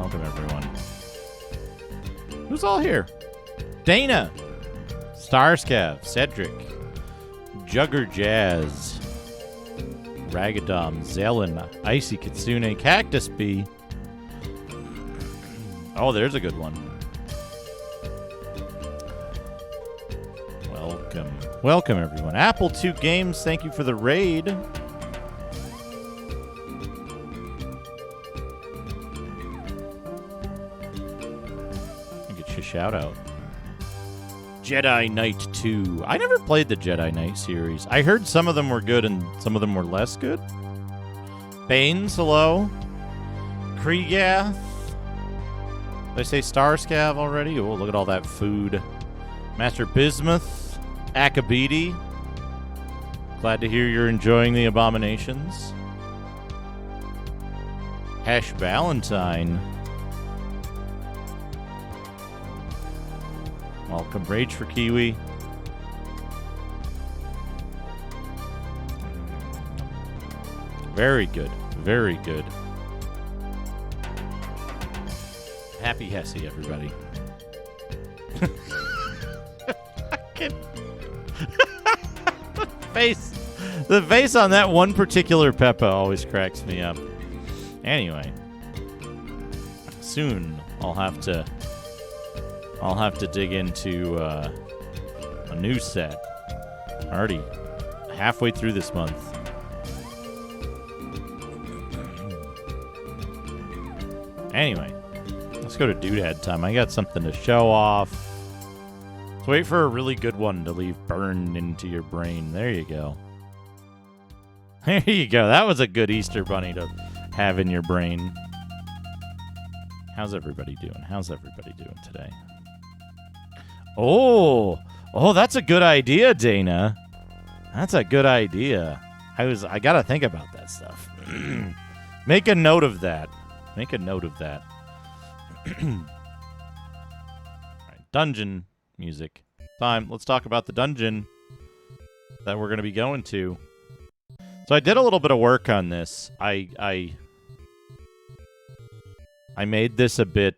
Welcome, everyone. Who's all here? Dana, Starscav, Cedric, Jugger Jazz, Ragadom, Zelen, Icy Kitsune, Cactus Bee. Oh, there's a good one. Welcome. Welcome, everyone. Apple 2 Games, thank you for the raid. I get your shout out. Jedi Knight 2. I never played the Jedi Knight series. I heard some of them were good and some of them were less good. Banes, hello. Kriegath. Did I say Starscav already? Oh, look at all that food. Master Bismuth. Akabidi. Glad to hear you're enjoying the abominations. Hash Valentine. Welcome, Rage for Kiwi. Very good. Very good. Happy Hesse, everybody. The face on that one particular Peppa always cracks me up. Anyway, soon I'll have to dig into a new set. Already halfway through this month. Anyway, let's go to Dudehead time. I got something to show off. Let's wait for a really good one to leave burned into your brain. There you go. There you go. That was a good Easter bunny to have in your brain. How's everybody doing? How's everybody doing today? Oh, that's a good idea, Dana. That's a good idea. I gotta think about that stuff. Make a note of that. Make a note of that. All right, dungeon music time. Let's talk about the dungeon that we're going to be going to. So I did a little bit of work on this. I made this a bit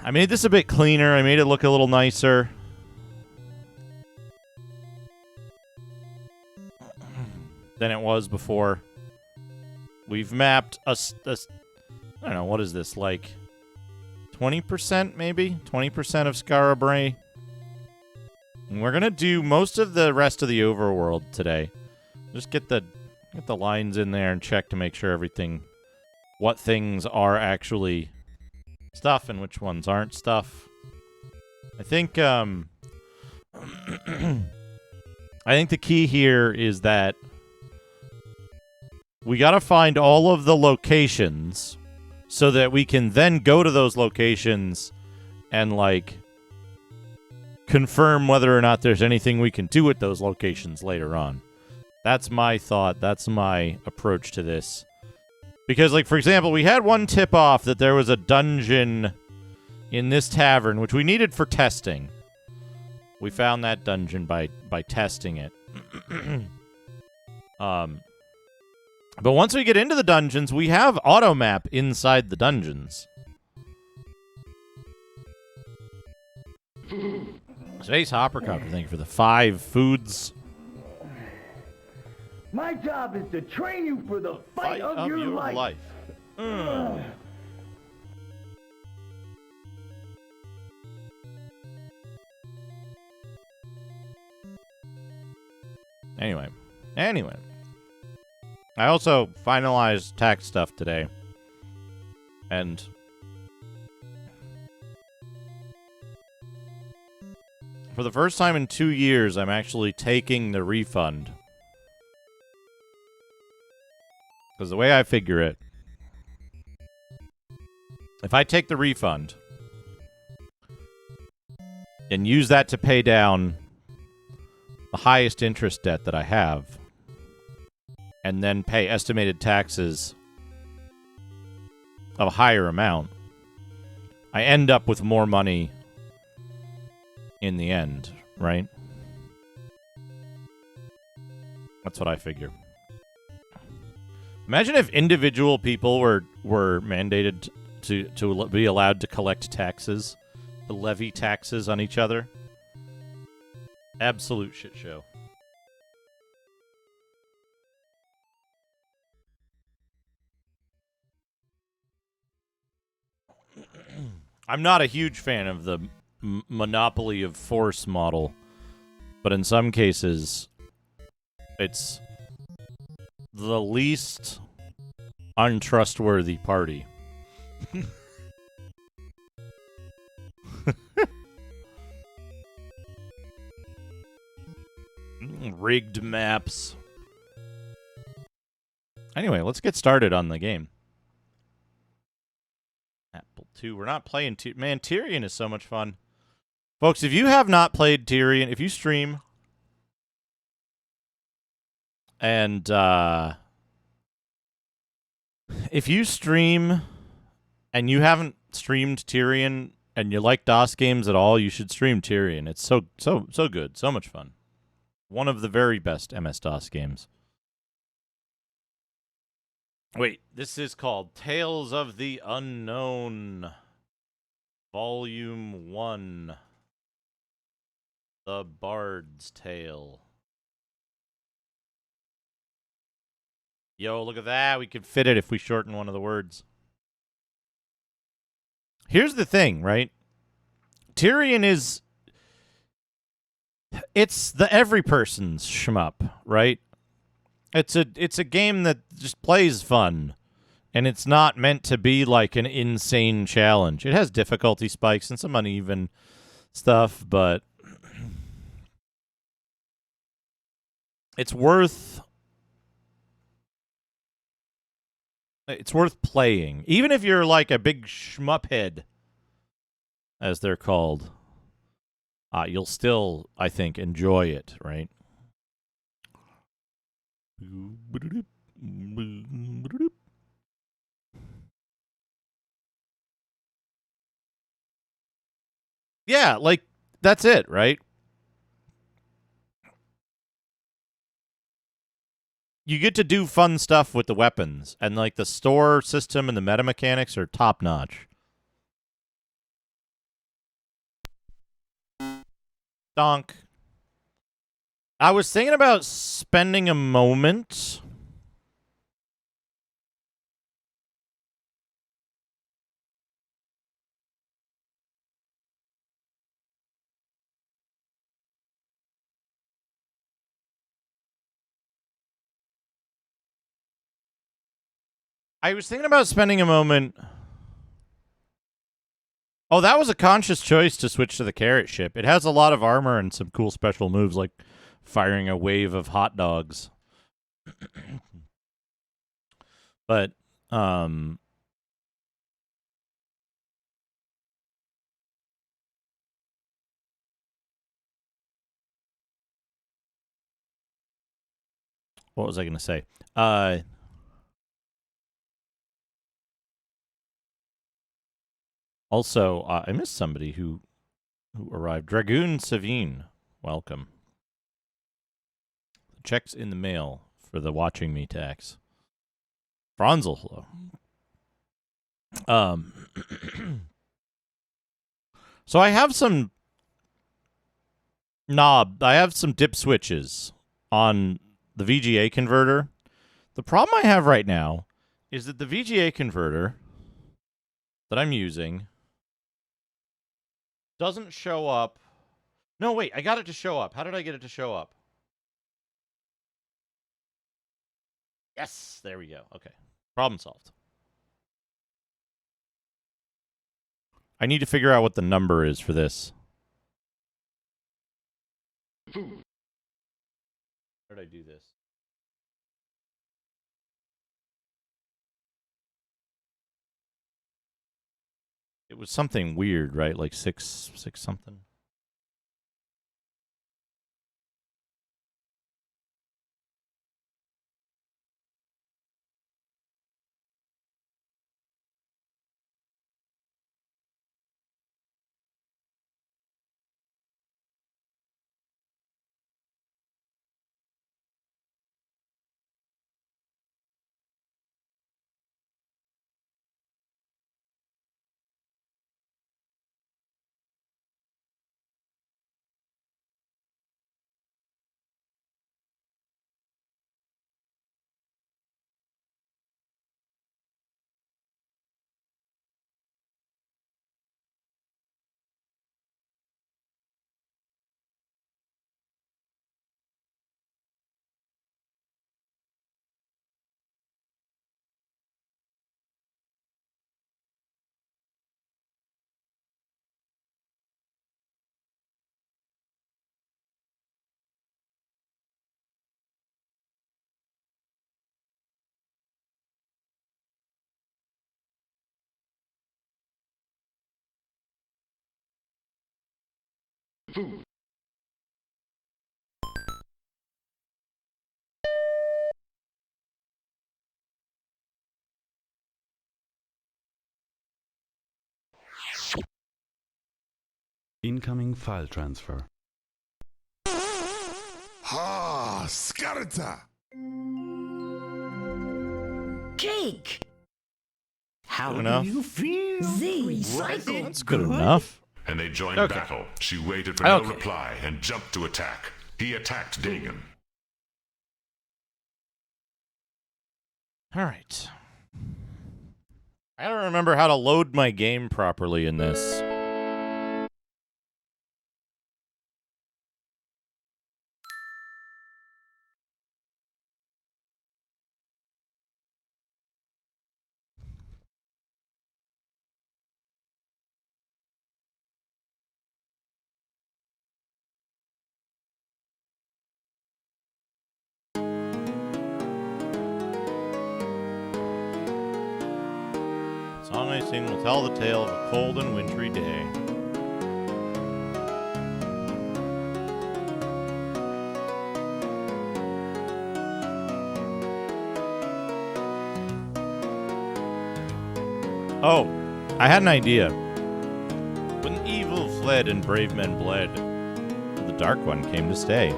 I made this a bit cleaner. I made it look a little nicer. Than it was before. We've mapped I don't know, what is this, like 20% maybe? 20% of Scarabray. And we're going to do most of the rest of the overworld today. Just get the lines in there and check to make sure what things are actually stuff and which ones aren't stuff. I think I think the key here is that we got to find all of the locations so that we can then go to those locations and, like, confirm whether or not there's anything we can do with those locations later on. That's my thought. That's my approach to this. Because, like, for example, we had one tip-off that there was a dungeon in this tavern, which we needed for testing. We found that dungeon by testing it. But once we get into the dungeons, we have auto-map inside the dungeons. Space Hoppercopter, thank you for the 5 foods. My job is to train you for the fight of your life. Anyway. I also finalized tax stuff today. And for the first time in 2 years, I'm actually taking the refund. Because the way I figure it, if I take the refund and use that to pay down the highest interest debt that I have, and then pay estimated taxes of a higher amount, I end up with more money in the end, right? That's what I figure. Imagine if individual people were mandated to be allowed to collect taxes, to levy taxes on each other. Absolute shit show. I'm not a huge fan of the monopoly of force model, but in some cases, it's the least untrustworthy party. Rigged maps. Anyway, let's get started on the game. Apple 2. We're not playing... Man, Tyrion is so much fun. Folks, if you have not played Tyrion, if you stream... And, if you stream and you haven't streamed Tyrion and you like DOS games at all, you should stream Tyrion. It's so good. So much fun. One of the very best MS-DOS games. Wait, this is called Tales of the Unknown, Volume 1. The Bard's Tale. Yo, look at that. We could fit it if we shorten one of the words. Here's the thing, right? Tyrion is... It's the every person's shmup, right? It's a game that just plays fun, and it's not meant to be like an insane challenge. It has difficulty spikes and some uneven stuff, but it's worth playing, even if you're like a big shmup head, as they're called. You'll still, I think, enjoy it, right? Yeah, like, that's it, right? You get to do fun stuff with the weapons, and like the store system and the meta mechanics are top notch. Donk. I was thinking about spending a moment. I was thinking about spending a moment. Oh, that was a conscious choice to switch to the carrot ship. It has a lot of armor and some cool special moves, like firing a wave of hot dogs. But, what was I going to say? Also, I missed somebody who arrived. Dragoon Savine, welcome. Checks in the mail for the watching me tax. Franzel, hello. So I have some I have some dip switches on the VGA converter. The problem I have right now is that the VGA converter that I'm using doesn't show up. No, wait, I got it to show up. How did I get it to show up? Yes, there we go. Okay, problem solved. I need to figure out what the number is for this. How did I do this? It was something weird, right? Like six something. Food. Incoming file transfer. Ha! Scarata! Jake! How Good enough. do you feel? Z. Recycle. That's good enough. And they joined Okay. battle. She waited for no Okay. reply and jumped to attack. He attacked Dagon. All right. I don't remember how to load my game properly in this. The song I sing will tell the tale of a cold and wintry day. Oh, I had an idea. When evil fled and brave men bled, the Dark One came to stay.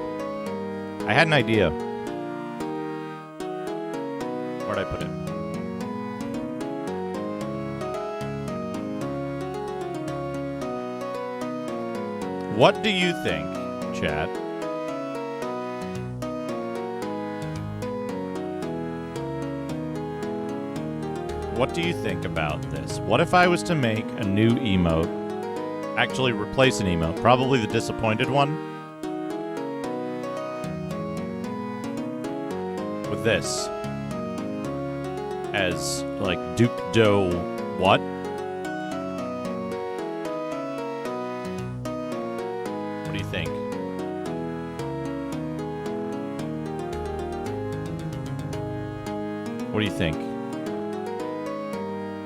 I had an idea. Where'd I put it? What do you think, chat? What do you think about this? What if I was to make a new emote? Actually, replace an emote. Probably the disappointed one. With this. As, like, Duke Doe what? What do you think? What do you think?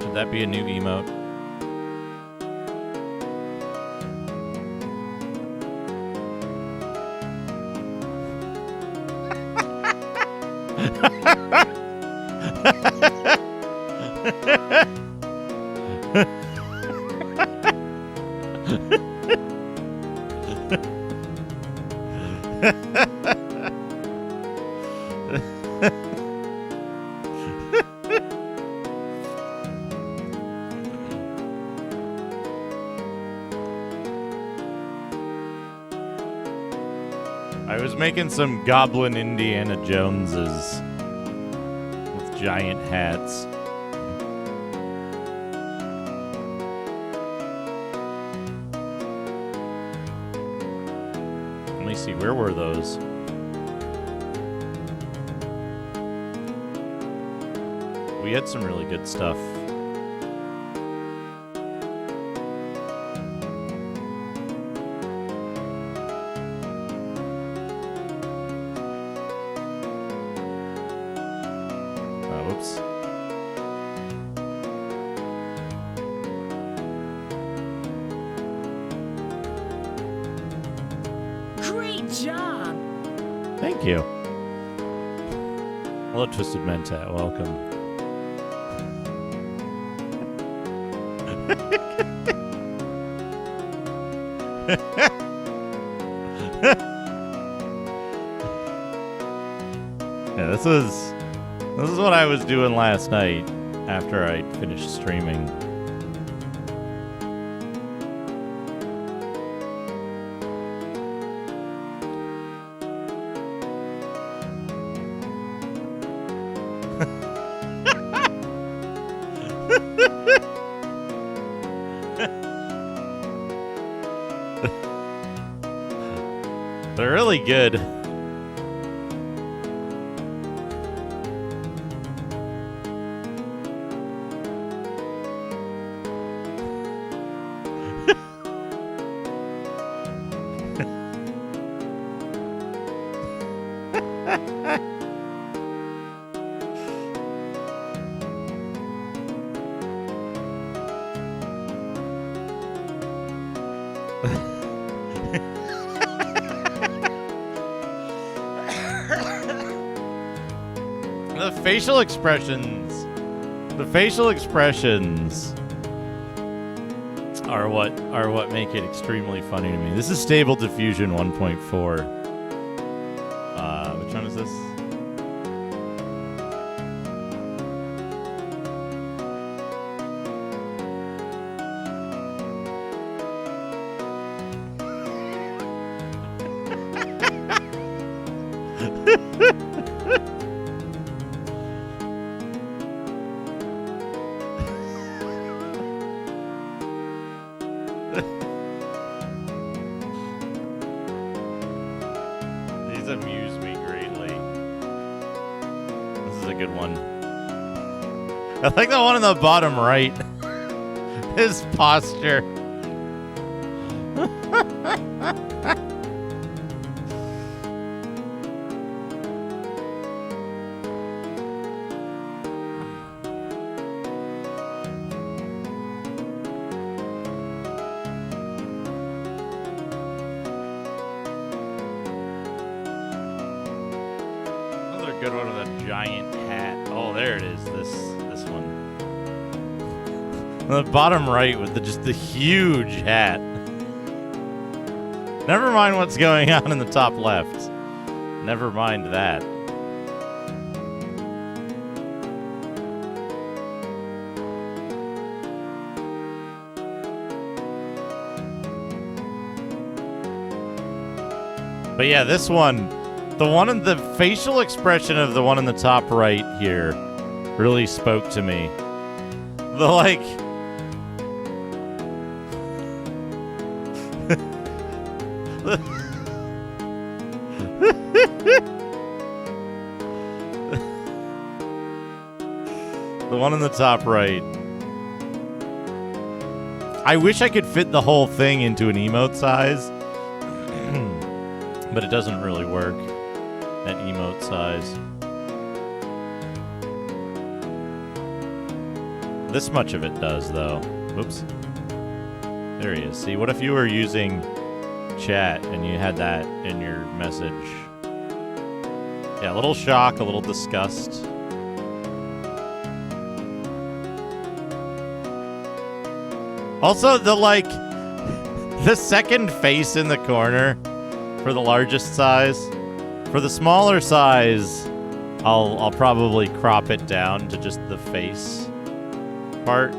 Should that be a new emote? I was making some goblin Indiana Joneses with giant hats. Let me see, where were those? We had some really good stuff. Whoops. Great job! Thank you. Hello, Twisted Mentat. Welcome. Yeah, this is what I was doing last night after I finished streaming. They're really good. facial expressions. The facial expressions are what make it extremely funny to me. This is Stable Diffusion 1.4. Which one is this? These amuse me greatly. This is a good one. I like the one in the bottom right. His posture. Another good one with a giant hat. Oh, there it is. This one. On the bottom right with just the huge hat. Never mind what's going on in the top left. Never mind that. But yeah, this one, the facial expression of the one in the top right here really spoke to me. The like the one in the top right. I wish I could fit the whole thing into an emote size. But it doesn't really work at emote size. This much of it does, though. Whoops. There he is. See, what if you were using chat and you had that in your message? Yeah, a little shock, a little disgust. Also, the second face in the corner for the largest size. For the smaller size, I'll probably crop it down to just the face part.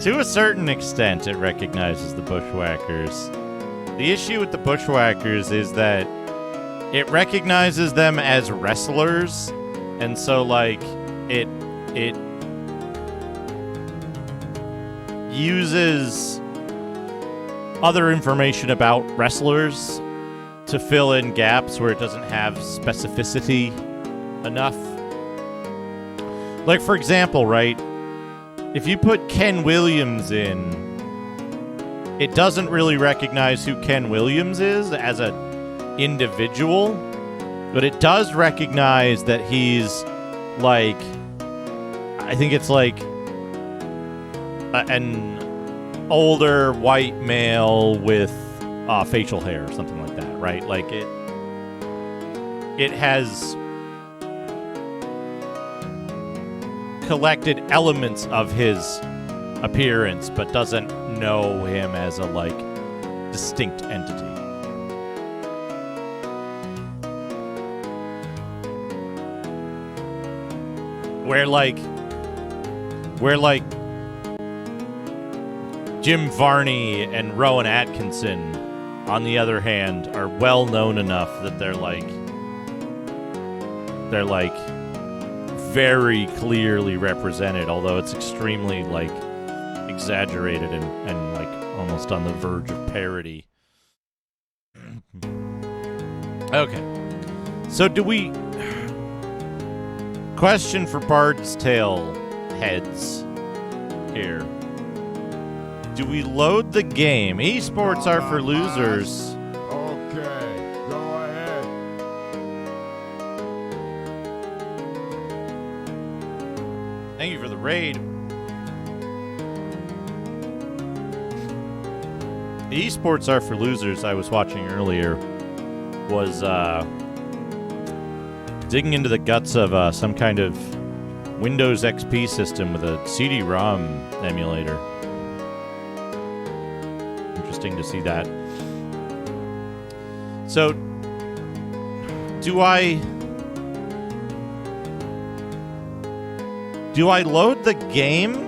To a certain extent, it recognizes the Bushwhackers. The issue with the Bushwhackers is that it recognizes them as wrestlers, and so like it uses other information about wrestlers to fill in gaps where it doesn't have specificity enough. Like, for example, right? If you put Ken Williams in, it doesn't really recognize who Ken Williams is as an individual, but it does recognize that he's like, I think it's like an older white male with facial hair or something like that, right? Like it has collected elements of his appearance, but doesn't know him as a like distinct entity. Where like Jim Varney and Rowan Atkinson, on the other hand, are well known enough that they're like very clearly represented, although it's extremely like exaggerated and like almost on the verge of parody. Okay. So do we... Question for Bard's Tale heads here. Do we load the game? Esports are for losers. Okay, go ahead. Thank you for the raid. The esports are for losers I was watching earlier was digging into the guts of some kind of Windows XP system with a CD-ROM emulator. Interesting to see that. So, do I load the game?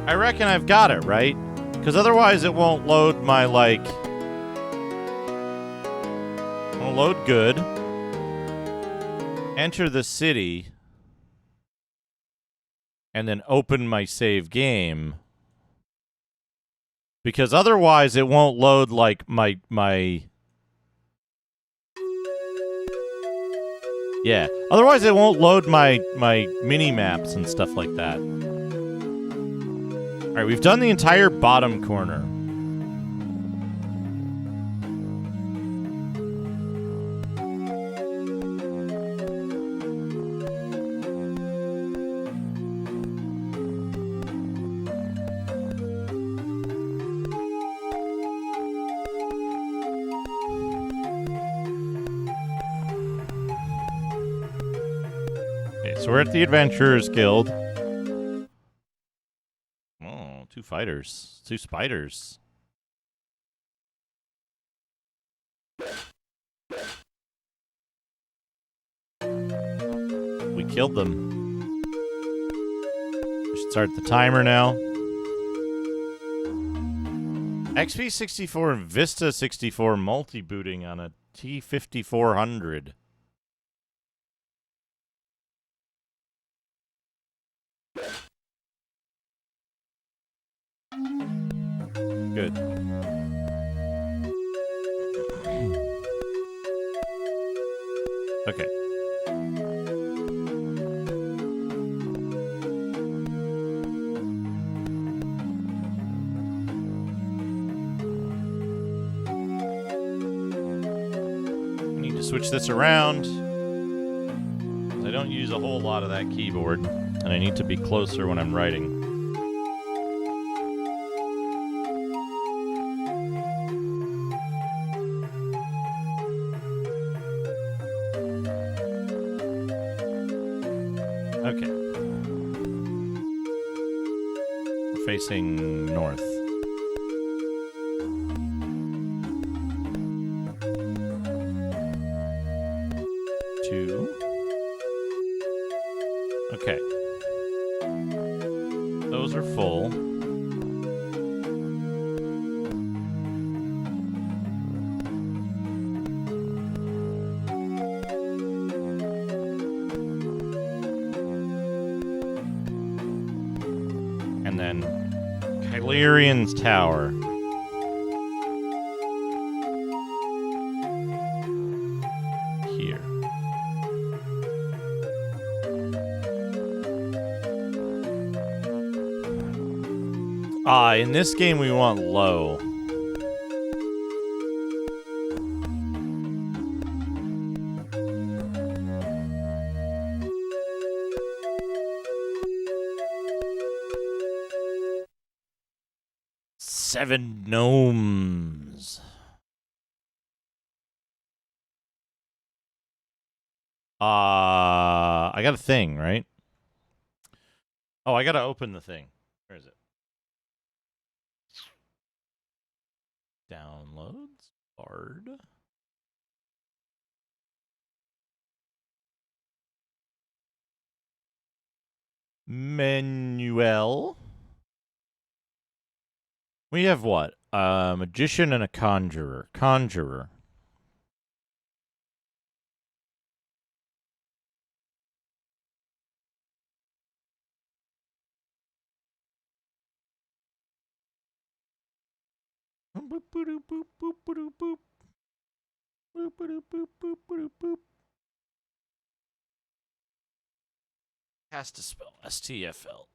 I reckon I've got it, right? Because otherwise it won't load my, like... Won't load good. Enter the city. And then open my save game. Because otherwise it won't load, like, my... Yeah. Otherwise it won't load my mini-maps and stuff like that. Alright, we've done the entire bottom corner. Okay, so we're at the Adventurers Guild. Two fighters. Two spiders. We killed them. We should start the timer now. XP64 and Vista 64 multi-booting on a T5400. Good. Okay. I need to switch this around. I don't use a whole lot of that keyboard, and I need to be closer when I'm writing. Okay. We're facing north. Two. Okay. Those are full. And then Kylerian's Tower. Here. In this game we want low. Seven gnomes. I got a thing, right? Oh, I gotta open the thing. Where is it? Downloads. Bard. Manuel. We have what? A magician and a conjurer. Conjurer. Boop, boop, boop, boop, boop, boop. Boop, boop, boop, boop, boop, boop. Cast a spell. STFL.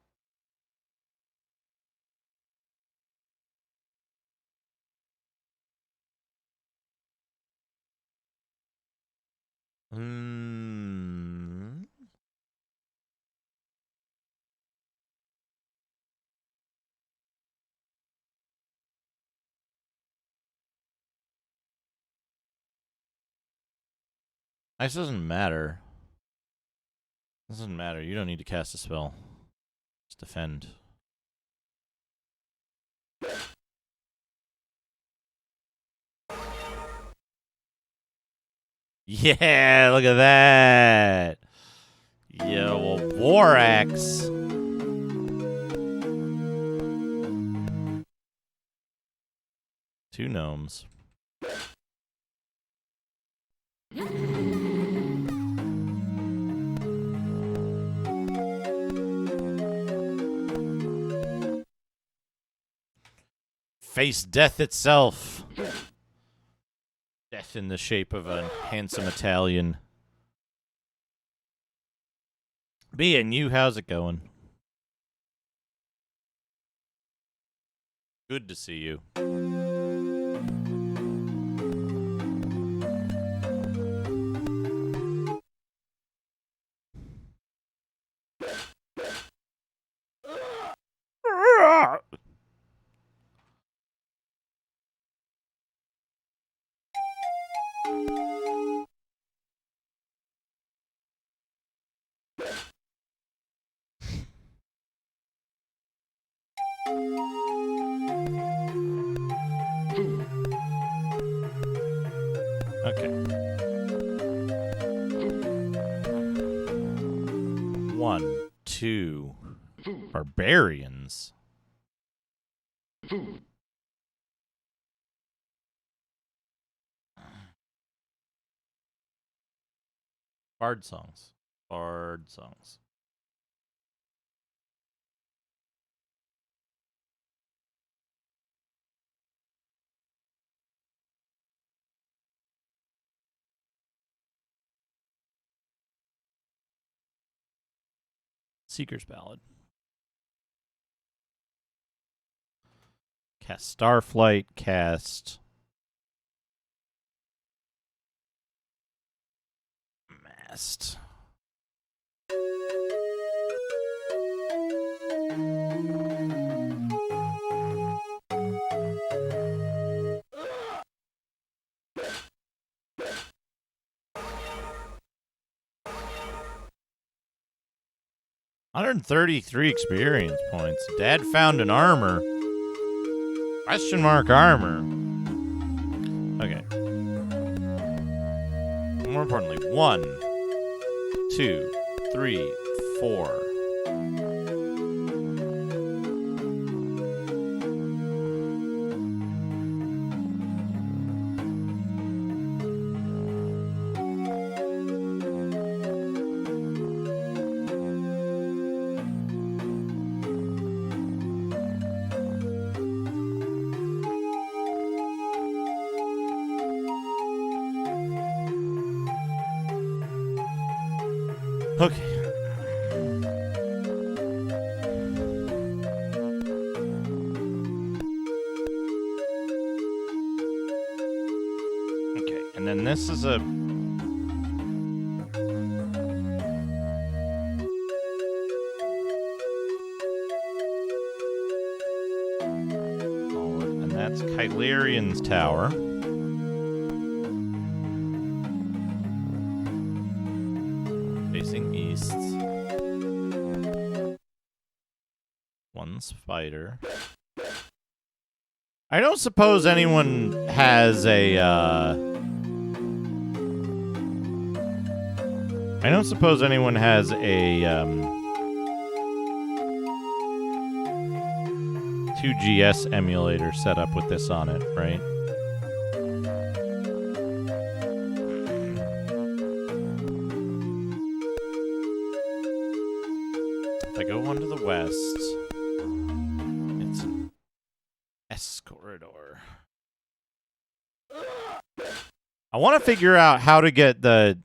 This doesn't matter. Doesn't matter. You don't need to cast a spell. Just defend. Yeah, look at that. Yeah, well, War Axe. Two gnomes. Face death itself. Death in the shape of a handsome Italian. B, and you, how's it going? Good to see you. Okay. 1, 2. Barbarians. Bard songs. Bard songs. Seeker's Ballad. Cast Starflight. Cast Mast. $133 experience points. Dad found an armor. Question mark armor. Okay. More importantly, 1, 2, 3, 4. Okay. Okay, and then this is a... Oh, and that's Kylerian's tower. Facing east. One spider. I don't suppose anyone has a, I don't suppose anyone has a, 2GS emulator set up with this on it, right? If I go one to the west, it's an S corridor. I want to figure out how to get the...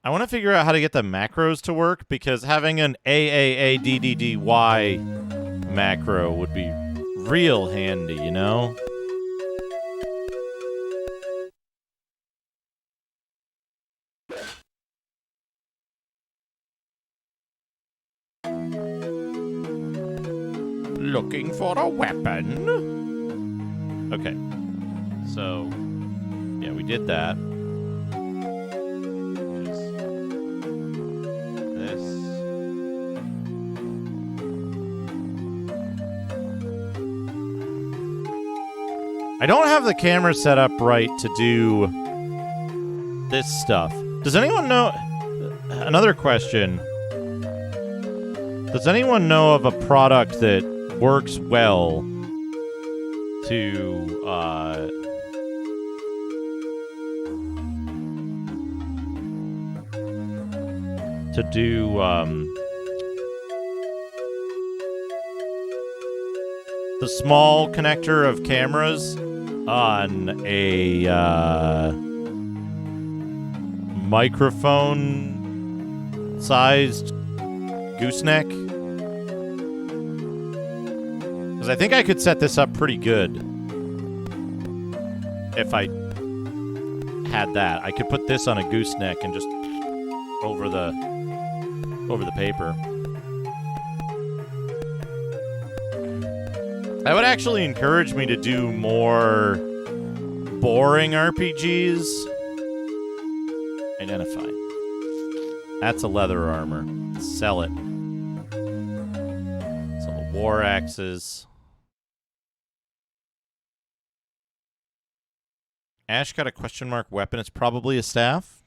I want to figure out how to get the macros to work, because having an AAADDDY macro would be real handy, you know? Looking for a weapon? Okay. So, yeah, we did that. I don't have the camera set up right to do this stuff. Does anyone know? Another question. Does anyone know of a product that works well to do the small connector of cameras on a microphone-sized gooseneck? Because I think I could set this up pretty good if I had that. I could put this on a gooseneck and just over the paper. That would actually encourage me to do more boring RPGs. Identify. That's a leather armor. Sell it. Sell the war axes. Ash got a question mark weapon. It's probably a staff.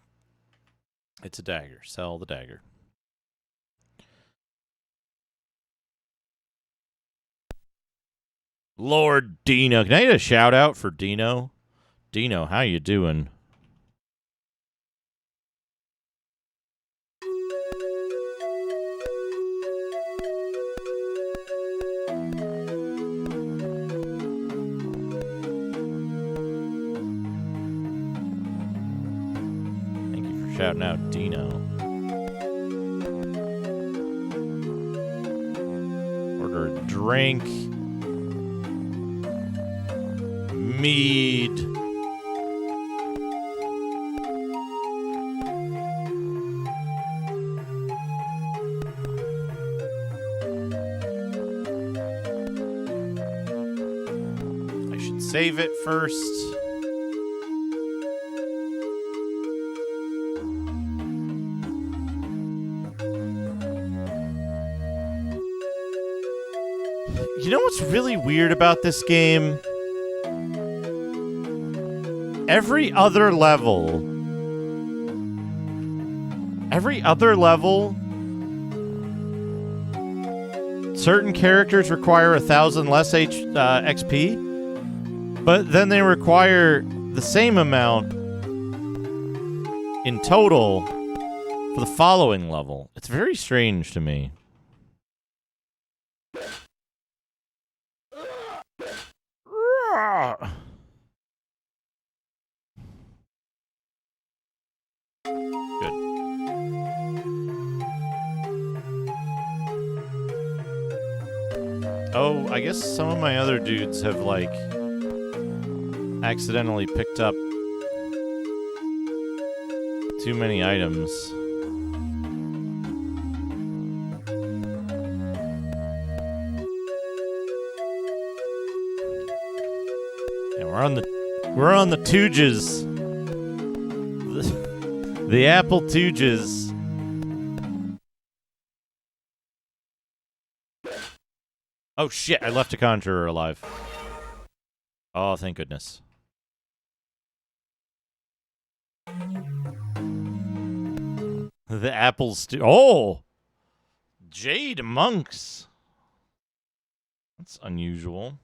It's a dagger. Sell the dagger. Lord Dino. Can I get a shout out for Dino? Dino, how you doing? Thank you for shouting out Dino. Order a drink. Mead. I should save it first. You know what's really weird about this game? Every other level, certain characters require 1,000 less XP, but then they require the same amount in total for the following level. It's very strange to me. Good. Oh, I guess some of my other dudes have, like, accidentally picked up too many items. Yeah, we're on the Tooges. The Apple Tooges. Oh shit, I left a Conjurer alive. Oh, thank goodness. The apples do. Oh! Jade monks. That's unusual.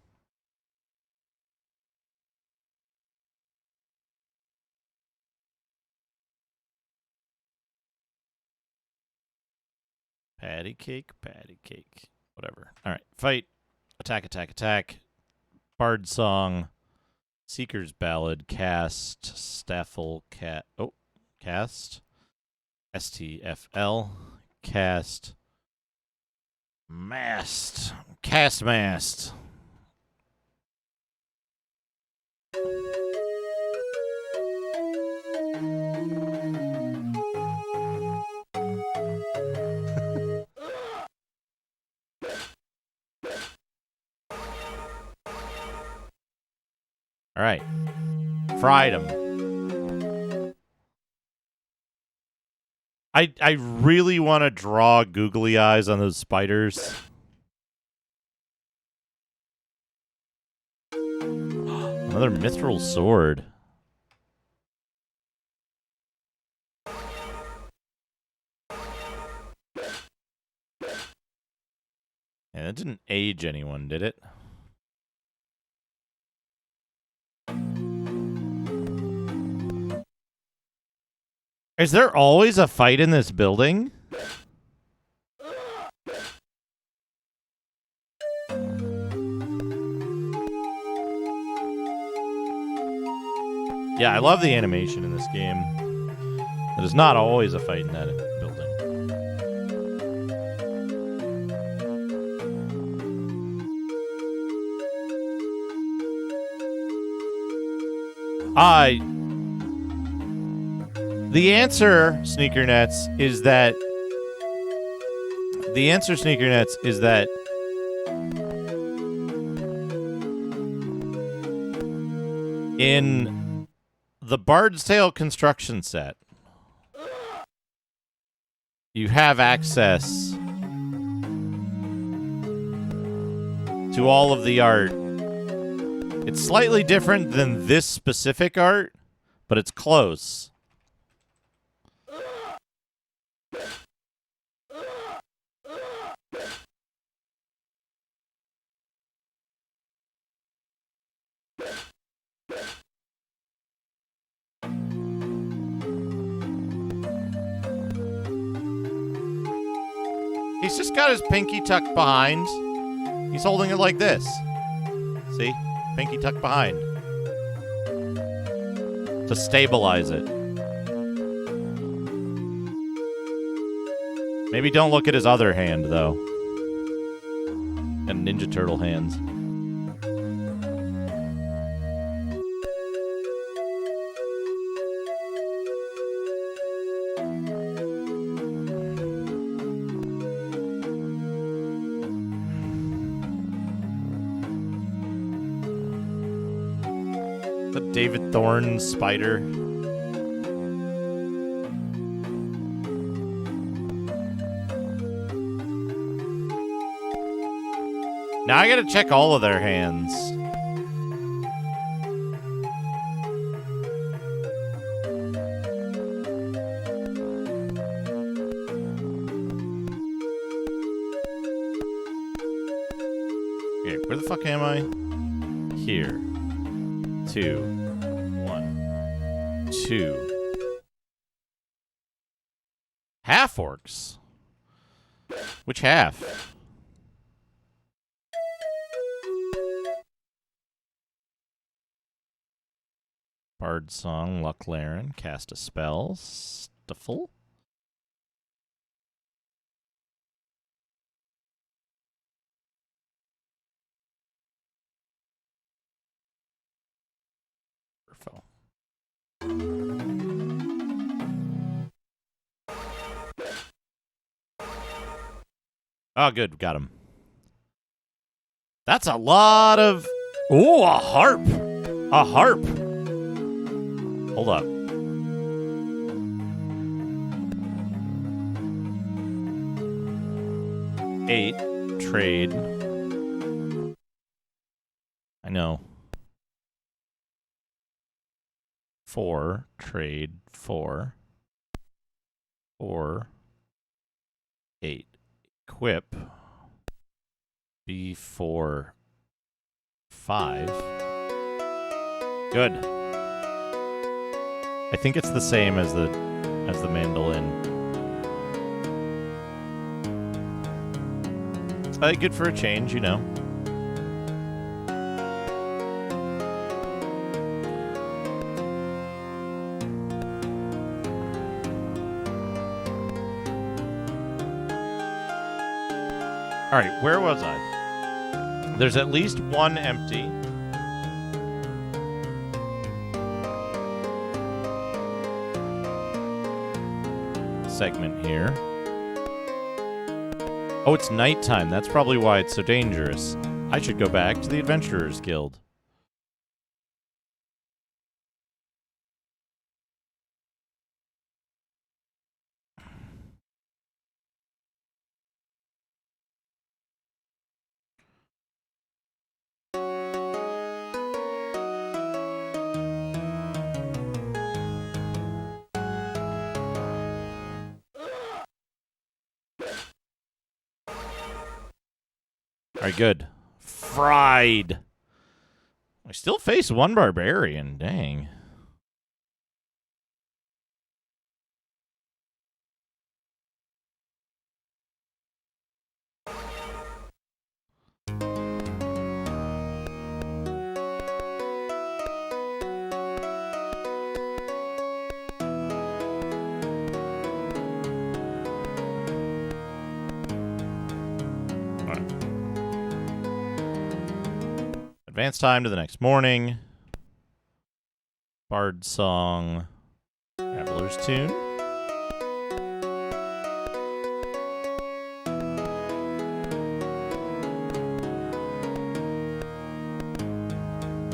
Patty cake, whatever. All right, fight, attack, attack, attack. Bard song, Seeker's Ballad, cast, Staffel, cat. Oh, cast, STFL, cast, mast, cast mast. All right. Fried them. I really want to draw googly eyes on those spiders. Another mithril sword. Yeah, that didn't age anyone, did it? Is there always a fight in this building? Yeah, I love the animation in this game. There's not always a fight in that building. The answer, Sneaker Nets, is that in the Bard's Tale construction set, you have access to all of the art. It's slightly different than this specific art, but it's close. He's just got his pinky tucked behind. He's holding it like this. See? Pinky tucked behind. To stabilize it. Maybe don't look at his other hand, though. And Ninja Turtle hands. The David Thorne spider. Now I gotta check all of their hands. Okay, where the fuck am I? Here. 2, 1, 2. Half orcs. Which half? Bard Song, Luck Laren, Cast a Spell, Stuffle. Oh, good. Got him. That's a lot of... Ooh, a harp. A harp. Hold up. Eight. Trade. I know. 4. Trade. 4. 4. 8. Equip. B4. 5. Good. I think it's the same as the mandolin. Good for a change, you know. All right, where was I? There's at least one empty. Segment here. Oh, it's nighttime. That's probably why it's so dangerous. I should go back to the Adventurers Guild. right, good. Fried. I still face one barbarian. Dang. Advance time to the next morning. Bard song. Traveler's tune.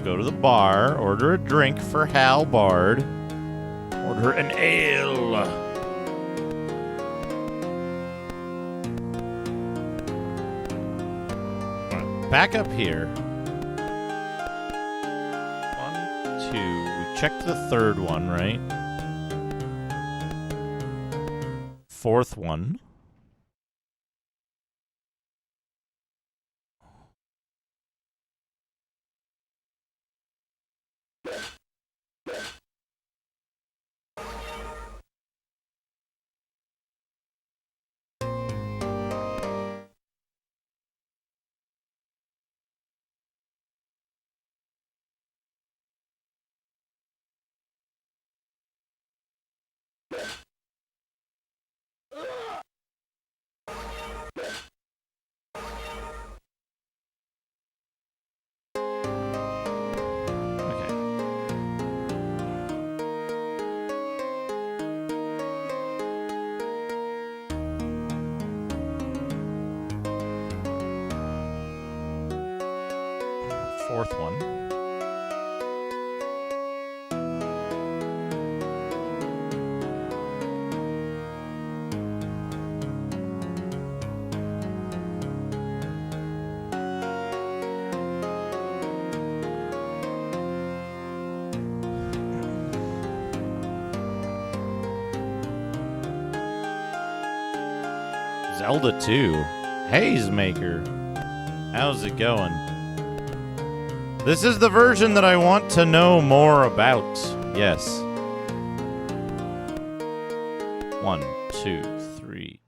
Go to the bar. Order a drink for Hal Bard. Order an ale. Right, back up here. 1, 2. We checked the third one, right? Fourth one. Okay. Fourth one. Zelda 2. Haze Maker. How's it going? This is the version that I want to know more about. Yes. 1, 2, 3.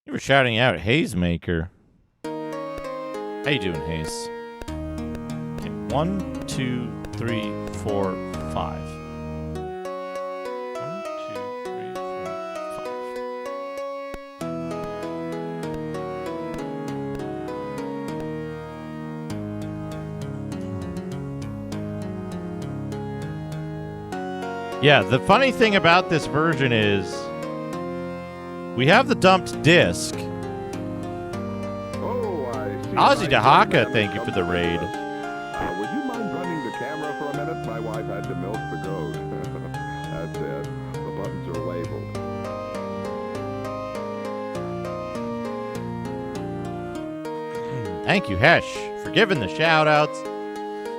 You were shouting out Haze Maker. How you doing, Haze? Okay, 1, 2, 3, 4, 5. 1, 2, 3, 4, 5. Yeah, the funny thing about this version is we have the dumped disc. Ozzy Dahaka, thank you for the raid. Would you mind running the camera for a minute? My wife had to milk the goat. That's it. The buttons are labeled. Thank you, Hesh, for giving the shout-outs.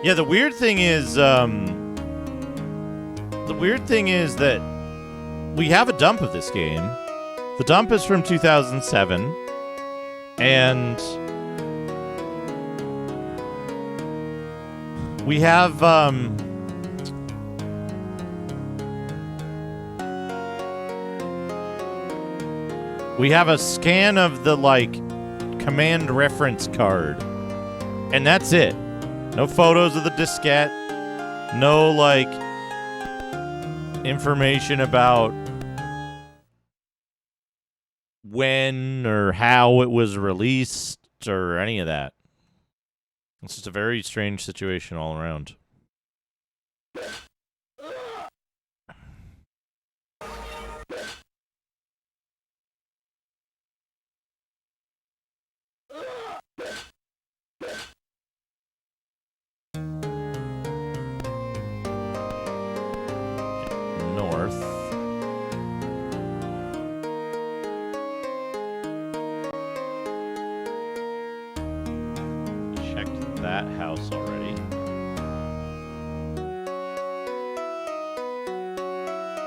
Yeah, the weird thing is that we have a dump of this game. The dump is from 2007, and we have a scan of the command reference card, and that's it. No photos of the diskette, no information about when or how it was released or any of that. It's just a very strange situation all around. North. house already.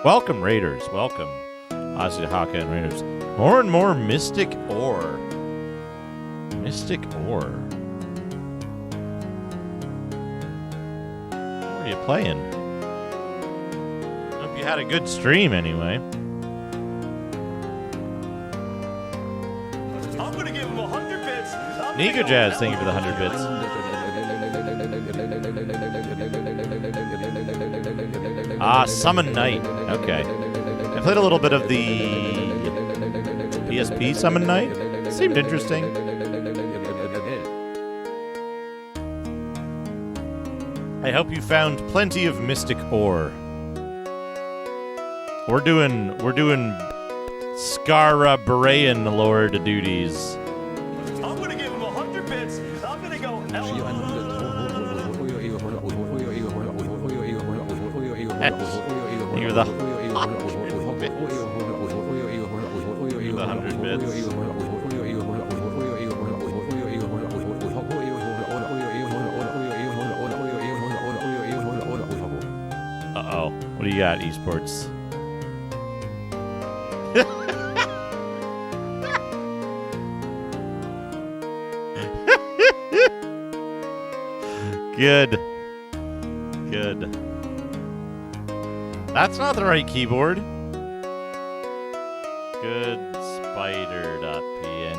Welcome, Raiders. Welcome. Ozzy Haka and Raiders. More and more Mystic Ore. Mystic Ore. What are you playing? Hope you had a good stream anyway. I'm gonna give him 100 bits. Nico Jazz, thank you for the 100 bits. Summon Night. Okay. I played a little bit of the PSP Summon Night. It seemed interesting. I hope you found plenty of Mystic Ore. We're doing Scarabraean Lord duties. I'm gonna give him 100 bits. I'm gonna go. You're the 100 bits. You're the 100 bits. Uh-oh. What do you got, esports? Good. Good. That's not the right keyboard. Good spider.png.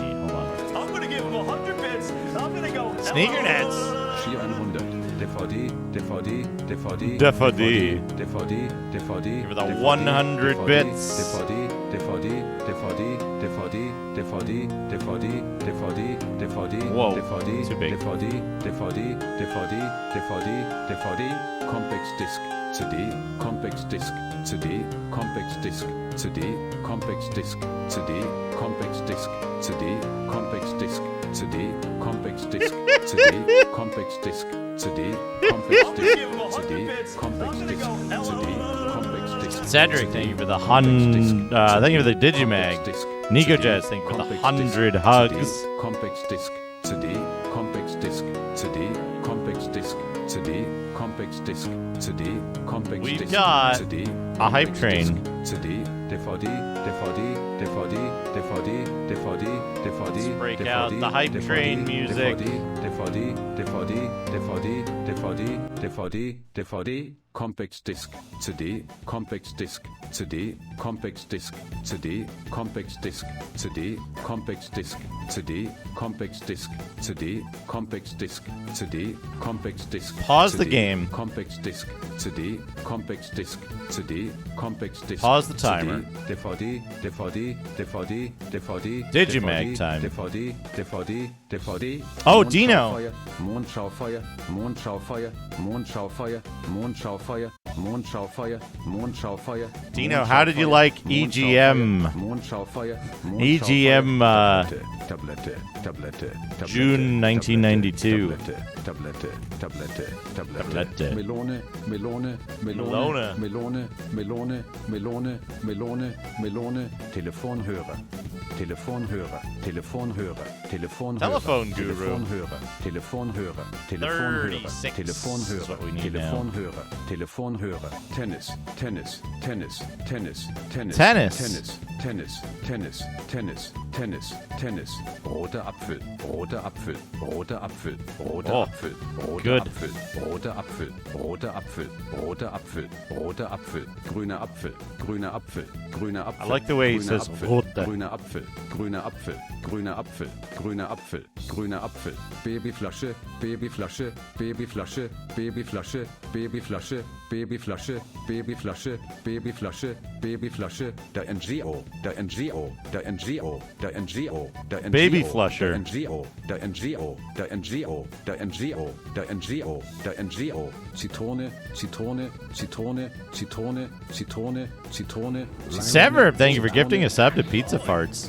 Hold on. I'm gonna give him 100 bits. I'm gonna go. Sneaker Nets. 400. DVD, DVD, DVD, DVD. DVD, DVD. Give it the 100 bits. DVD, DVD, DVD, DVD, DVD, DVD, DVD, DVD. Whoa, DVD, too big. DVD, DVD, DVD, DVD, DVD. Compact disc, CD, compact disc, CD, compact disc, CD, compact disc, CD, compact disc, CD, compact disc, CD, compact disc, CD, compact disc, CD, compact disc, CD, compact disc, CD, compact disc. Cedric, thank you for the thank you for the Digimag. Nico Jazz, thank you for the 100 hugs. Compact disc, CD, compact disc, CD, compact disc, CD, compact disc, CD, compact disc. We've got a hype train. CD, DVD, DVD, DVD, DVD, DVD, DVD. Let's break out the hype train music. DVD, DVD, DVD, DVD, DVD, DVD. Compact disc, CD, compact disc, CD, compact disc, CD, compact disc, CD, compact disc, CD, compact disc, CD, compact disc, CD, compact disc. Pause the game. Compact disc, CD, compact disc, CD, compact disc. Pause the timer. DVD, DVD, DVD, DVD. Digimag time. DVD, DVD, DVD. Oh, Dino. Mondschaufeuer, Mondschaufeuer, Mondschaufeuer, Mondschaufeuer, Mondschaufeuer, Mondschaufeuer. Dino, how did you like EGM? Mondschaufeuer, EGM, Tablette, Tablette, June 1992. Tablette, Tablette, Tablette. Melone, Melone, Melone, Melone, Melone, Melone, Melone, Melone, Telefonhörer, Telefonhörer, Telefonhörer, Telefonhörer, Telephone Guru. Telefonhörer, Telefonhörer, Telefonhörer, 36 Telefonhörer, is what we need now. Telefonhörer, Telefonhörer, Tennis, Tennis, Tennis, Tennis, Tennis, Tennis. Tennis, Tennis, Tennis, Tennis, Tennis, Tennis, roter Apfel, roter Apfel, roter Apfel, roter Oh, Apfel, roter good. Apfel, roter Apfel, roter Apfel, roter Apfel, roter Apfel, grüner Apfel, grüner Apfel, grüner Apfel. I like the way he grüner says Apfel, rote. grüner Apfel, grüner Apfel, grüner Apfel, grüner Apfel, grüner Apfel, Babyflasche, Babyflasche, Babyflasche, Babyflasche, Babyflasche, Babyflasche, Babyflasche, Babyflasche, Babyflasche, der NGO, der NGO, der NGO, der NGO, der NGO, Babyflusher. der NGO, der NGO, der NGO, der NGO, der NGO, der NGO, Zitrone, Zitrone, Zitrone, Zitrone, Zitrone, Zitrone. Sever, thank you for gifting a sub to Pizza Farts.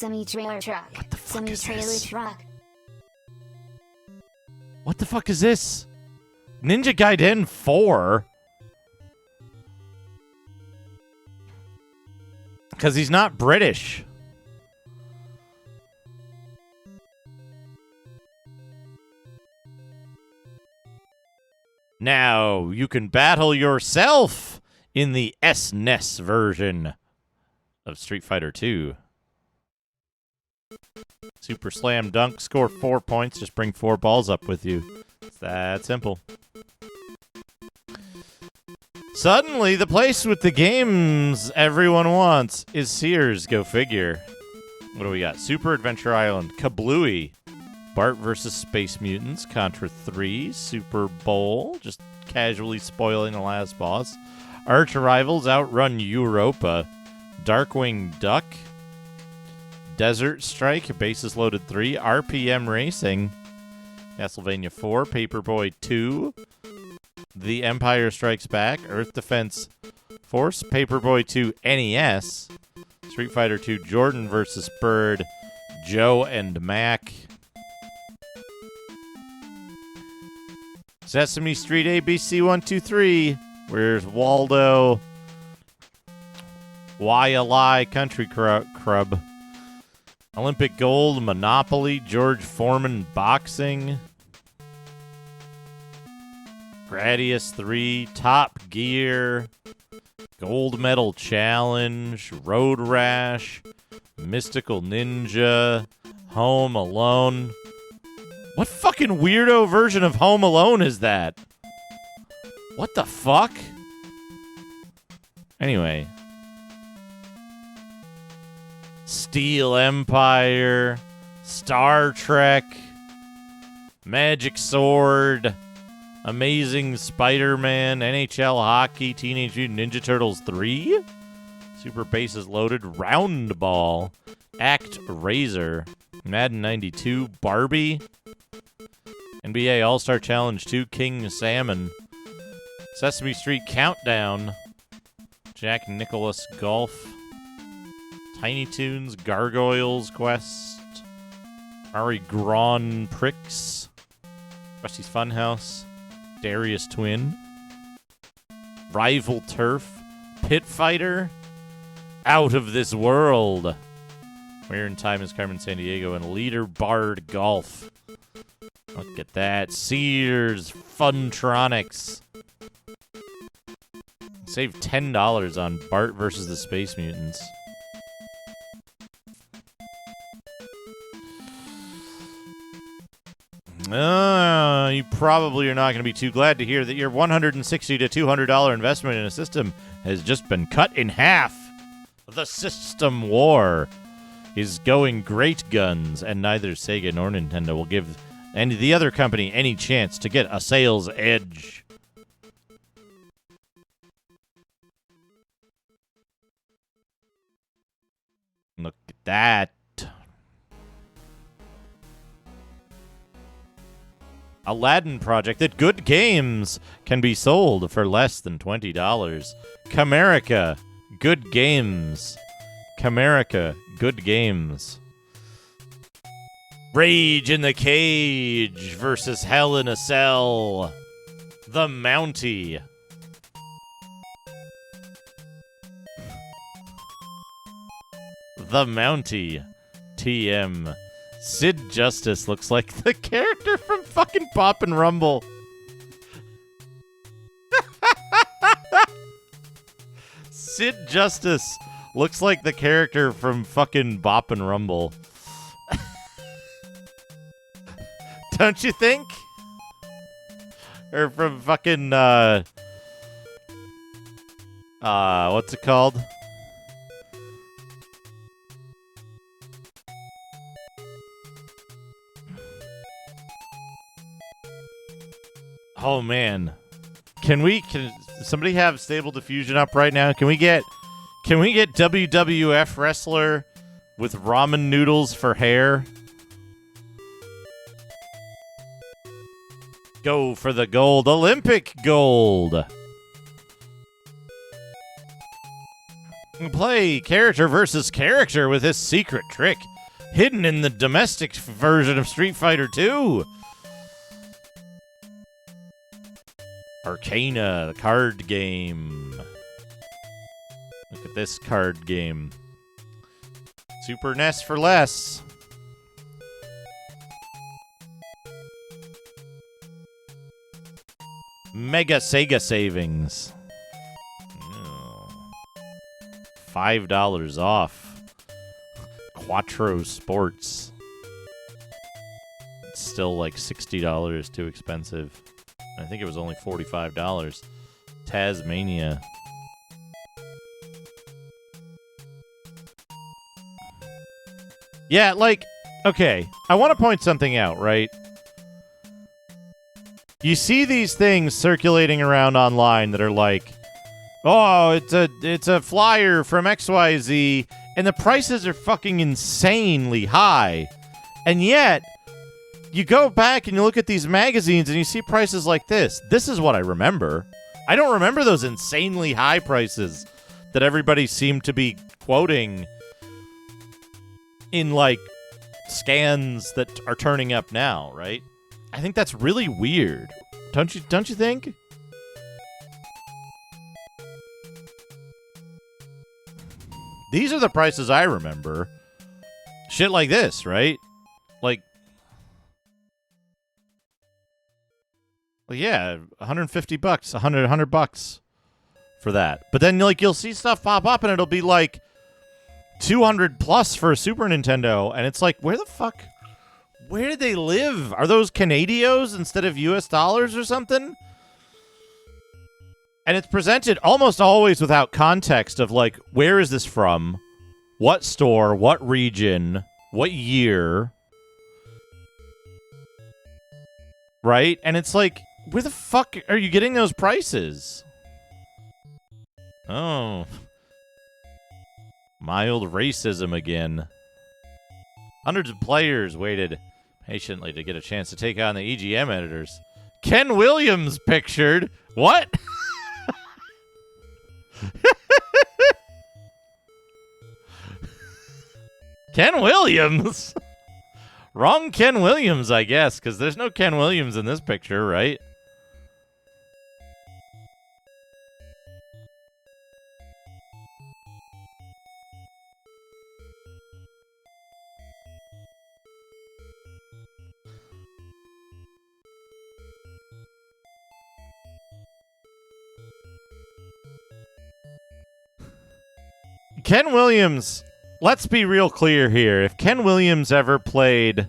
Semi-trailer truck. What the fuck is Semi-trailer this? truck. What the fuck is this? Ninja Gaiden 4? Because he's not British. Now, you can battle yourself in the SNES version of Street Fighter 2. Super Slam Dunk, score 4 points, just bring 4 balls up with you. It's that simple. Suddenly, the place with the games everyone wants is Sears. Go figure. What do we got? Super Adventure Island, Kablooey, Bart vs. Space Mutants, Contra 3, Super Bowl, just casually spoiling the last boss. Arch Rivals, Outrun Europa, Darkwing Duck, Desert Strike, Bases Loaded 3, RPM Racing, Castlevania 4, Paperboy 2, The Empire Strikes Back, Earth Defense Force, Paperboy 2 NES, Street Fighter 2 Jordan vs. Bird, Joe and Mac, Sesame Street ABC 123, Where's Waldo, Why a Lie, Country Crub, Olympic Gold, Monopoly, George Foreman Boxing, Gradius 3, Top Gear, Gold Medal Challenge, Road Rash, Mystical Ninja, Home Alone. What fucking weirdo version of Home Alone is that? What the fuck? Anyway. Steel Empire, Star Trek, Magic Sword, Amazing Spider-Man, NHL Hockey, Teenage Mutant Ninja Turtles 3, Super Bases Loaded, Round Ball, Act Razor, Madden 92, Barbie, NBA All-Star Challenge 2, King Salmon, Sesame Street Countdown, Jack Nicholas Golf, Tiny Toons, Gargoyles Quest, Ari Grand Prix, Krusty's Funhouse, Darius Twin, Rival Turf, Pit Fighter, Out of This World, Where in Time is Carmen Sandiego, and Leader Bard Golf. Look at that. Sears Funtronics. Save $10 on Bart versus the Space Mutants. You probably are not going to be too glad to hear that your $160 to $200 investment in a system has just been cut in half. The System War is going great guns, and neither Sega nor Nintendo will give the other company any chance to get a sales edge. Look at that. Aladdin project that good games can be sold for less than $20. Camerica, good games. Camerica, good games. Rage in the Cage versus Hell in a Cell. The Mountie. The Mountie. TM. Sid Justice looks like the character from fucking Pop and Rumble. Sid Justice looks like the character from fucking Bop and Rumble. Don't you think? Or from fucking, what's it called? Oh man, can somebody have Stable Diffusion up right now? Can we get WWF wrestler with ramen noodles for hair? Go for the gold, Olympic gold. Play character versus character with this secret trick hidden in the domestic version of Street Fighter 2. Arcana, the card game. Look at this card game. Super NES for less. Mega Sega savings. $5 off. Quattro Sports. It's still like $60 too expensive. I think it was only $45. Tasmania. Yeah, like, okay, I want to point something out, right? You see these things circulating around online that are like, oh, it's a flyer from XYZ, and the prices are fucking insanely high. And yet, you go back and you look at these magazines and you see prices like this. This is what I remember. I don't remember those insanely high prices that everybody seemed to be quoting in, like, scans that are turning up now, right? I think that's really weird. Don't you think? These are the prices I remember. Shit like this, right? Like, well, yeah, $150, $100 for that. But then, like, you'll see stuff pop up and it'll be like $200 plus for a Super Nintendo, and it's like, where did they live? Are those Canadios instead of US dollars or something? And it's presented almost always without context of, like, where is this from? What store? What region? What year? Right? And it's like, where the fuck are you getting those prices? Oh. Mild racism again. Hundreds of players waited patiently to get a chance to take on the EGM editors. Ken Williams pictured. What? Ken Williams? Wrong Ken Williams, I guess, because there's no Ken Williams in this picture, right? Ken Williams, let's be real clear here. If Ken Williams ever played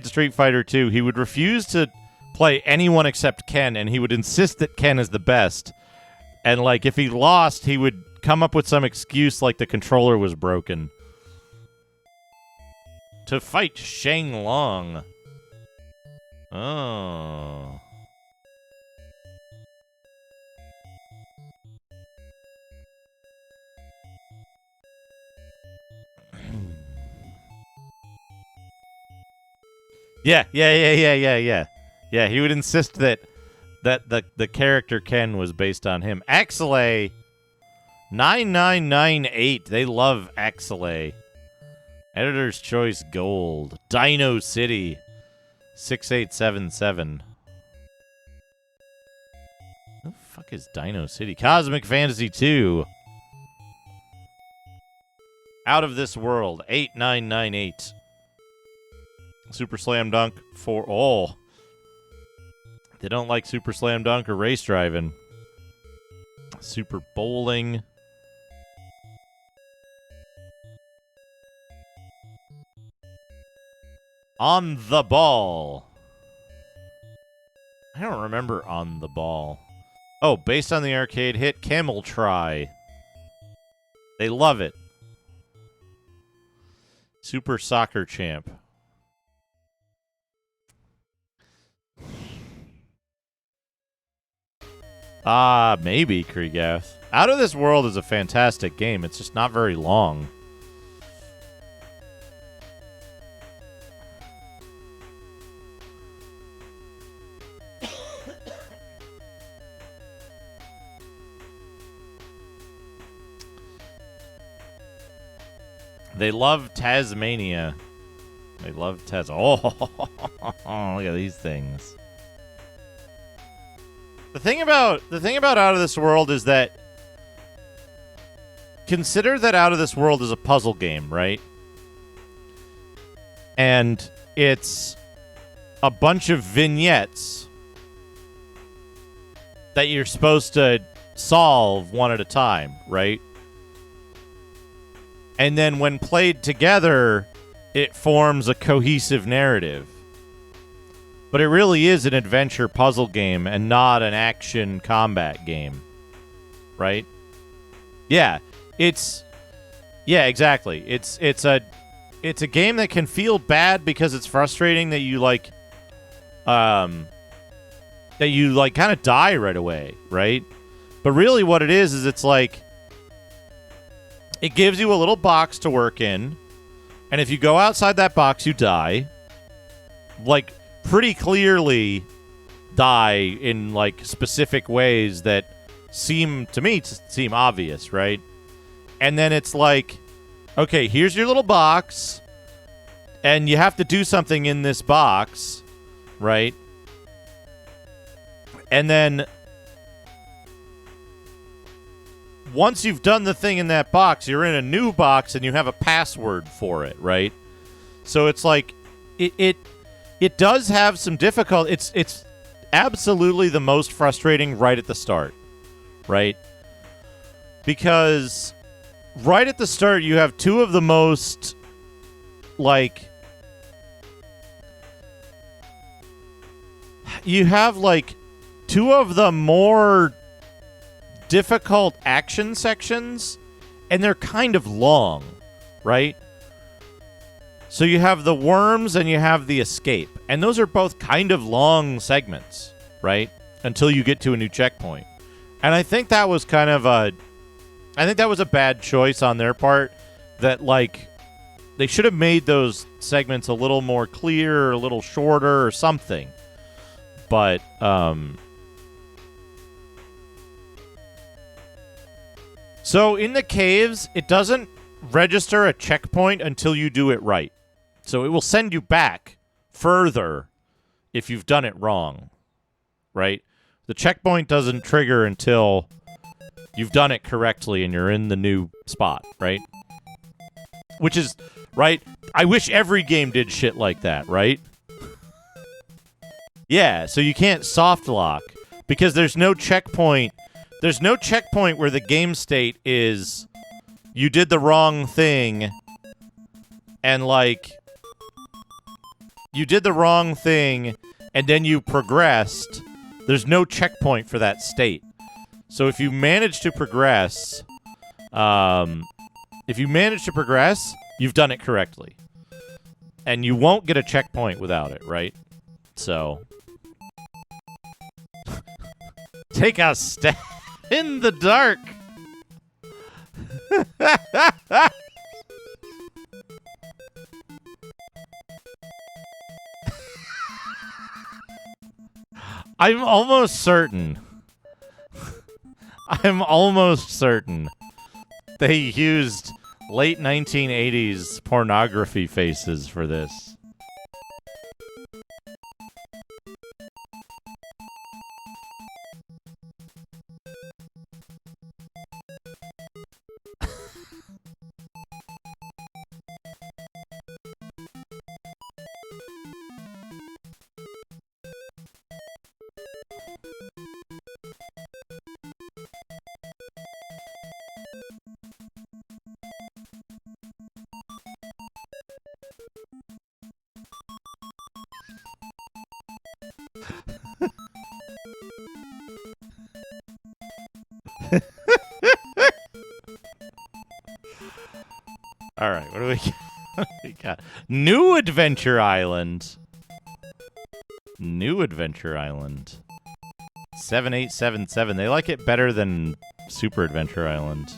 Street Fighter 2, he would refuse to play anyone except Ken, and he would insist that Ken is the best. And, like, if he lost, he would come up with some excuse like the controller was broken. To fight Shang Long. Oh. Yeah. Yeah, he would insist that the character Ken was based on him. Axelay 9998. They love Axelay. Editor's Choice Gold. Dino City 6877. Who the fuck is Dino City? Cosmic Fantasy 2. Out of This World 8998. Super Slam Dunk for all. They don't like Super Slam Dunk or race driving. Super Bowling. On the Ball. I don't remember On the Ball. Oh, based on the arcade hit Camel Try. They love it. Super Soccer Champ. Maybe, Kriegath. Out of This World is a fantastic game. It's just not very long. They love Tasmania. They love Oh, look at these things. The thing about Out of This World is that consider that Out of This World is a puzzle game, right? And it's a bunch of vignettes that you're supposed to solve one at a time, right? And then when played together, it forms a cohesive narrative. But it really is an adventure puzzle game and not an action combat game, right? Yeah, exactly. It's a game that can feel bad because it's frustrating that you kind of die right away, right? But really what it is it's like it gives you a little box to work in, and if you go outside that box, you die. Like, pretty clearly die in, like, specific ways that seem, to me, to seem obvious, right? And then it's like, okay, here's your little box, and you have to do something in this box, right? And then once you've done the thing in that box, you're in a new box and you have a password for it, right? So it's like it does have some difficult. It's absolutely the most frustrating right at the start, right? Because right at the start you have two of the most two of the more difficult action sections, and they're kind of long, right? So you have the worms and you have the escape, and those are both kind of long segments, right? Until you get to a new checkpoint. And I think that was a bad choice on their part, that they should have made those segments a little more clear, or a little shorter or something. But so in the caves, it doesn't register a checkpoint until you do it right. So it will send you back further if you've done it wrong, right? The checkpoint doesn't trigger until you've done it correctly and you're in the new spot, right? Which is, right? I wish every game did shit like that, right? Yeah, so you can't soft lock because there's no checkpoint. There's no checkpoint where the game state is you did the wrong thing and you did the wrong thing and then you progressed. There's no checkpoint for that state. So if you manage to progress, you've done it correctly. And you won't get a checkpoint without it, right? So take a step in the dark. I'm almost certain they used late 1980s pornography faces for this. All right, what do we got? We got New Adventure Island. New Adventure Island. 7877. They like it better than Super Adventure Island.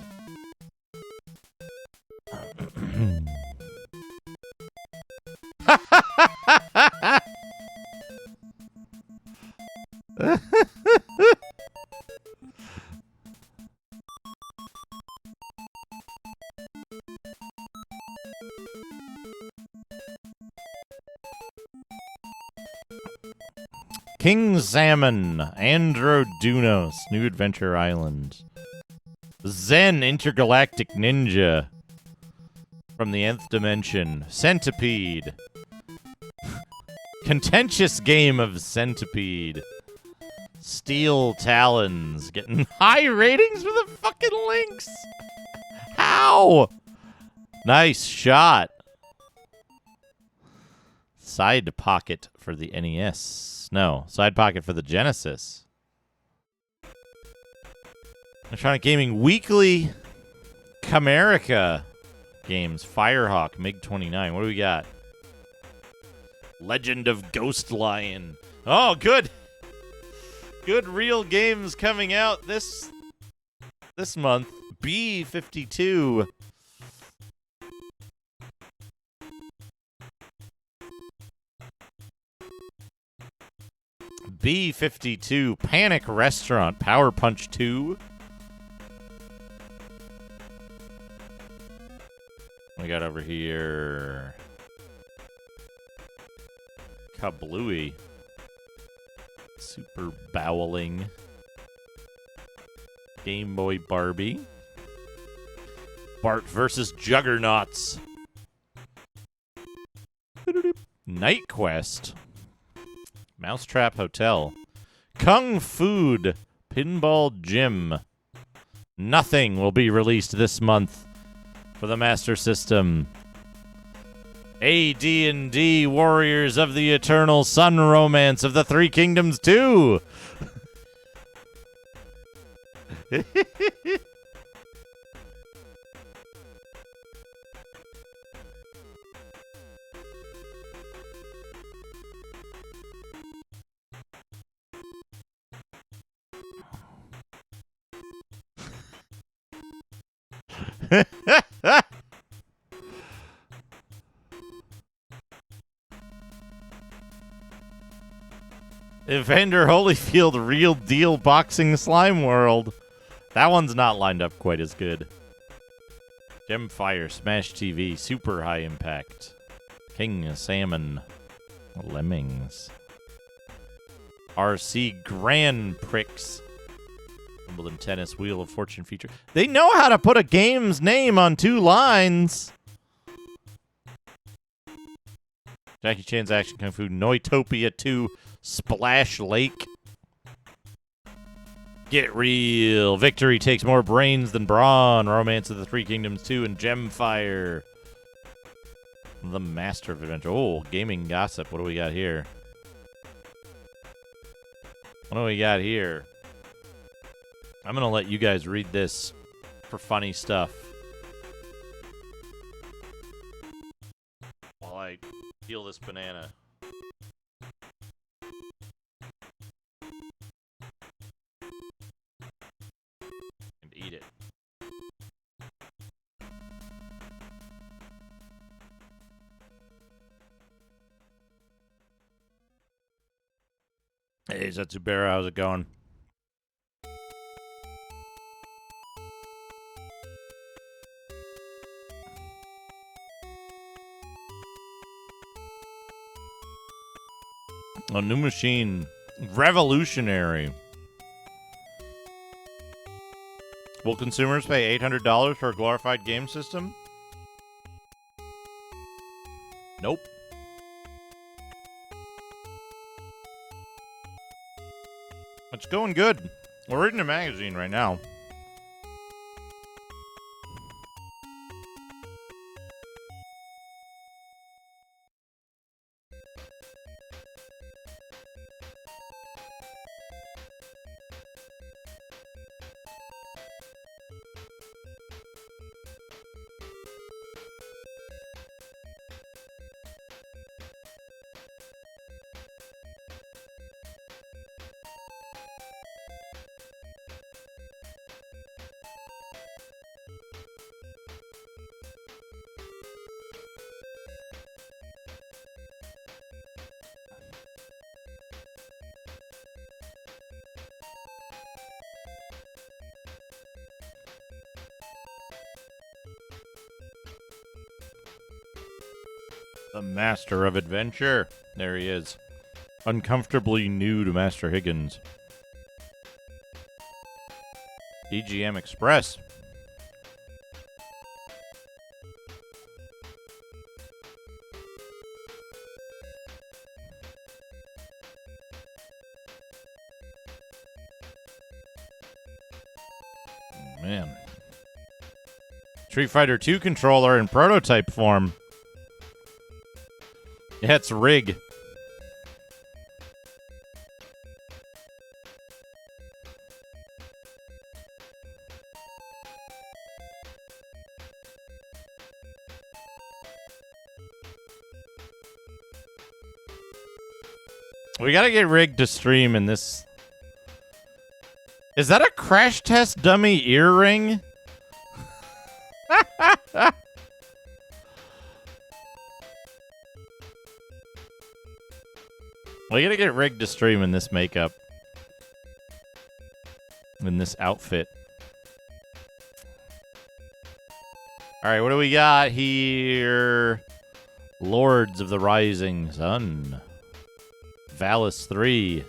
King Salmon, Androdunos, New Adventure Island. Zen Intergalactic Ninja from the Nth Dimension. Centipede. Contentious Game of Centipede. Steel Talons. Getting high ratings for the fucking links. How? Nice shot. Side Pocket for the NES. No, Side Pocket for the Genesis. Electronic Gaming Weekly. Camerica games. Firehawk, MiG-29. What do we got? Legend of Ghost Lion. Oh, good. Good real games coming out this month. B-52. B-52. Panic Restaurant. Power Punch 2. We got over here Kablooey. Super Bowling. Game Boy Barbie. Bart versus Juggernauts. Night Quest. Mousetrap Hotel. Kung Food. Pinball Gym. Nothing will be released this month for the Master System. AD&D Warriors of the Eternal Sun Romance of the Three Kingdoms 2. Evander Holyfield Real Deal Boxing Slime World. That one's not lined up quite as good. Gemfire, Smash TV, Super High Impact. King Salmon. Lemmings. RC Grand Prix. Wimbledon Tennis, Wheel of Fortune feature. They know how to put a game's name on 2 lines. Jackie Chan's Action Kung Fu, Noitopia 2, Splash Lake. Get Real. Victory Takes More Brains Than Brawn. Romance of the Three Kingdoms 2 and Gemfire. The Master of Adventure. Oh, Gaming Gossip. What do we got here? What do we got here? I'm going to let you guys read this for funny stuff while I peel this banana. And eat it. Hey, Zetsubera, how's it going? A new machine. Revolutionary. Will consumers pay $800 for a glorified game system? Nope. It's going good. We're reading a magazine right now. The Master of Adventure. There he is. Uncomfortably nude Master Higgins. EGM Express. Man. Street Fighter 2 controller in prototype form. Yeah, it's Rig. We gotta get Rig to stream in this. Is that a crash test dummy earring? We gotta get Rig to stream in this makeup. In this outfit. Alright, what do we got here? Lords of the Rising Sun. Valis 3.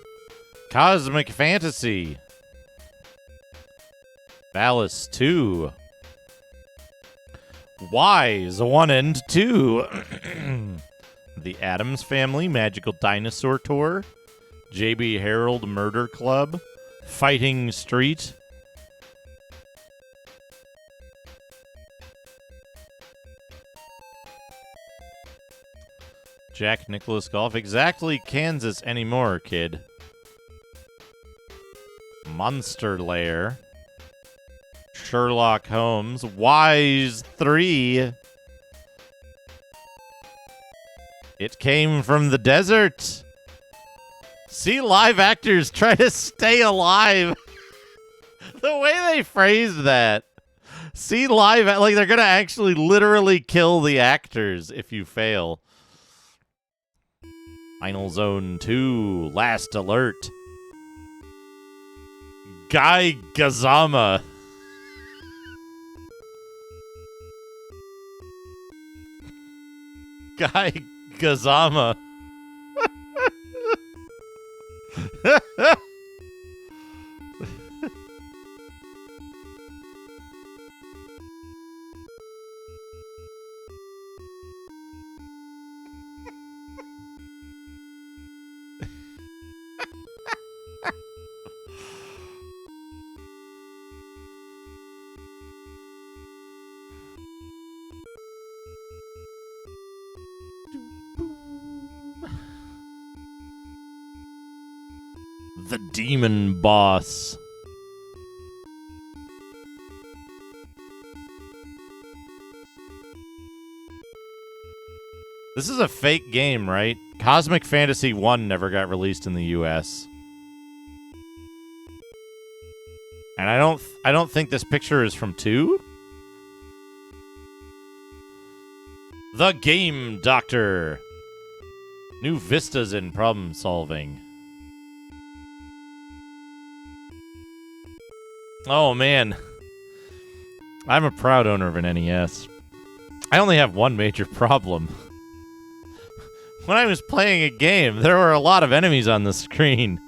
Cosmic Fantasy. Valis 2. Wise 1 and 2. The Addams Family Magical Dinosaur Tour. JB Harold Murder Club. Fighting Street. Jack Nicklaus Golf. Exactly Kansas anymore, kid. Monster Lair. Sherlock Holmes. Wise 3. It came from the desert. See live actors try to stay alive. The way they phrased that. See live, like they're going to actually literally kill the actors if you fail. Final Zone 2. Last Alert. Guy Gazama. Guy Gazama. The Demon Boss. This is a fake game, right? Cosmic Fantasy 1 never got released in the US. And I don't think this picture is from 2. The Game Doctor. New vistas in problem solving. Oh, man. I'm a proud owner of an NES. I only have one major problem. When I was playing a game, there were a lot of enemies on the screen.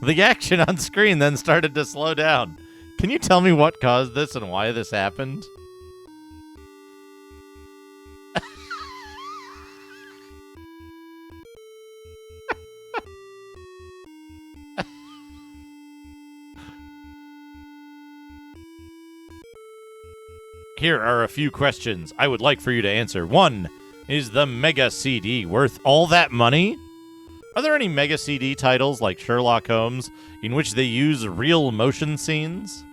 The action on screen then started to slow down. Can you tell me what caused this and why this happened? Here are a few questions I would like for you to answer. 1. Is the Mega CD worth all that money? Are there any Mega CD titles like Sherlock Holmes in which they use real motion scenes?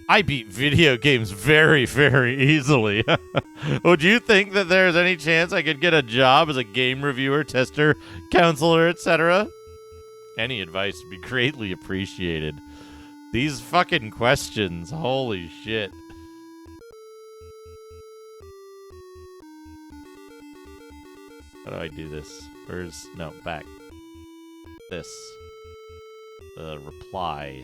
I beat video games very, very easily. Would you think that there's any chance I could get a job as a game reviewer, tester, counselor, etc.? Any advice would be greatly appreciated. These fucking questions, holy shit. How do I do this? Where's... No, back. This. Reply.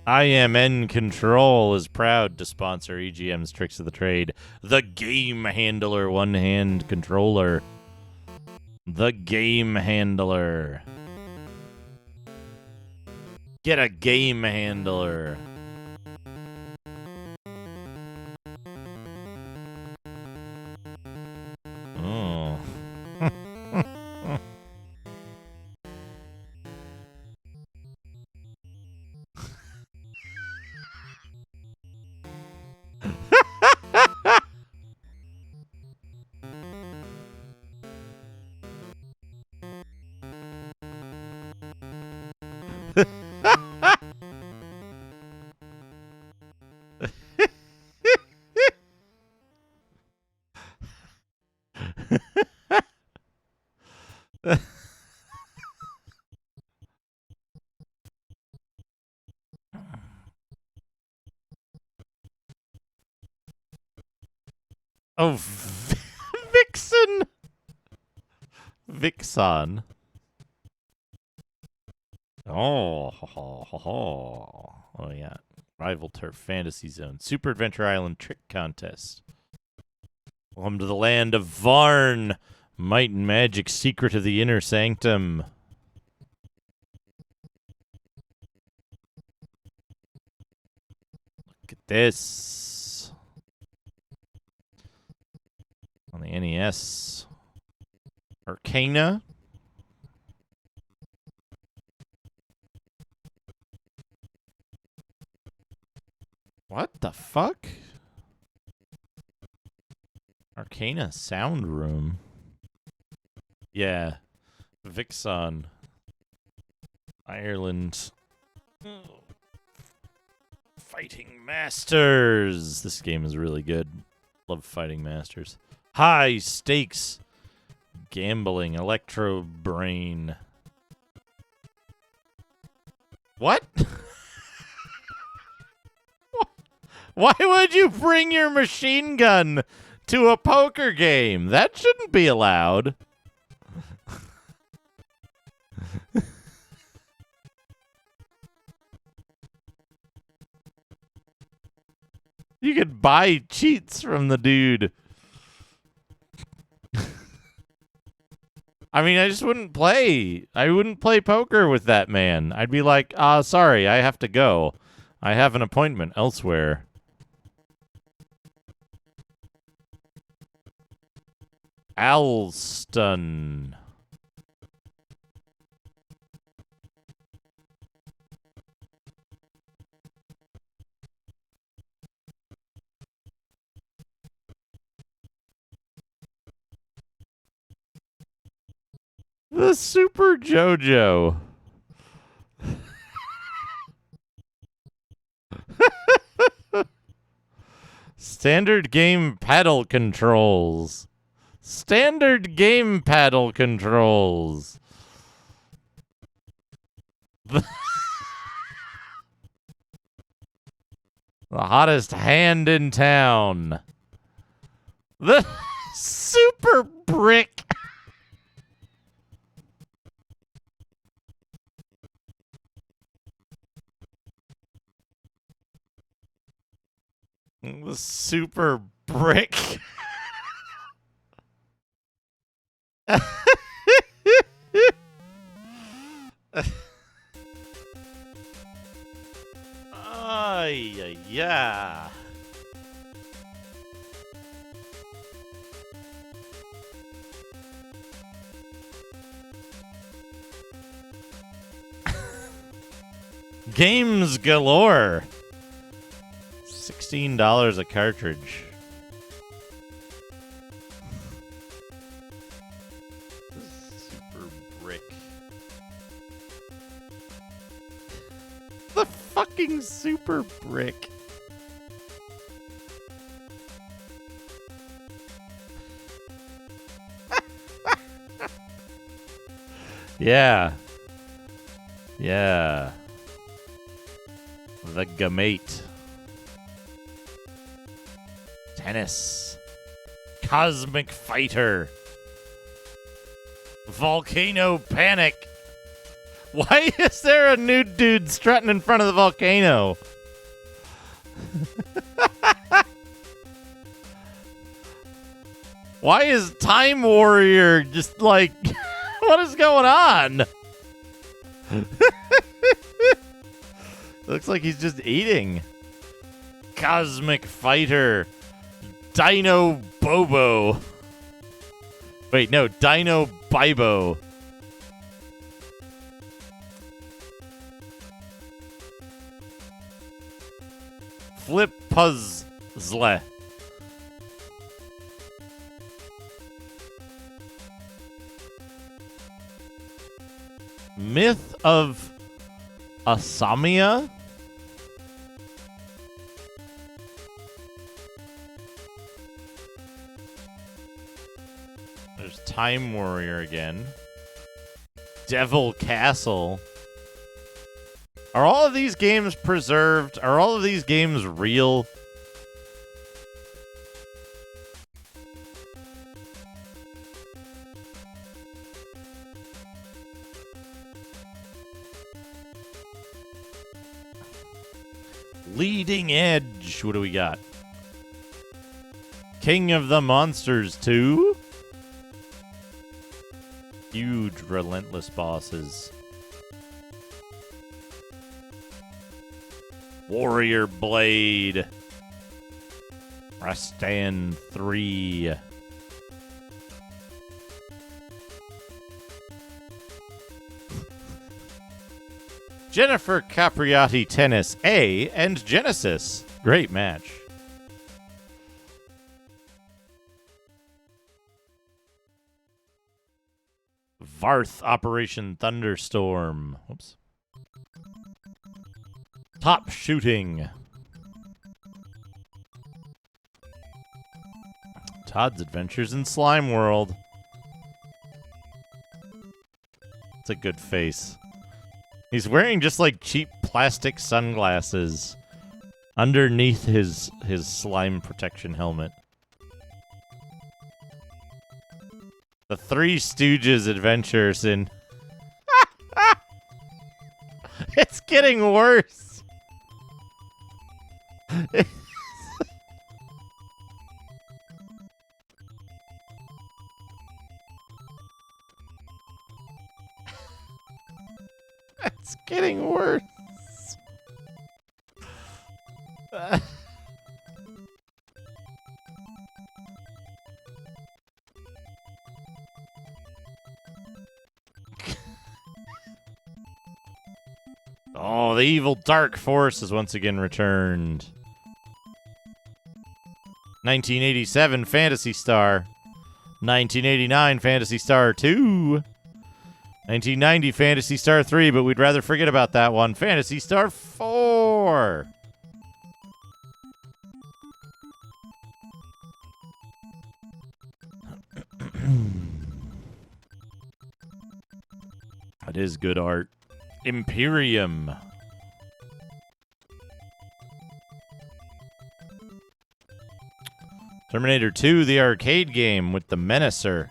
IMN Control is proud to sponsor EGM's Tricks of the Trade. The Game Handler one-hand controller. The Game Handler. Get a Game Handler. Oh. Oh, Vixen! Vixen. Oh, yeah. Rival Turf Fantasy Zone. Super Adventure Island Trick Contest. Welcome to the land of Varn. Might and Magic Secret of the Inner Sanctum. Look at this. On the NES. Arcana. What the fuck? Arcana Sound Room. Yeah. Vixen. Ireland. Fighting Masters. This game is really good. Love Fighting Masters. High Stakes. Gambling. Electro Brain. What? Why would you bring your machine gun to a poker game? That shouldn't be allowed. You could buy cheats from the dude. I mean, I just wouldn't play. I wouldn't play poker with that man. I'd be like, sorry, I have to go. I have an appointment elsewhere. Alston. The Super JoJo. Standard game paddle controls. Standard game paddle controls. The hottest hand in town. The Super Brick. The Super Brick. Yeah. Games galore. $16 a cartridge. Super Brick. The fucking Super Brick. Yeah. Yeah. The Gamate. Tennis. Cosmic Fighter. Volcano Panic. Why is there a nude dude strutting in front of the volcano? Why is Time Warrior just like... what is going on? Looks like he's just eating. Cosmic Fighter. Dino Bobo. Wait, no. Dino Bibo. Flip Puzzle. Myth of Asamia? There's Time Warrior again. Devil Castle. Are all of these games preserved? Are all of these games real? Leading Edge. What do we got? King of the Monsters 2. Huge, relentless bosses. Warrior Blade. Rastan 3. Jennifer Capriati Tennis A and Genesis. Great match. Varth Operation Thunderstorm. Whoops. Top Shooting. Todd's Adventures in Slime World. It's a good face. He's wearing just like cheap plastic sunglasses underneath his slime protection helmet. The Three Stooges Adventures in... It's getting worse. It's getting worse. Oh, the evil dark force has once again returned. 1987 Phantasy Star. 1989 Phantasy Star 2. 1990 Phantasy Star 3, but we'd rather forget about that one. Phantasy Star 4. It is good art. Imperium. Terminator 2, the arcade game with the Menacer.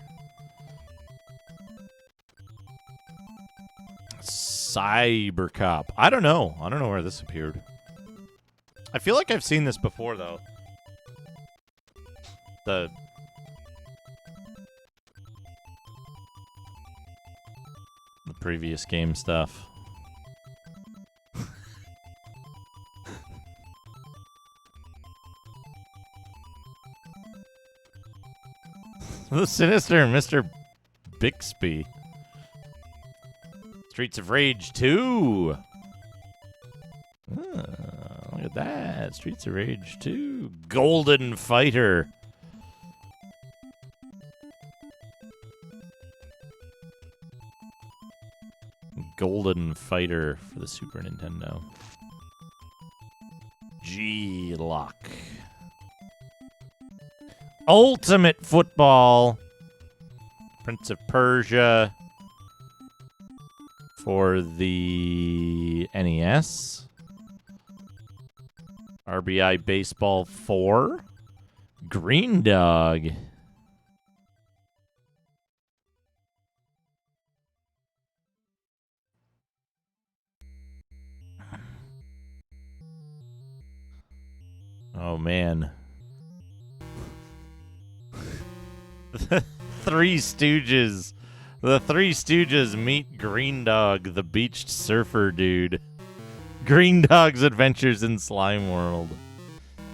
Cybercop. I don't know. I don't know where this appeared. I feel like I've seen this before, though. The previous game stuff. The Sinister Mr. Bixby. Streets of Rage 2. Look at that. Streets of Rage 2. Golden Fighter. Golden Fighter for the Super Nintendo. G-Lock. Ultimate Football. Prince of Persia. For the NES. RBI Baseball 4. Green Dog. Oh, man. The Three Stooges. The Three Stooges meet Green Dog, the beached surfer dude. Green Dog's Adventures in Slime World.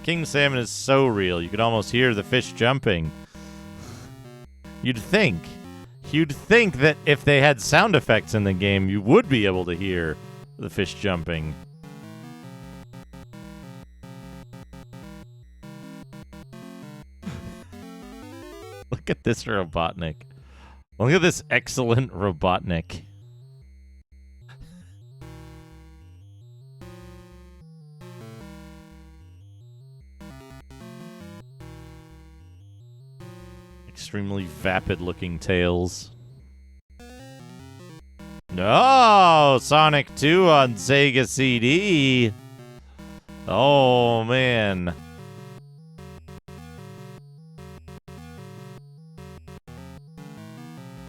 King Salmon is so real, you could almost hear the fish jumping. You'd think that if they had sound effects in the game, you would be able to hear the fish jumping. Look at this Robotnik. Look at this excellent Robotnik. Extremely vapid-looking tails. No, Sonic 2 on Sega CD. Oh, man.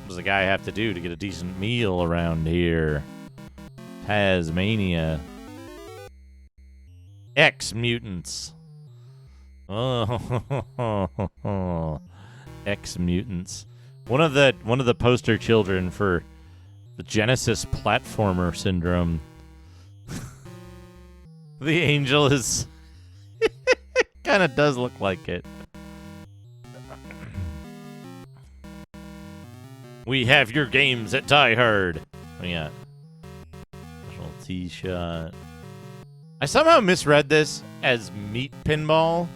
What does a guy have to do to get a decent meal around here? Tasmania. X-Mutants. Oh, X-Mutants. One of the poster children for the Genesis platformer syndrome. The angel is kind of does look like it. We have your games at Die Hard. Oh, yeah. Special T-shot. I somehow misread this as Meat Pinball.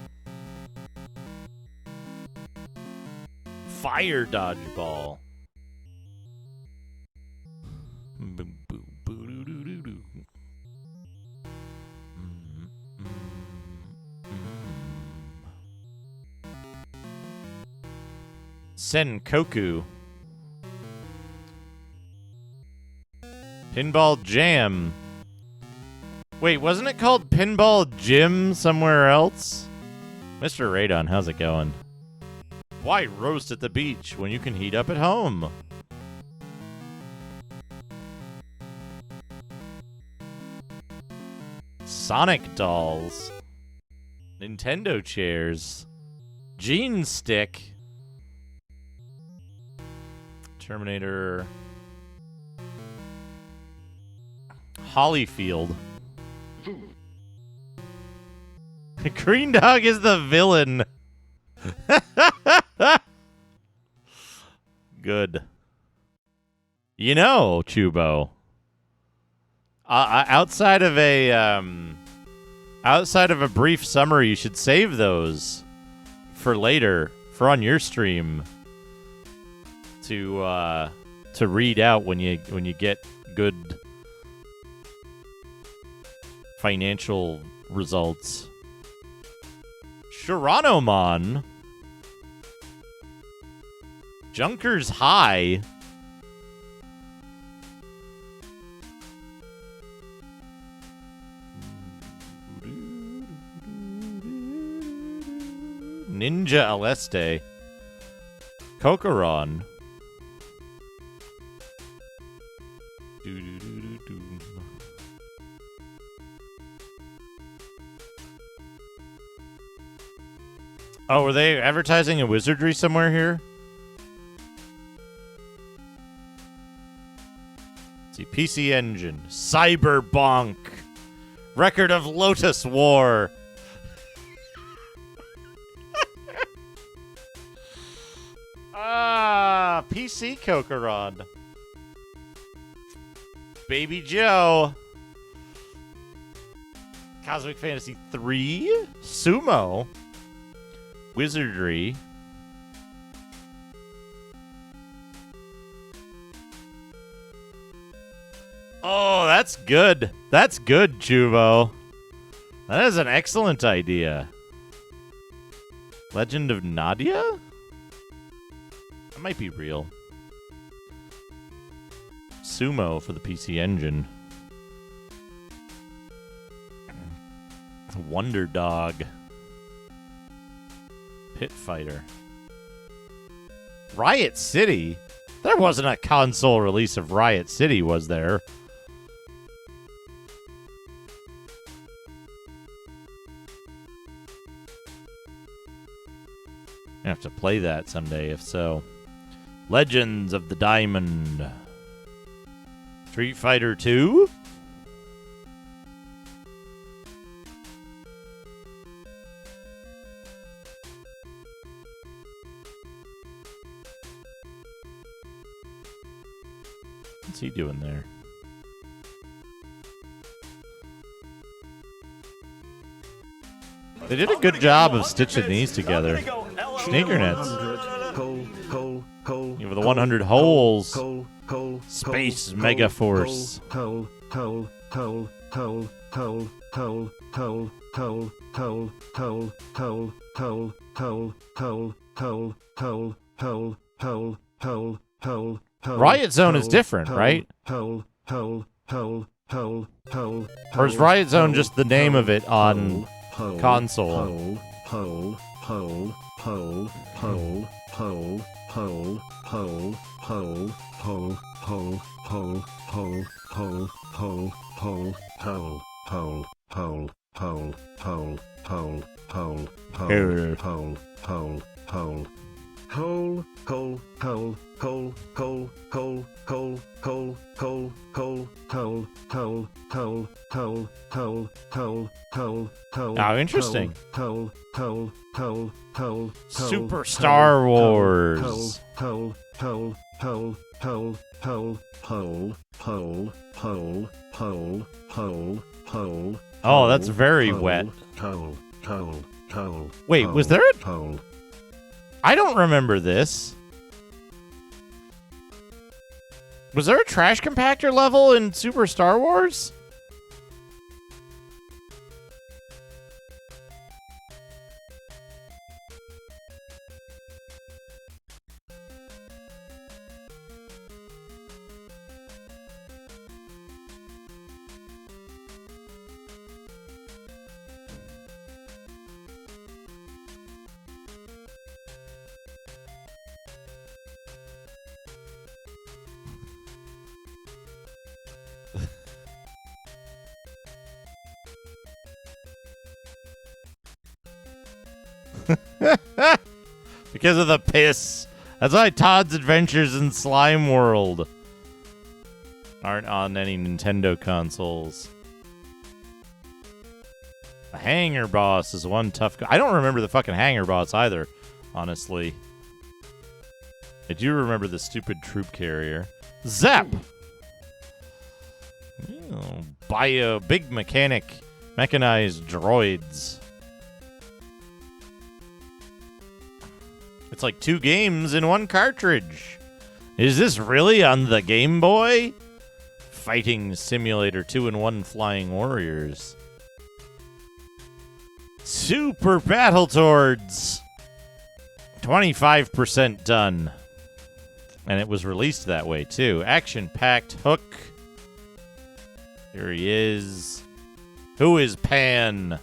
Fire Dodgeball. Senkoku. Pinball Jam. Wait, wasn't it called Pinball Gym somewhere else? Mr. Radon, how's it going? Why roast at the beach when you can heat up at home? Sonic dolls. Nintendo chairs. Gene stick. Terminator. Hollyfield. Green Dog is the villain. Good. You know, Chubo. Outside of a brief summary, you should save those for later, for on your stream, to read out when you get good financial results. Shiranomon. Junkers High. Ninja Aleste. Kokoron. Oh, were they advertising a wizardry somewhere here? Let's see, PC Engine, Cyberbonk, Record of Lotus War. PC Kokoron. Baby Joe. Cosmic Fantasy 3. Sumo. Wizardry. Oh, that's good. That's good, Chubo. That is an excellent idea. Legend of Nadia? That might be real. Sumo for the PC Engine. Wonder Dog. Pit Fighter. Riot City? There wasn't a console release of Riot City, was there? have to play that someday, if so. Legends of the Diamond. Street Fighter 2? What's he doing there? They did a good job of stitching these together. Sneaker nets. You have the 100 holes. Space Mega Force. Riot Zone is different, right? Or is Riot Zone just the name of it on console? Oh, interesting. Super Star Wars. Oh, that's very wet. Wait, was there a... I don't remember this. Was there a trash compactor level in Super Star Wars? Because of the piss. That's why Todd's Adventures in Slime World aren't on any Nintendo consoles. The Hanger Boss is one tough... I don't remember the fucking Hanger Boss either, honestly. I do remember the stupid troop carrier. Zap! Bio... Big mechanized droids. It's like 2 games in 1 cartridge. Is this really on the Game Boy? Fighting Simulator 2-in-1 Flying Warriors. Super Battletoads. 25% done. And it was released that way, too. Action-packed Hook. Here he is. Who is Pan?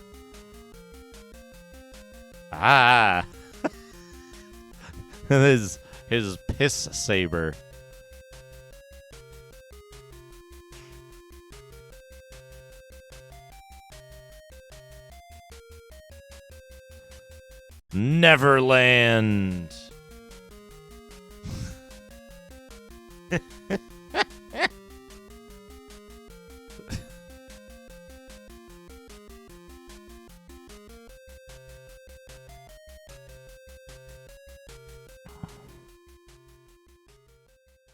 Ah. his piss saber. Neverland.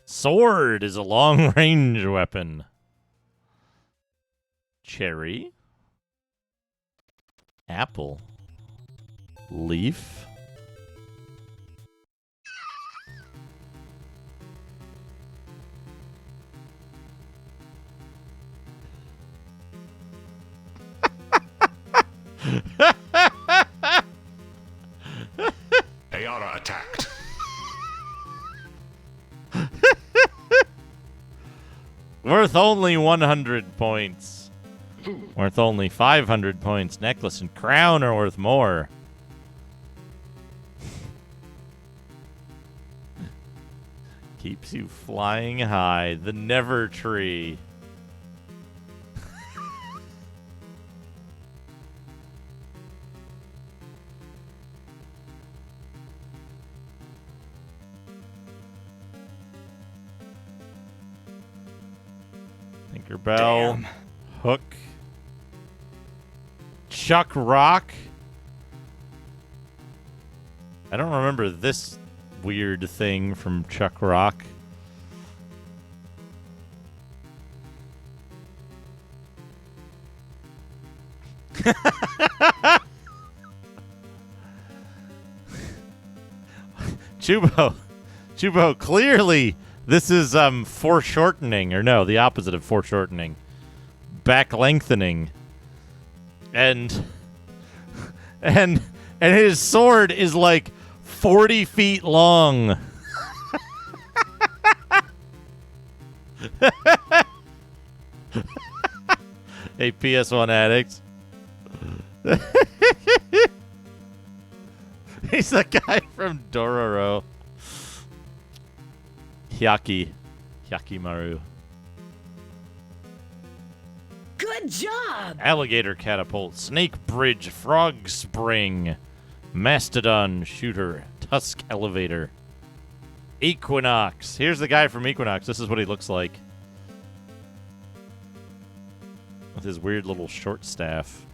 Sword is a long-range weapon. Cherry. Apple. Leaf. Ayara attacked. Worth only 100 points. Worth only 500 points. Necklace and crown are worth more. Keeps you flying high. The Never Tree. Tinkerbell. Hook. Chuck Rock. I don't remember this weird thing from Chuck Rock. Chubo, clearly this is foreshortening, or no, the opposite of foreshortening. Back lengthening. And his sword is like 40 feet long. Hey, PS1 addicts. He's the guy from Dororo. Hyakimaru. Good job! Alligator catapult, snake bridge, frog spring, mastodon shooter, tusk elevator, Equinox. Here's the guy from Equinox. This is what he looks like. With his weird little short staff.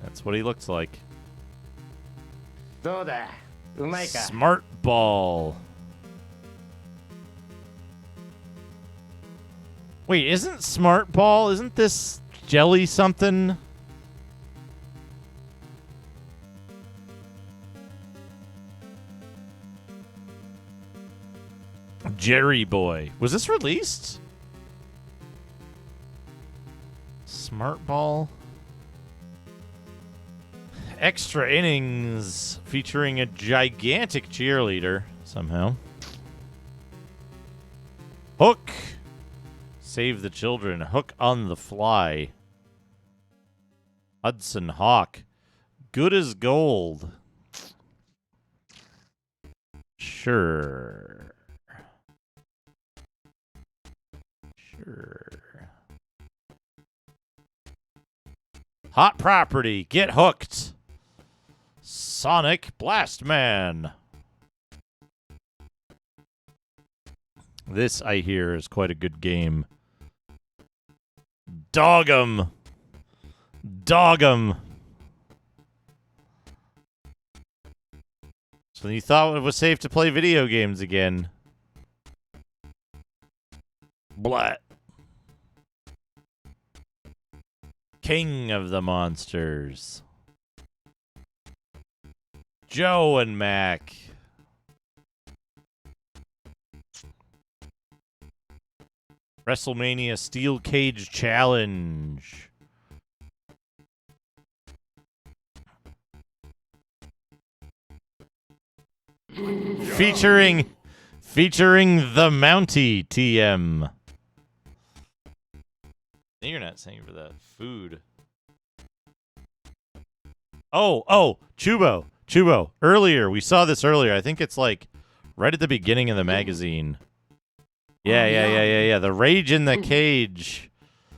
That's what he looks like. Smart ball. Wait, isn't Smart Ball? Isn't this jelly something? Jerry Boy. Was this released? Smart Ball. Extra innings featuring a gigantic cheerleader somehow. Hook. Save the children. Hook on the fly. Hudson Hawk. Good as gold. Sure. Hot property. Get hooked. Sonic Blast Man. This, I hear, is quite a good game. Dog'em. Dog'em. So you thought it was safe to play video games again. Blat. King of the Monsters. Joe and Mac. WrestleMania Steel Cage Challenge. Featuring the Mountie TM. You're not saying for that food. Oh, Chubo. Earlier, we saw this earlier. I think it's like right at the beginning of the magazine. Yeah. The Rage in the Cage.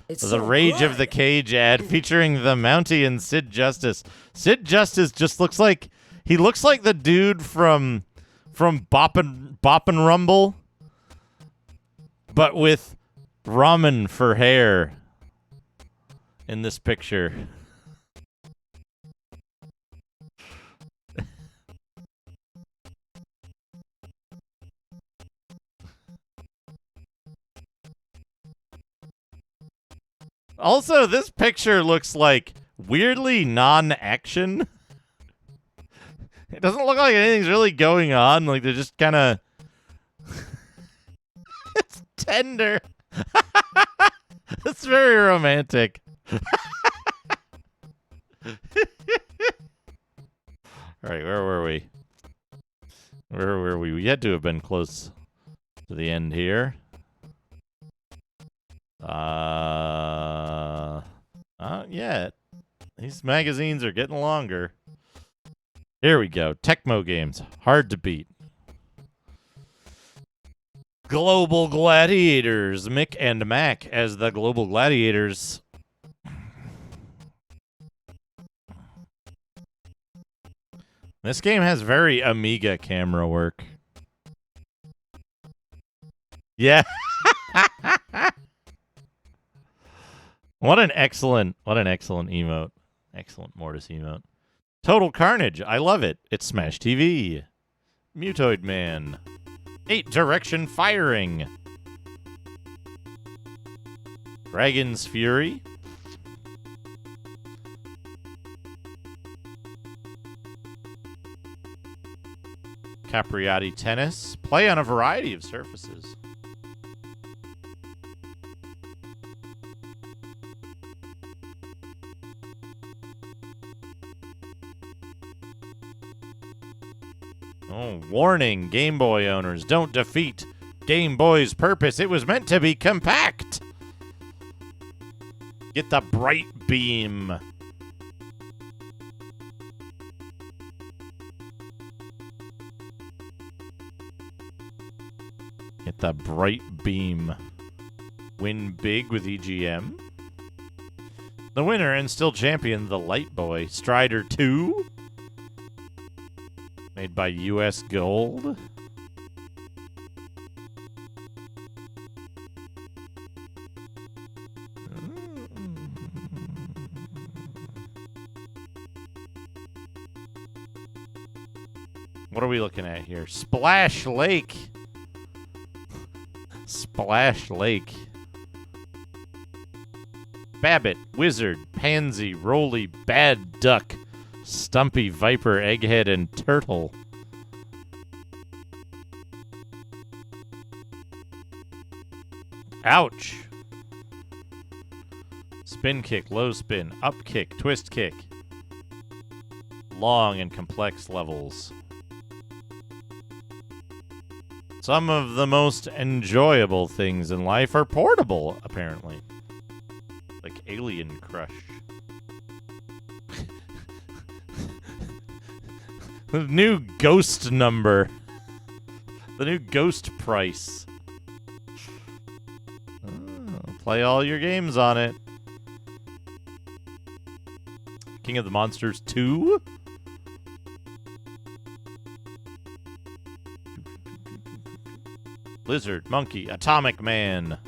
The Rage of the Cage ad featuring the Mountie and Sid Justice. Sid Justice just looks like the dude from Boppin' Rumble, but with ramen for hair in this picture. Also, this picture looks like weirdly non-action. It doesn't look like anything's really going on. Like, they're just kind of... It's tender. It's very romantic. All right, where were we? We had to have been close to the end here. Not yet. These magazines are getting longer. Here we go. Tecmo games. Hard to beat. Global Gladiators. Mick and Mac as the Global Gladiators. This game has very Amiga camera work. Yeah. What an excellent emote. Excellent Mortis emote. Total Carnage. I love it. It's Smash TV. Mutoid Man. 8 Direction Firing. Dragon's Fury. Capriati Tennis. Play on a variety of surfaces. Oh, warning, Game Boy owners, don't defeat Game Boy's purpose. It was meant to be compact. Get the bright beam. Get the bright beam. Win big with EGM. The winner and still champion, the Light Boy. Strider 2. Made by US Gold. What are we looking at here? Splash Lake. Splash Lake. Babbitt, Wizard, Pansy, Roly, Bad Duck, Stumpy, Viper, Egghead, and Turtle. Ouch. Spin kick, low spin, up kick, twist kick. Long and complex levels. Some of the most enjoyable things in life are portable, apparently. Like Alien Crush. The new ghost number. The new ghost price. Oh, play all your games on it. King of the Monsters 2? Lizard, Monkey, Atomic Man.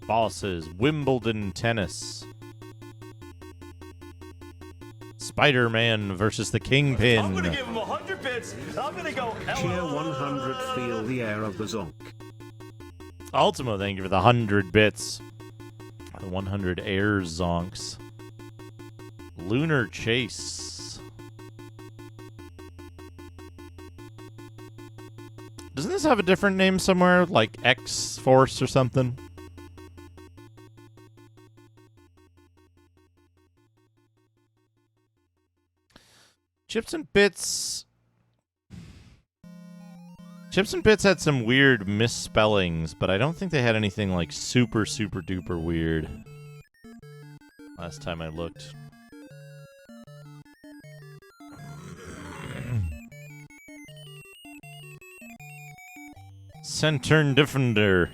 Bosses, Wimbledon Tennis. Spider-Man versus the Kingpin. I'm gonna give him 100 bits. I'm gonna go. Cheer 100, feel the air of the zonk. Ultimo, thank you for the 100 bits. The 100 air zonks. Lunar Chase. Doesn't this have a different name somewhere? Like X-Force or something? Chips and Bits... Chips and Bits had some weird misspellings, but I don't think they had anything like super, super duper weird. Last time I looked. Centern Defender.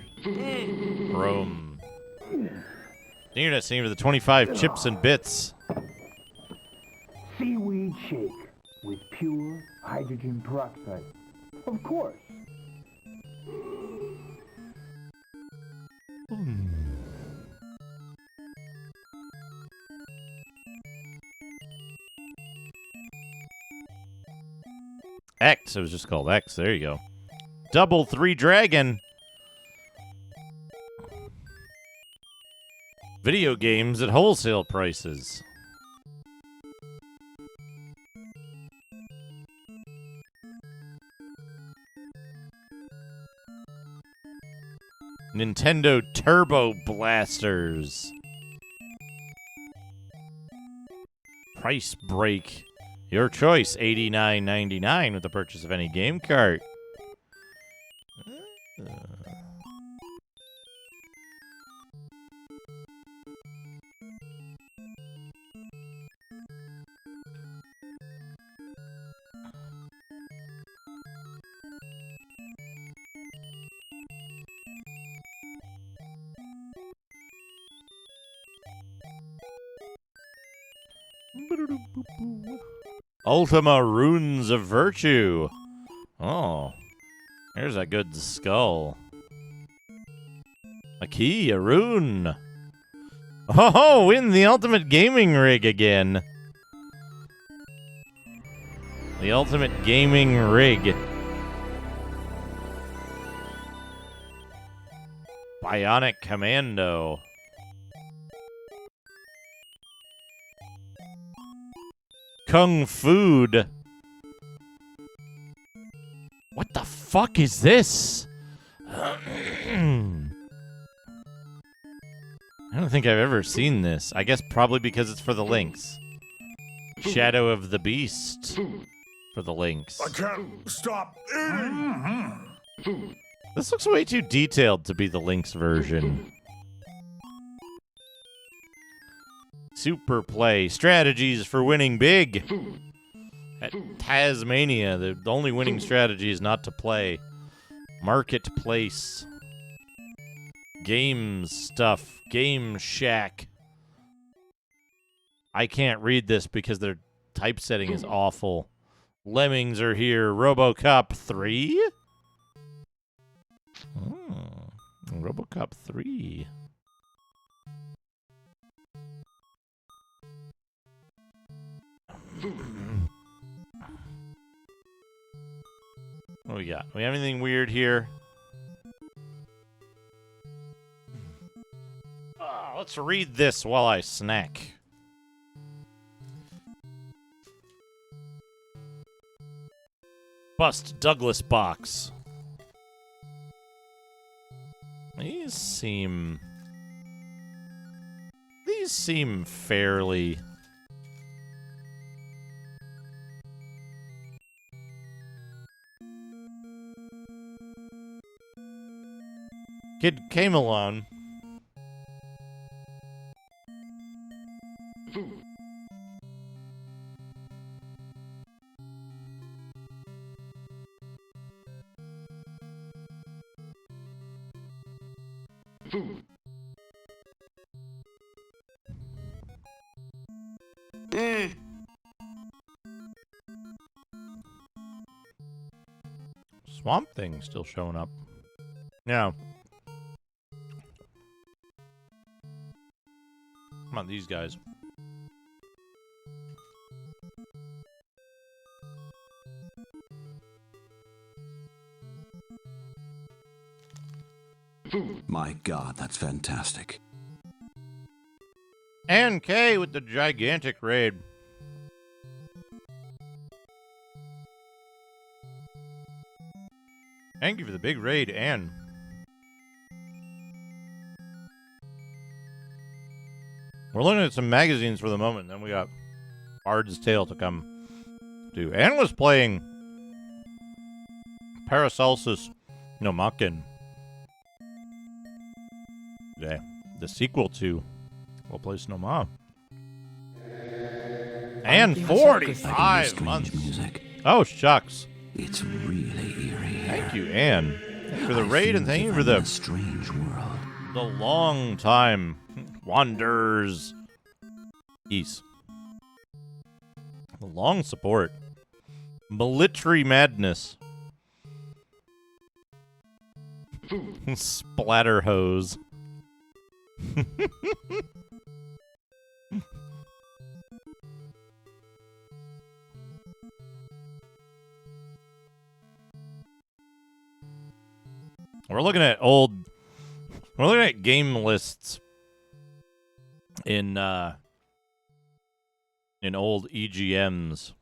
Rome. Internet scene for the 25 Chips and Bits. Seaweed shake with pure hydrogen peroxide. Of course. X. It was just called X. There you go. Double 3 Dragon. Video games at wholesale prices. Nintendo Turbo Blasters. Price break. Your choice, $89.99 with the purchase of any game cart. Ultima Runes of Virtue. Oh, there's a good skull. A key, a rune. Oh, in the ultimate gaming rig again. The ultimate gaming rig. Bionic Commando. Kung Food. What the fuck is this? I don't think I've ever seen this. I guess probably because it's for the Lynx. Shadow of the Beast for the Lynx. I can't stop eating. This looks way too detailed to be the Lynx version. Super play. Strategies for winning big. At Tasmania, the only winning strategy is not to play. Marketplace. Games stuff. Game Shack. I can't read this because their typesetting is awful. Lemmings are here. RoboCop 3? RoboCop 3. What do we got? Do we have anything weird here? Let's read this while I snack. Bust Douglas box. These seem fairly... Kid came along. Swamp Thing still showing up. Yeah. Come on, these guys. My God, that's fantastic. And K with the gigantic raid. Thank you for the big raid, Ann. We're looking at some magazines for the moment, then we got Bard's Tale to come to. Ann was playing Paracelsus no Makin. Yeah, the sequel to Well Place No Ma. And 45 months. Music. Oh, shucks. It's really eerie. Thank you, Ann. Thank you for the raid, and thank you for the strange world. The long time wanders east. The long support. Military madness. Splatter hose. We're looking at game lists in old EGMs.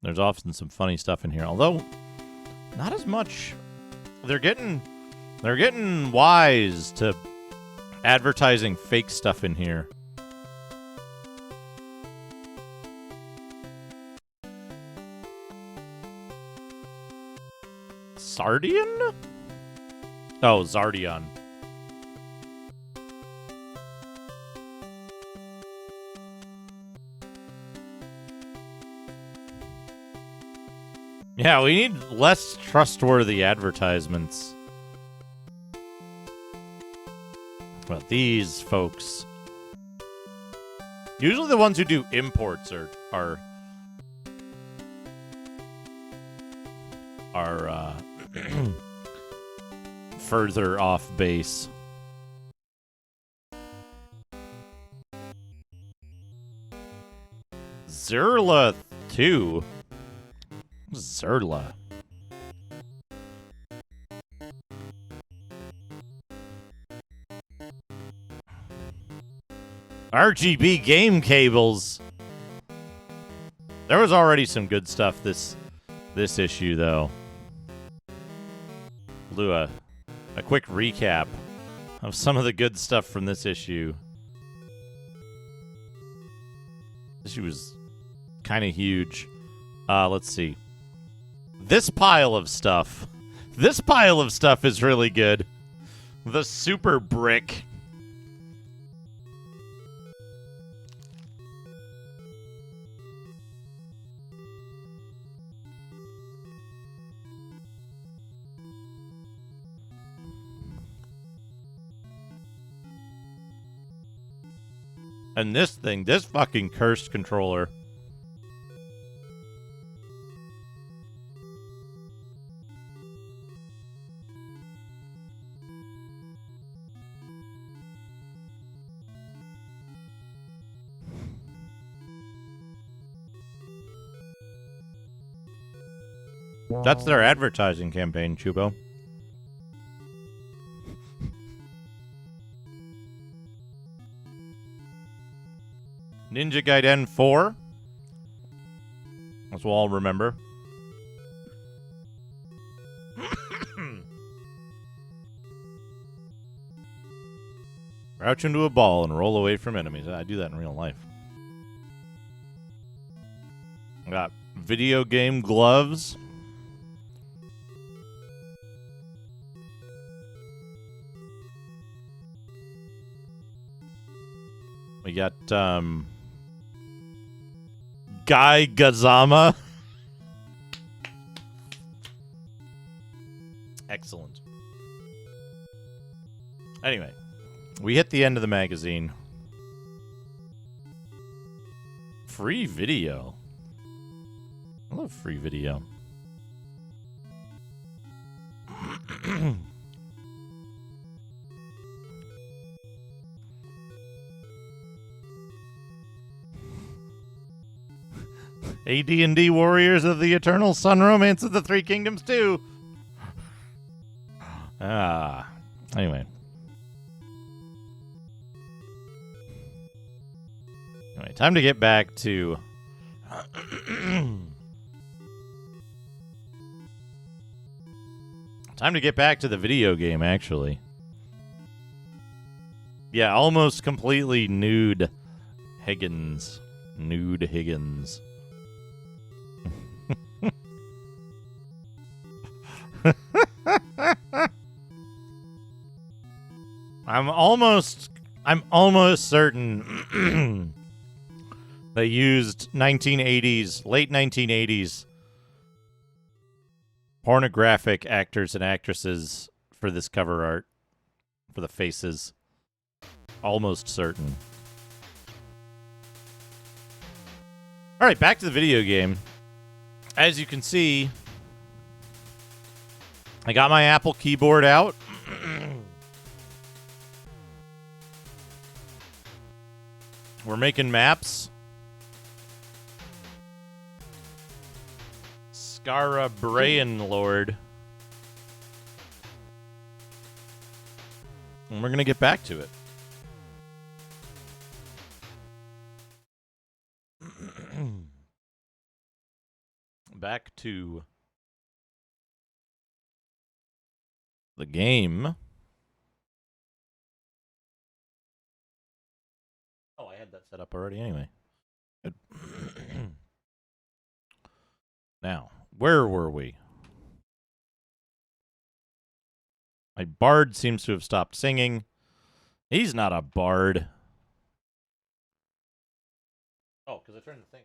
There's often some funny stuff in here, although not as much. They're getting wise to advertising fake stuff in here. Sardian? Oh, Zardion. Yeah, we need less trustworthy advertisements. But these folks, usually the ones who do imports are further off base. Zerla 2? Zerla. RGB game cables. There was already some good stuff this issue, though. We'll do a quick recap of some of the good stuff from this issue. This issue was kind of huge. Let's see. This pile of stuff. This pile of stuff is really good. The super brick. And this thing, this fucking cursed controller. That's their advertising campaign, Chubo. Ninja Gaiden 4. As we'll all remember. Crouch into a ball and roll away from enemies. I do that in real life. I got video game gloves. We got, Guy Gazama. Excellent. Anyway, we hit the end of the magazine. Free video. I love free video. AD&D Warriors of the Eternal Sun Romance of the Three Kingdoms 2. Anyway. Time to get back to... Time to get back to the video game, actually. Yeah, almost completely nude Higgins. Nude Higgins. I'm almost certain they used 1980s, late 1980s pornographic actors and actresses for this cover art, for the faces. Almost certain. All right, back to the video game. As you can see, I got my Apple keyboard out. We're making maps. Skara Brain Lord. And we're going to get back to it. Back to the game. Oh, I had that set up already anyway. Good. Now, where were we? My bard seems to have stopped singing. He's not a bard. Oh, because I turned the thing.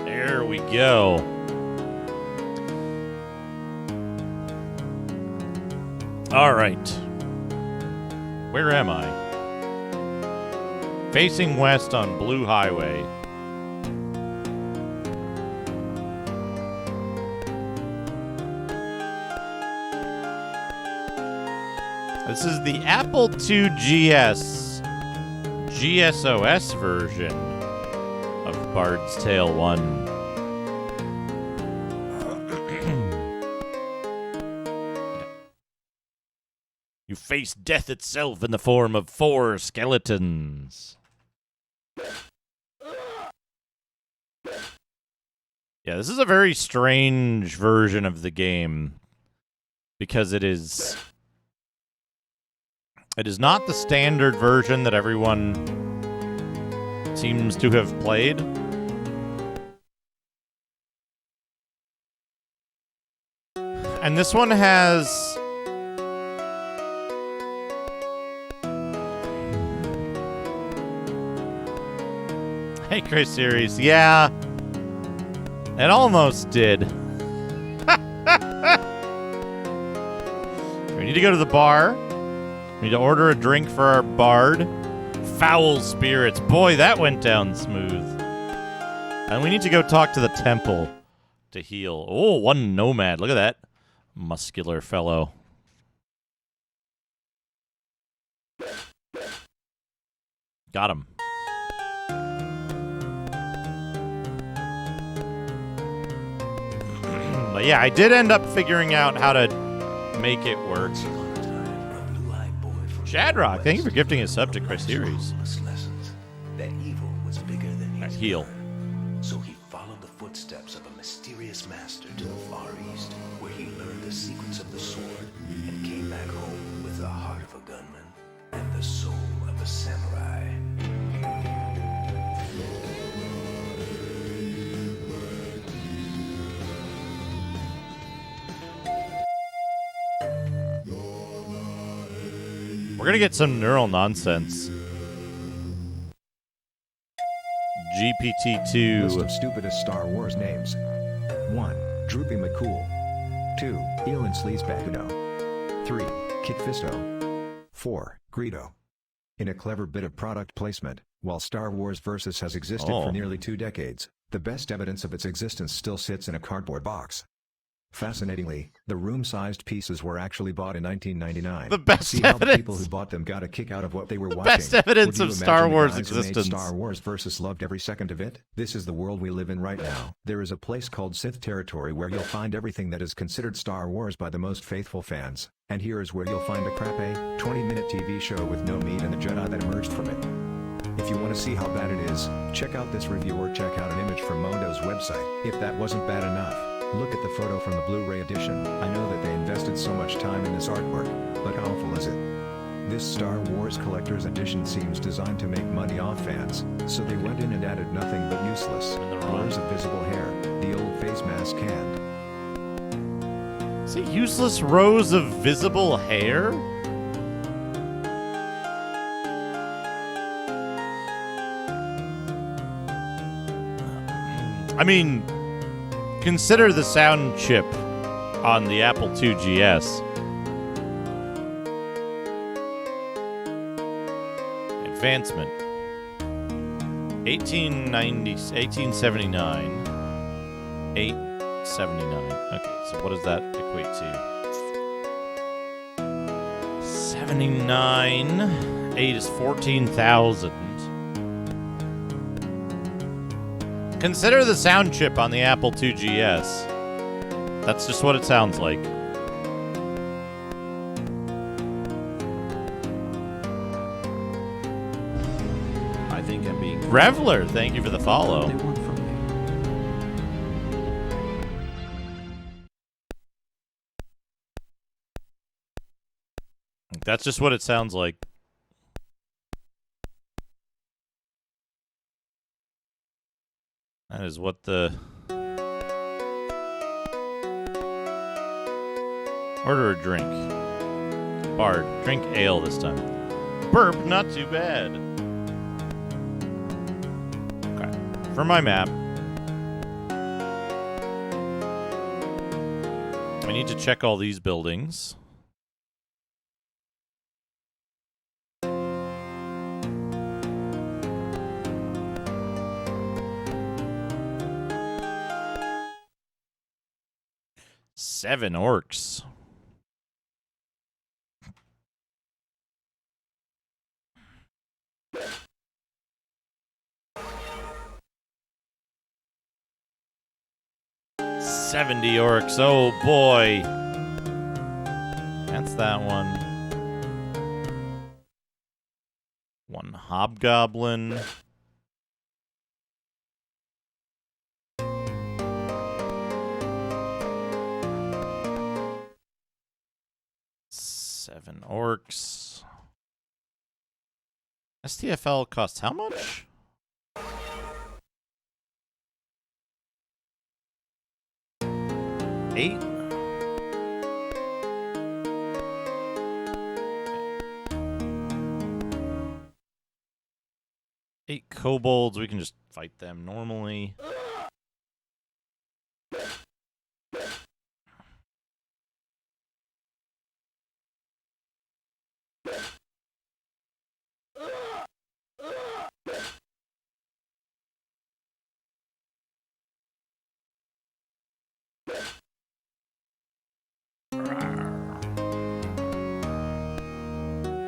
There we go. All right. Where am I? Facing west on Blue Highway. This is the Apple II GS. GSOS version of Bard's Tale 1. You face death itself in the form of 4 skeletons. Yeah, this is a very strange version of the game because it is not the standard version that everyone seems to have played. And this one has Hey, Chris Series. Yeah. It almost did. We need to go to the bar. We need to order a drink for our bard. Foul spirits. Boy, that went down smooth. And we need to go talk to the temple to heal. Oh, one nomad. Look at that muscular fellow. Got him. But yeah, I did end up figuring out how to make it work. Shadrock, thank you for gifting a sub to Chris Series. That evil was bigger than Right, heal. So he followed the footsteps of a mysterious master to the Far East, where he learned the secrets of the sword and came back home with the heart of a gunman and the soul of a samurai. We're gonna get some neural nonsense. GPT-2. List of stupidest Star Wars names. 1. Droopy McCool. 2. Elon Sleazebaguno. 3. Kit Fisto. 4. Greedo. In a clever bit of product placement, while Star Wars Versus has existed for nearly 2 decades, the best evidence of its existence still sits in a cardboard box. Fascinatingly, the room-sized pieces were actually bought in 1999. The best See how evidence. the people who bought them got a kick out of what they were watching. Best evidence Would you of Star imagine the Wars guys who made existence. Star Wars Versus loved every second of it? This is the world we live in right now. There is a place called Sith Territory where you'll find everything that is considered Star Wars by the most faithful fans. And here is where you'll find a crappy, 20-minute TV show with no meat and the Jedi that emerged from it. If you want to see how bad it is, check out this review or check out an image from Mondo's website. If that wasn't bad enough, look at the photo from the Blu-ray edition. I know that they invested so much time in this artwork, but how awful is it? This Star Wars Collector's Edition seems designed to make money off fans, so they went in and added nothing but useless rows of visible hair, the old face mask canned. Is it useless rows of visible hair? I mean, consider the sound chip on the Apple II GS. Advancement. 1879. 879. Okay, so what does that equate to? 79. 8 is 14,000. Consider the sound chip on the Apple II GS. That's just what it sounds like. I think I'm being... Reveler, thank you for the follow. They want from me. That's just what it sounds like. That is what the... Order a drink. Bard, drink ale this time. Burp, not too bad. Okay. For my map, I need to check all these buildings. Seven orcs. 70 orcs. Oh boy. That's that one. One hobgoblin. Seven orcs. STFL costs how much? Eight. Eight kobolds. We can just fight them normally.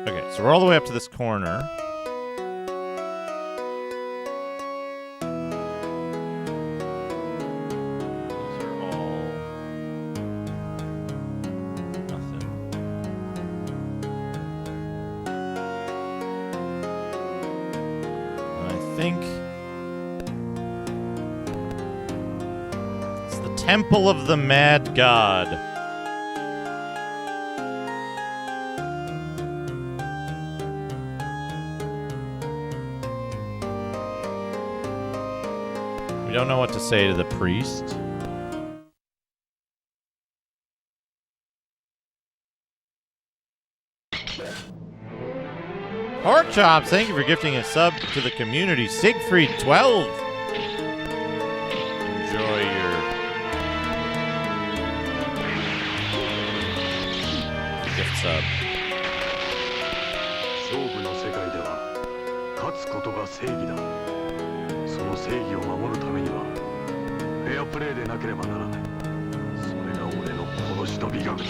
Okay, so we're all the way up to this corner. These are all nothing. And I think it's the Temple of the Mad God. We don't know what to say to the priest. Pork Chops, thank you for gifting a sub to the community. Siegfried12. Enjoy your gift sub. 勝負の世界では勝つことが正義だ。その正義を守るためにはフェアプレーでなければならない。それが俺の殺しの美学だ。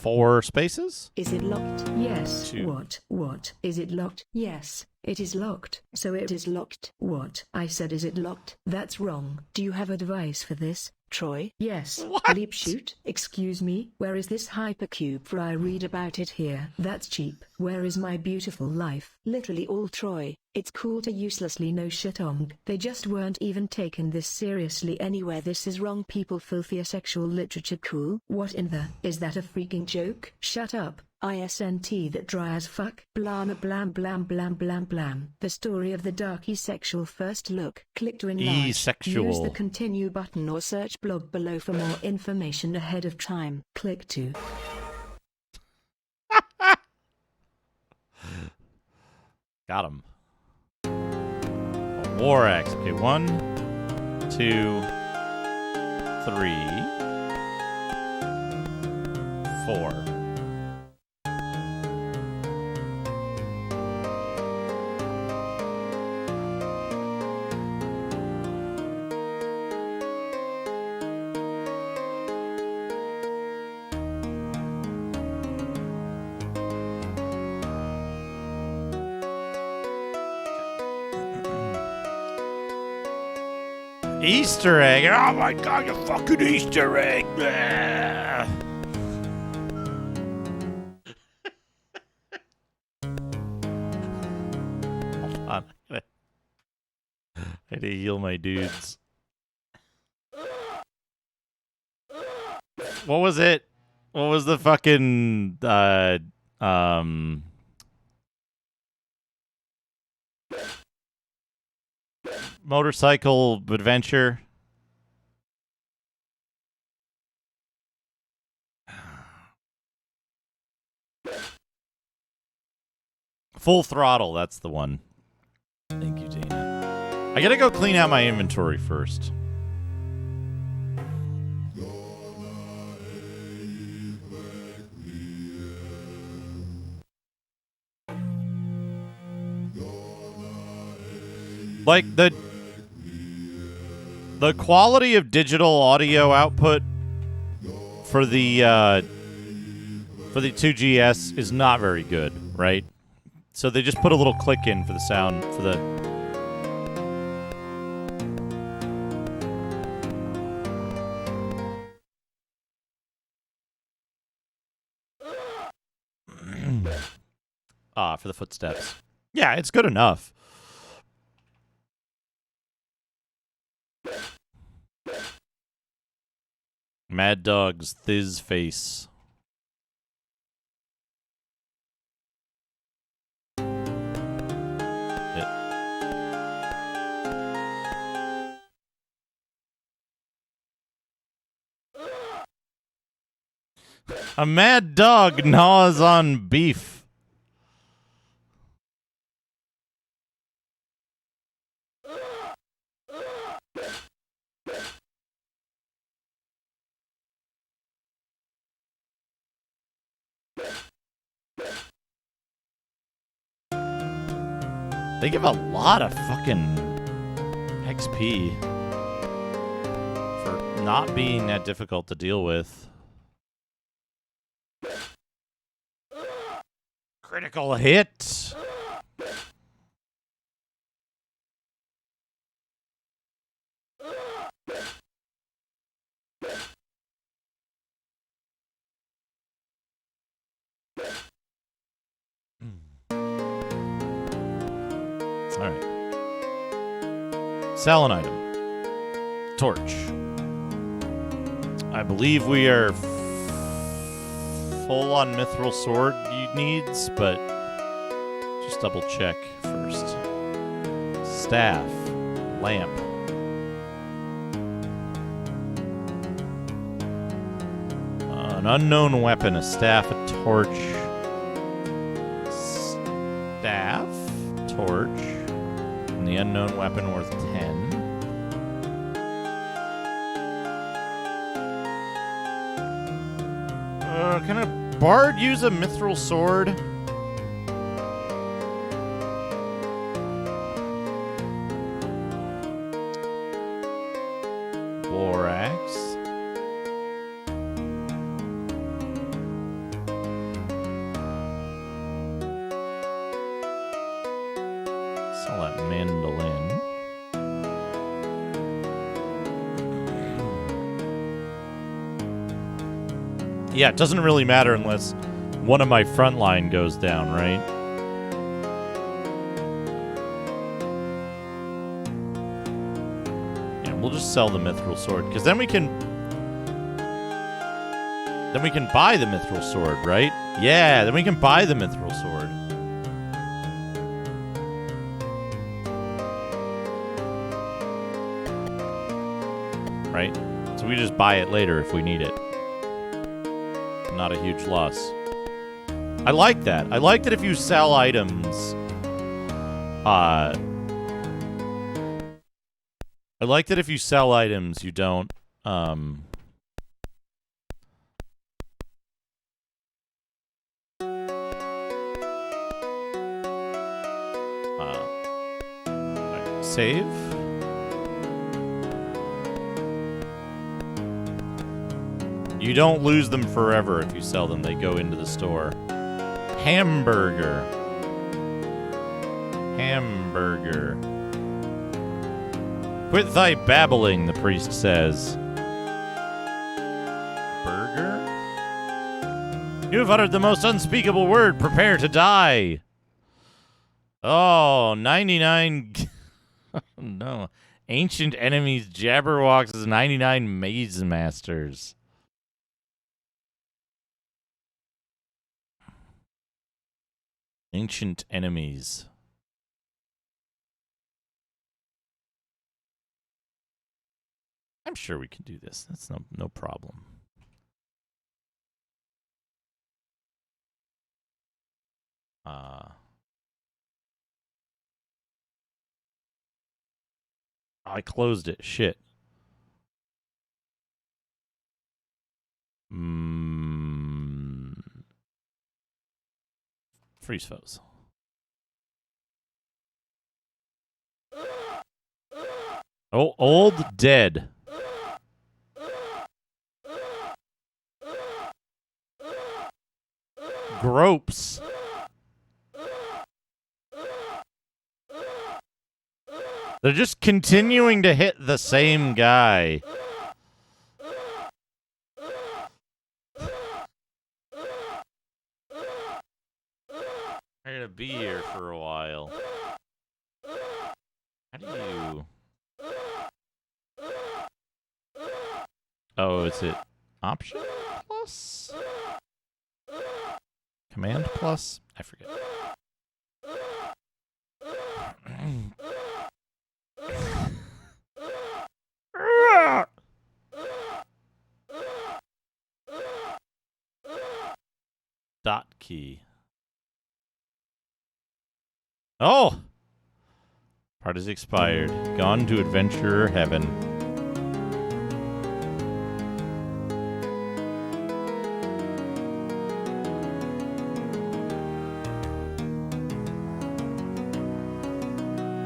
4 spaces? Is it locked? Yes. 2. What? Is it locked? Yes. It is locked. So it is locked. What? I said is it locked? That's wrong. Do you have advice for this, Troy? Yes. What? Leap shoot? Excuse me? Where is this hypercube for I read about it here? That's cheap. Where is my beautiful life? Literally all Troy. It's cool to uselessly know shit on. They just weren't even taking this seriously anywhere. This is wrong people. Filthy sexual literature cool. What in the? Is that a freaking joke? Shut up. ISNT that dry as fuck. Blam blam blam blam blam blam. The story of the dark sexual first look. Click to enlarge. Asexual. Use the continue button or search blog below for more information ahead of time. Click to. Got him. A war axe. Okay, 1, 2, 3, 4. Easter egg. Oh my god, a fucking Easter egg. Hold on. I had to heal my dudes. What was it? What was the fucking motorcycle adventure? Full Throttle, that's the one. Thank you, Dana. I gotta go clean out my inventory first. Like the quality of digital audio output for the 2GS is not very good, right? So they just put a little click in for the sound, for the... for the footsteps. Yeah, it's good enough. Mad Dog's Thiz Face. A mad dog gnaws on beef. They give a lot of fucking XP for not being that difficult to deal with. Critical hit. All right. Sell an item. Torch. I believe we are full on mithril sword needs, but just double check first. Staff. Lamp. An unknown weapon. A staff. A torch. Staff. Torch. And the unknown weapon worth 10. Can a bard use a mithril sword? War axe. Sell that mandolin. Yeah, it doesn't really matter unless one of my front line goes down, right? Yeah, we'll just sell the mithril sword, because then we can buy the mithril sword, right? Yeah, then we can buy the mithril sword. Right? So we just buy it later if we need it. Not a huge loss. I like that. I like that if you sell items, I like that if you sell items, you don't, save. You don't lose them forever if you sell them. They go into the store. Hamburger. Hamburger. Quit thy babbling, the priest says. Burger? You have uttered the most unspeakable word. Prepare to die. Oh, 99... no. Ancient enemies, Jabberwocks' 99 Maze Masters. Ancient enemies. I'm sure we can do this. That's no problem. I closed it. Shit. Freeze foes. Oh, old dead. Gropes. They're just continuing to hit the same guy. I'm gonna be here for a while. How do you... Oh, is it Option plus? Command plus? I forget. Dot key. Oh! Part is expired. Gone to adventurer heaven.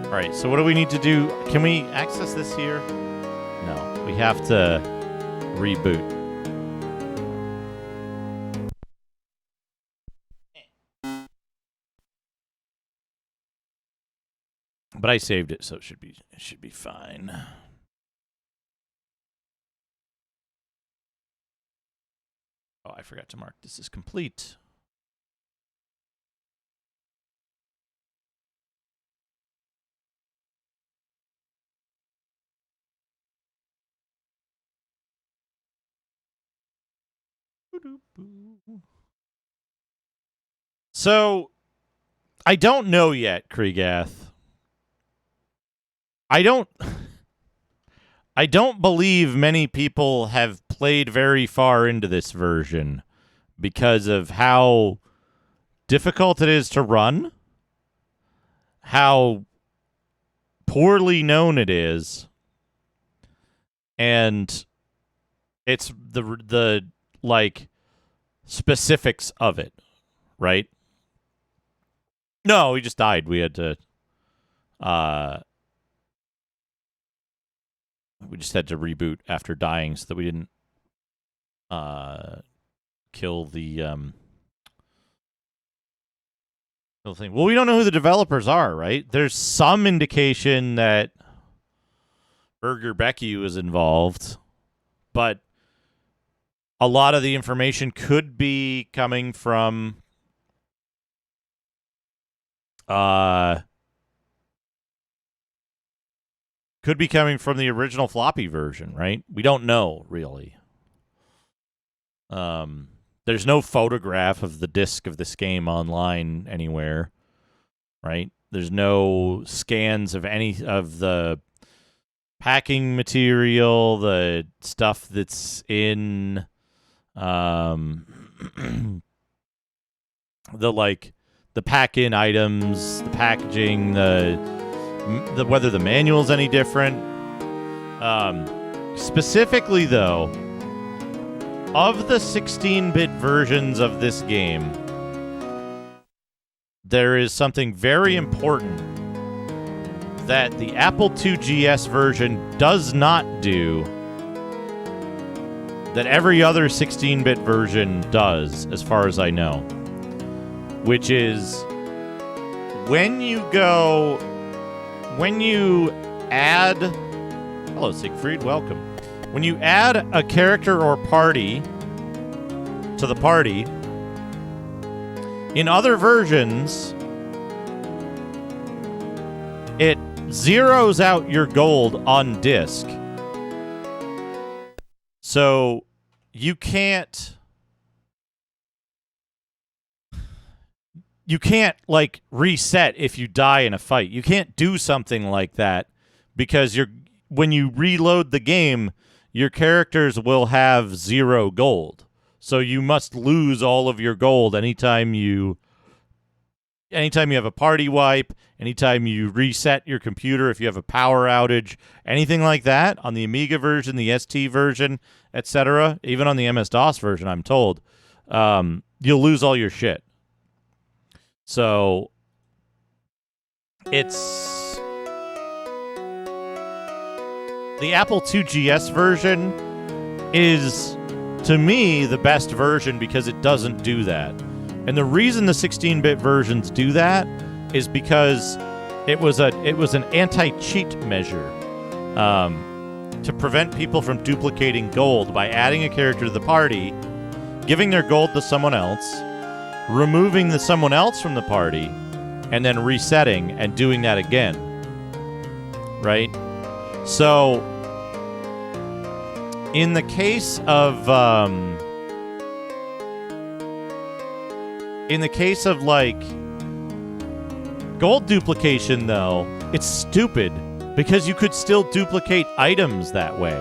Alright, so what do we need to do? Can we access this here? No, we have to reboot. But I saved it, so it should be fine. Oh, I forgot to mark this as complete. So, I don't know yet, Kriegath. I don't believe many people have played very far into this version because of how difficult it is to run, how poorly known it is, and it's the like specifics of it, right? No, we just died. We had to we just had to reboot after dying so that we didn't kill the thing. Well, we don't know who the developers are, right? There's some indication that Burger Becky was involved, but a lot of the information could be coming from the original floppy version, right? We don't know, really. There's no photograph of the disc of this game online anywhere, right? There's no scans of any of the packing material, the stuff that's in the pack-in items, the packaging, the whether the manual's any different. Specifically, though, of the 16-bit versions of this game, there is something very important that the Apple II GS version does not do that every other 16-bit version does, as far as I know, which is when you add... Hello, Siegfried. Welcome. When you add a character or party to the party, in other versions, it zeroes out your gold on disk. So you can't like reset if you die in a fight. You can't do something like that because when you reload the game, your characters will have 0 gold. So you must lose all of your gold anytime you have a party wipe, anytime you reset your computer, if you have a power outage, anything like that on the Amiga version, the ST version, etc., even on the MS-DOS version, I'm told, you'll lose all your shit. So it's the Apple II GS version is, to me, the best version because it doesn't do that. And the reason the 16-bit versions do that is because it was an anti-cheat measure to prevent people from duplicating gold by adding a character to the party, giving their gold to someone else, removing the someone else from the party, and then resetting and doing that again. Right? So, in the case of like gold duplication, though, it's stupid because you could still duplicate items that way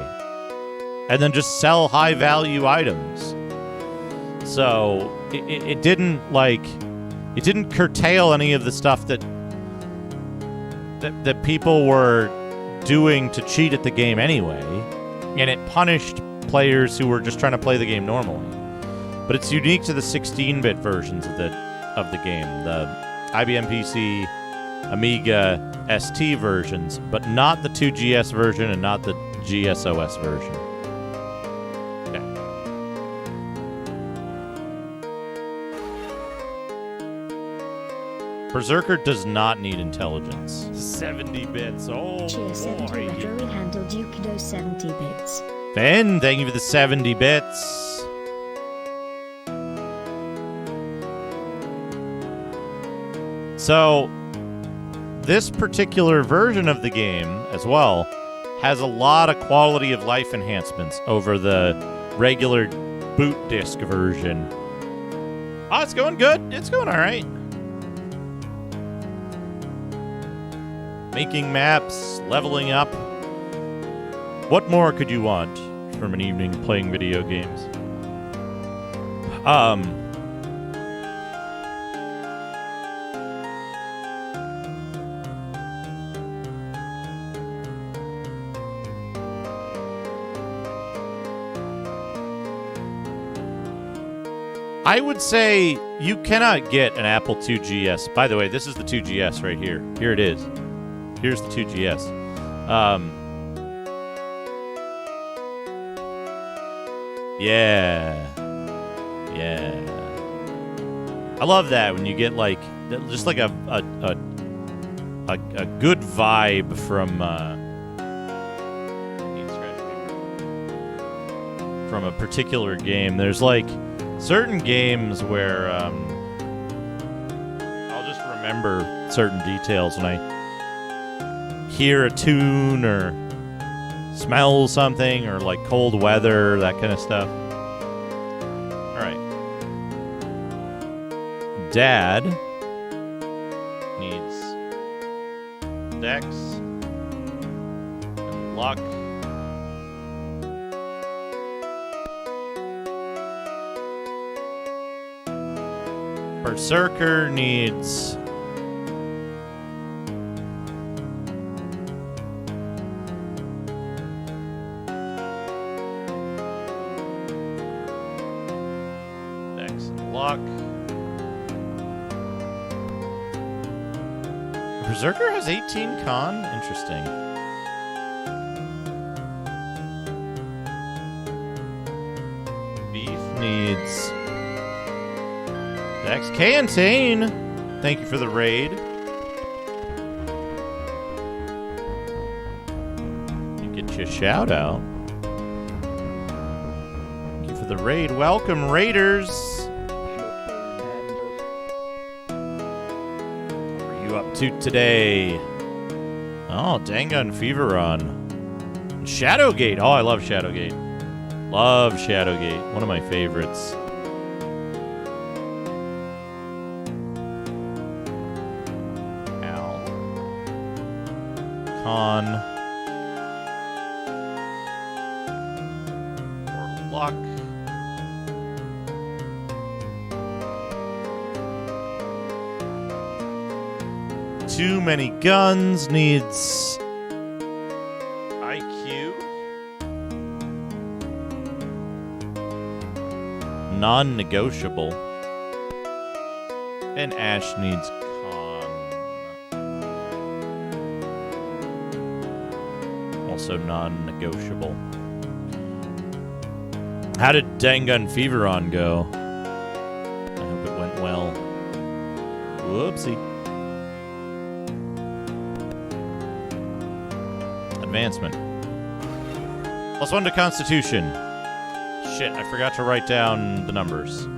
and then just sell high value items. So it didn't curtail any of the stuff that people were doing to cheat at the game anyway, and it punished players who were just trying to play the game normally. But it's unique to the 16-bit versions of the game, the IBM PC, Amiga, ST versions, but not the 2GS version and not the GSOS version. Okay. Berserker does not need intelligence. 70 bits. Oh, Cheers, boy. retro handle Dukido 70 bits. Ben, thank you for the 70 bits. So, this particular version of the game, as well, has a lot of quality of life enhancements over the regular boot disc version. Oh, it's going good. It's going all right. Making maps, leveling up. What more could you want from an evening playing video games? I would say you cannot get an Apple 2GS. By the way, this is the 2GS right here. Here it is. Here's the 2GS. Yeah. I love that when you get like just like a good vibe from a particular game. There's like certain games where I'll just remember certain details when I hear a tune or smell something or like cold weather, that kind of stuff. All right. Dad needs Dex and Luck. Berserker needs Dex and Luck. Berserker has 18 con? Interesting. Beef needs Dex. K and Tane, thank you for the raid. You get your shout out. Thank you for the raid. Welcome, Raiders. What are you up to today? Oh, Dangun Feveron. Shadowgate. Oh, I love Shadowgate. Love Shadowgate. One of my favorites. Or Luck. Too many guns needs IQ. Non-negotiable. And Ash needs also non-negotiable. How did Dangun Feveron go? I hope it went well. Whoopsie. advancement. +1 to Constitution. Shit, I forgot to write down the numbers.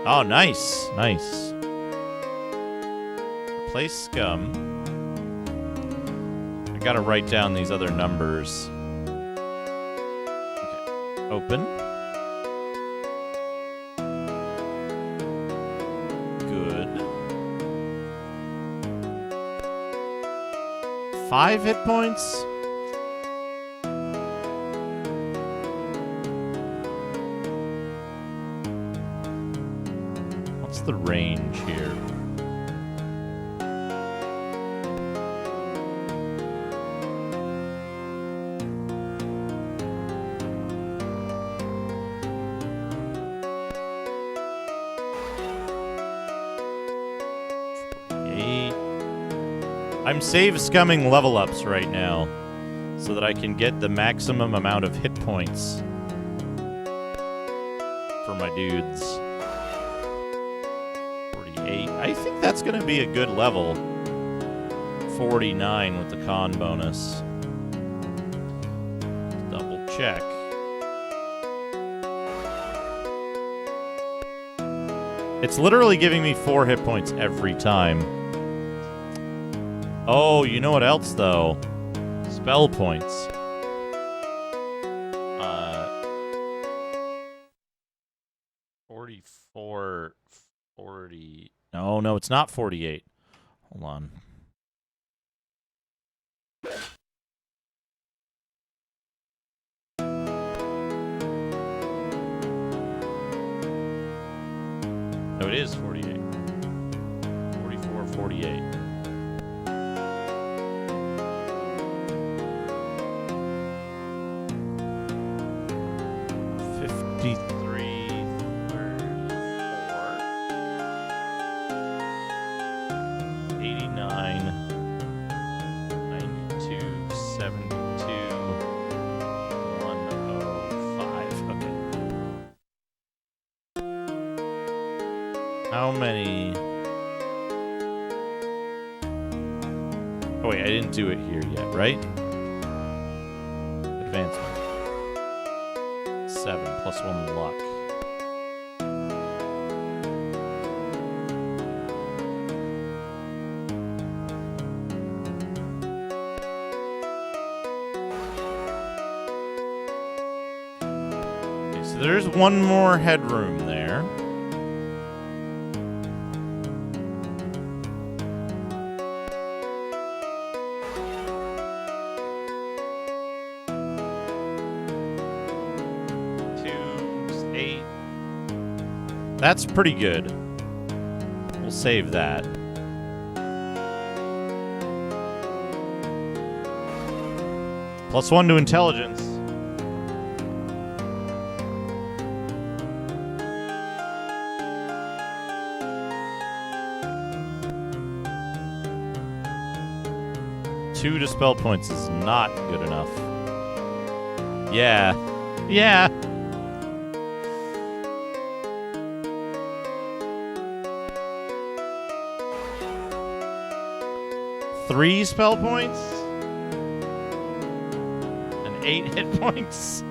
Oh, nice. Nice. Replace scum. I gotta write down these other numbers. Okay. Open. Good. 5 hit points? The range here. I'm save scumming level ups right now so that I can get the maximum amount of hit points for my dudes. I think that's going to be a good level. 49 with the con bonus. Double check. It's literally giving me 4 hit points every time. Oh, you know what else, though? Spell points. 44... 40... No, it's not 48. Hold on. No, it is 48. 44, 48. How many? Oh wait, I didn't do it here yet, right? Advancement. 7 plus 1 luck. Okay, so there's one more headroom there. That's pretty good. We'll save that. +1 to intelligence. Two to spell points is not good enough. Yeah. Yeah. Three spell points and 8 hit points.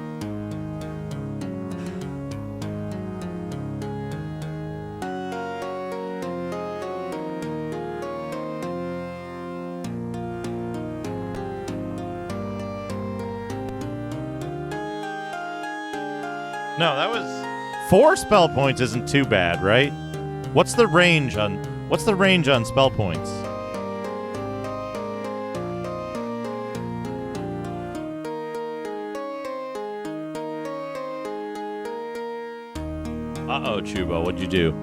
No, that was 4 spell points isn't too bad, right? What's the range on spell points? Uh-oh, Chubo, what'd you do?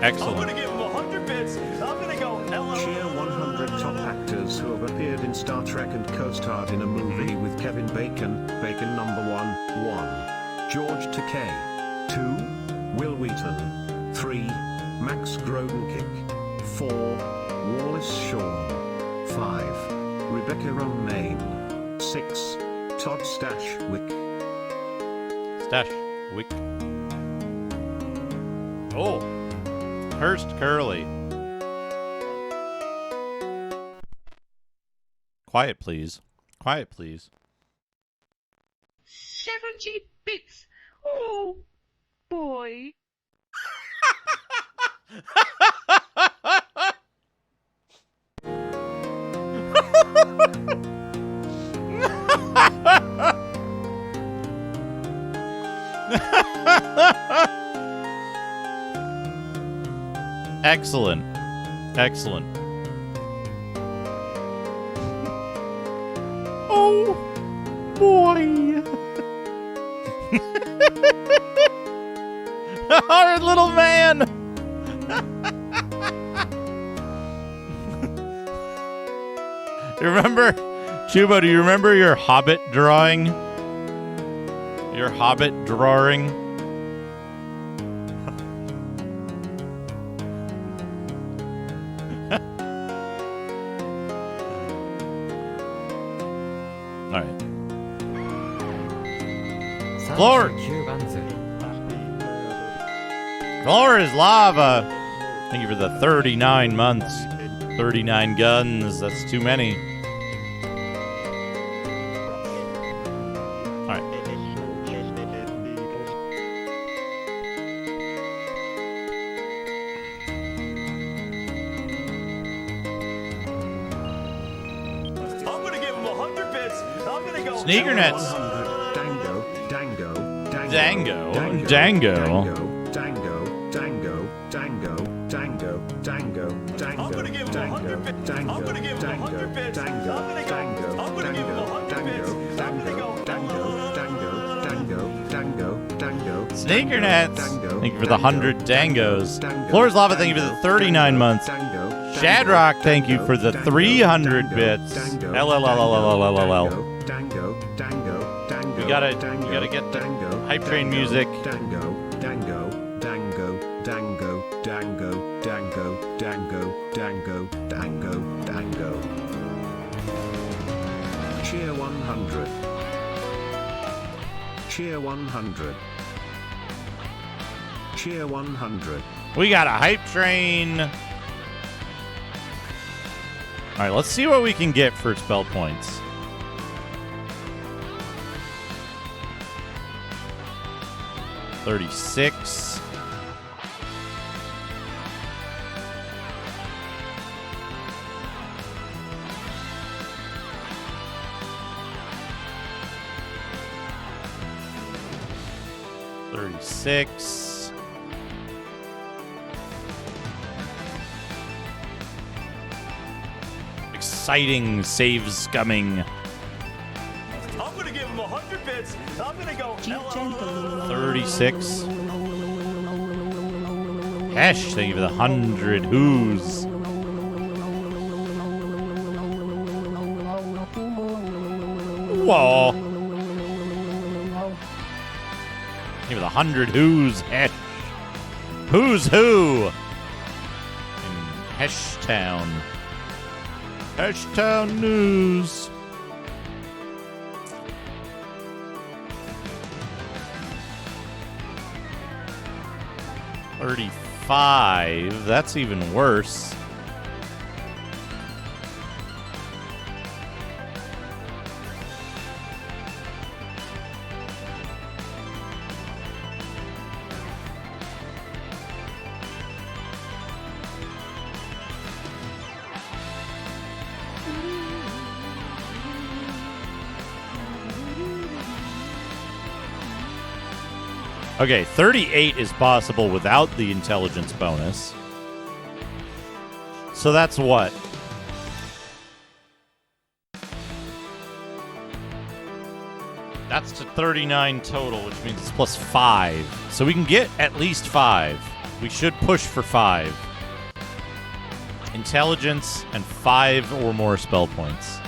Excellent. I'm gonna give him 100 bits. I'm gonna go hello. Cheer 100 top actors who have appeared in Star Trek and co-starred in a movie with Kevin Bacon. Bacon number 1. 1. George Takei. 2. Will Wheaton. 3. Max Grodenkick. 4. Wallace Shawn. 5. Rebecca Romaine. 6. Todd Stashwick. Stashwick. Oh. Hurst Curly. Quiet, please. Quiet, please. 70 bits. Oh, boy. Excellent. Excellent. Oh, boy. Hard little man. You remember, Chubo, do you remember your Hobbit drawing? Your Hobbit drawing? All right. Floor. Floor is lava. Thank you for the 39 months. 39 guns. That's too many. All right. I'm gonna give him 100 bits. I'm gonna go. Sneaker nets. Dango, dango, dango, Dango. dango, Dango. dango, dango, dango, dango, dango, dango, I'm gonna give him dango, 100 bits. dango, I'm gonna give him dango, 100 bits. dango, I'm gonna go. dango, I'm gonna give him 100 bits. I'm gonna go. dango, Sneaker nets. dango, Thank you for the 100 dangos. dango, Floor's lava. Thank you for the 39 months. dango, Shadrock. Thank you for the 300 bits. LLLLLLL. dango, dango, dango, We gotta get the hype train music. Dango, dango, dango, dango, dango, dango, dango, dango, dango, dango. Cheer 100. Cheer 100. Cheer 100. We got a hype train. All right, let's see what we can get for spell points. $36. $36. Exciting saves coming. I'm gonna give him 100 bits. I'm gonna go. 36. Hesh, thank you for the 100 who's. Whoa. Thank you for the 100 who's. Hesh. Who's who? In Heshtown. Heshtown news. $35. That's even worse. Okay, 38 is possible without the intelligence bonus. So that's what? That's to 39 total, which means it's plus 5. So we can get at least 5. We should push for 5. Intelligence and 5 or more spell points.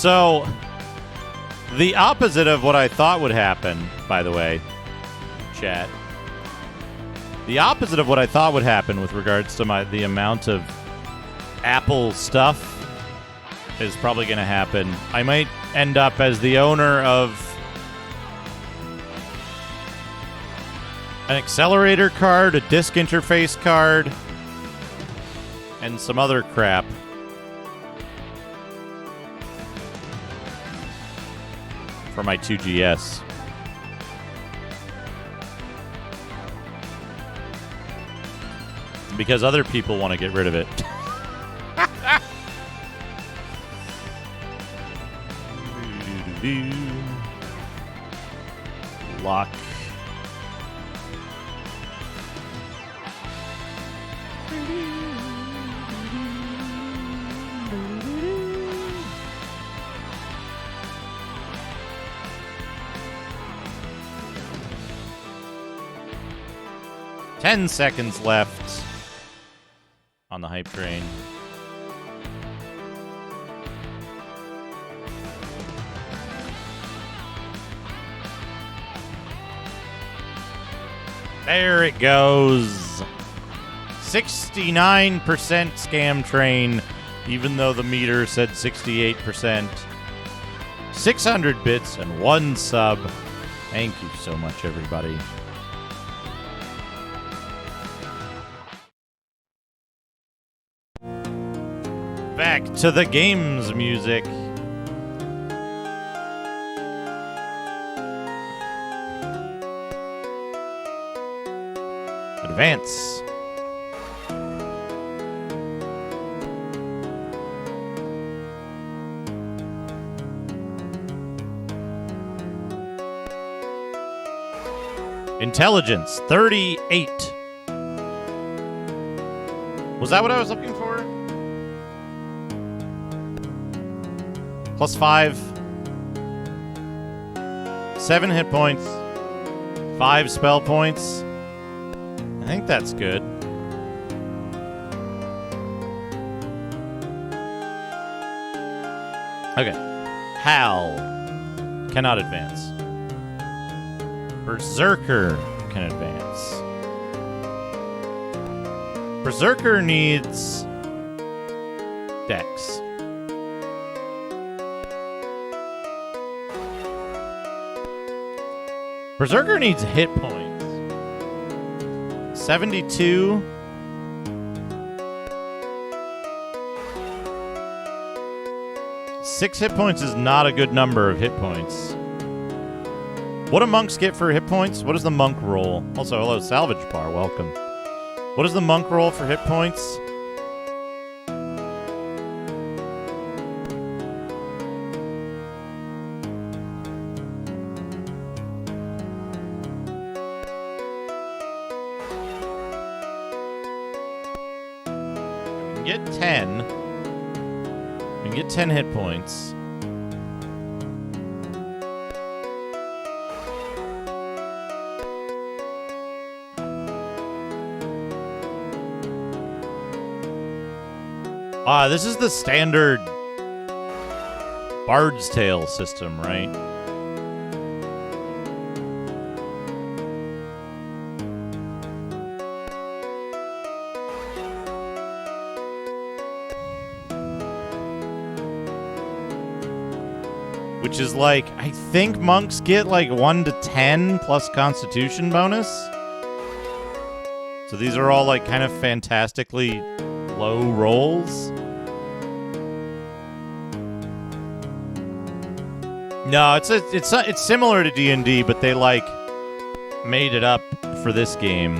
So, the opposite of what I thought would happen, by the way, chat. The opposite of what I thought would happen with regards to the amount of Apple stuff is probably going to happen. I might end up as the owner of an accelerator card, a disk interface card, and some other crap. For my 2GS. Because other people want to get rid of it. Lock. Ten seconds left on the hype train. There it goes. 69% scam train, even though the meter said 68%. 600 bits and 1 sub. Thank you so much, everybody. Back to the games music. Advance. Intelligence, 38. Was that what I was looking for? Plus 5. 7 hit points. 5 spell points. I think that's good. Okay. Hal cannot advance. Berserker can advance. Berserker needs Dex. Berserker needs hit points. 72. Six hit points is not a good number of hit points. What do monks get for hit points? What does the monk roll? Also, hello, Salvage Bar, welcome. What does the monk roll for hit points? We can get 10. We can get 10 hit points. This is the standard Bard's Tale system, right? Which is like, I think monks get like 1 to 10 plus constitution bonus. So these are all like kind of fantastically low rolls. No, it's similar to D&D, but they like made it up for this game.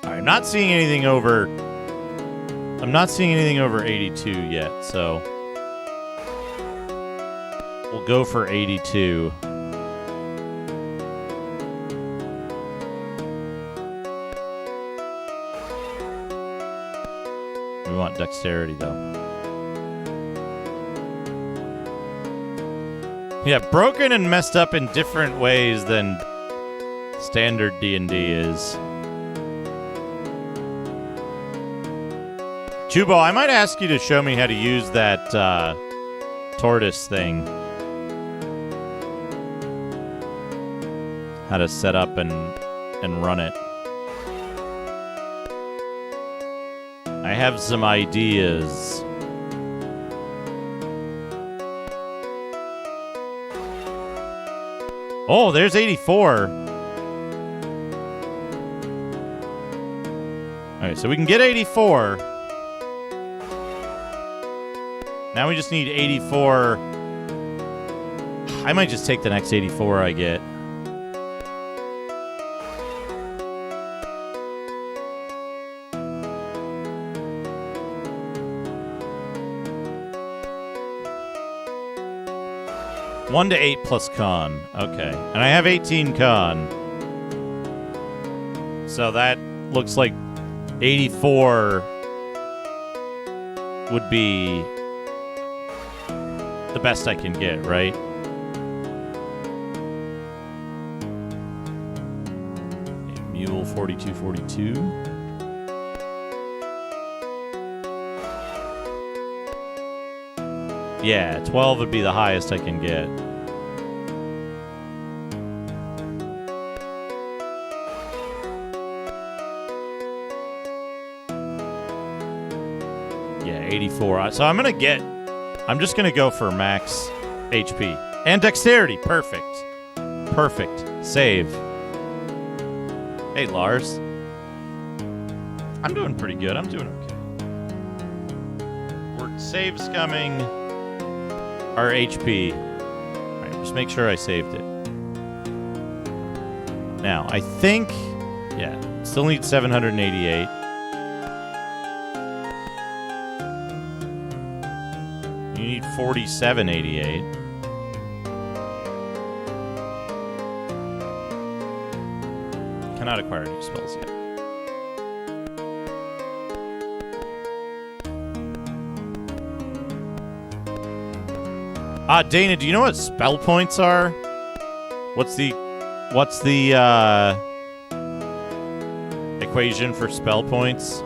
I'm not seeing anything over 82 yet, so we'll go for 82. We want dexterity, though. Yeah, broken and messed up in different ways than standard D&D is. Chubo, I might ask you to show me how to use that tortoise thing. How to set up and run it. I have some ideas. Oh, there's 84. Alright, so we can get 84. Now we just need 84. I might just take the next 84 I get. One to 8 plus con. Okay. And I have 18 con. So that looks like 84 would be the best I can get, right? Okay, Mule 4242. Yeah, 12 would be the highest I can get. Yeah, 84. So I'm just gonna go for max HP. And dexterity. Perfect. Perfect. Save. Hey, Lars. I'm doing pretty good. I'm doing okay. Save's coming. Our HP. Alright, just make sure I saved it. Now, I think... Yeah, still need 788. You need 4788. Cannot acquire new spells yet. Dana, do you know what spell points are? What's the equation for spell points?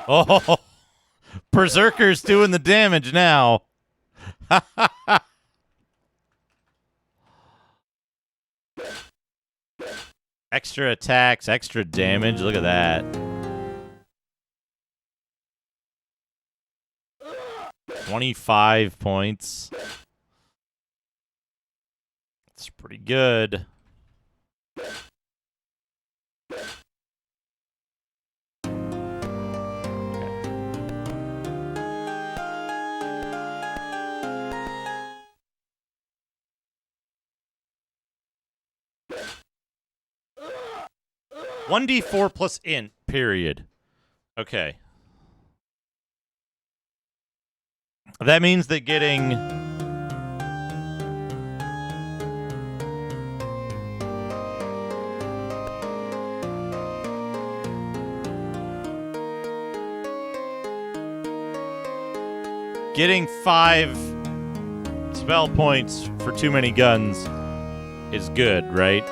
Oh, Berserker's doing the damage now. Extra attacks, extra damage. Look at that. 25 points. That's pretty good. One D4 plus int, period. Okay. That means that getting... Getting 5 spell points for too many guns is good, right?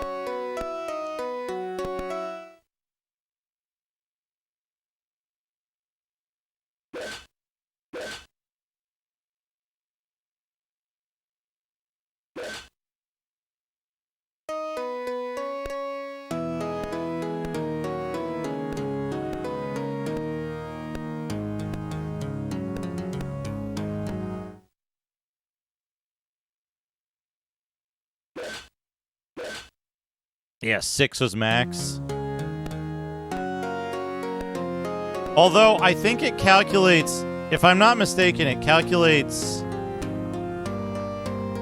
Yeah, 6 was max. Although, I think it calculates... If I'm not mistaken, it calculates...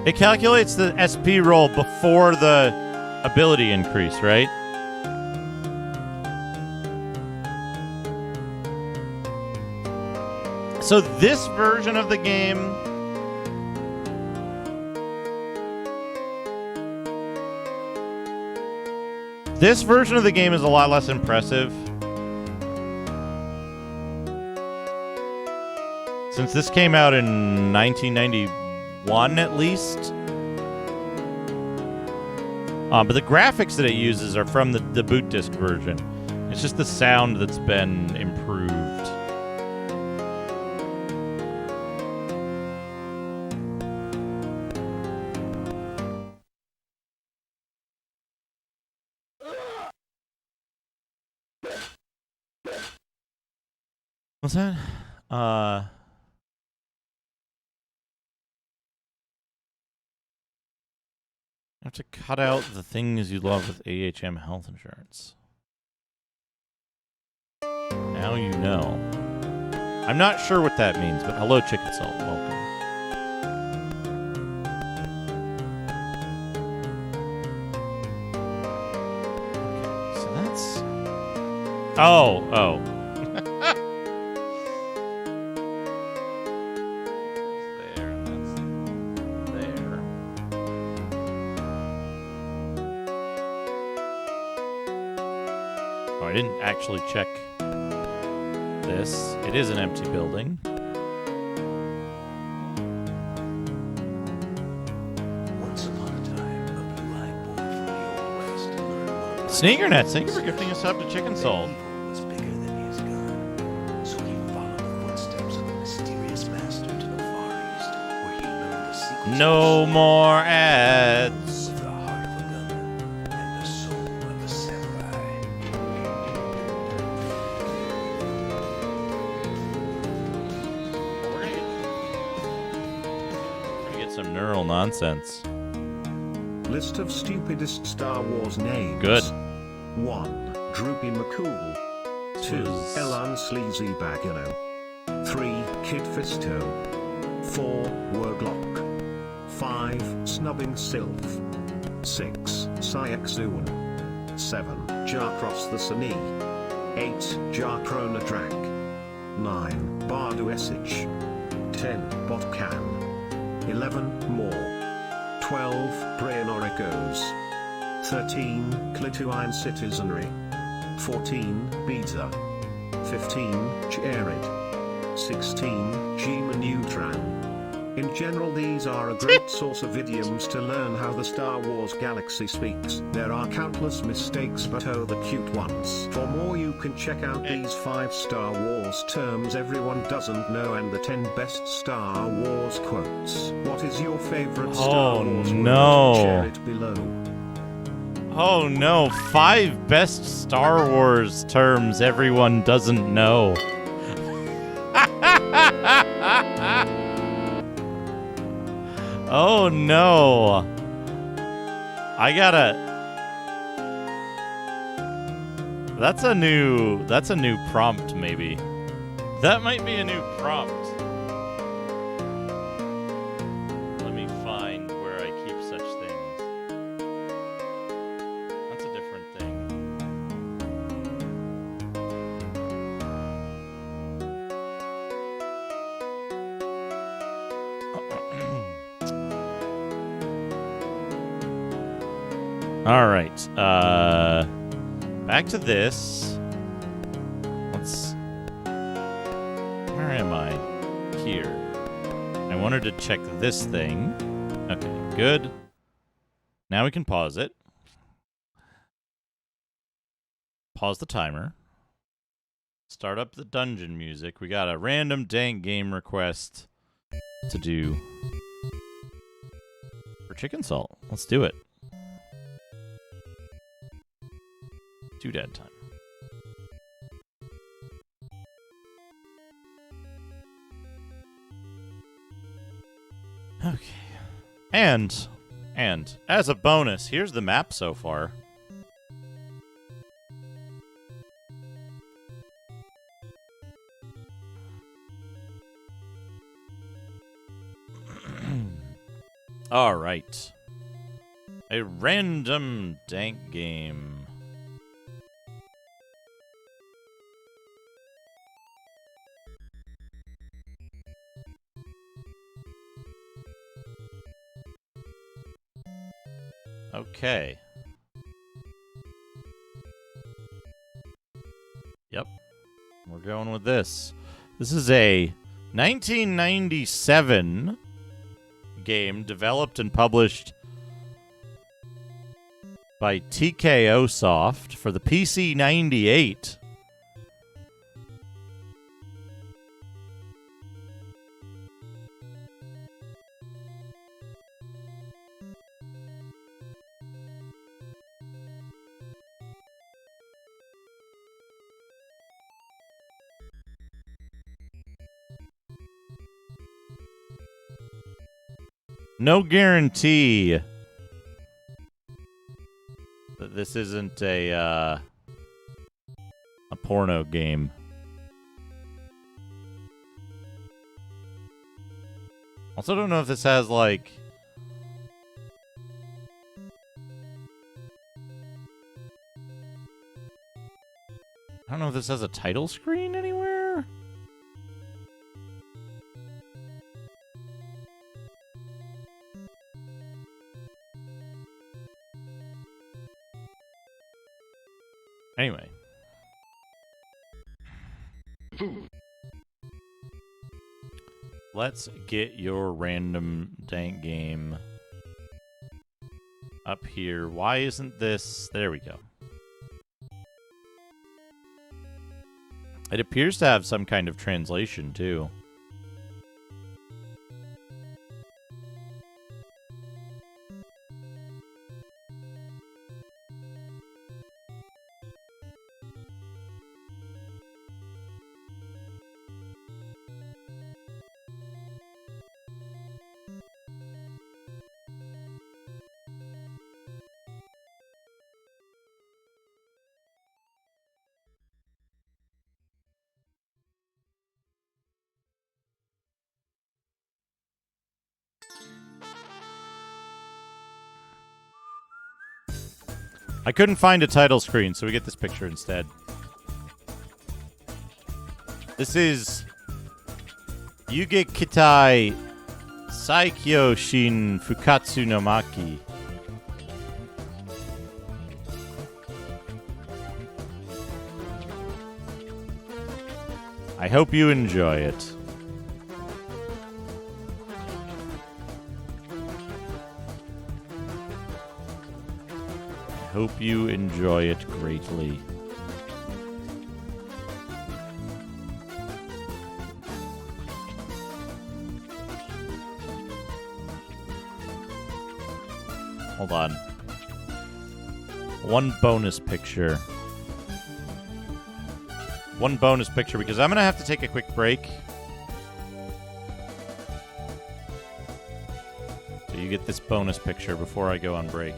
It calculates the SP roll before the ability increase, right? So this version of the game... This version of the game is a lot less impressive. Since this came out in 1991 at least. But the graphics that it uses are from the boot disc version. It's just the sound that's been improved. What's that? You have to cut out the things you love with AHM health insurance. Now you know. I'm not sure what that means, but hello, Chicken Salt. Welcome. Okay, so that's... Oh. I didn't actually check this. It is an empty building. Once upon a time, a blue-eyed boy from the Old West learned one of the Sneakernet, thank you for gifting us up to Chicken Salt. was bigger than his gun. So he followed the footsteps of a mysterious master to the Far East, where he learned the secrets No more ads. with the heart of a gunman and the soul of a samurai. We're gonna get some neural nonsense. List of stupidest Star Wars names. Good. 1. Droopy McCool. 2. was- Elan Sleazy Bagano. 3. Kid Fisto. 4. Wordlock. 5. Snubbing Sylph. 6. Syexoon. 7. Jarcross the Sani. 8. Jarkrona Drak. 9. Bardu Essich. 10. Botcan. 11. More. 12. Praenoricos. 13. Clituine Citizenry. 14. Beta. 15. Jared. 16. Gema Neutran. In general, these are a great source of idioms to learn how the Star Wars galaxy speaks. There are countless mistakes, but oh, the cute ones. For more, you can check out these 5 Star Wars terms everyone doesn't know and the 10 best Star Wars quotes. What is your favorite Star Wars no. word? Share it below. Oh no, 5 best Star Wars terms everyone doesn't know. Oh no. I gotta... That's a new prompt, maybe. That might be a new prompt. Let me find where I keep such things. That's a different thing. All right. Back to this. Let's... Where am I? Here. I wanted to check this thing. Okay, good. Now we can pause it. Pause the timer. Start up the dungeon music. We got a random dank game request to do for Chicken Salt. Let's do it. Doodad time. Okay. And as a bonus, here's the map so far. All right. A random dank game. Okay. Yep. We're going with this. This is a 1997 game developed and published by TKO Soft for the PC 98. No guarantee that this isn't a porno game. Also, don't know if this has like I don't know if this has a title screen anywhere. Anyway. Let's get your random dank game up here. Why isn't this? There we go. It appears to have some kind of translation, too. I couldn't find a title screen, so we get this picture instead. This is Yuge Kitai Saikyo Shin Fukatsu no Maki. I hope you enjoy it. Hope you enjoy it greatly. Hold on. One bonus picture. One bonus picture because I'm going to have to take a quick break. So you get this bonus picture before I go on break.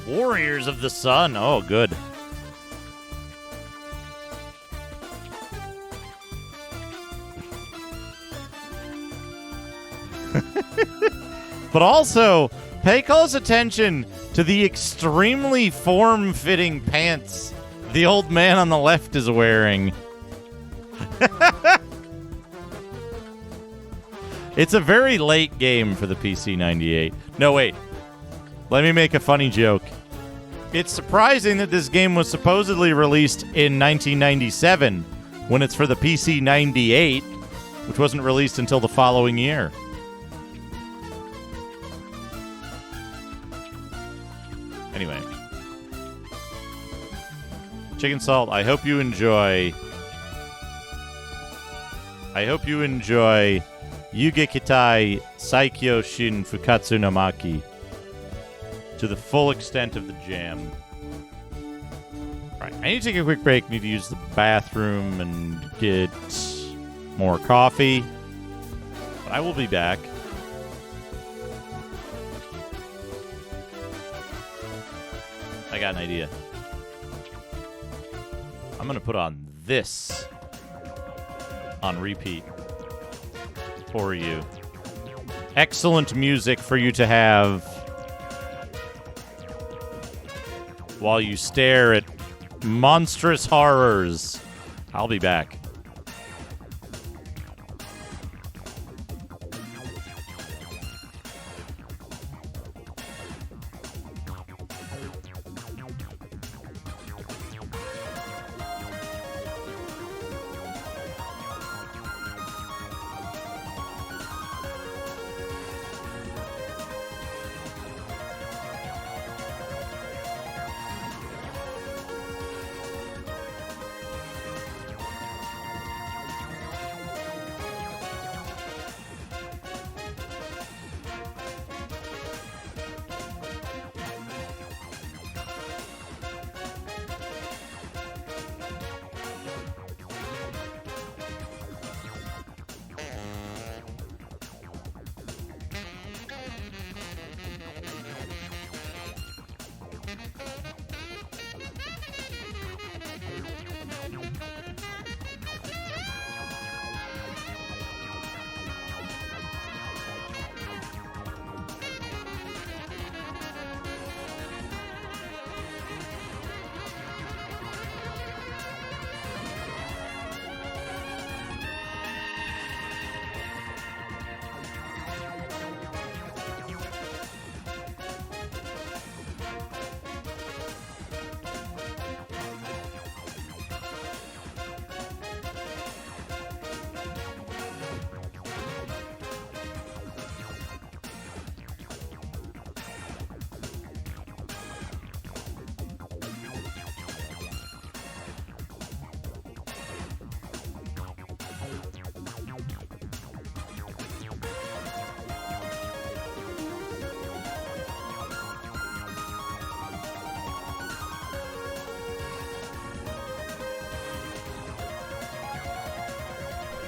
Warriors of the Sun. Oh, good. But also, pay close attention to the extremely form-fitting pants the old man on the left is wearing. It's a very late game for the PC 98. No, wait. Let me make a funny joke. It's surprising that this game was supposedly released in 1997 when it's for the PC 98, which wasn't released until the following year. Anyway. Chicken Salt, I hope you enjoy Yuge Kitai Saikyo Shin Fukatsu no Maki to the full extent of the jam. Right, I need to take a quick break. Need to use the bathroom and get more coffee. But I will be back. I got an idea. I'm going to put on this on repeat for you. Excellent music for you to have while you stare at monstrous horrors. I'll be back.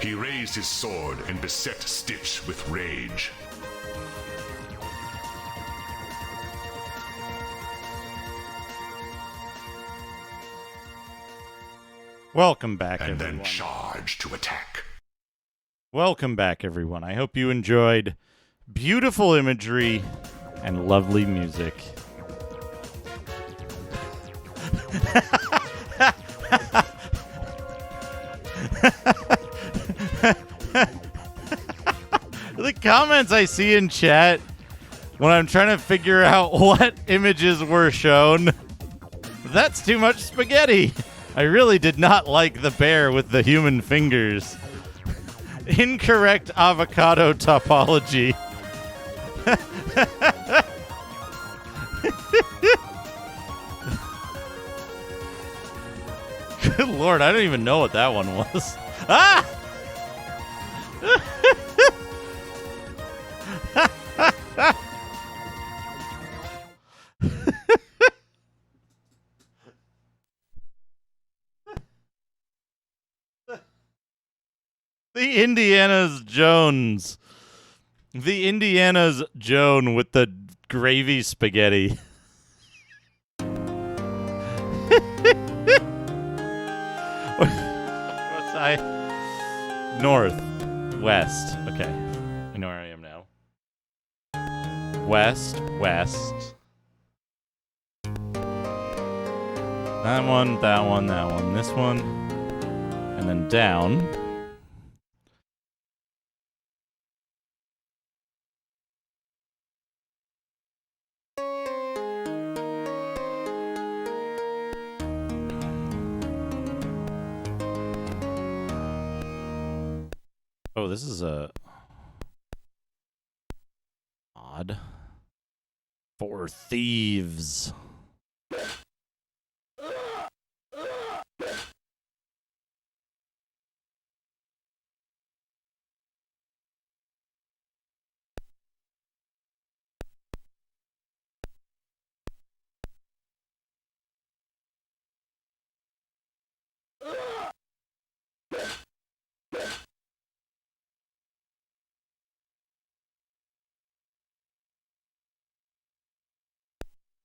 He raised his sword and beset Stitch with rage. Welcome back, and everyone. then charged to attack. Welcome back, everyone. I hope you enjoyed beautiful imagery and lovely music. The comments I see in chat when I'm trying to figure out what images were shown, that's too much spaghetti. I really did not like the bear with the human fingers. Incorrect avocado topology. Good Lord, I don't even know what that one was. Ah! The Indiana's Jones. The Indiana's Joan with the gravy spaghetti. What's I? North. West. Okay. I know where I am now. West. West. That one, that one, that one. This one. And then down. Oh, this is a odd. For thieves.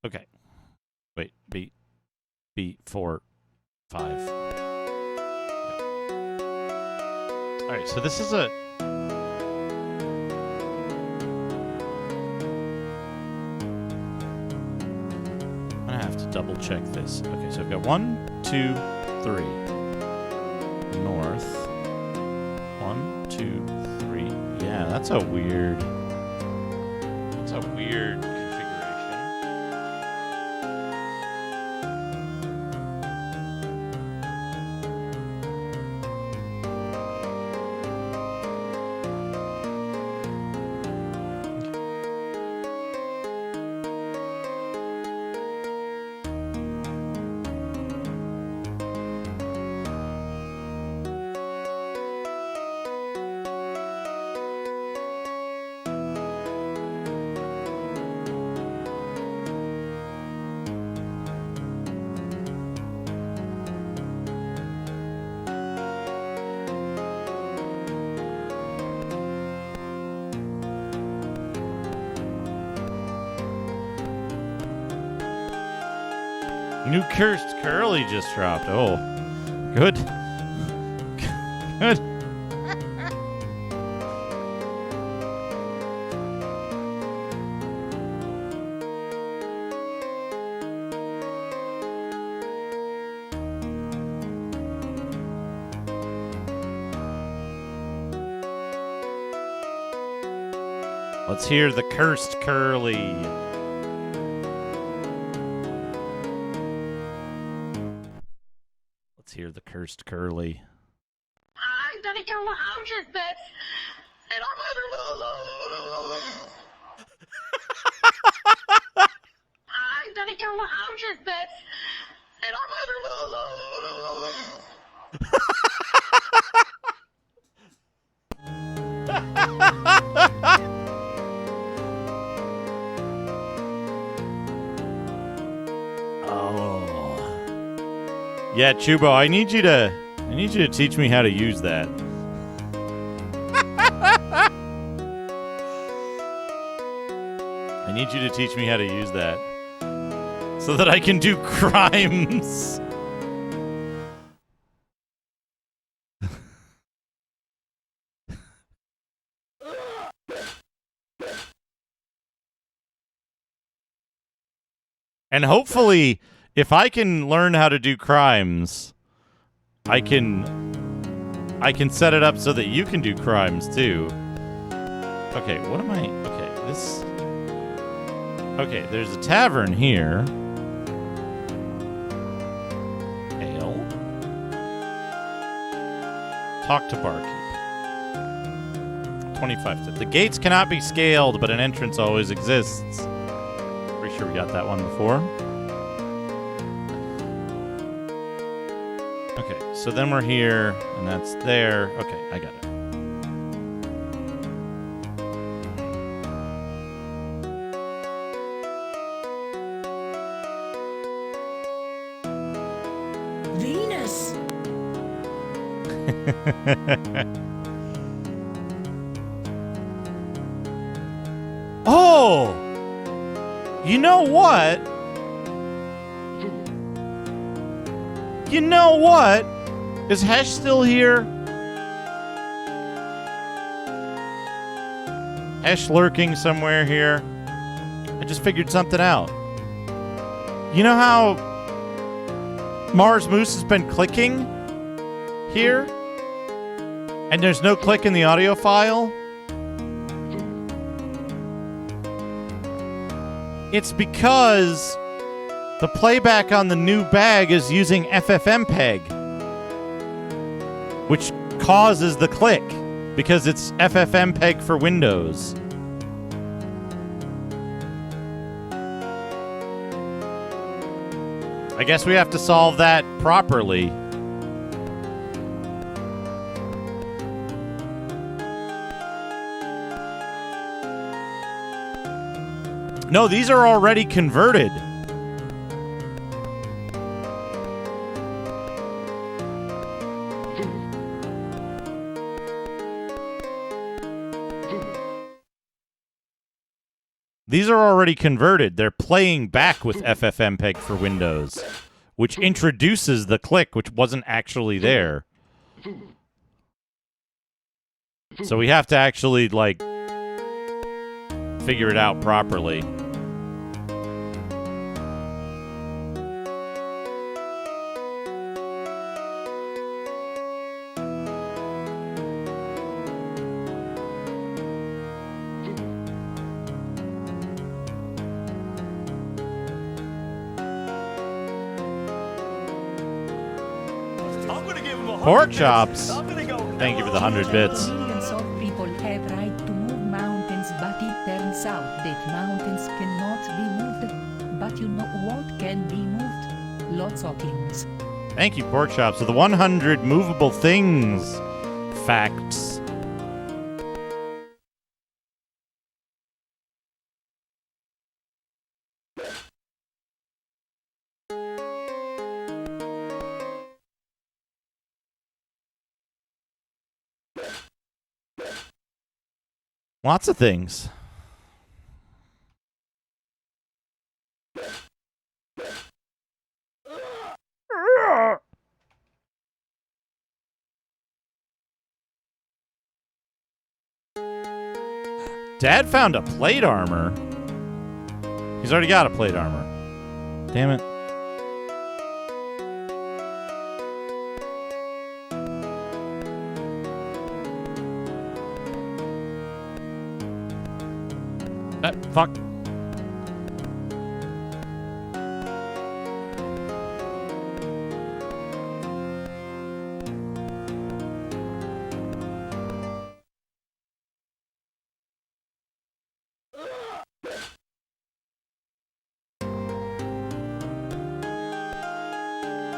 Okay. Wait, B 4 5. Yeah. All right, so this is a I'm gonna have to double check this. Okay, so I've got 1, 2, 3. North. 1, 2, 3. Yeah, that's a weird configuration. New Cursed Curly just dropped. Oh, good. Good. Let's hear the Cursed Curly. Hear the Cursed Curly. I'm gonna kill 100 bits, and I'm gonna kill 100 bits, and Yeah, Chubo, I need you to teach me how to use that. need you to teach me how to use that so that I can do crimes. And hopefully, if I can learn how to do crimes, I can set it up so that you can do crimes too. Okay, what am I? Okay, this. Okay, there's a tavern here. Ale. Talk to barkeep. 25 tips. The gates cannot be scaled, but an entrance always exists. Pretty sure we got that one before. Okay, so then we're here, and that's there. Okay, I got it. Venus! Oh! You know what? You know what? Is Hesh still here? Hesh lurking somewhere here. I just figured something out. You know how Mars Moose has been clicking here? And there's no click in the audio file? It's because the playback on the new bag is using FFmpeg, which causes the click because it's FFmpeg for Windows. I guess we have to solve that properly. No, these are already converted. These are already converted. They're playing back with FFmpeg for Windows, which introduces the click, which wasn't actually there. So we have to actually, like, figure it out properly. I'm gonna give him 100 Pork bits. chops. I'm gonna go. Thank you for the 100 bits. Millions of people have right to move mountains, but it turns out that mountains cannot be moved. But you know what can be moved? Lots of things. Thank you, Pork Chops, for the 100 movable things facts. Lots of things. Dad found a plate armor. He's already got a plate armor. Damn it. Fuck.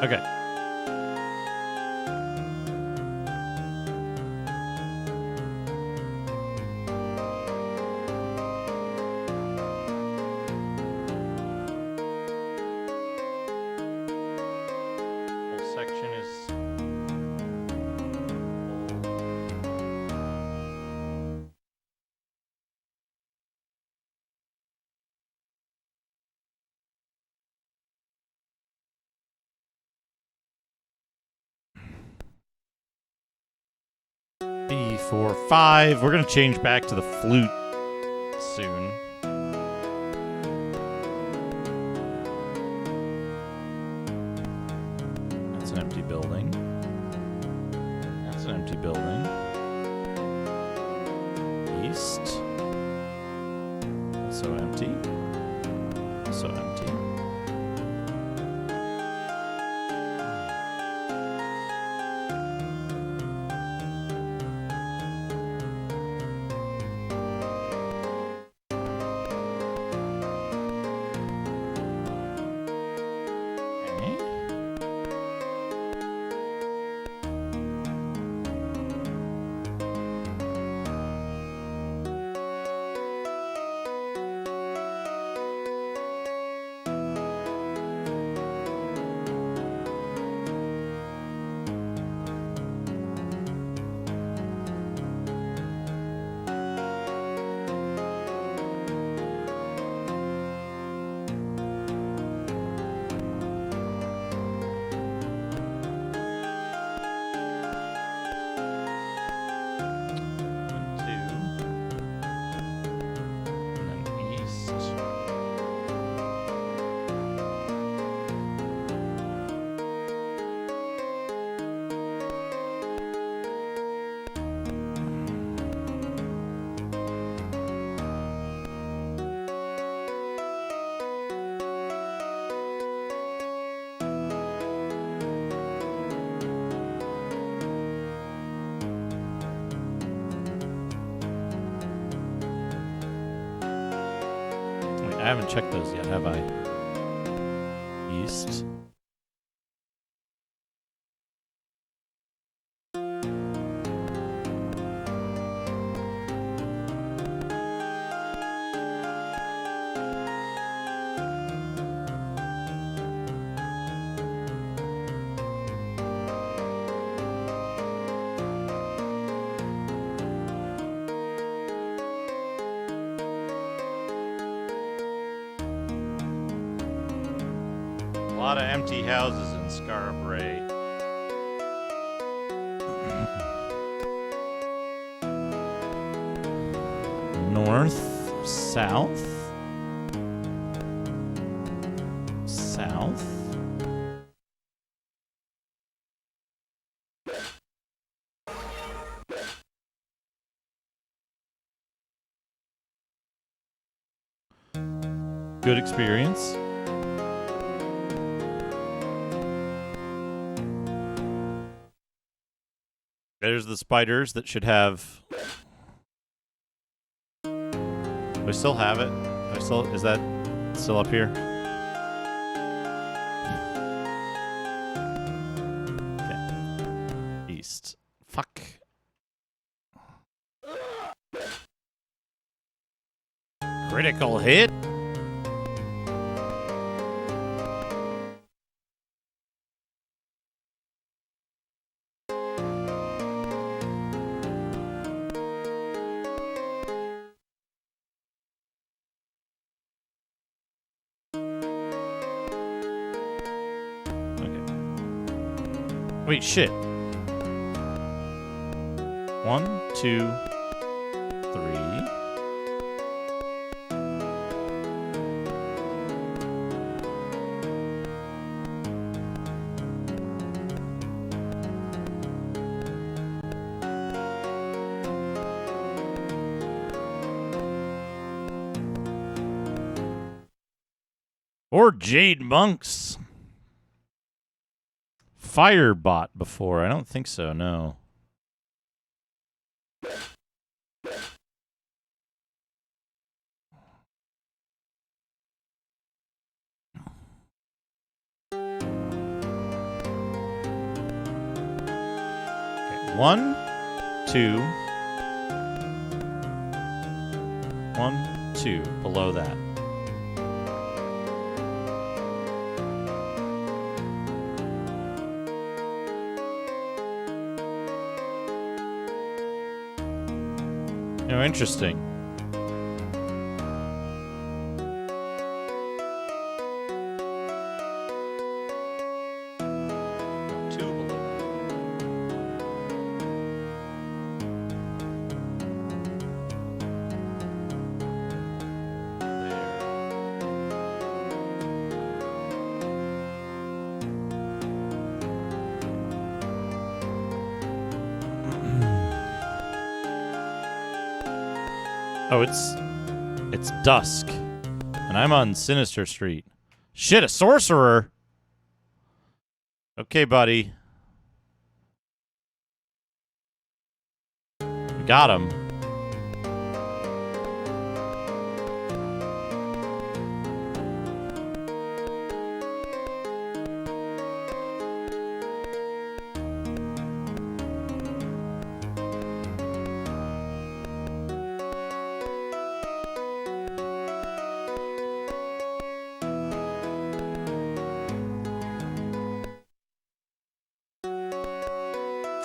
Okay. Whole section is 4, 5. We're going to change back to the flute soon. That's an empty building. That's an empty building. East. Also empty. Also empty. I haven't checked those yet, have I? East. A lot of empty houses in Scarborough. North, south, south. Good experience. There's the spiders that should have. Do I still have it? Do I still, is that still up here? Okay. East. Fuck. Critical hit. Wait, shit. 1, 2, 3. Or Jade Monks. Firebot before. I don't think so, no. Okay, 1, 2. 1, 2. Below that. Oh, interesting. Oh, it's dusk. And I'm on Sinister Street. Shit, a sorcerer! Okay, buddy. Got him.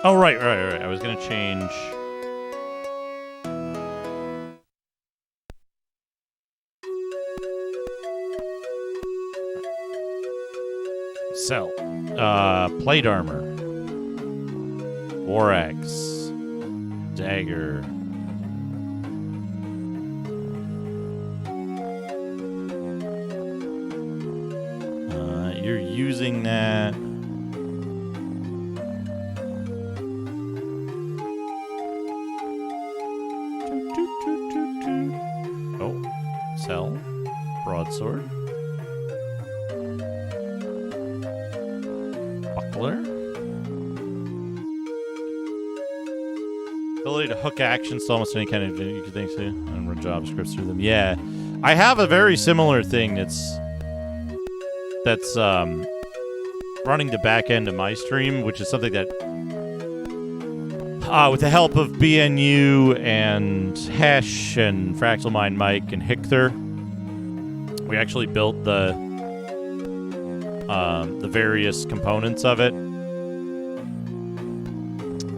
Oh, right. I was gonna change. Sell. Plate armor. Borax. Dagger. You're using that. Oh, sell. Broadsword. Buckler. Ability to hook actions to almost any kind of thing too, and run JavaScript through them. Yeah, I have a very similar thing that's running the back end of my stream, which is something that, with the help of BNU and Hesh and Fractalmind Mike and Hichther, we actually built the various components of it.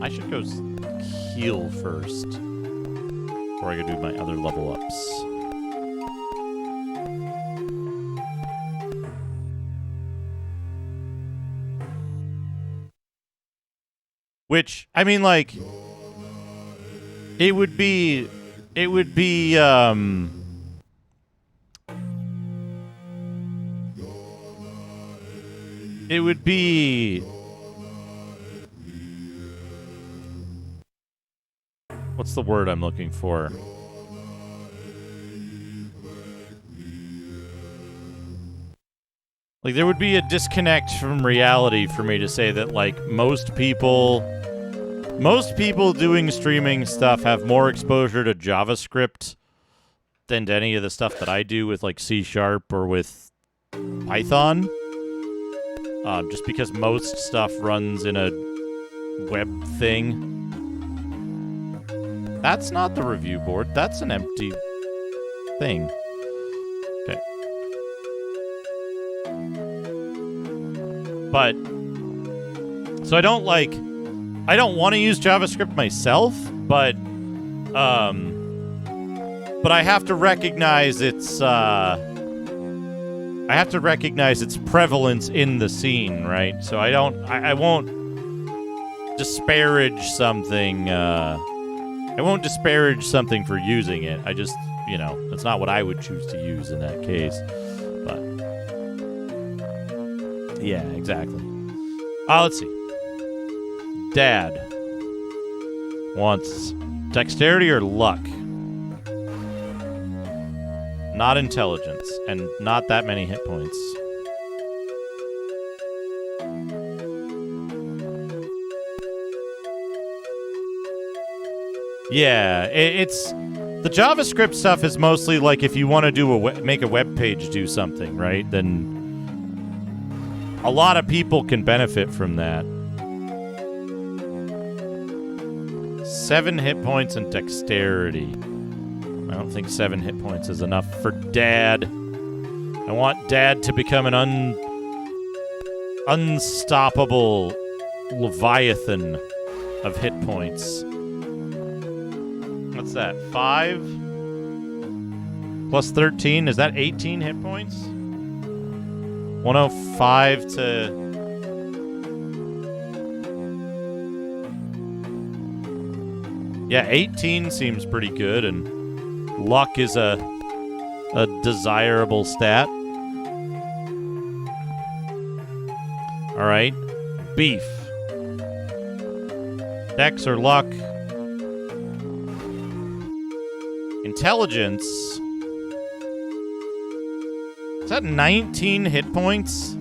I should go heal first before I go do my other level ups. Which, I mean, like, it would be, what's the word I'm looking for? Like, there would be a disconnect from reality for me to say that, like, most people doing streaming stuff have more exposure to JavaScript than to any of the stuff that I do with, like, C# or with Python. Just because most stuff runs in a web thing. That's not the review board. That's an empty thing. Okay. But, so I don't want to use JavaScript myself, but I have to recognize its prevalence in the scene, right? So I won't disparage something, for using it. I just, that's not what I would choose to use in that case. But yeah, exactly. Let's see. Dad wants dexterity or luck. Not intelligence, and not that many hit points. Yeah, it's the JavaScript stuff is mostly like if you want to do make a web page do something, right? Then a lot of people can benefit from that. 7 hit points and dexterity. I don't think 7 hit points is enough for Dad. I want Dad to become an unstoppable leviathan of hit points. What's that? 5 plus 13? Is that 18 hit points? 105 to... Yeah, 18 seems pretty good, and luck is a desirable stat. All right. Beef. Dex or luck? Intelligence. Is that 19 hit points?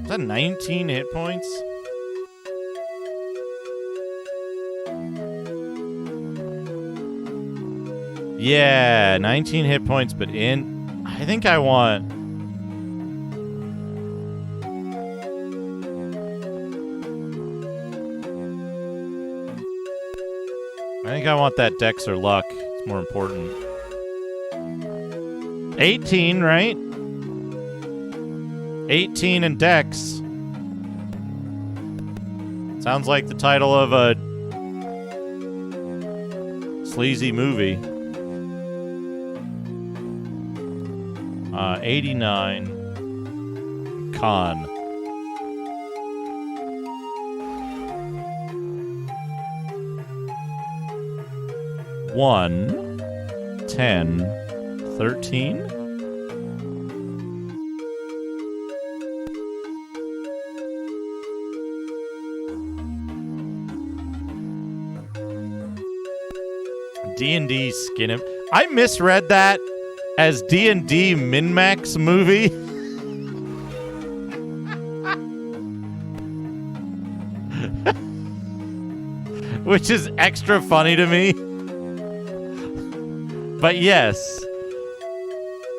Is that 19 hit points? Yeah, 19 hit points, but I think I want... that Dex or Luck. It's more important. 18, right? 18 and Dex. Sounds like the title of a sleazy movie. 89. Con. One, 10, 13? D&D skin. I misread that as D&D Min-Max movie. Which is extra funny to me. But yes,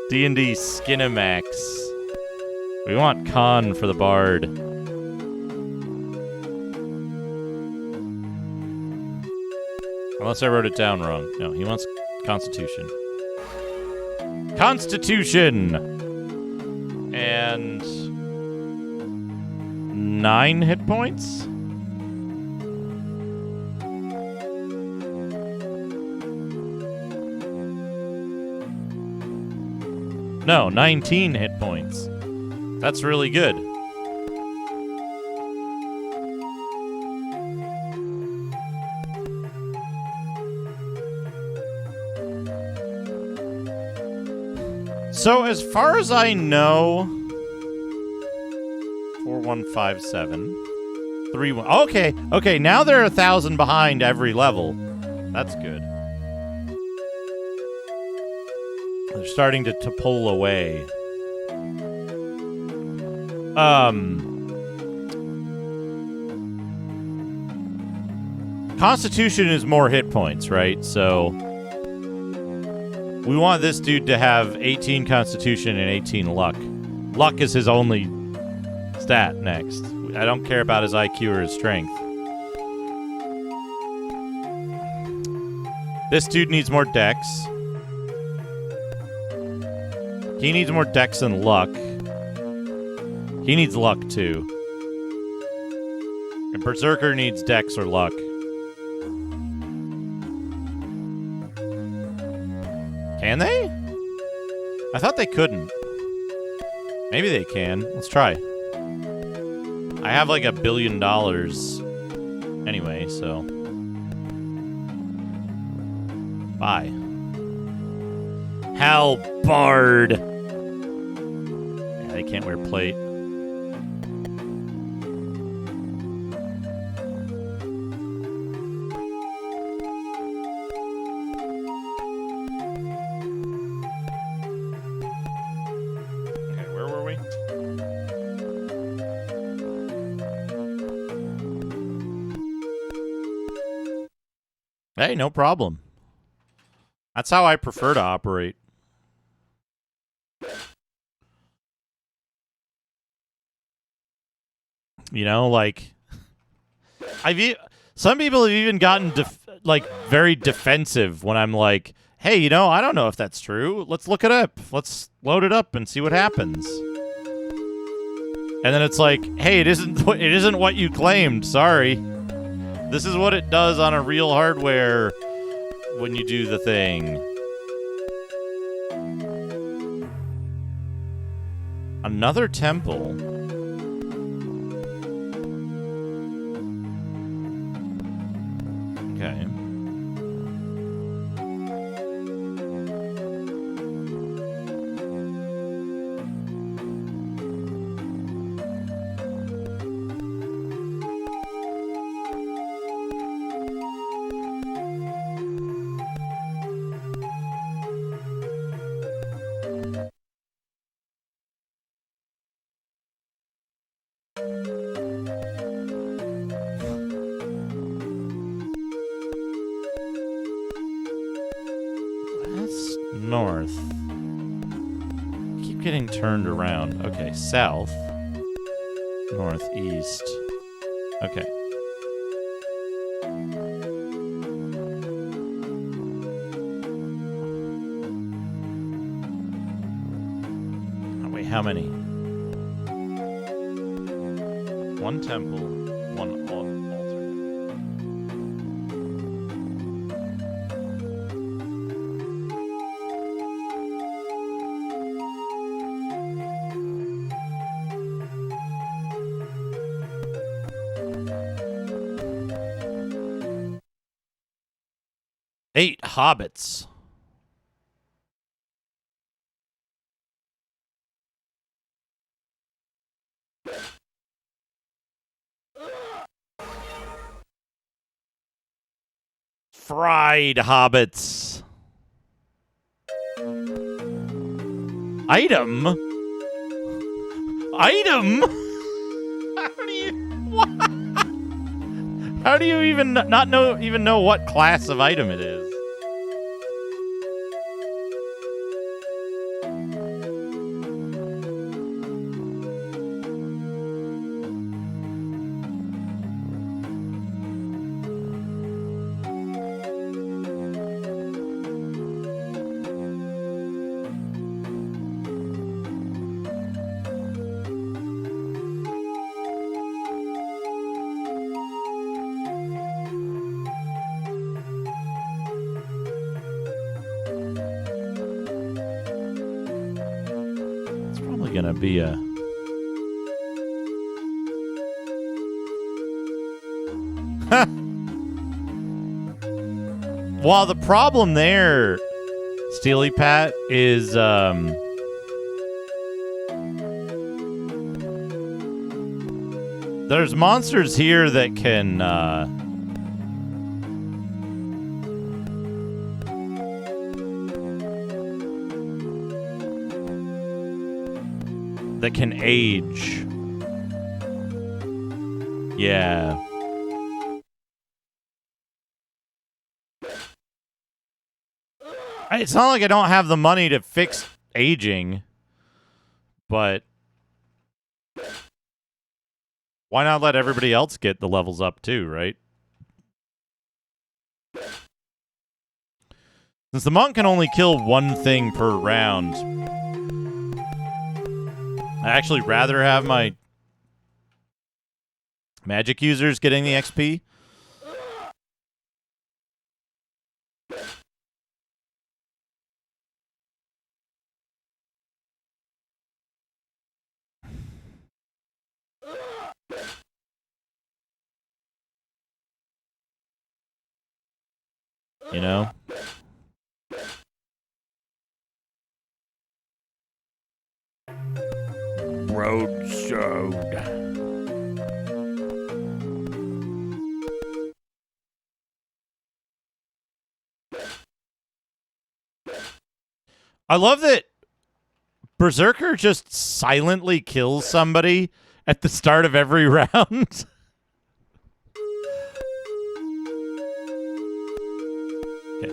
D&D Skinemax. We want Con for the Bard. Unless I wrote it down wrong. No, he wants Constitution. Constitution! And 9 hit points? No, 19 hit points. That's really good. So as far as I know, 4157 31. Okay, now they're 1,000 behind every level. That's good. They're starting to pull away. Constitution is more hit points, right? So we want this dude to have 18 Constitution and 18 Luck. Luck is his only stat next. I don't care about his IQ or his strength. This dude needs more Dex. He needs more Dex than Luck. He needs Luck, too. And Berserker needs Dex or Luck. Can they? I thought they couldn't. Maybe they can. Let's try. I have like $1 billion anyway, so. Bye. Hell, Bard. Yeah, they can't wear plate. Hey, no problem. That's how I prefer to operate. You know, like some people have even gotten very defensive when I'm like, "Hey, you know, I don't know if that's true. Let's look it up. Let's load it up and see what happens." And then it's like, "Hey, it isn't what you claimed. Sorry. This is what it does on a real hardware when you do the thing." Another temple. Okay. north. Keep getting turned around. Okay, south. Northeast. Okay. Oh, wait, how many? One temple, one altar. 8 hobbits. Fried hobbits. Item? Item? How do you even not know what class of item it is? Gonna be a well, the problem there, Steely Pat, is there's monsters here that can age. Yeah. It's not like I don't have the money to fix aging, but why not let everybody else get the levels up too, right? Since the monk can only kill one thing per round, I'd actually rather have my magic users getting the XP. You know? Broadsword. I love that Berserker just silently kills somebody at the start of every round. Okay.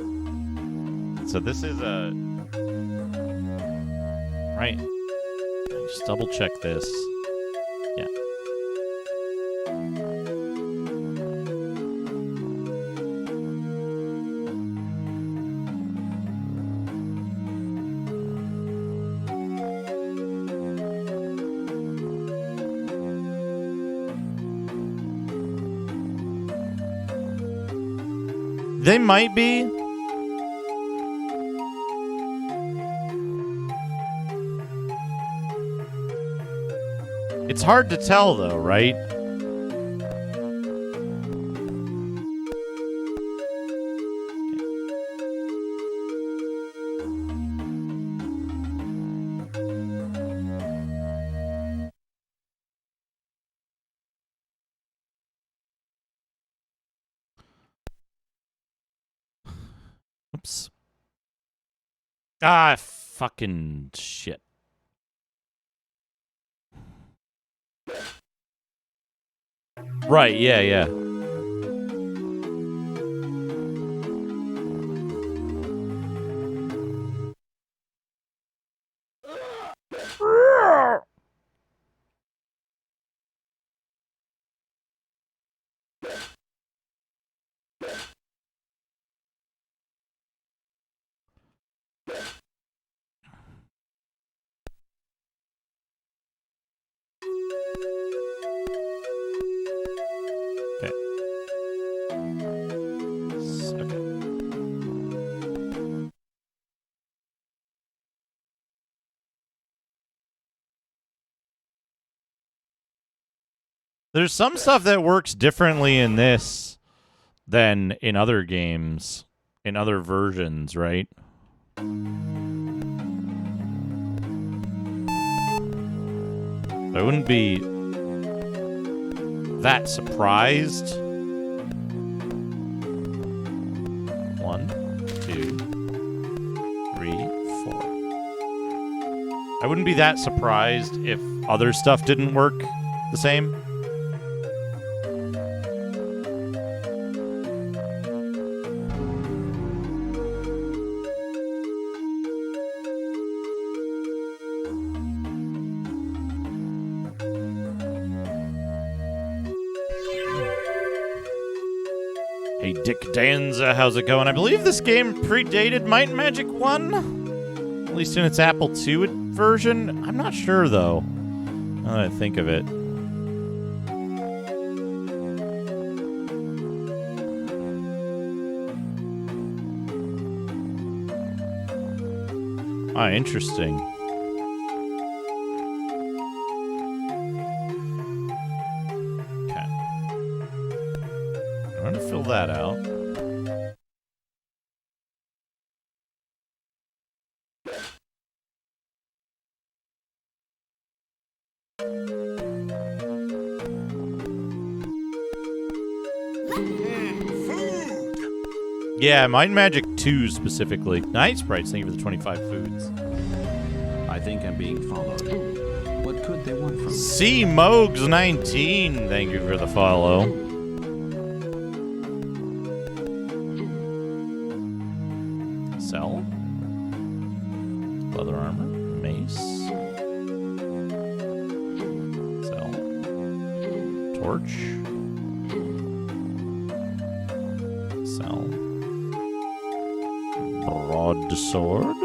So this is a... Right. Just double check this. Yeah. They might be. It's hard to tell, though, right? Oops. Ah, fucking shit. Right, yeah, yeah. Okay. Okay. There's some stuff that works differently in this than in other games, in other versions, right? I wouldn't be that surprised. 1, 2, 3, 4. I wouldn't be that surprised if other stuff didn't work the same. Hey, Dick Danza, how's it going? I believe this game predated Might and Magic 1, at least in its Apple II version. I'm not sure, though, now that I think of it. Ah, interesting. I'm gonna fill that out. Yeah, Might and Magic 2 specifically. Nice, Sprites. Thank you for the 25 foods. I think I'm being followed. What could they want from me? C Mogs 19. Thank you for the follow. Cell. Leather armor. Mace. Cell. Torch. Cell. Broadsword.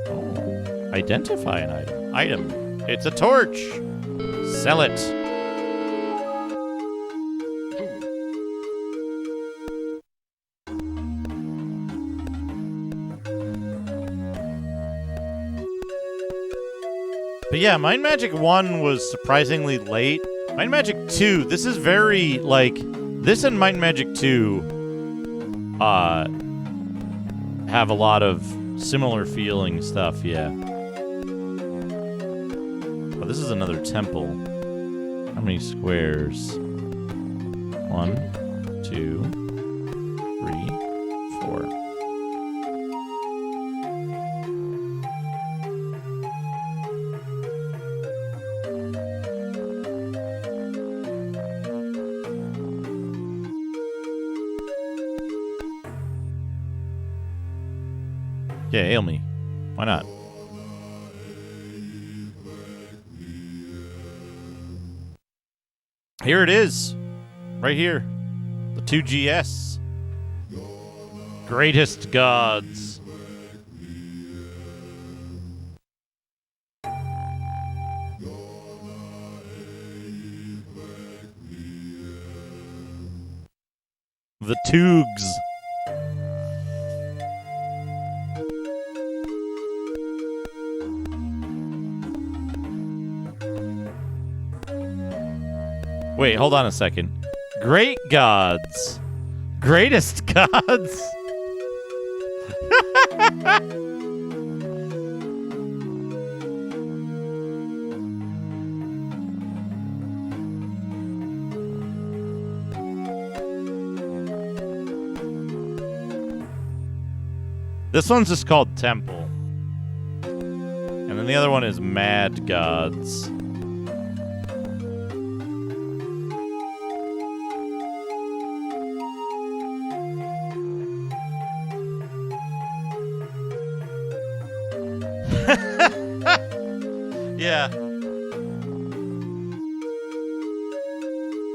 Oh. Identify an item. Item. It's a torch. Sell it. But yeah, Might and Magic 1 was surprisingly late. Might and Magic 2, this is very, like, this and Might and Magic 2 have a lot of similar feeling stuff, yeah. Oh, this is another temple. How many squares? 1, 2, 3, 4. Yeah, hail me. Why not? Here it is. Right here. The 2GS. Greatest gods. The Toogs. Wait, hold on a second. Great gods. Greatest gods. This one's just called Temple. And then the other one is Mad Gods. Yeah.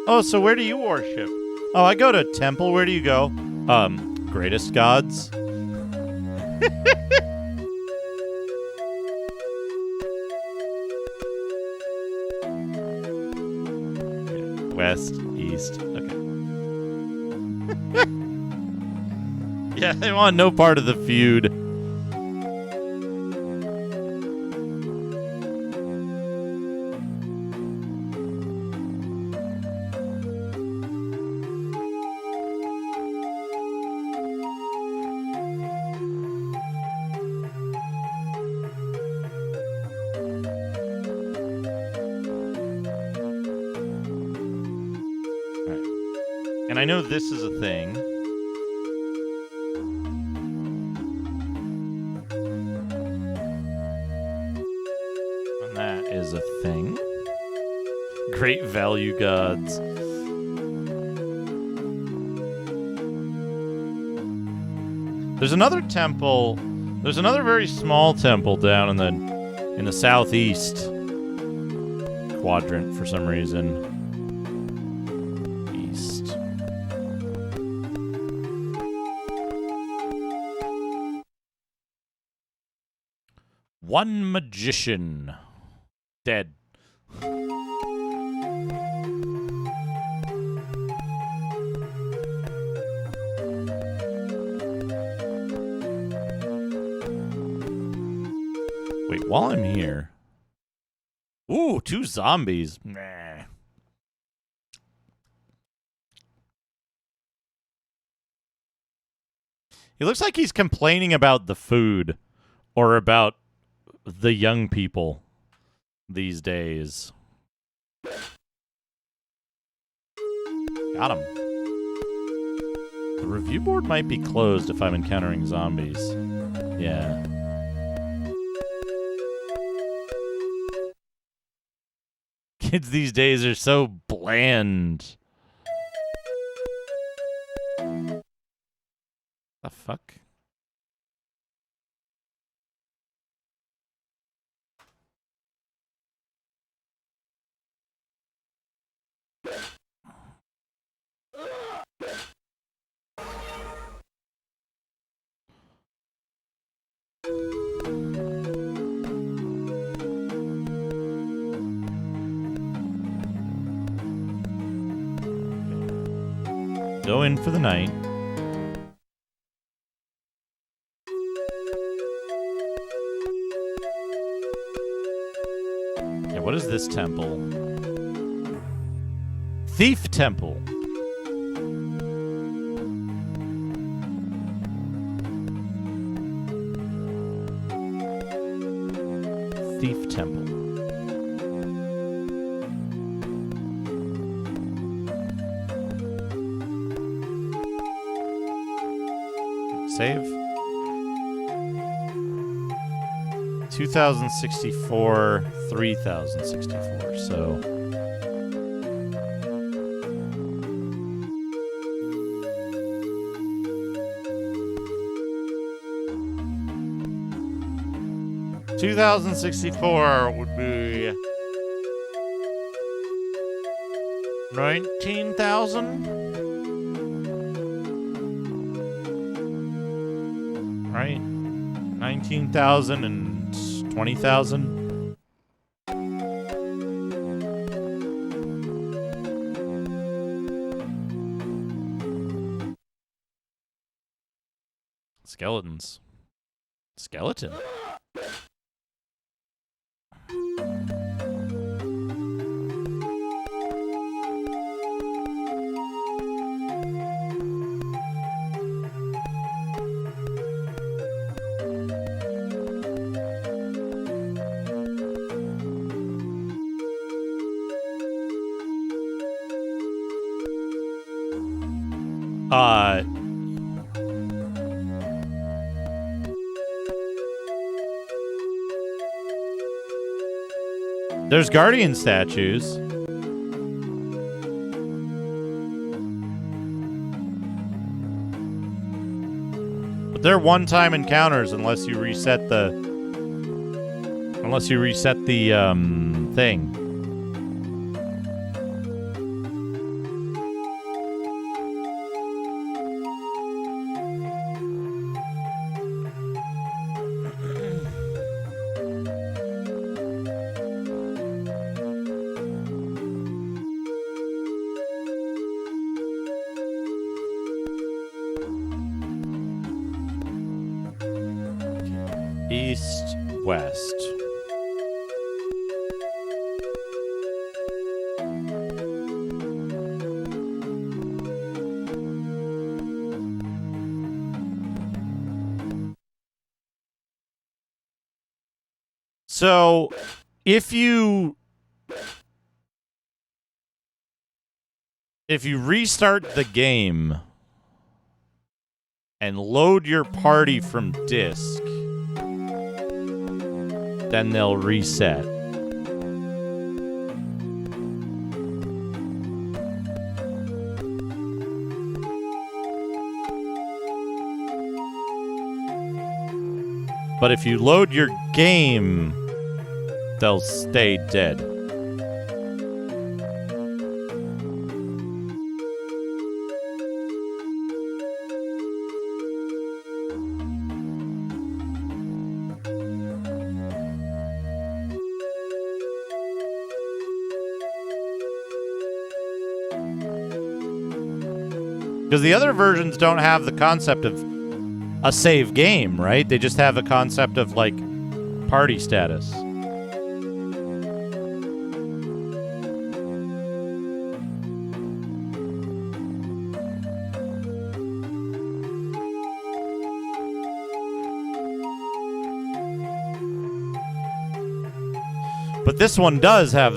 Oh, so where do you worship? Oh, I go to temple. Where do you go? Greatest gods. West, east. Okay. Yeah, they want no part of the feud. And I know this is a thing. And that is a thing. Great value gods. There's another temple. There's another very small temple down in the southeast quadrant for some reason. One magician. Dead. Wait, while I'm here. Ooh, 2 zombies. Nah. He looks like he's complaining about the food or about the young people these days. Got him. The review board might be closed if I'm encountering zombies. Yeah. Kids these days are so bland. The fuck? Go in for the night. Yeah, what is this temple? Thief Temple. Thief Temple. Save. 2064, 3064, so... $2,064 would be 19,000, right? 19,000 and 20,000. Skeletons. Skeleton. There's guardian statues. But they're one-time encounters unless you reset the thing. east, west. So, if you restart the game and load your party from disk, then they'll reset. But if you load your game, they'll stay dead. Because the other versions don't have the concept of a save game, right? They just have the concept of, like, party status. But this one does have...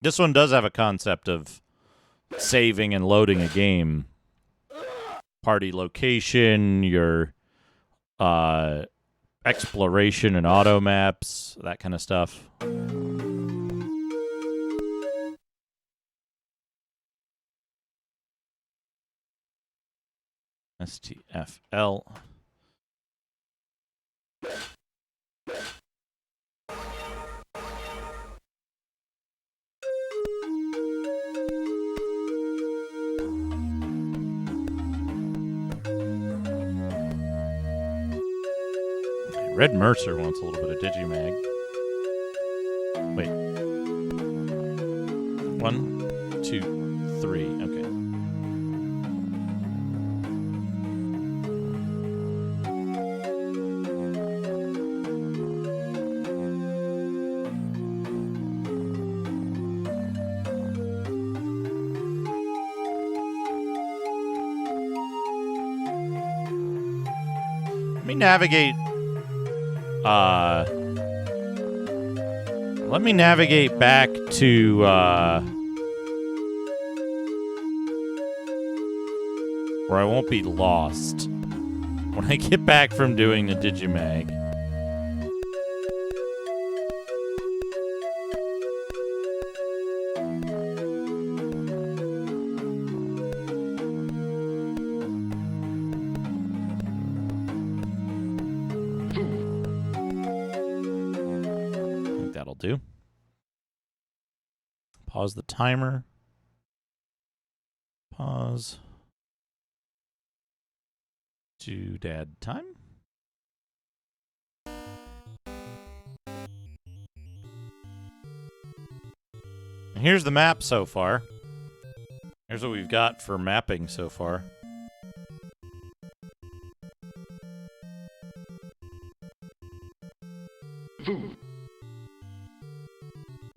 This one does have a concept of saving and loading a game. Party location, your exploration and auto maps, that kind of stuff. STFL. Red Mercer wants a little bit of Digimag. Wait. 1, 2, 3. Okay. Let me navigate. Let me navigate back to, where I won't be lost when I get back from doing the Digimag. Do. Pause the timer. Pause. To dad time. And here's the map so far. Here's what we've got for mapping so far.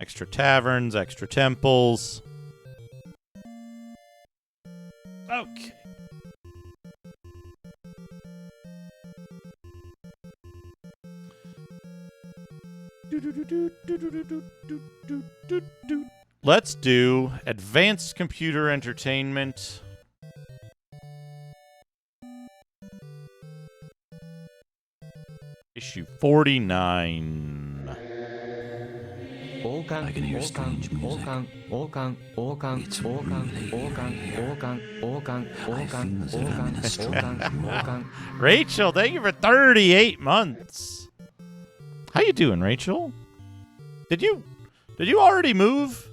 Extra taverns, extra temples. Okay. Let's do advanced computer entertainment. Issue 49. I can hear strange music. Rachel, thank you for 38 months. How you doing, Rachel? Did you already move,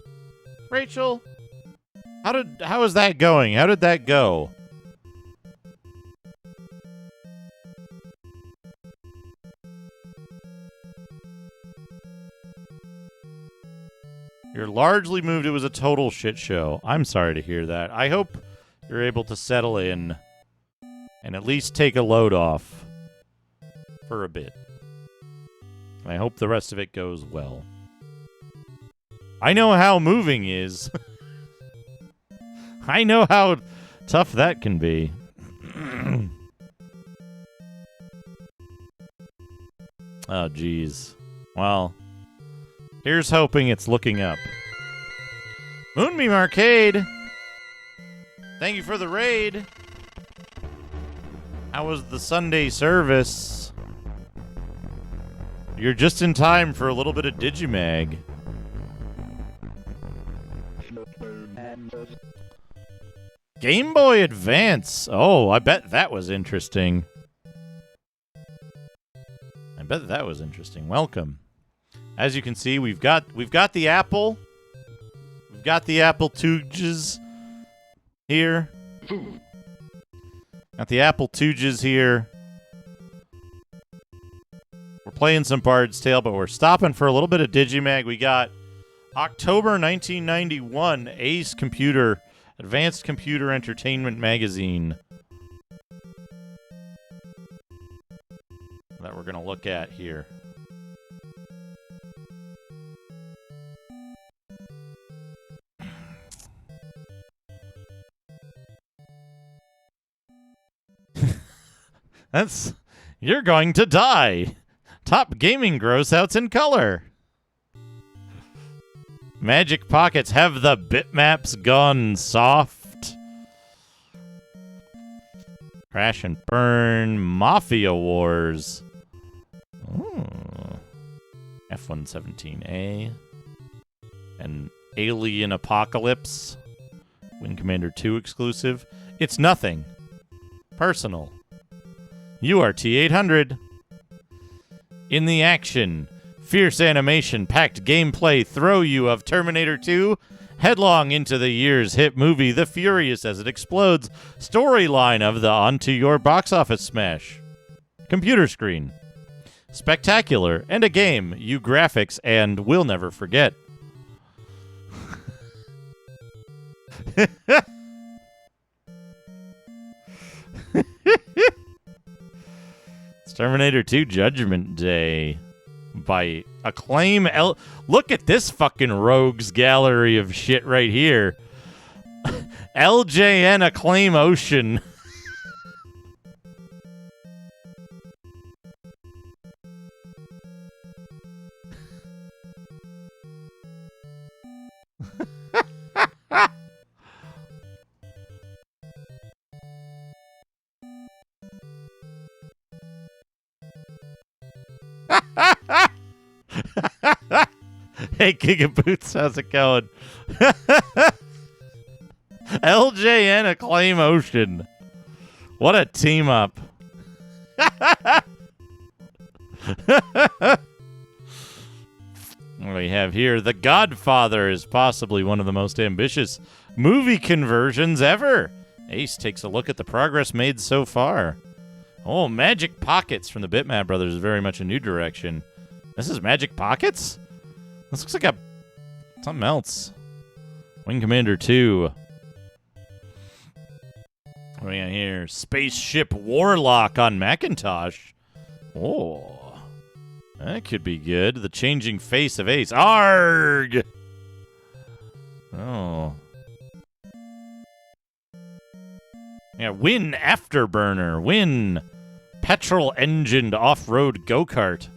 Rachel? How is that going? How did that go? You're largely moved. It was a total shit show. I'm sorry to hear that. I hope you're able to settle in and at least take a load off for a bit. I hope the rest of it goes well. I know how moving is. I know how tough that can be. Oh, geez. Well, here's hoping it's looking up. Moonbeam Arcade! Thank you for the raid. How was the Sunday service? You're just in time for a little bit of Digimag. Game Boy Advance. Oh, I bet that was interesting. Welcome. As you can see, we've got the Apple. We've got the Apple Tooges here. Got the Apple Tooges here. We're playing some Bard's Tale, but we're stopping for a little bit of Digimag. We got October 1991, Ace Computer, Advanced Computer Entertainment Magazine. That we're going to look at here. You're going to die. Top gaming gross outs in color. Magic Pockets, have the bitmaps gone soft? Crash and Burn, Mafia Wars. Ooh. F-117A. And Alien Apocalypse. Wing Commander 2 exclusive. It's nothing personal. URT-800. In the action, fierce animation, packed gameplay throw you of Terminator 2 headlong into the year's hit movie The Furious as it explodes, storyline of the onto your box office smash. Computer screen. Spectacular, and a game, you graphics, and will never forget. It's Terminator 2 Judgment Day by Acclaim. Look at this fucking rogues gallery of shit right here. LJN Acclaim Ocean. Hey, Gigaboots, how's it going? LJN Acclaim Ocean. What a team up. What do we have here? The Godfather is possibly one of the most ambitious movie conversions ever. Ace takes a look at the progress made so far. Oh, Magic Pockets from the Bitmap Brothers is very much a new direction. This is Magic Pockets? This looks like something else. Wing Commander 2. What do we got here? Spaceship Warlock on Macintosh. Oh. That could be good. The Changing Face of Ace. Arg! Oh. Yeah, Win Afterburner. Win petrol-engined off-road go-kart.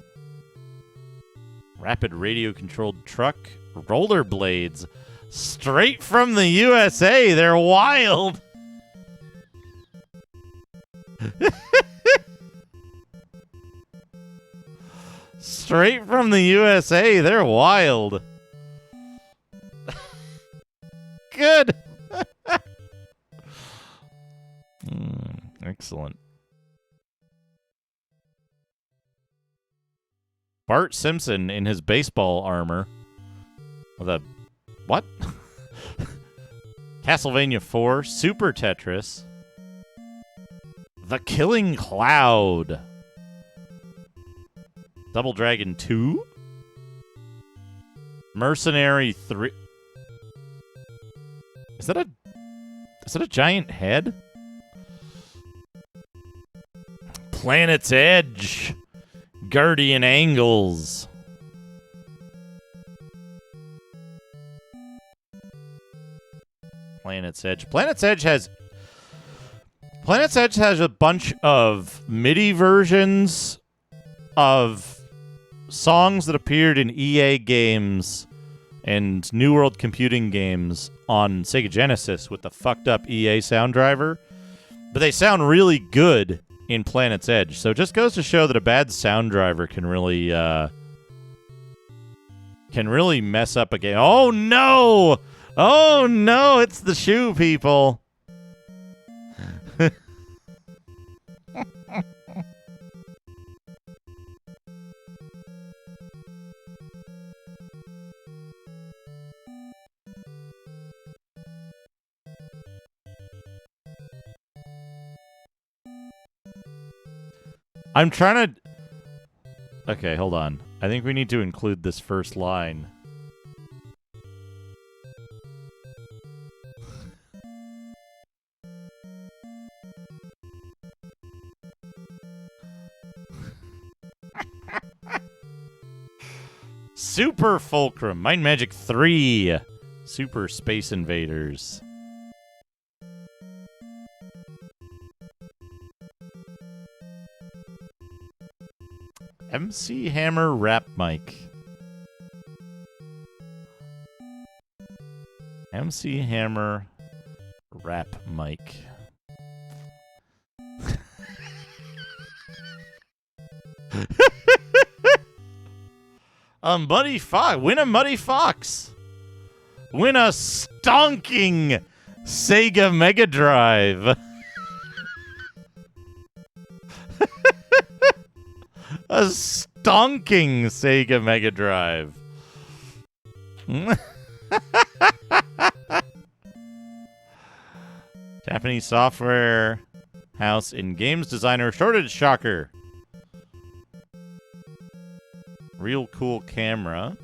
Rapid radio-controlled truck. Rollerblades. Straight from the USA. They're wild. Straight from the USA. They're wild. Good. Excellent. Bart Simpson in his baseball armor. With a... What? Castlevania 4. Super Tetris. The Killing Cloud. Double Dragon 2. Mercenary 3. Is that Is it a giant head? Planet's Edge. Guardian Angles. Planet's Edge. Planet's Edge has a bunch of MIDI versions of songs that appeared in EA games and New World Computing games on Sega Genesis with the fucked up EA sound driver. But they sound really good in Planet's Edge. So it just goes to show that a bad sound driver can really mess up a game. Oh no! Oh no, it's the shoe people. I'm trying to... Okay, hold on. I think we need to include this first line. Super Fulcrum. Might and Magic 3. Super Space Invaders. MC Hammer Rap Mic. MC Hammer Rap Mic. Muddy Fox. Win a Muddy Fox. Win a stonking Sega Mega Drive. A stonking Sega Mega Drive. Japanese software house in games designer shortage shocker. Real cool camera.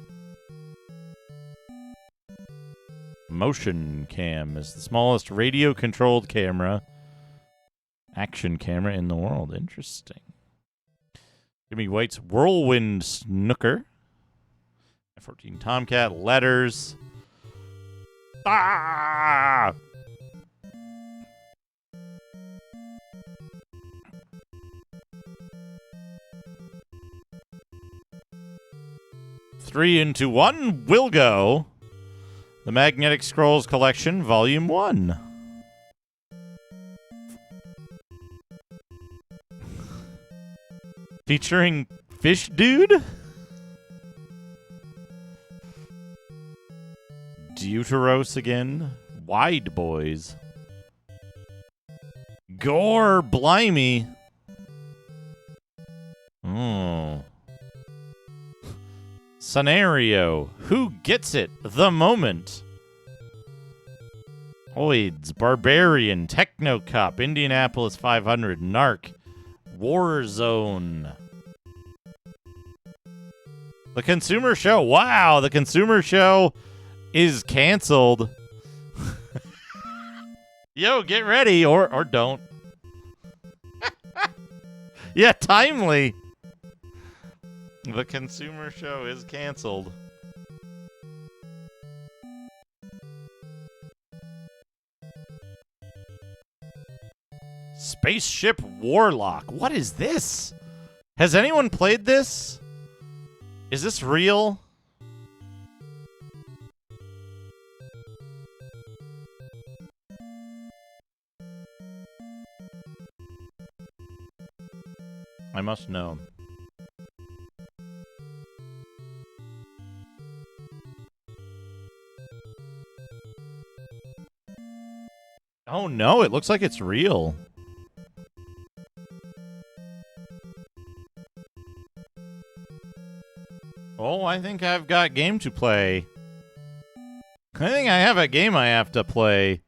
Motion cam is the smallest radio controlled camera. Action camera in the world. Interesting. Jimmy White's Whirlwind Snooker. F-14 Tomcat. Letters. Ah! Three into one will go. The Magnetic Scrolls Collection, Volume 1. Featuring Fish Dude? Deuteros again. Wide Boys. Gore Blimey. Oh. Scenario. Who gets it? The moment. Oids. Barbarian. Techno Cop. Indianapolis 500. Narc. Warzone. The Consumer Show. Wow, the Consumer Show is canceled. Yo, get ready or don't. Yeah, timely. The Consumer Show is canceled. Spaceship Warlock. What is this? Has anyone played this? Is this real? I must know. Oh no, it looks like it's real. Oh, I think I've got game to play. I think I have a game I have to play.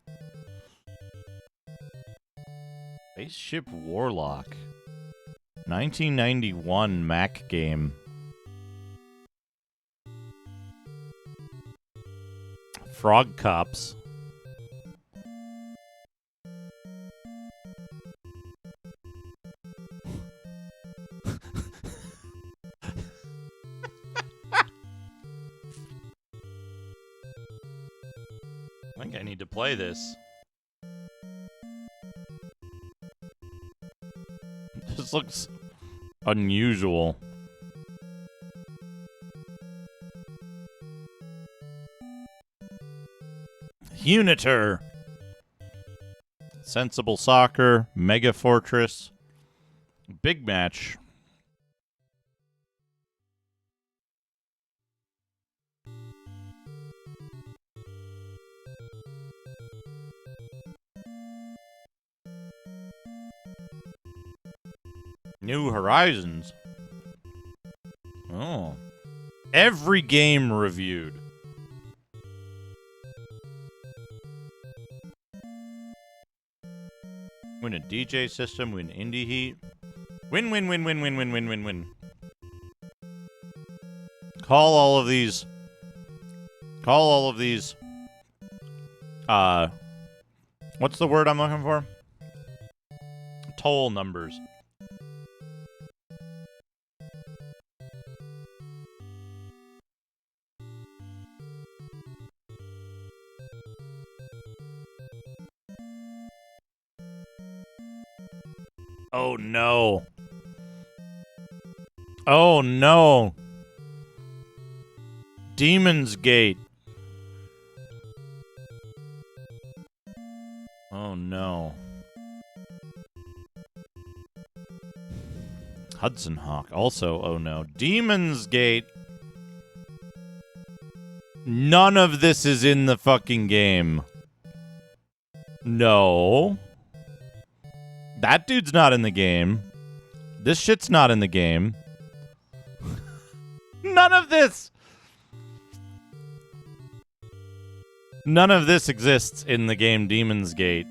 Spaceship Warlock. 1991 Mac game. Frog Cops. I think I need to play this. This looks unusual. Unitor. Sensible Soccer. Mega Fortress. Big match. New Horizons. Oh. Every game reviewed. Win a DJ system, win Indie Heat. Win, win, win, win, win, win, win, win, win. Call all of these. What's the word I'm looking for? Toll numbers. Oh no. Oh no. Demon's Gate. Oh no. Hudson Hawk. Also, oh no. Demon's Gate. None of this is in the fucking game. No. That dude's not in the game. This shit's not in the game. None of this. None of this exists in the game Demon's Gate.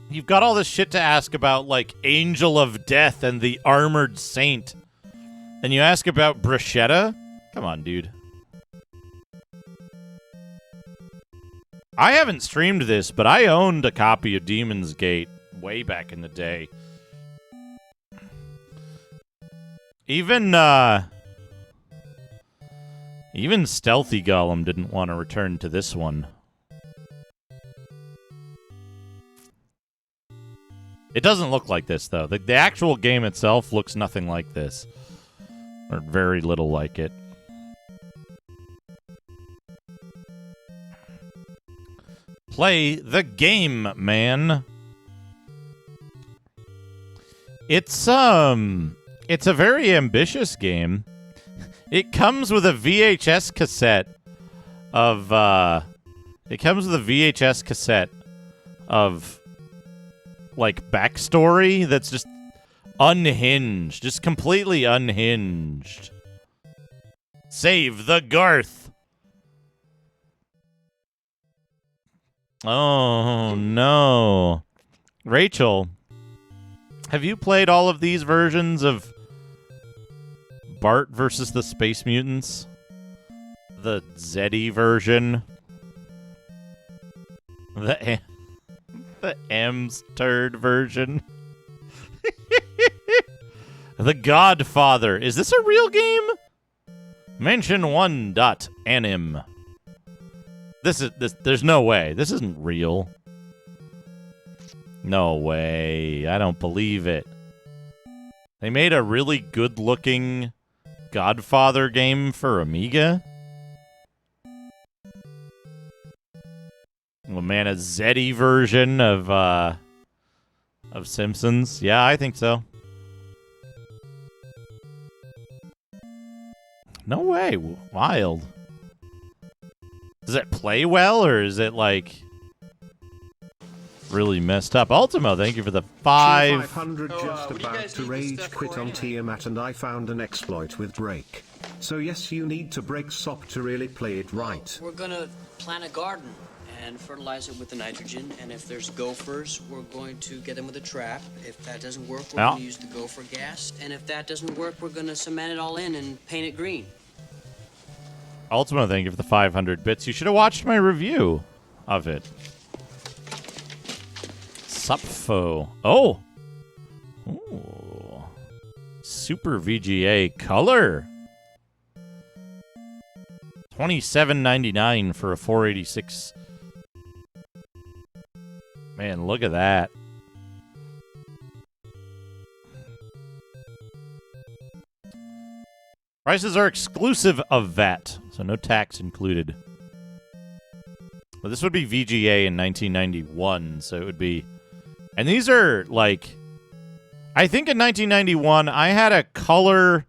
You've got all this shit to ask about, like Angel of Death and the Armored Saint. And you ask about Bruschetta? Come on, dude. I haven't streamed this, but I owned a copy of Demon's Gate way back in the day. Even Stealthy Golem didn't want to return to this one. It doesn't look like this, though. The actual game itself looks nothing like this. Or very little like it. Play the game, man. It's a very ambitious game. It comes with a VHS cassette of like backstory that's just unhinged, just completely unhinged. Save the Garth. Oh, no. Rachel, have you played all of these versions of Bart versus the Space Mutants? The Zeddy version? The M's turd version? The Godfather. Is this a real game? Mention 1.anim. There's no way. This isn't real. No way. I don't believe it. They made a really good-looking Godfather game for Amiga? Oh man, a Zeddy version of Simpsons? Yeah, I think so. No way. Wild. Does it play well, or is it, like, really messed up? Ultimo, thank you for the 500 just about to rage quit on Tiamat, and I found an exploit with break. So yes, you need to break SOP to really play it right. We're gonna plant a garden and fertilize it with the nitrogen, and if there's gophers, we're going to get them with a trap. If that doesn't work, we're gonna use the gopher gas, and if that doesn't work, we're gonna cement it all in and paint it green. Ultimo, thank you for the 500 bits. You should have watched my review of it. Supfo. Oh! Ooh. Super VGA color. $27.99 for a 486. Man, look at that. Prices are exclusive of VAT, so no tax included. Well, this would be VGA in 1991, so it would be... And these are, like... I think in 1991, I had a color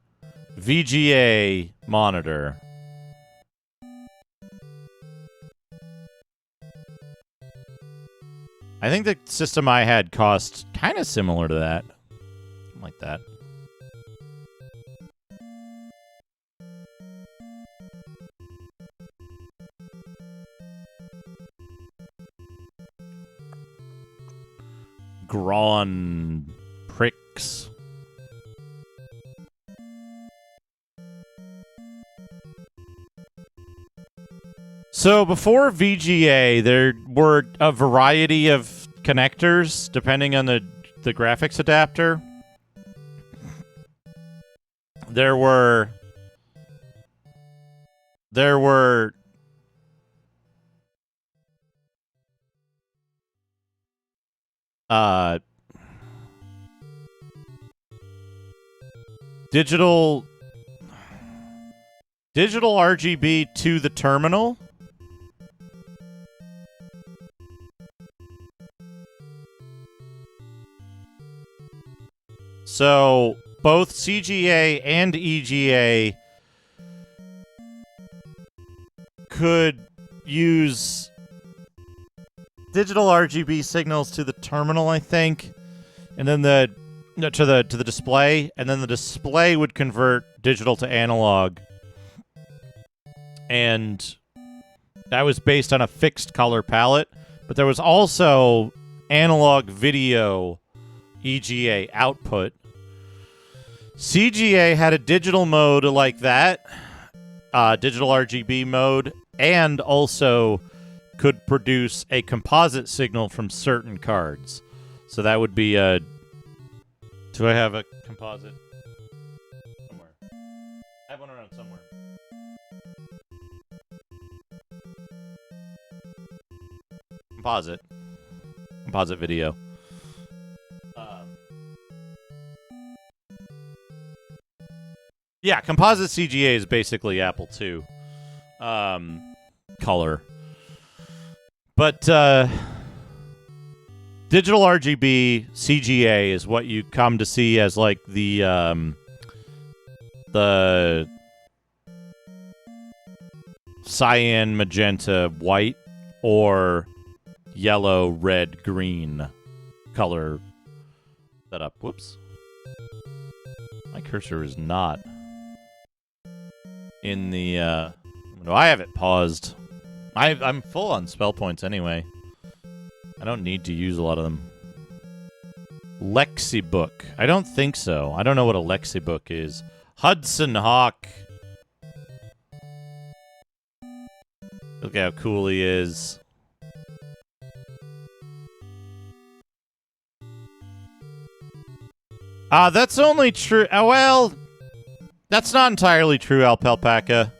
VGA monitor. I think the system I had cost kind of similar to that. Something like that. Grand Prix. So before VGA, there were a variety of connectors depending on the graphics adapter. There were digital RGB to the terminal. So both CGA and EGA could use digital RGB signals to the terminal, I think, and then to the display, and then the display would convert digital to analog, and that was based on a fixed color palette. But there was also analog video EGA output. CGA had a digital mode like that, digital RGB mode, and also could produce a composite signal from certain cards. So that would be a... Do I have a composite? Somewhere. I have one around somewhere. Composite. Composite video. Yeah, composite CGA is basically Apple II color. But digital RGB CGA is what you come to see as like the cyan, magenta, white, or yellow, red, green color setup. Whoops. My cursor is not in the... No, I have it paused. I'm full on spell points anyway. I don't need to use a lot of them. Lexibook. I don't think so. I don't know what a Lexibook is. Hudson Hawk. Look how cool he is. That's only true... well, that's not entirely true, Alpaca.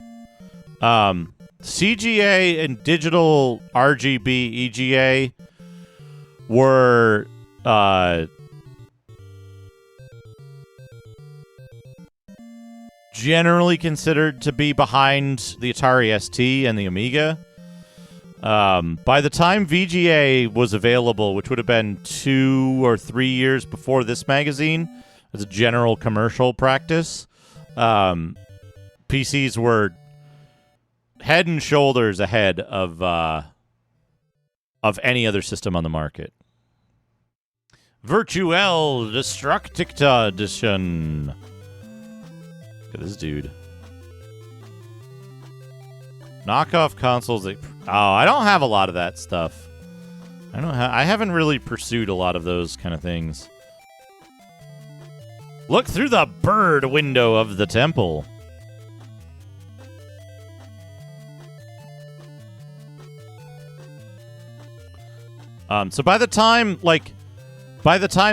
CGA and digital RGB EGA were generally considered to be behind the Atari ST and the Amiga. By the time VGA was available, which would have been 2 or 3 years before this magazine, as a general commercial practice, PCs were head and shoulders ahead of any other system on the market. Virtual Destructicta Edition. Look at this dude. Knockoff consoles. I don't have a lot of that stuff. I haven't really pursued a lot of those kind of things. Look through the bird window of the temple. So by the time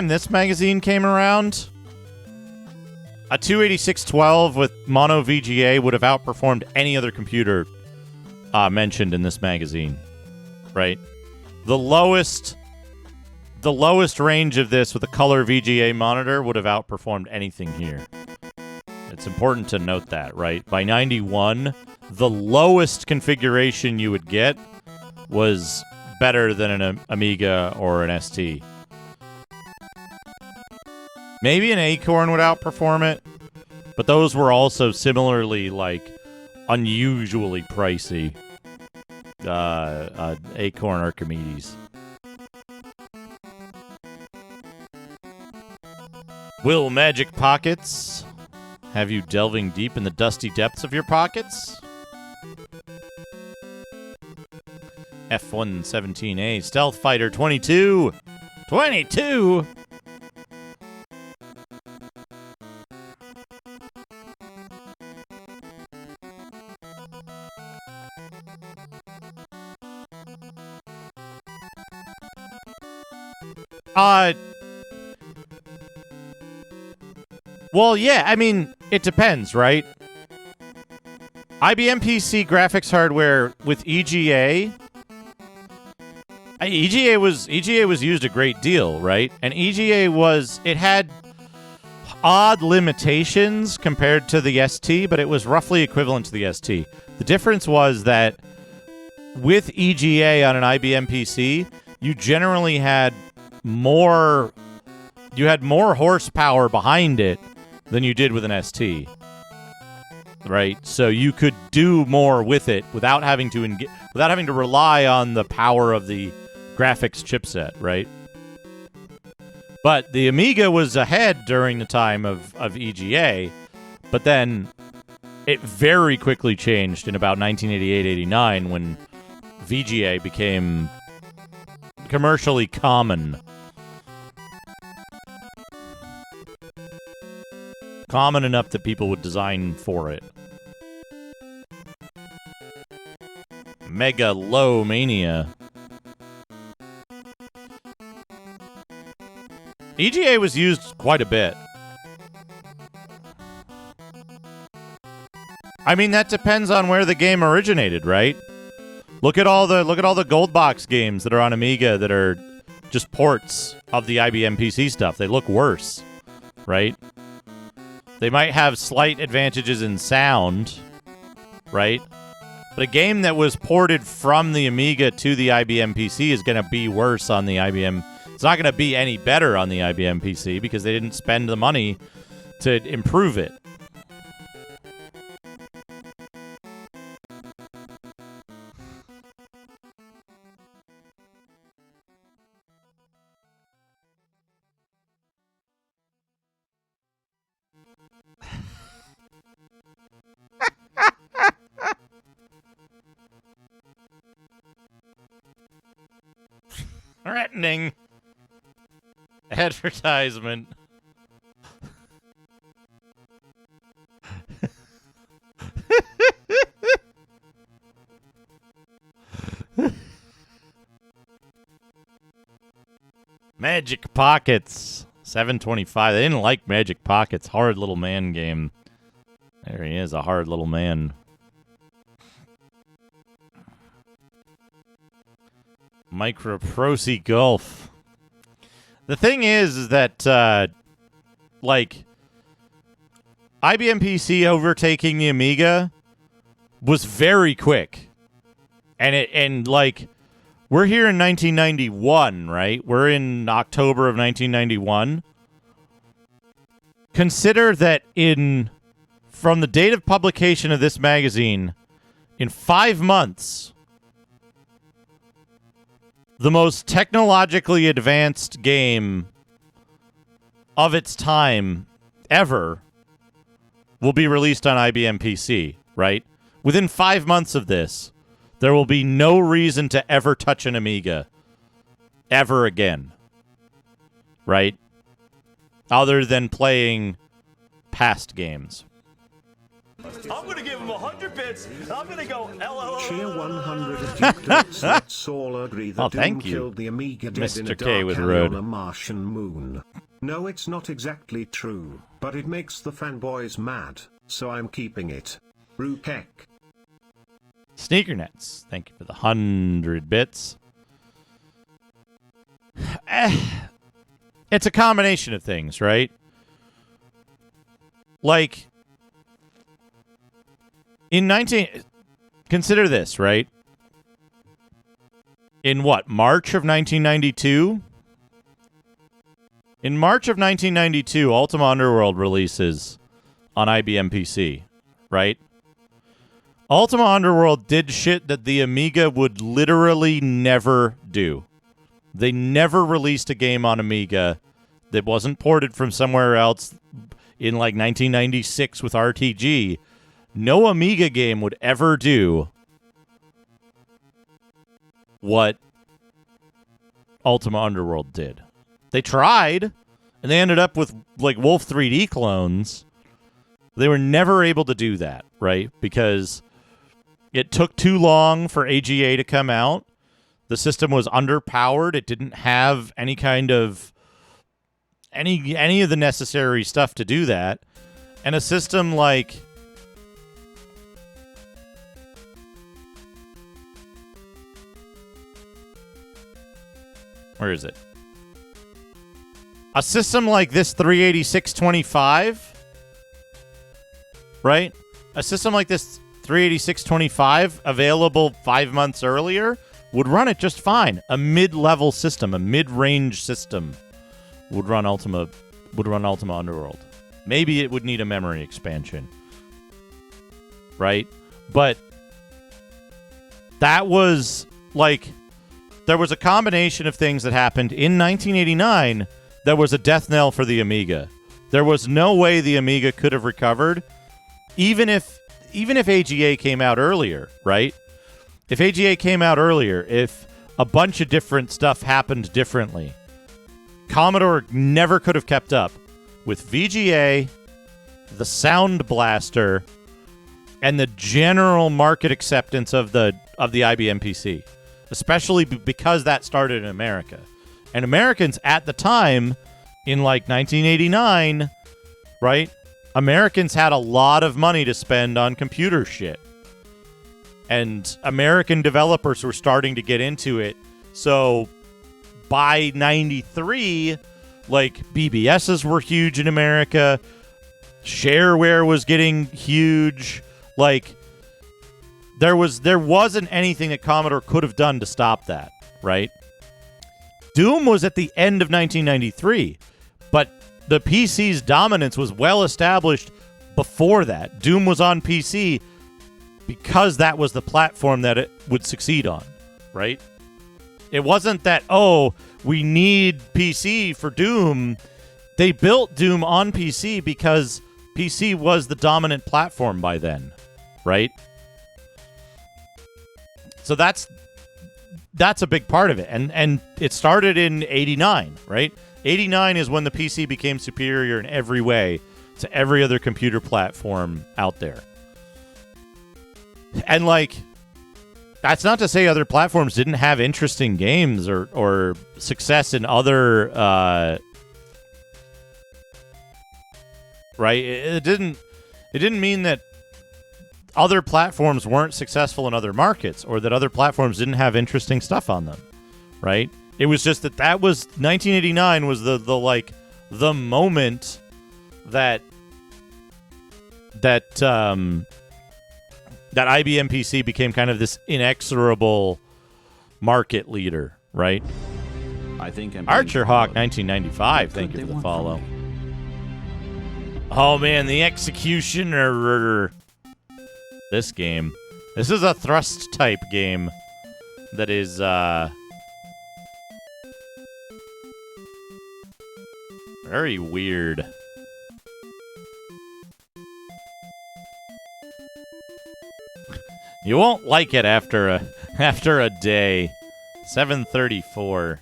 this magazine came around, A 28612 with mono VGA would have outperformed any other computer mentioned in this magazine, right? The lowest range of this with a color VGA monitor would have outperformed anything here. It's important to note that, right? By 91, the lowest configuration you would get was better than an Amiga or an ST. Maybe an Acorn would outperform it, but those were also similarly, like, unusually pricey. Acorn Archimedes. Will Magic Pockets have you delving deep in the dusty depths of your pockets? F-117A Stealth Fighter 22! 22! Well, yeah, I mean, it depends, right? IBM PC graphics hardware with EGA was used a great deal, right? And EGA it had odd limitations compared to the ST, but it was roughly equivalent to the ST. The difference was that with EGA on an IBM PC, you generally had more horsepower behind it than you did with an ST, right? So you could do more with it without having to rely on the power of the graphics chipset, right? But the Amiga was ahead during the time of EGA, but then it very quickly changed in about 1988-89 when VGA became commercially common. Common enough that people would design for it. Mega Low Mania. EGA was used quite a bit. I mean, that depends on where the game originated, right? Look at all the gold box games that are on Amiga that are just ports of the IBM PC stuff. They look worse, right? They might have slight advantages in sound, right? But a game that was ported from the Amiga to the IBM PC is going to be worse on the IBM. It's not going to be any better on the IBM PC because they didn't spend the money to improve it. Threatening advertisement. Magic Pockets 725. They didn't like Magic Pockets. Hard little man game. There he is, a hard little man. Microprocy Gulf. The thing is that, like, IBM PC overtaking the Amiga was very quick. And like, we're here in 1991, right? We're in October of 1991. Consider that from the date of publication of this magazine, in 5 months, the most technologically advanced game of its time ever will be released on IBM PC, right? Within 5 months of this, there will be no reason to ever touch an Amiga ever again, right? Other than playing past games. I'm going to give him 100 bits. I'm going to go LLO. Cheer 100 of let's all agree that Oh, thank Doom you, killed the Amiga dead in Mr. a K dark with alley Road. on a Martian moon. No, it's not exactly true, but it makes the fanboys mad, so I'm keeping it. Rukek. Sneakernets, thank you for the 100 bits. It's a combination of things, right? Like, consider this, right? In what, March of 1992? In March of 1992, Ultima Underworld releases on IBM PC, right? Ultima Underworld did shit that the Amiga would literally never do. They never released a game on Amiga that wasn't ported from somewhere else in like 1996 with RTG. No Amiga game would ever do what Ultima Underworld did. They tried, and they ended up with like Wolf 3D clones. They were never able to do that, right? Because it took too long for AGA to come out. The system was underpowered. It didn't have any kind of any of the necessary stuff to do that. And a system like where is it? A system like this 38625, right? A system like this 38625 available 5 months earlier would run it just fine. A mid-level system, a mid-range system would run Ultima Underworld. Maybe it would need a memory expansion. Right? But that was like there was a combination of things that happened in 1989 that was a death knell for the Amiga. There was no way the Amiga could have recovered even if AGA came out earlier, right? If AGA came out earlier, if a bunch of different stuff happened differently, Commodore never could have kept up with VGA, the Sound Blaster, and the general market acceptance of the IBM PC, especially because that started in America. And Americans at the time, in like 1989, right? Americans had a lot of money to spend on computer shit. And American developers were starting to get into it. So by 93, like BBSs were huge in America. Shareware was getting huge. Like there wasn't anything that Commodore could have done to stop that, right? Doom was at the end of 1993, but the PC's dominance was well established before that. Doom was on PC because that was the platform that it would succeed on, right? It wasn't that, oh, we need PC for Doom. They built Doom on PC because PC was the dominant platform by then, right? So that's a big part of it. And it started in 89, right? 89 is when the PC became superior in every way to every other computer platform out there. And, like, that's not to say other platforms didn't have interesting games or success in other, right? It didn't mean that other platforms weren't successful in other markets or that other platforms didn't have interesting stuff on them, right? It was just that was 1989 was the moment that IBM PC became kind of this inexorable market leader, right? I think Archer Hawk 1995, thank you for the follow. Oh man, the Executioner. This game. This is a thrust type game that is very weird. You won't like it after a day. 7:34.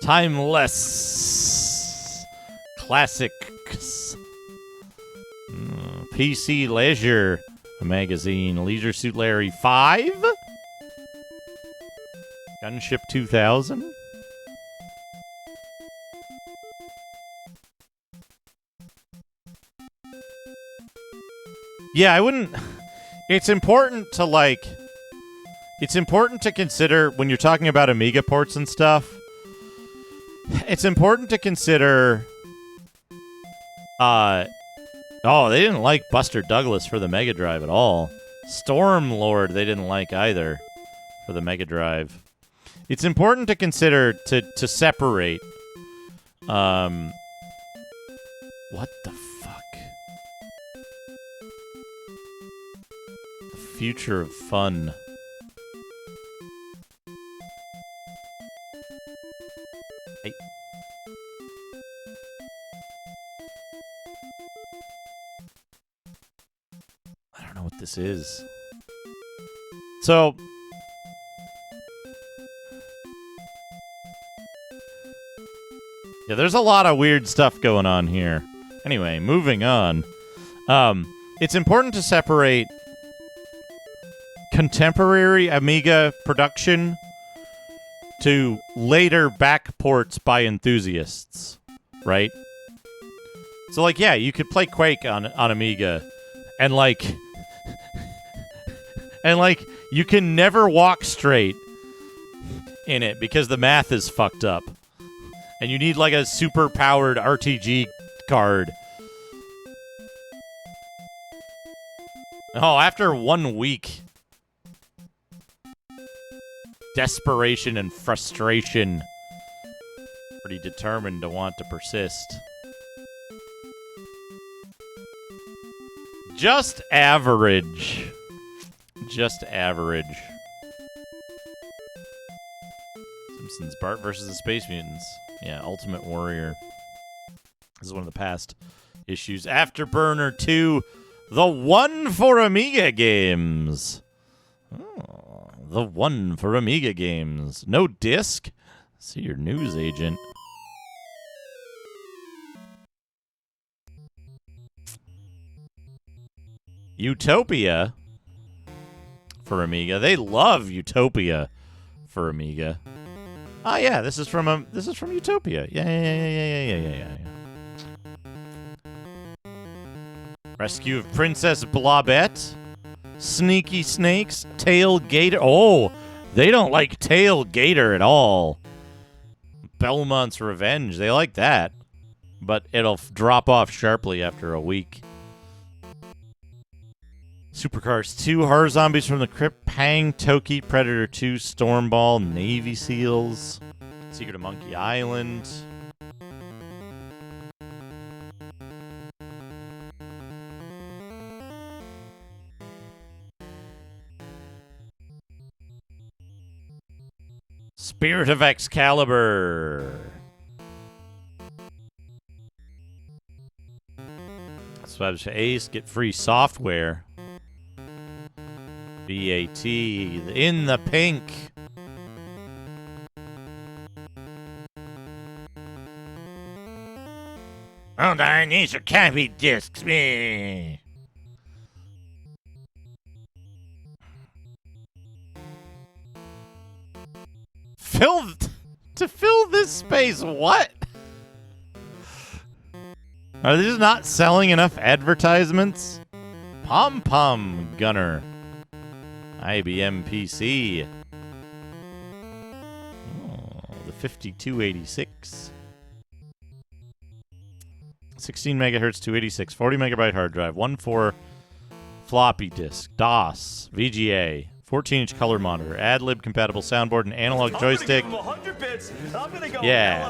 Timeless classics. PC Leisure magazine. Leisure Suit Larry 5. Gunship 2000? Yeah, I wouldn't... It's important to, like... It's important to consider, when you're talking about Amiga ports and stuff, it's important to consider... Oh, they didn't like Buster Douglas for the Mega Drive at all. Stormlord they didn't like either for the Mega Drive. It's important to consider to separate. What the fuck? The future of fun. Hey. I don't know what this is. So... Yeah, there's a lot of weird stuff going on here. Anyway, moving on. It's important to separate contemporary Amiga production to later back ports by enthusiasts, right? So, like, yeah, you could play Quake on Amiga, and, like... and, like, you can never walk straight in it because the math is fucked up. And you need, like, a super-powered RTG card. Oh, after 1 week. Desperation and frustration. Pretty determined to want to persist. Just average. Just average. Simpsons, Bart versus the Space Mutants. Yeah, Ultimate Warrior. This is one of the past issues. Afterburner 2, the one for Amiga games. Oh, the one for Amiga games. No disc? See your news agent. Utopia for Amiga. They love Utopia for Amiga. Ah, yeah, this is from Utopia. Yeah. Rescue of Princess Blobette. Sneaky Snakes. Tail Gator. Oh, they don't like Tail Gator at all. Belmont's Revenge. They like that. But it'll drop off sharply after a week. Supercars 2, Horror Zombies from the Crypt, Pang, Toki, Predator 2, Stormball, Navy SEALs, Secret of Monkey Island. Spirit of Excalibur. Subscribe to Ace, get free software. BAT in the pink. Oh, darn, these are copy discs, me. To fill this space, what? Are they just not selling enough advertisements? Pom Pom Gunner. IBM PC. Oh, the 5286. 16 megahertz 286, 40 megabyte hard drive, 1.4 floppy disk, DOS, VGA, 14-inch color monitor, AdLib compatible soundboard, and analog joystick. Yeah.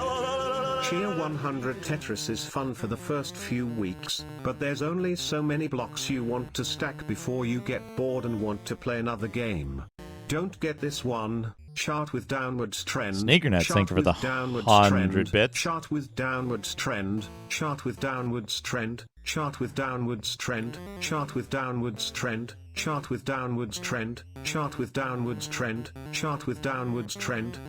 Cheer 100 Tetris is fun for the first few weeks, but there's only so many blocks you want to stack before you get bored and want to play another game. Don't get this one. Chart with downwards trend. Sneakernet, thank you for the 100 bits. Chart with downwards trend. Chart with downwards trend. Chart with downwards trend. Chart with downwards trend. Chart with downwards trend. Chart with downwards trend. Chart with downwards trend.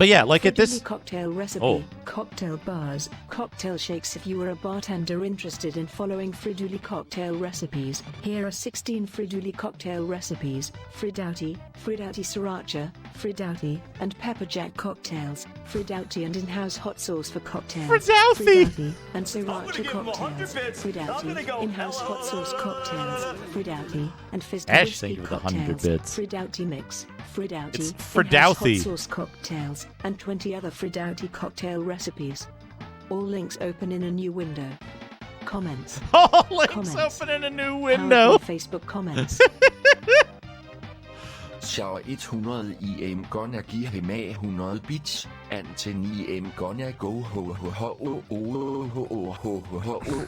But yeah, like at this cocktail recipe, cocktail bars, cocktail shakes. If you were a bartender interested in following Friduli cocktail recipes, here are 16 Friduli cocktail recipes: Fridauti, Sriracha, Fridauti, and pepperjack cocktails, Fridauti and in-house hot sauce for cocktails, Fridauti and Sriracha cocktails, Fridauti, in-house hot sauce cocktails, Fridauti, and fizzed Ash, whiskey thank you for the cocktails, 100 bits. Fridauti mix, Fridauti, It's in-house Fridauti. hot sauce cocktails, and 20 other Fridauti cocktail recipes. All links open in a new window. Comments. All links Comments. open in a new Powered window. by Facebook comments. Så 100 IM gonna give ham af 100 bits. Anten IM gonna go ho ho ho ho ho ho ho ho ho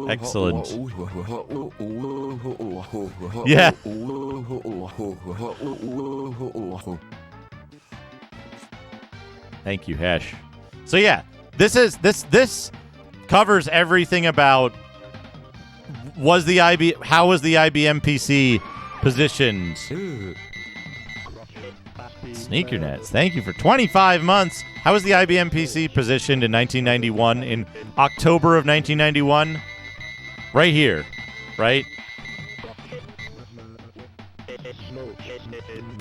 Excellent. Yeah. Thank you, Hesh. So yeah, this covers everything about how was the IBM PC positioned. Sneakernets, thank you for 25 months. How was the IBM PC positioned in 1991, in October of 1991? Right here, right?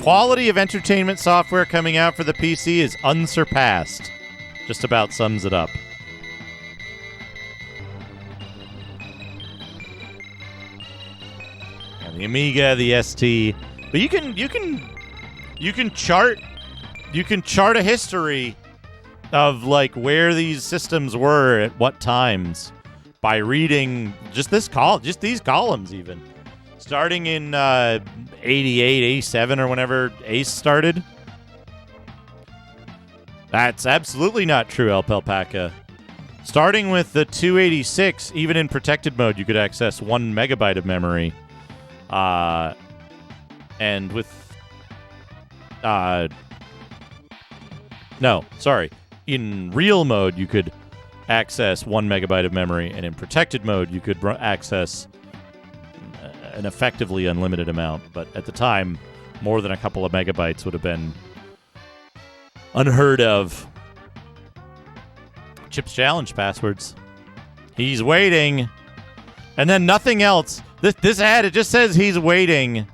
Quality of entertainment software coming out for the PC is unsurpassed. Just about sums it up. And the Amiga, the ST, but you can chart a history of like where these systems were at what times by reading just these columns, even starting in 88, 87, or whenever Ace started. That's absolutely not true, Alpaca. Starting with the 286, even in protected mode, you could access 1 megabyte of memory. And with no, sorry. In real mode, you could access 1 megabyte of memory, and in protected mode, you could access an effectively unlimited amount. But at the time, more than a couple of megabytes would have been unheard of. Chips Challenge passwords. He's waiting. And then nothing else. This ad, it just says he's waiting.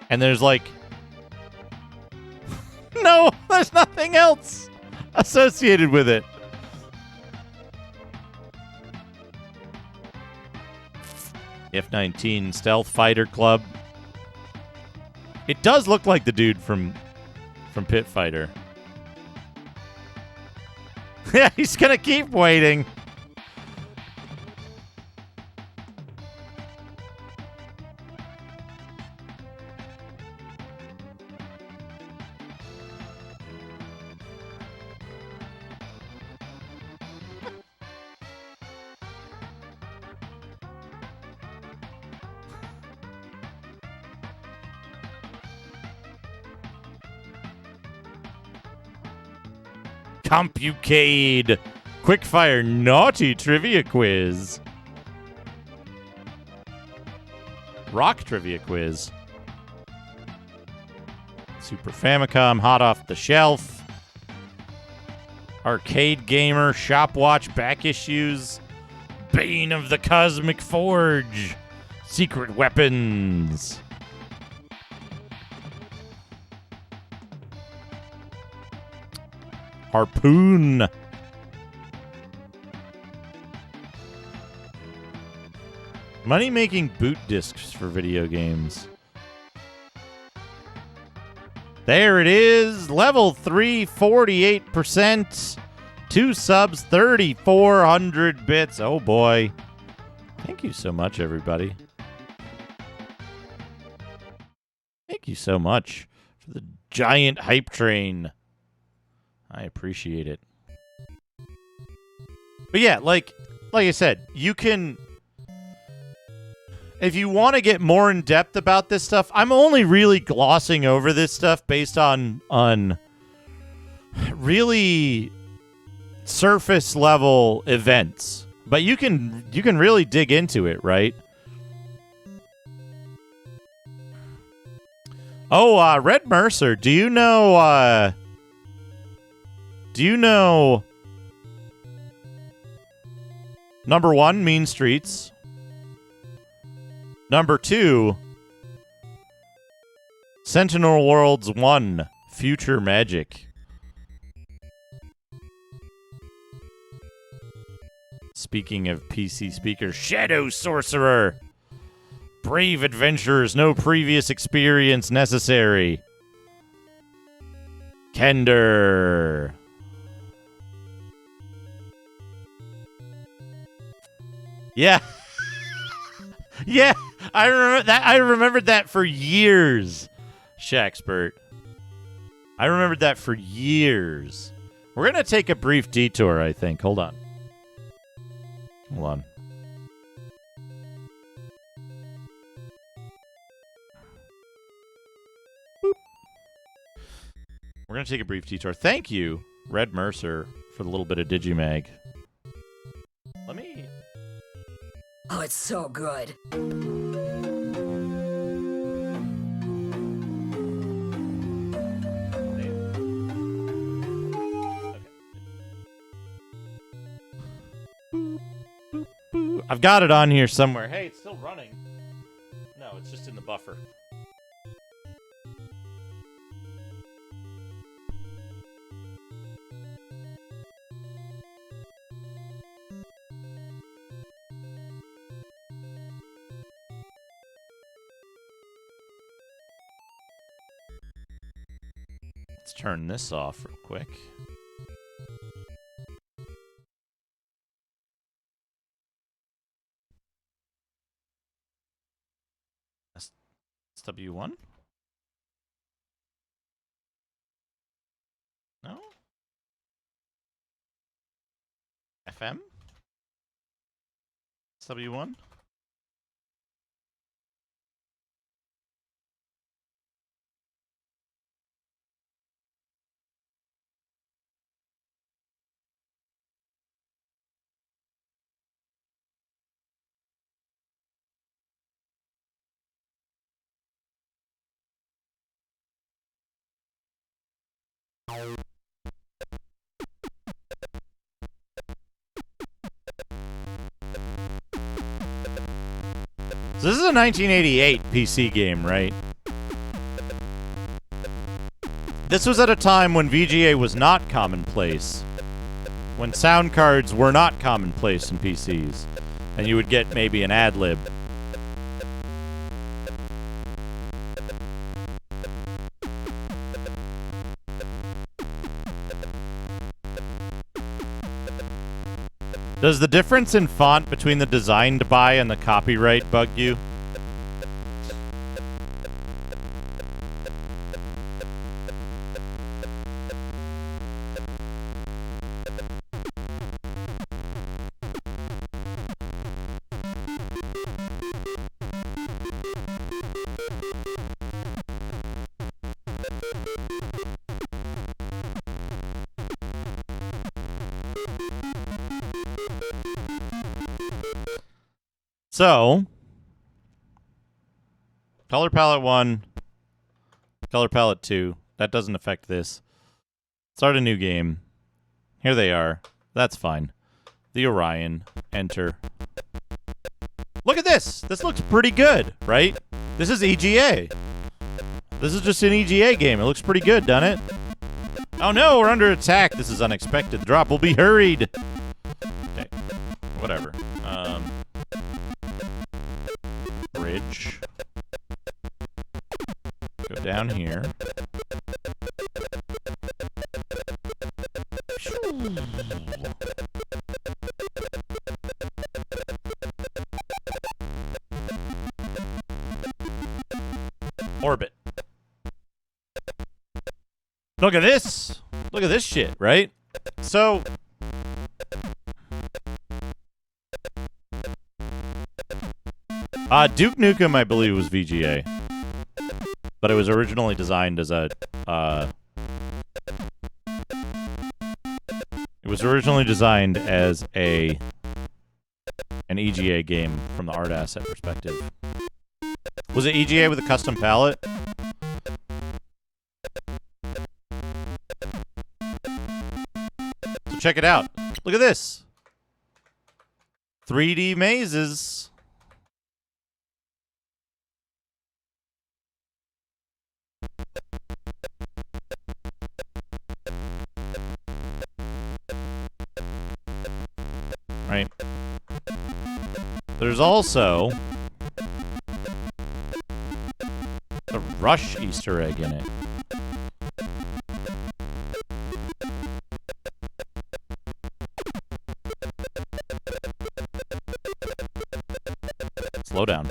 And there's like... no, there's nothing else associated with it. F-19 Stealth Fighter Club. It does look like the dude from Pit Fighter. Yeah, he's gonna keep waiting. Compucade. Quickfire naughty trivia quiz. Rock trivia quiz. Super Famicom, hot off the shelf. Arcade Gamer, Shopwatch back issues. Bane of the Cosmic Forge. Secret Weapons. Harpoon. Money-making boot discs for video games. There it is. Level 3, 48%. 2 subs, 3,400 bits. Oh, boy. Thank you so much, everybody. Thank you so much for the giant hype train. I appreciate it. But yeah, like I said, you can... If you want to get more in depth about this stuff, I'm only really glossing over this stuff based on really surface level events. But you can really dig into it, right? Oh, Red Mercer, do you know number 1, Mean Streets? Number 2, Sentinel Worlds 1, Future Magic. Speaking of PC speakers, Shadow Sorcerer. Brave adventurers, no previous experience necessary. Kender. Yeah. Yeah, I remember that. I remembered that for years, Shaxpert. I remembered that for years. We're going to take a brief detour, I think. Hold on. Hold on. Boop. We're going to take a brief detour. Thank you, Red Mercer, for the little bit of Digimag. Let me... Oh, it's so good. I've got it on here somewhere. Hey, it's still running. No, it's just in the buffer. Let's turn this off real quick. SW1? No? FM? SW1? So this is a 1988 PC game, right? This was at a time when VGA was not commonplace. When sound cards were not commonplace in PCs. And you would get maybe an ad-lib. Does the difference in font between the designed by and the copyright bug you? So, color palette 1, color palette 2. That doesn't affect this. Start a new game. Here they are. That's fine. The Orion. Enter. Look at this! This looks pretty good, right? This is EGA. This is just an EGA game. It looks pretty good, doesn't it? Oh no, we're under attack. This is unexpected. The drop will be hurried. Okay. Whatever. Bridge. Go down here. Orbit. Look at this. Look at this shit, right? So Duke Nukem, I believe, was VGA. But it was originally designed as a... it was originally designed as an EGA game from the art asset perspective. Was it EGA with a custom palette? So check it out. Look at this. 3D mazes. Right. There's also a Rush Easter egg in it. Slow down.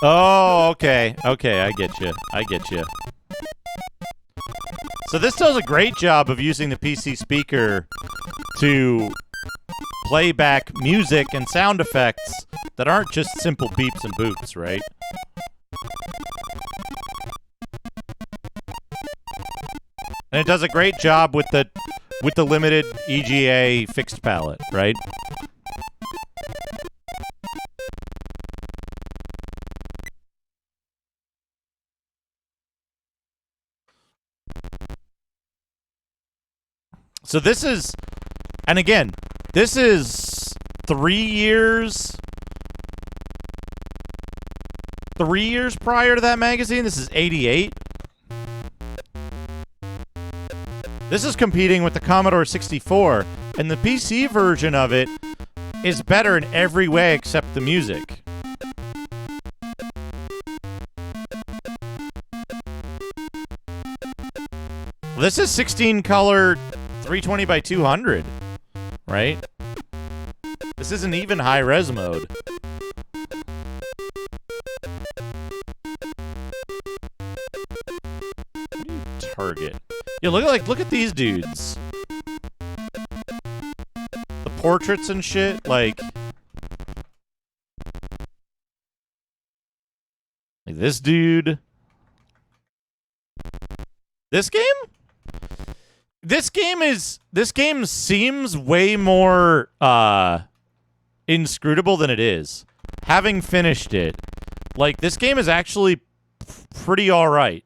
Oh, okay. Okay, I get you. I get you. So this does a great job of using the PC speaker to play back music and sound effects that aren't just simple beeps and boops, right? And it does a great job with the limited EGA fixed palette, right? So this is, and again, this is 3 years prior to that magazine. This is 88. This is competing with the Commodore 64, and the PC version of it is better in every way except the music. This is 16 color 320 by 200, right? This isn't even high res mode. Target. Yeah, look at these dudes. The portraits and shit, like this dude. This game? This game seems way more inscrutable than it is. Having finished it, like, this game is actually pretty alright.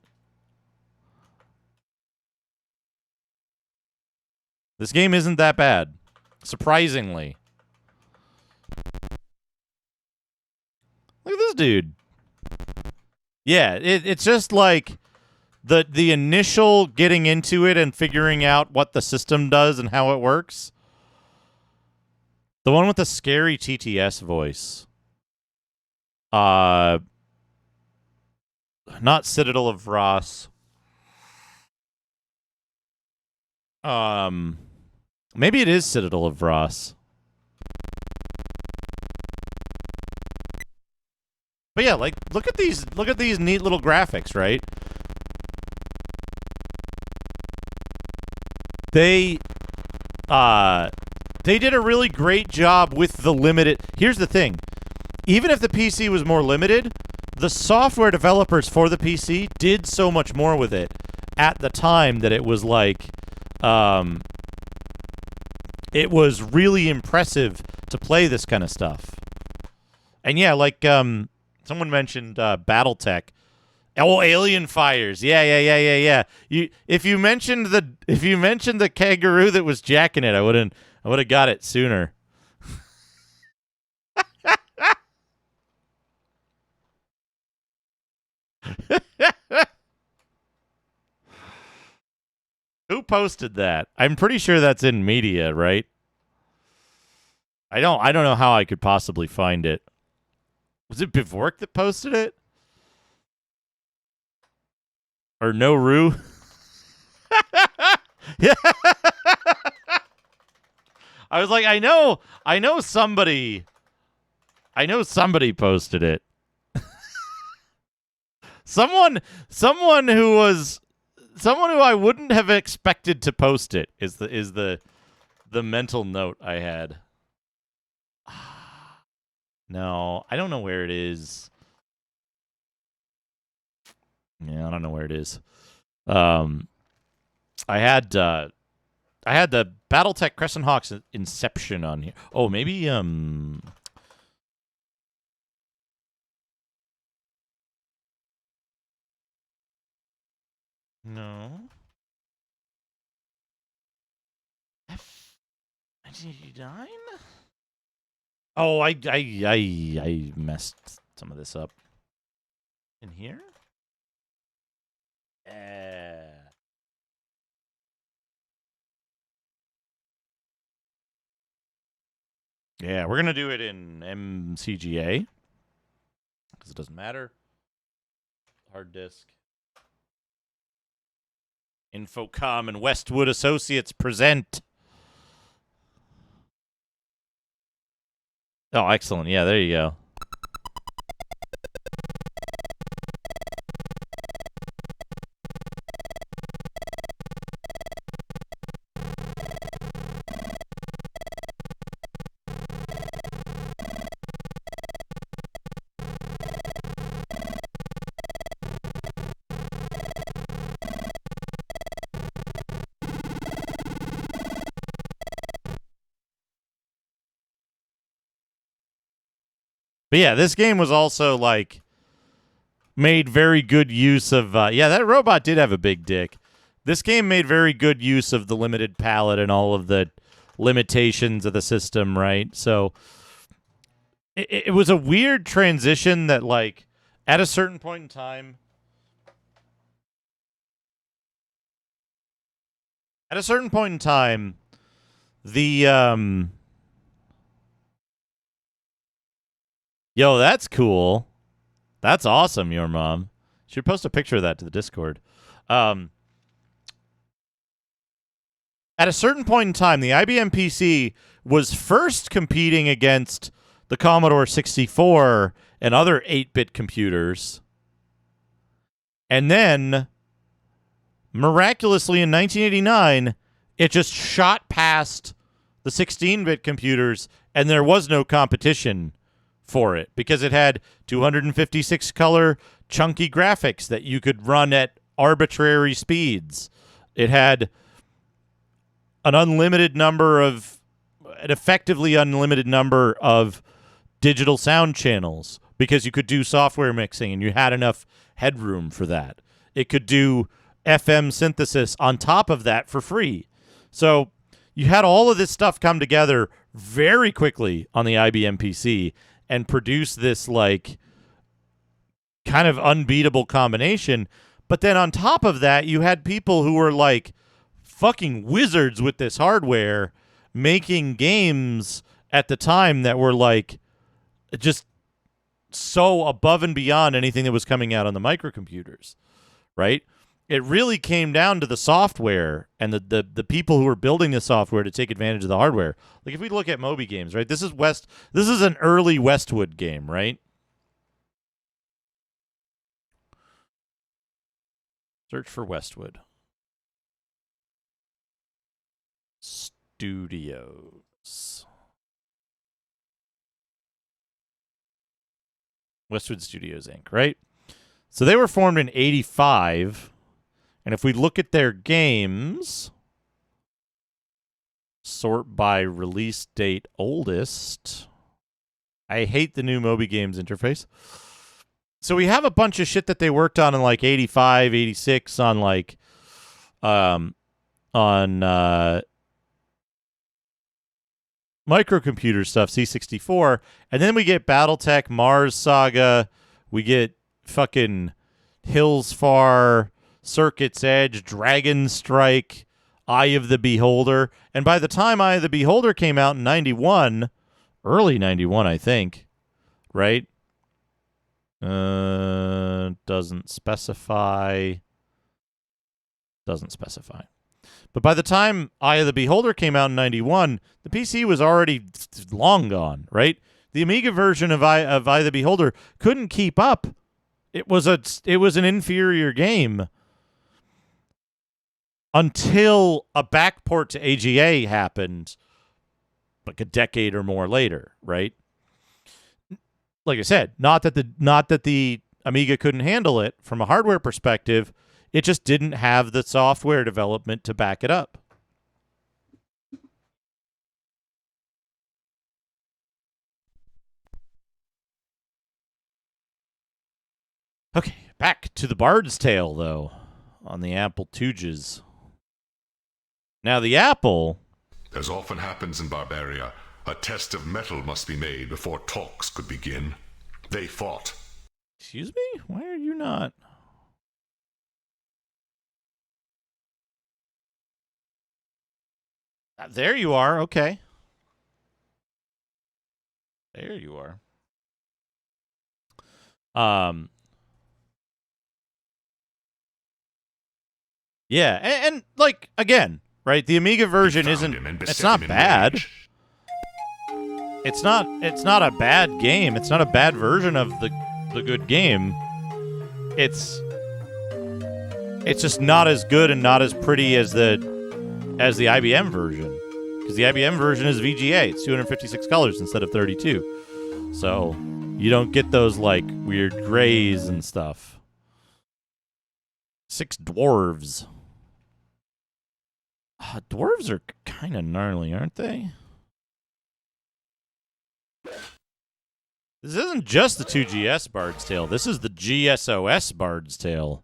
This game isn't that bad, surprisingly. Look at this dude. Yeah, it's just like the initial getting into it and figuring out what the system does and how it works. The one with the scary TTS voice. Not Citadel of Ross. Maybe it is Citadel of Ross. But yeah, like, look at these neat little graphics, right? They did a really great job with the limited. Here's the thing. Even if the PC was more limited, the software developers for the PC did so much more with it at the time that it was like, it was really impressive to play this kind of stuff. And yeah, like, someone mentioned BattleTech. Oh, Alien Fires. Yeah. If you mentioned the kangaroo that was jacking it, I would have got it sooner. Who posted that? I'm pretty sure that's in media, right? I don't know how I could possibly find it. Was it Bivork that posted it? Or No Roo? Yeah. I was like, I know somebody posted it. someone who I wouldn't have expected to post it is the mental note I had. No, I don't know where it is. Yeah, I don't know where it is. I had the BattleTech Crescent Hawks Inception on here. Oh, maybe no. 1989? Oh, I messed some of this up. In here? Yeah, we're gonna do it in MCGA because it doesn't matter. Hard disk. Infocom and Westwood Associates present. Oh, excellent. Yeah, there you go. But yeah, this game was also like made very good use of. Yeah, that robot did have a big dick. This game made very good use of the limited palette and all of the limitations of the system, right? So it was a weird transition that, like, at a certain point in time. At a certain point in time, the Yo, that's cool. That's awesome, your mom. Should post a picture of that to the Discord. At a certain point in time, the IBM PC was first competing against the Commodore 64 and other 8-bit computers. And then, miraculously in 1989, it just shot past the 16-bit computers, and there was no competition for it because it had 256 color chunky graphics that you could run at arbitrary speeds. It had an effectively unlimited number of digital sound channels because you could do software mixing and you had enough headroom for that. It could do FM synthesis on top of that for free. So you had all of this stuff come together very quickly on the IBM PC and produce this, like, kind of unbeatable combination. But then on top of that, you had people who were, like, fucking wizards with this hardware making games at the time that were, like, just so above and beyond anything that was coming out on the microcomputers, right? It really came down to the software and the people who were building the software to take advantage of the hardware. Like, if we look at Moby games, right? This is an early Westwood game, right? Search for Westwood Studios. Westwood Studios Inc., right? So they were formed in 85. And if we look at their games, sort by release date oldest. I hate the new Moby Games interface. So we have a bunch of shit that they worked on in like 85, 86 on like microcomputer stuff, C64, and then we get BattleTech, Mars Saga, we get fucking Hills Far, Circuit's Edge, Dragon Strike, Eye of the Beholder. And by the time Eye of the Beholder came out in 91, early 91, I think, right? Doesn't specify. But by the time Eye of the Beholder came out in 91, the PC was already long gone, right? The Amiga version of Eye of the Beholder couldn't keep up It was an inferior game until a backport to AGA happened like a decade or more later, right? Like I said, not that the Amiga couldn't handle it from a hardware perspective, it just didn't have the software development to back it up. Okay, back to the Bard's Tale, though, on the Apple IIs. Now, the Apple... As often happens in Barbaria, a test of metal must be made before talks could begin. They fought. Excuse me? Why are you not... There you are. Okay. There you are. Yeah, and like, again, right, the Amiga version it's not bad. It's not a bad game. It's not a bad version of the good game. It's just not as good and not as pretty as the IBM version. Because the IBM version is VGA. It's 256 colors instead of 32. So you don't get those like weird grays and stuff. 6 dwarves. Dwarves are kind of gnarly, aren't they? This isn't just the 2GS Bard's Tale. This is the GSOS Bard's Tale.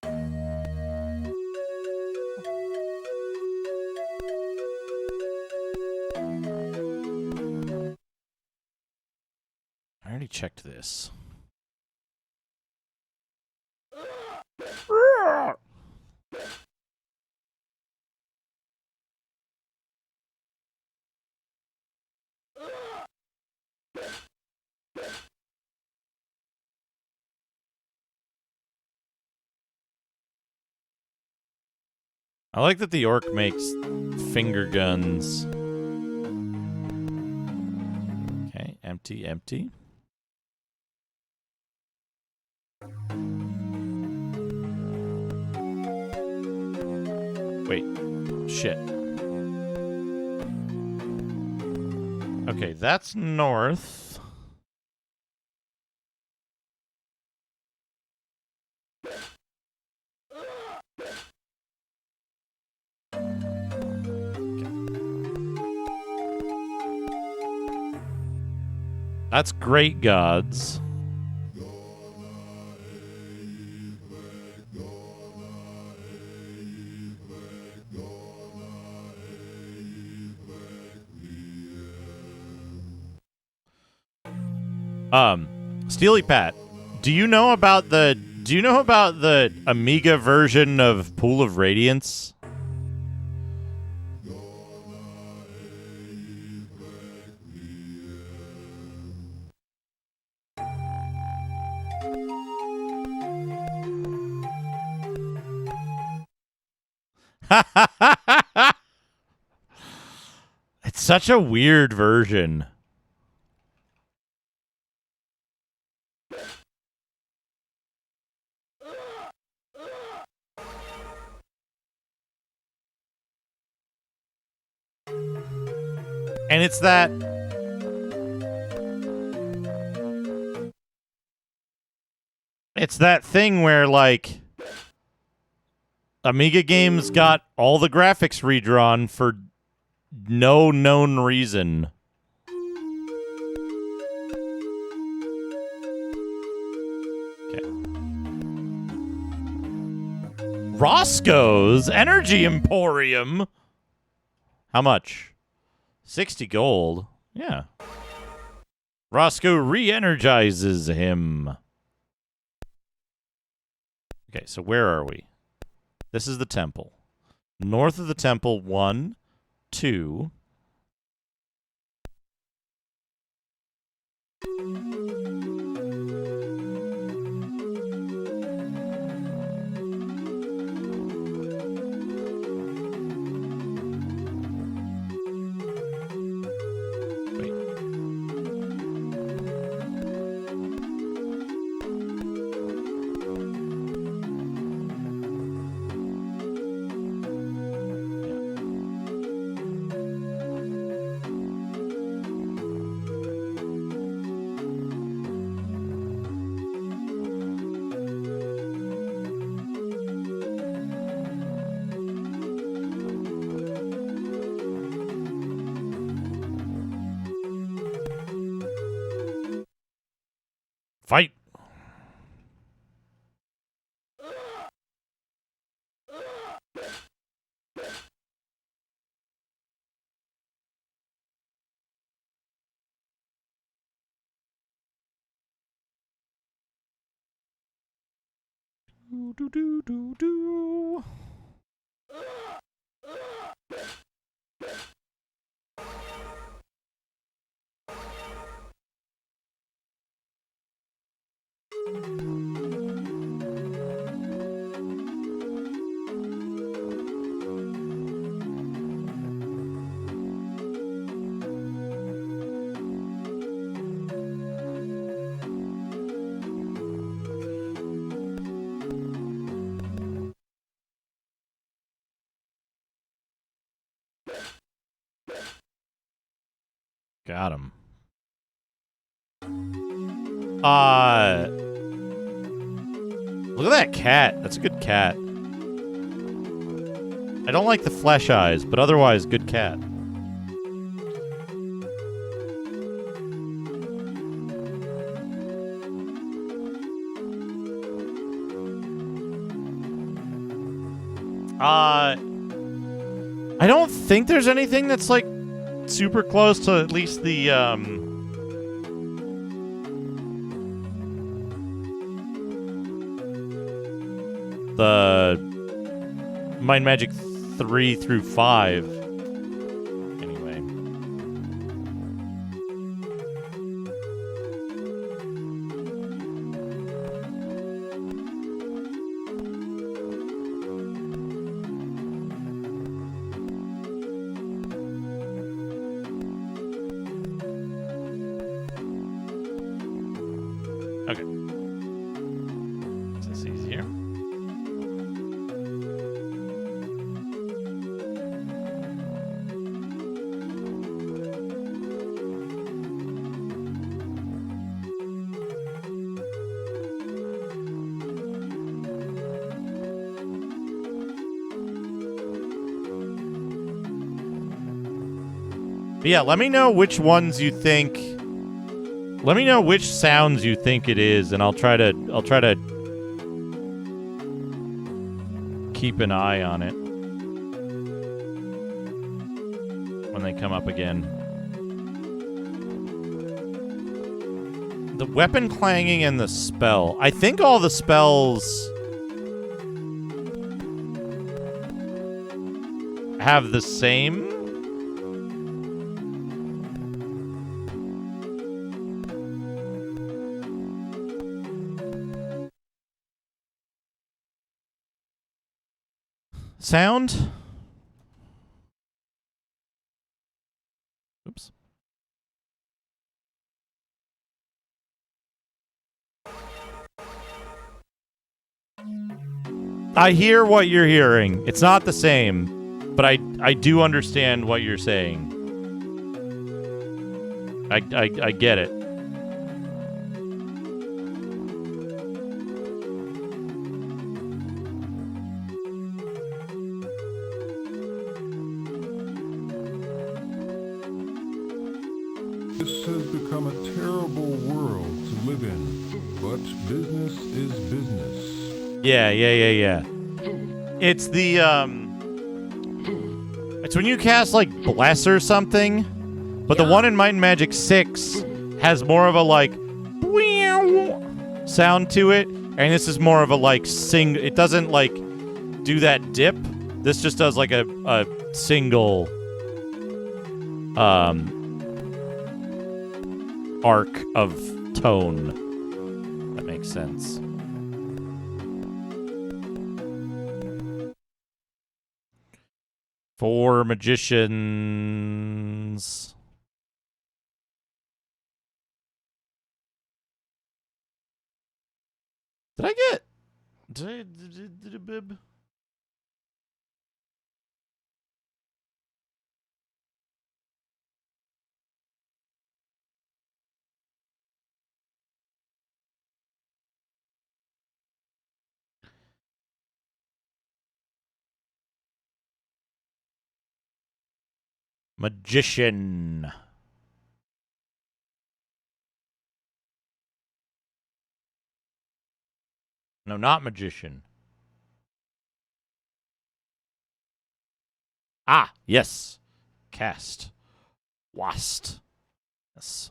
I already checked this. I like that the orc makes finger guns. Okay, empty, empty. Wait, shit. Okay, that's north. That's Great Gods. Steely Pat, do you know about the Amiga version of Pool of Radiance? It's such a weird version. And it's that thing where, like, Amiga games got all the graphics redrawn for no known reason. Okay. Roscoe's Energy Emporium. How much? 60 gold. Yeah. Roscoe re-energizes him. Okay, so where are we? This is the temple. North of the temple, 1, 2. Got him. Look at that cat. That's a good cat. I don't like the flesh eyes, but otherwise, good cat. I don't think there's anything that's like super close to at least the Mind Magic 3 through 5. Anyway. Okay. Is this easier? But yeah, let me know which ones you think. Let me know which sounds you think it is, and I'll try to keep an eye on it when they come up again. The weapon clanging and the spell. I think all the spells have the same. Sound? Oops. I hear what you're hearing. It's not the same, but I do understand what you're saying. I get it. This has become a terrible world to live in, but business is business. Yeah. It's the it's when you cast like Bless or something, but the one in Might and Magic 6 has more of a like sound to it, and this is more of a like sing. It doesn't like do that dip. This just does like a single arc of tone. That makes sense. For magicians. Did I get? Did a bib? Magician. No, not magician. Ah, yes. Cast. Wast. Yes.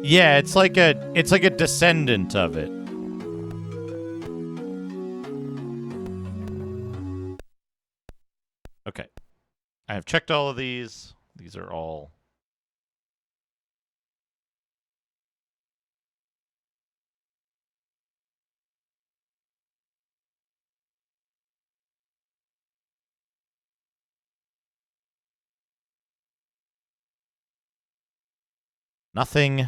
Yeah, it's like a descendant of it. Okay. I have checked all of these. These are all nothing.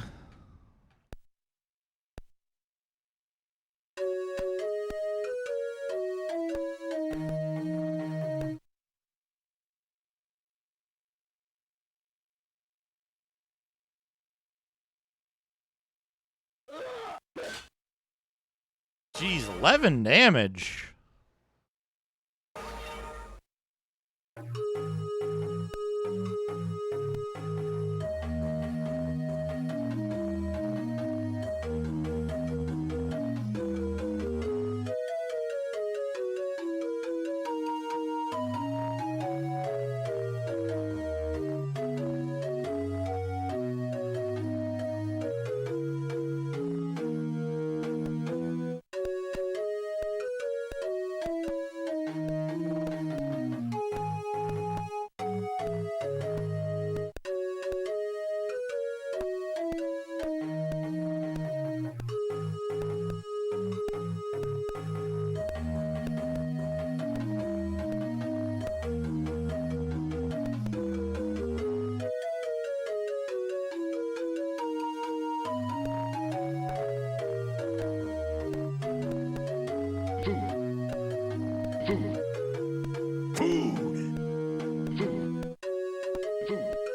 Jeez, 11 damage.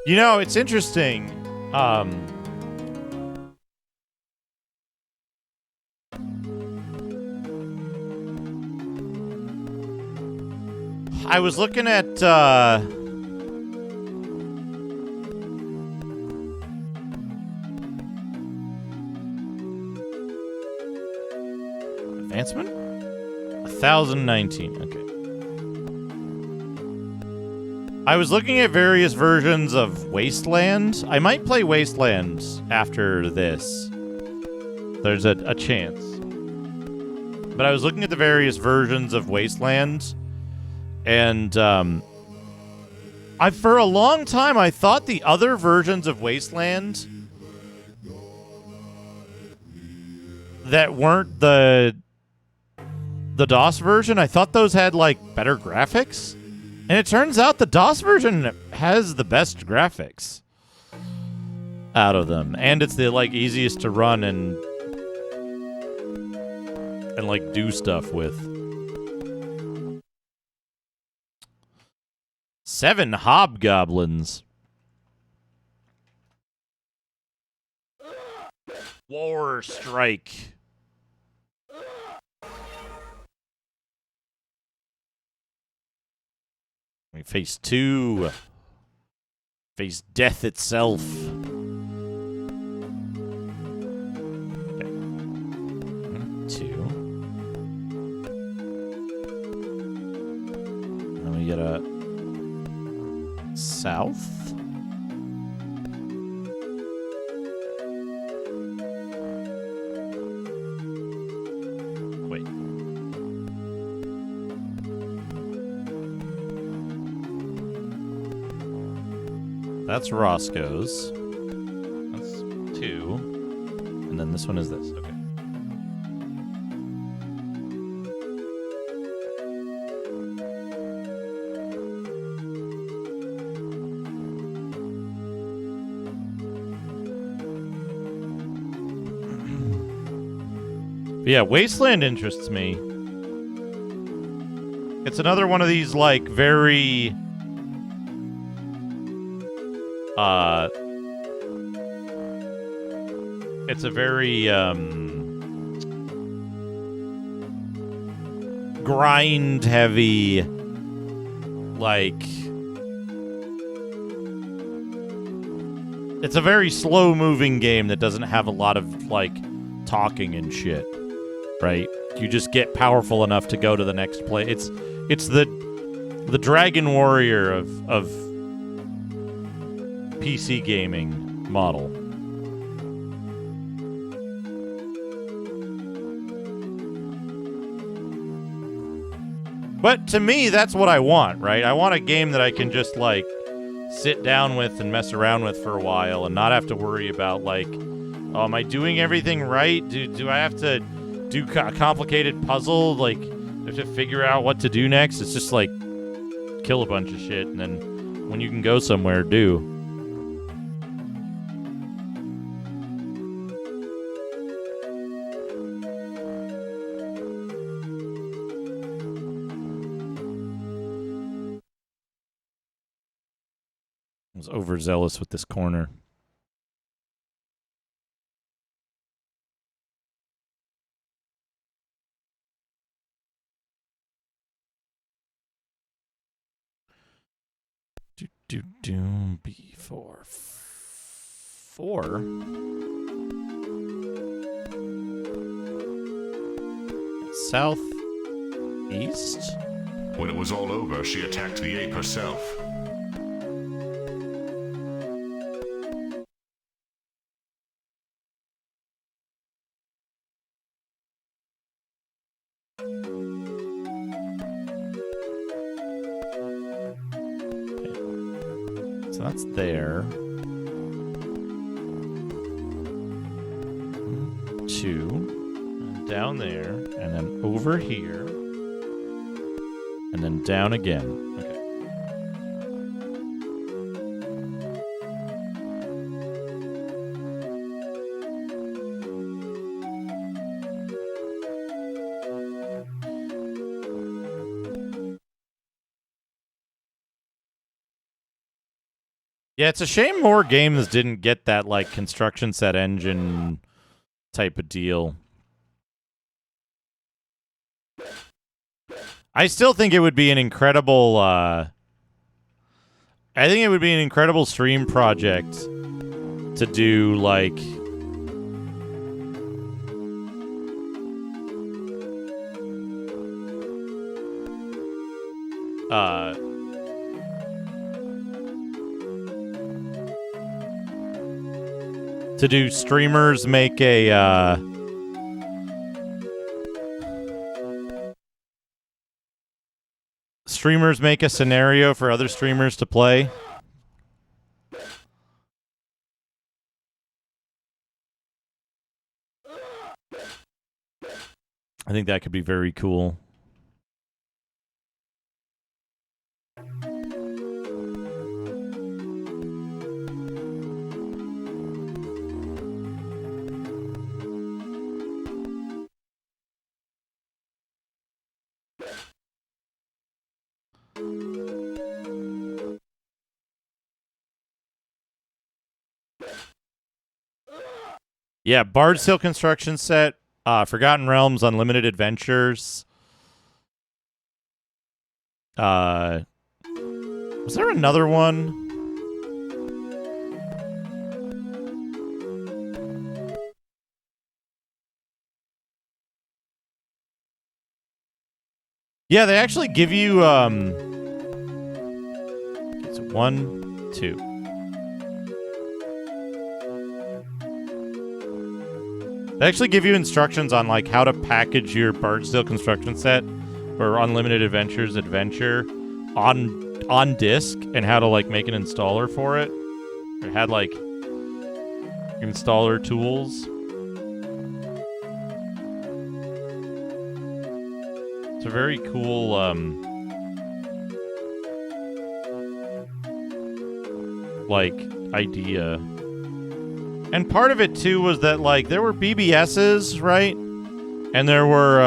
You know, it's interesting. I was looking at advancement? 1019. Okay. I was looking at various versions of Wasteland. I might play Wasteland after this. There's a chance. But I was looking at the various versions of Wasteland, and for a long time I thought the other versions of Wasteland that weren't the DOS version, I thought those had like better graphics. And it turns out the DOS version has the best graphics out of them, and it's the like easiest to run and like do stuff with. 7 hobgoblins. War strike. We face 2. Face death itself. Okay. 2. Then we get a south. Wait. That's Roscoe's. That's 2. And then this one is this. Okay. But yeah, Wasteland interests me. It's another one of these, like, very... it's a very, grind-heavy, like... It's a very slow-moving game that doesn't have a lot of, like, talking and shit. Right? You just get powerful enough to go to the next play. It's the Dragon Warrior of PC gaming model. But to me, that's what I want, right? I want a game that I can just, like, sit down with and mess around with for a while and not have to worry about, like, oh, am I doing everything right? Do I have to do a complicated puzzle? Like, I have to figure out what to do next? It's just, like, kill a bunch of shit, and then when you can go somewhere, do. I was overzealous with this corner. B4. 4? South east? When it was all over, she attacked the ape herself. So that's there. 2. And down there. And then over here. And then down again. Okay. Yeah, it's a shame more games didn't get that, like, construction set engine type of deal. I still think it would be an incredible, I think it would be an incredible stream project to do, like, to do streamers make a, streamers make a scenario for other streamers to play. I think that could be very cool. Yeah, Bard's Hill construction set, Forgotten Realms, Unlimited Adventures. Was there another one? Yeah, they actually give you it's 1, 2. They actually give you instructions on, like, how to package your Bardsdale construction set or Unlimited Adventures adventure on disc, and how to, like, make an installer for it. It had, like, installer tools. It's a very cool like, idea. And part of it, too, was that, like, there were BBSs, right? And there were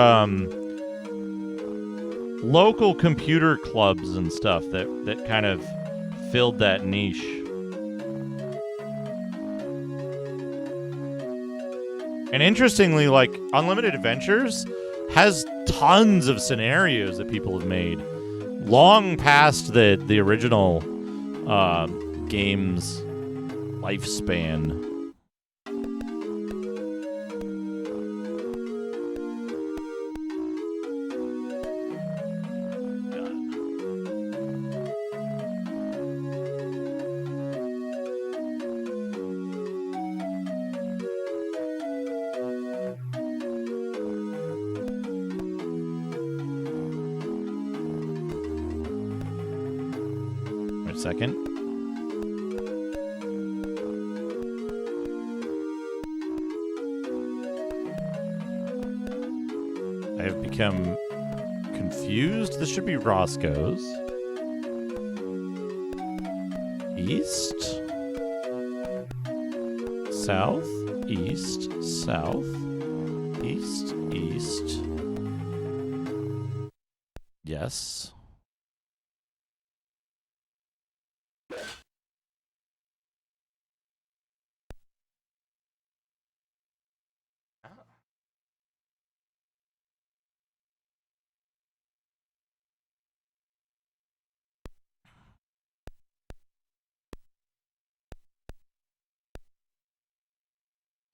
local computer clubs and stuff that kind of filled that niche. And interestingly, like, Unlimited Adventures has tons of scenarios that people have made long past the original game's lifespan. second. I have become confused. This should be Roscoe's. East? South? East? South? East? East? Yes.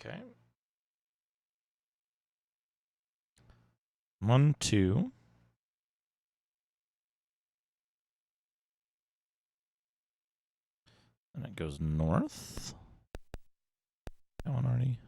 Okay. 1, 2. And it goes north. That one already.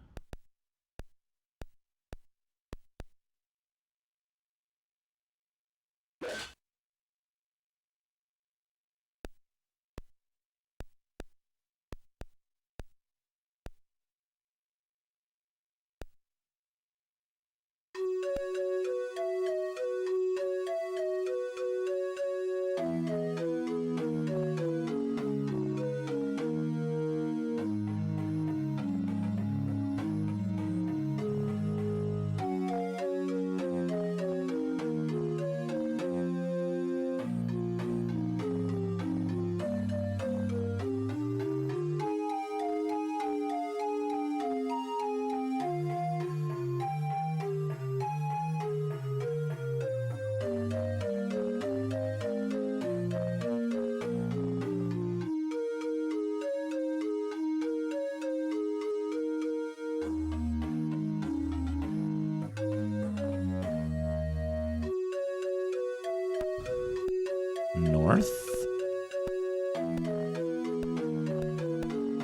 North.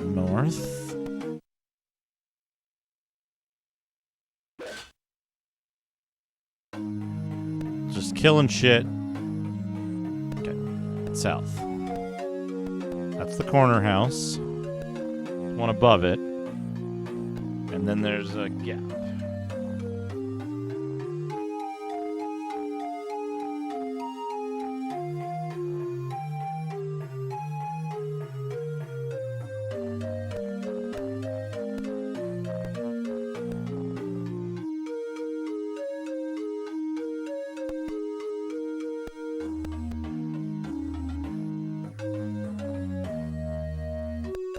North. Just killing shit. Okay. South. That's the corner house. One above it. And then there's a gap.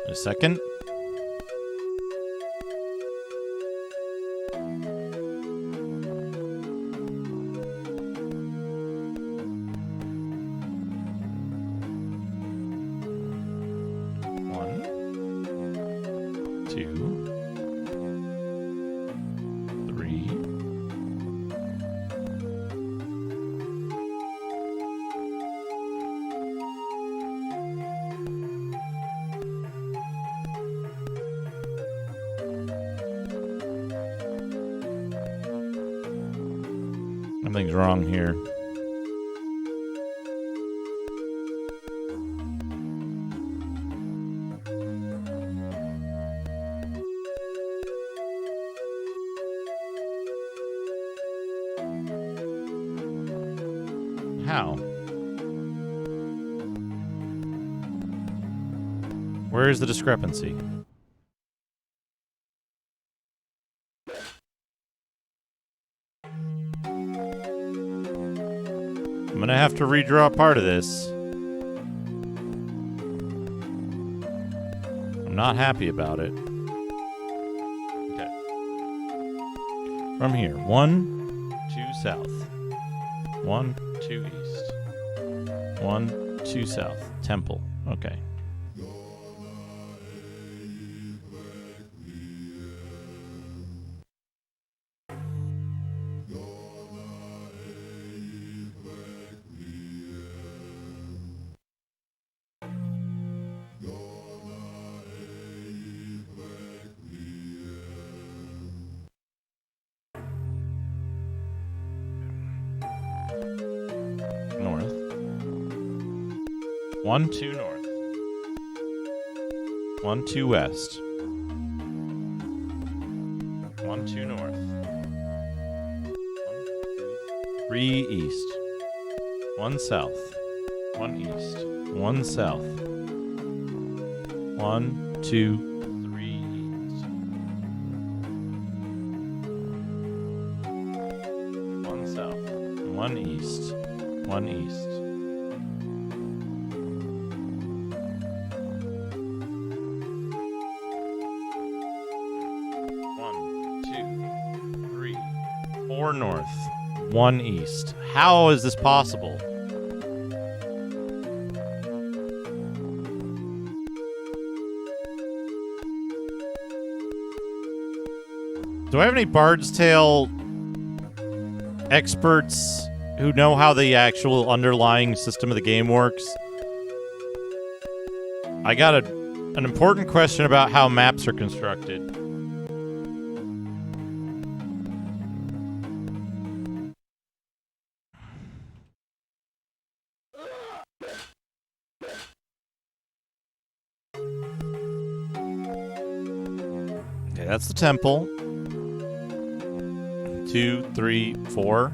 A second. One, two, three. Something's wrong here. How? Where is the discrepancy? I'm gonna have to redraw part of this. I'm not happy about it. Okay. From here, 1, 2 south. 1, 2 east. 1, 2 south. Temple. Okay. North. 1, 2 north. 1, 2 west. 1, 2 north. 1, 2, 3 east. 1 south. 1 east. 1 south. 1, 2, 3 east. 1 south. 1 east. 1 east. 4 north, 1 east. How is this possible? Do I have any Bard's Tale experts who know how the actual underlying system of the game works? I got an important question about how maps are constructed. Okay, that's the temple. 2, 3, 4.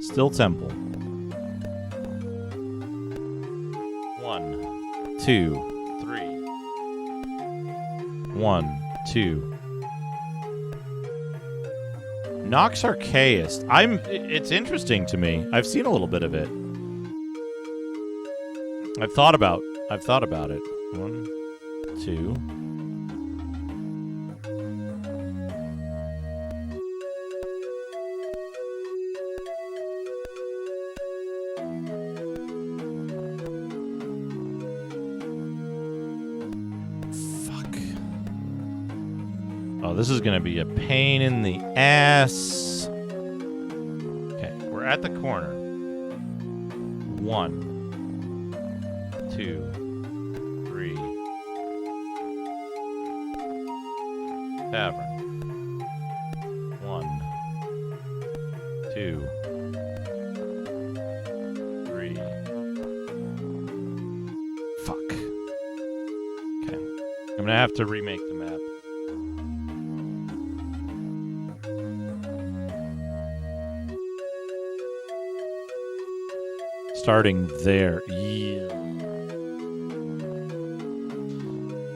Still temple. 1, 2, 3. 1, 2. Nox Archaeist. It's interesting to me. I've seen a little bit of it. I've thought about it. 1, 2. Oh, this is going to be a pain in the ass. Okay, we're at the corner. 1, 2, 3. Tavern. 1, 2, 3. Fuck. Okay. I'm going to have to remake the map. Starting there. Yeah.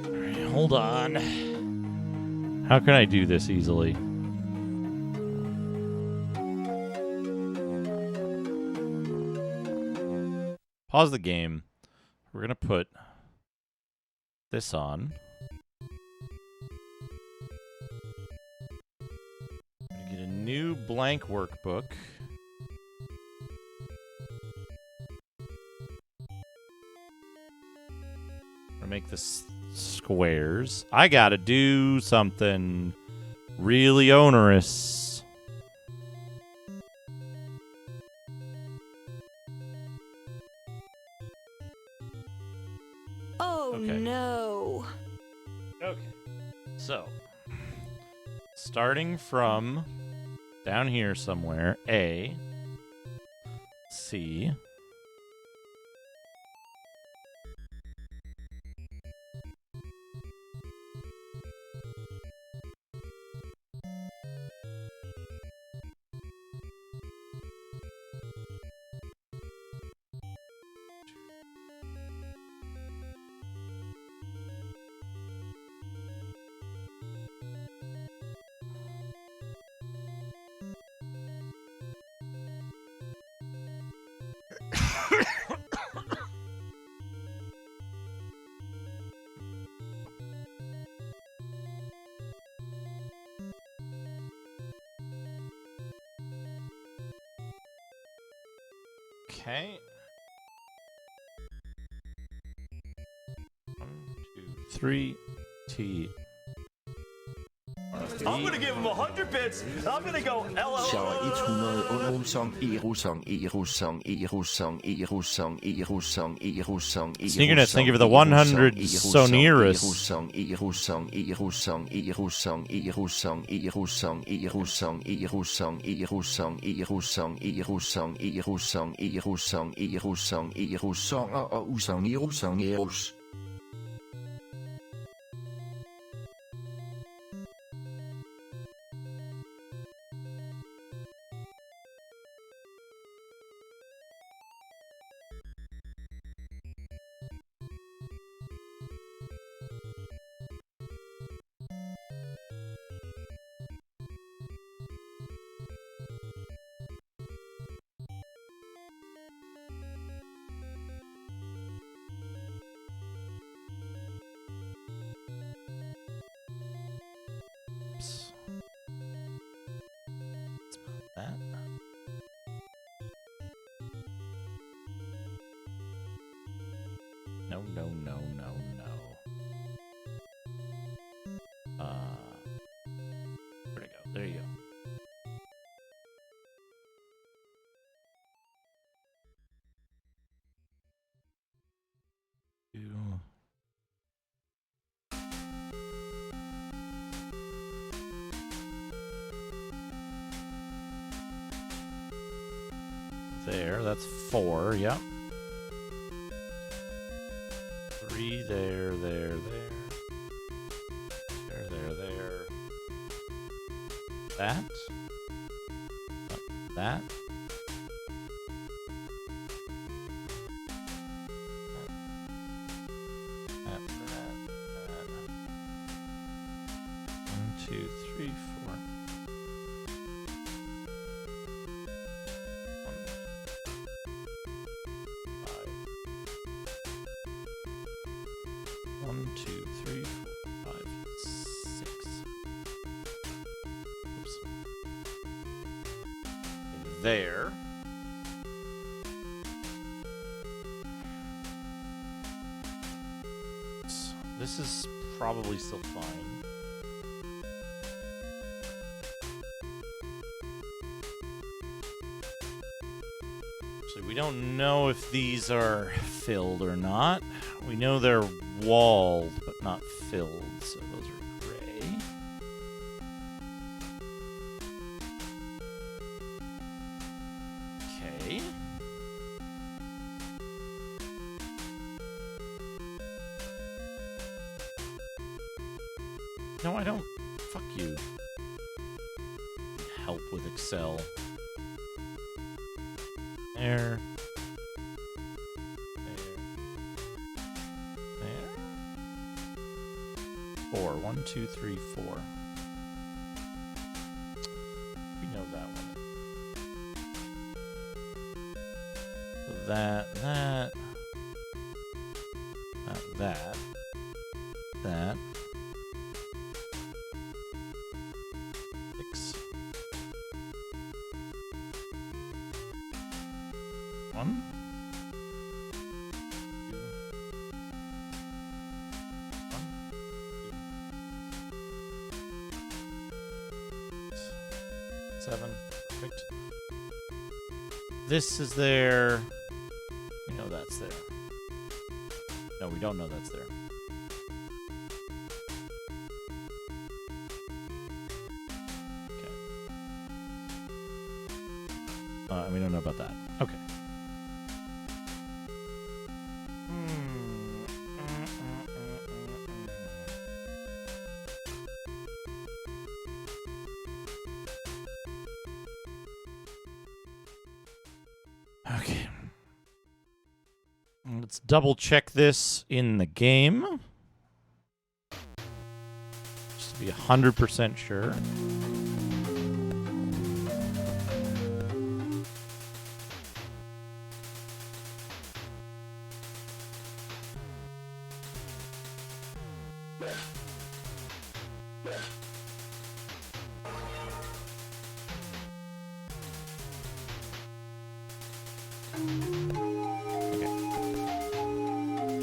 All right, hold on. How can I do this easily? Pause the game. We're going to put this on. I'm going to get a new blank workbook. Make this squares. I gotta do something really onerous. Oh no. Okay. So, starting from down here somewhere, A, C, okay. 1, 2, 3, T. I'm gonna give him 100 bits. I'm gonna go Så 100 Olsong, Erosong, Erosong, Erosong, Erosong, Erosong, Erosong, Sneakerness, thank you for the 100 Soneras. Erosong, Erosong, Erosong, Erosong, Erosong, Erosong, Erosong, Erosong, Erosong, Erosong, Erosong, Erosong, Erosong, Erosong, Erosong og Usong, Erosong, Eros. No, no, no, no, no. Where'd it go? There you go. There, that's 4, yep. 3 there. There. That. That. That. 1, 2, 3, 4. 1, 2, 3, 4, 5, 6. Oops. There. This is probably still fine. Actually, we don't know if these are filled or not. We know they're walled, but not filled, so those are gray. Okay. No, I don't. Fuck you. Help with Excel. There. There. 4. 1, 2, 3, 4. We know that one. So that. That. 6. 1. 7. Perfect. This is there. We know that's there. No, we don't know that's there. Okay. We don't know about that. Okay. Okay. Let's double check this in the game. Just to be 100% sure.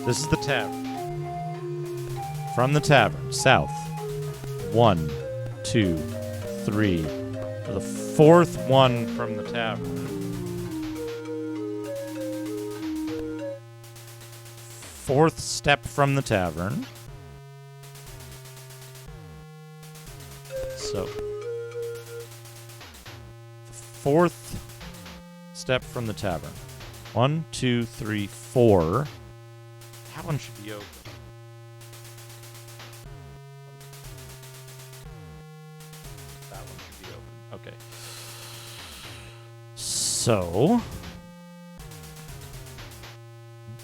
This is the tavern. From the tavern, south. 1, 2, 3. The fourth one from the tavern. Fourth step from the tavern. So, fourth step from the tavern. 1, 2, 3, 4. That one should be open. That one should be open. Okay. So 1,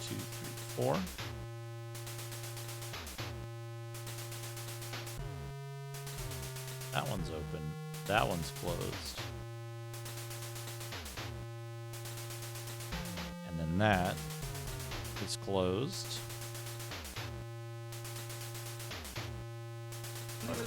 2, 3, 4. That one's open. That one's closed. And then that is closed.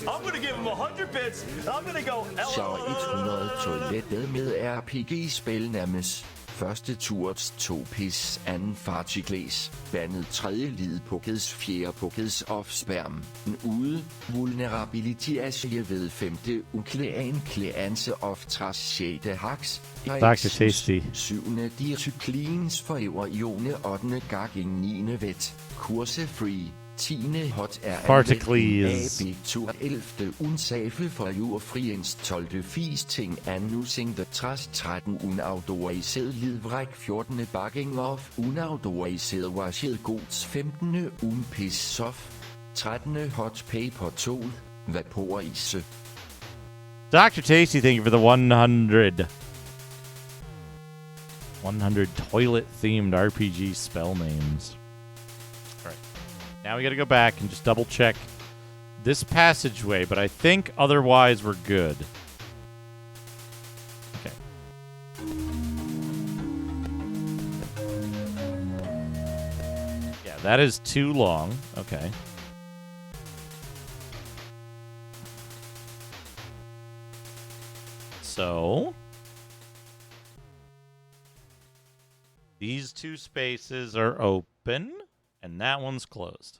I'm gonna give him 100 bits. I'm gonna go Så 100 toilettet med RPG-spil nærmest første turets 2 pis, anden fartiglæs, bandet tredje lid på geds, fjerde på geds offsperm, en ude, vulnerability asie ved femte uklæan klæanse of trash sjette haks, Dr. Tasty. syvende diacyklins forever ione, 8. gagging 9. vet, kurse free, 10. hot er Particles. AB tur 11. unsafe for jordfriens 12. fis ting anusing the trust 13. unautoriseret lidvræk 14. bagging of unautoriseret washed gods 15. unpis sof 13. hot paper tol vaporise. Dr. Tasty, thank you for the 100 toilet-themed RPG spell names. All right. Now we got to go back and just double-check this passageway, but I think otherwise we're good. Okay. Yeah, that is too long. Okay. So these two spaces are open, and that one's closed.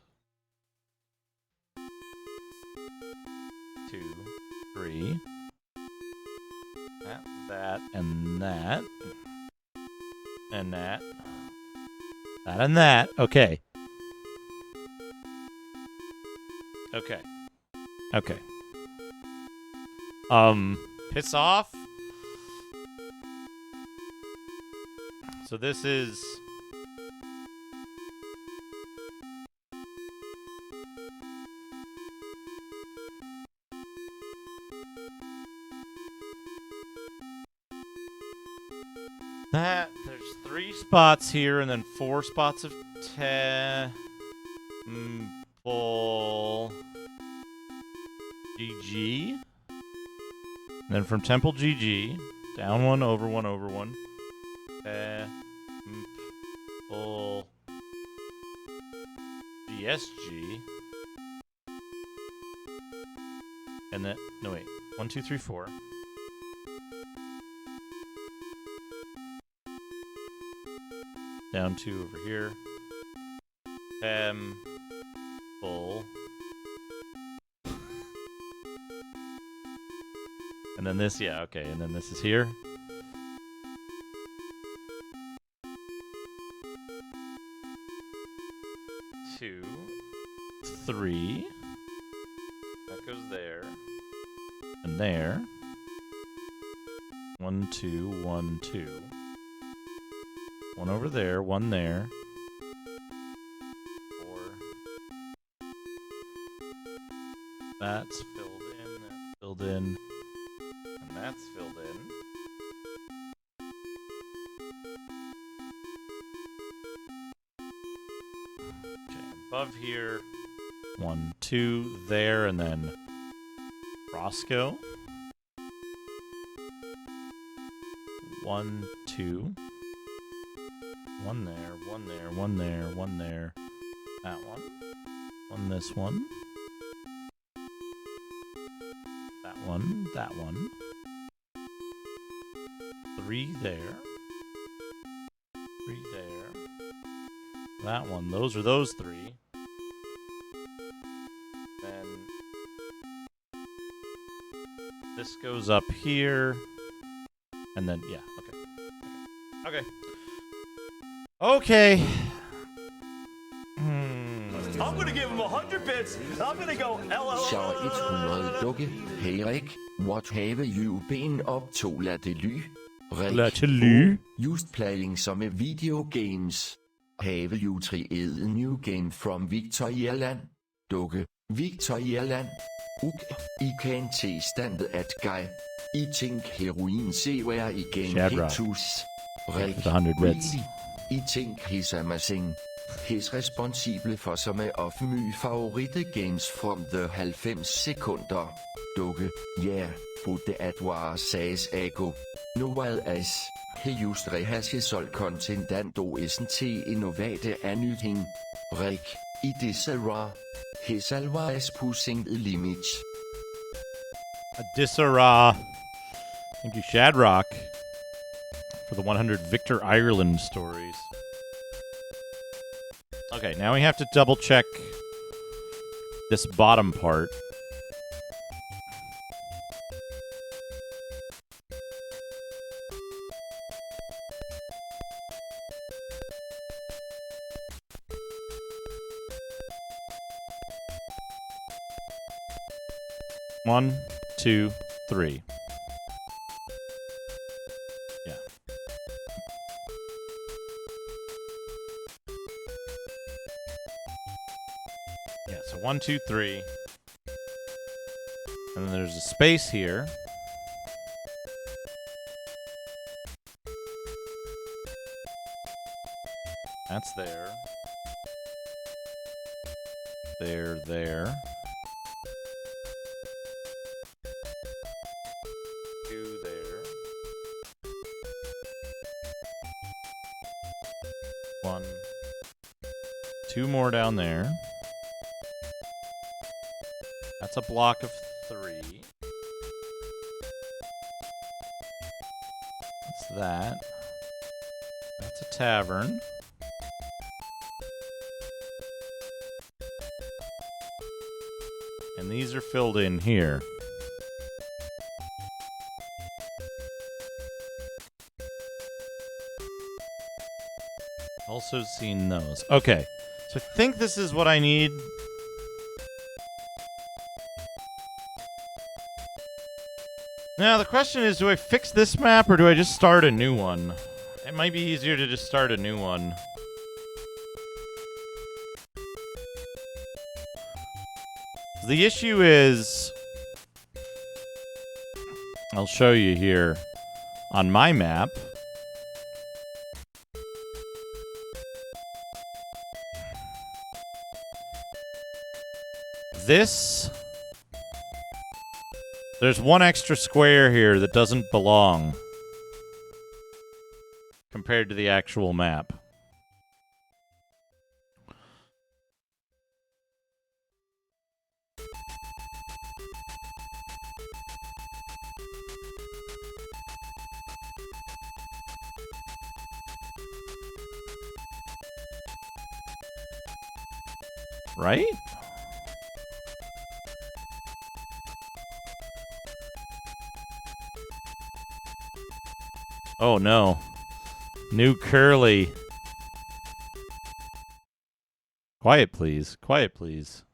2, 3. That, and that. And that. That and that. Okay. Okay. Okay. Piss off. So this is... That, there's 3 spots here and then 4 spots of Temple GG. And then from Temple GG, down 1, over 1, over 1. Temple GSG. And then, no wait, 1, 2, 3, 4. Down 2 over here. Temple. And then this, yeah, okay, and then this is here. Two, 3. That goes there. And there. 1, 2, 1, 2. 1 over there, 1 there. 4. That's filled in, that's filled in. And that's filled in. Okay, above here. 1, 2 there, and then Roscoe. 1, 2. 1 there, 1 there, 1 there, 1 there. That one. 1 this one. That one, that one. 3 there. 3 there. That one. Those are those 3. Then this goes up here. And then, yeah, okay. Okay. Okay. I'm gonna give him 100 bits. I'm gonna go Så 100 dukke. Hey Rick, what have you been up to lately? Rick, just playing some video games. Have you tried a new game from Victorialand? Dukke, Victorialand. I can see stand at guy. I think heroin se where I can hitus. Rick, 100 bits. I think he's amazing. He's responsible for some of my favorite games from the 90 sekunder. Dukke, yeah, but that was says ago. No while as he used rehearsal content and isn't he innovate anything. Rick, it is a raw. He's always pushing the limits. A disarray. Thank you, Shadrock. For the 100 Victor Ireland stories. Okay, now we have to double check this bottom part. One, two, three. Yeah. Yeah, so 1, 2, 3. And then there's a space here. That's there. There. 2 there. 1. 2 more down there. That's a block of 3. What's that? That's a tavern. And these are filled in here. Also seen those. Okay. So I think this is what I need. Now, the question is, do I fix this map or do I just start a new one? It might be easier to just start a new one. The issue is, I'll show you here on my map. There's one extra square here that doesn't belong compared to the actual map. Right? Oh no. New Curly. Quiet, please. Quiet, please.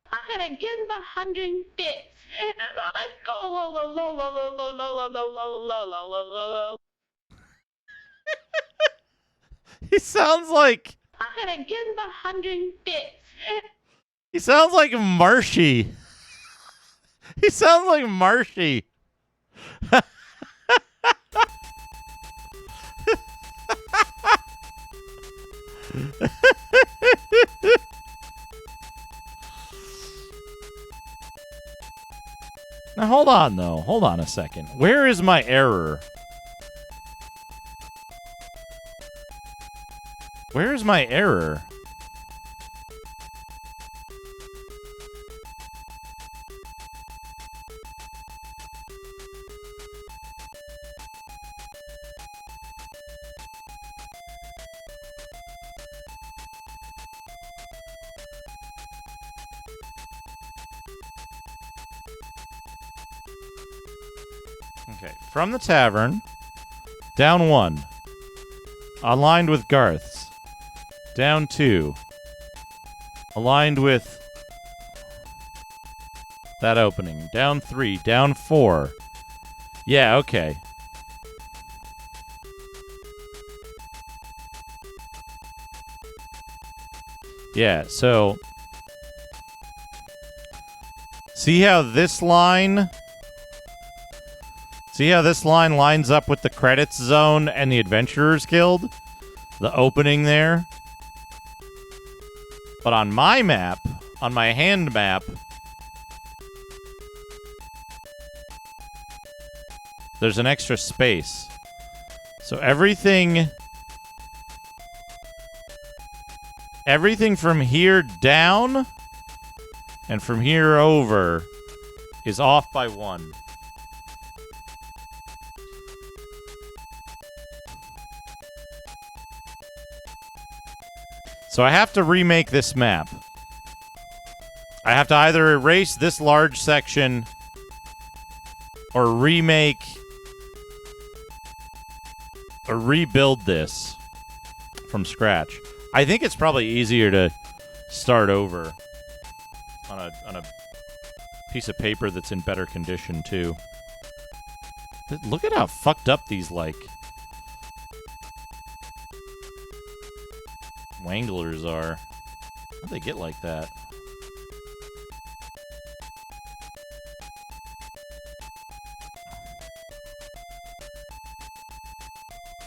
I'm gonna give him 100 bits. And I'm go. He sounds like... I'm gonna give him 100 bits. He sounds like Marshy. He sounds like Marshy. Now hold on though. Hold on a second. Where is my error? Where is my error? Okay, from the tavern, down 1, aligned with Garth's, down 2, aligned with that opening, down 3, down 4. Yeah, okay. Yeah, so see how this line lines up with the credits zone and the Adventurers Guild? The opening there? But on my map, on my hand map, there's an extra space. So everything from here down and from here over is off by 1. So I have to remake this map. I have to either erase this large section or remake or rebuild this from scratch. I think it's probably easier to start over on a piece of paper that's in better condition too. Look at how fucked up these like Wanglers are. How'd they get like that?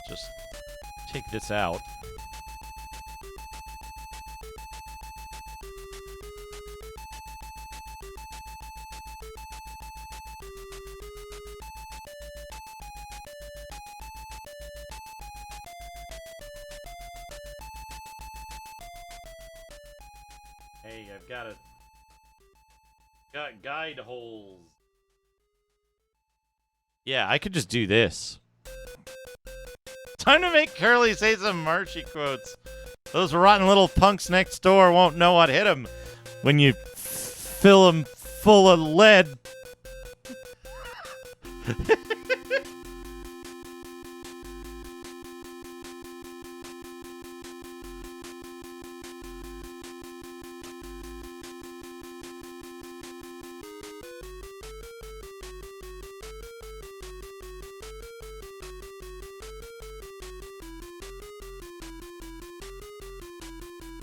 Just take this out. Hey, I've got guide holes. Yeah, I could just do this. Time to make Curly say some Marshy quotes. Those rotten little punks next door won't know what hit them when you fill them full of lead.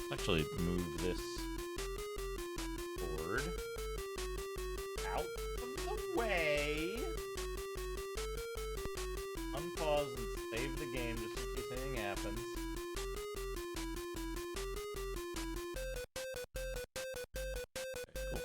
Actually, move this board out of the way. Unpause and save the game just in case anything happens. Okay, cool.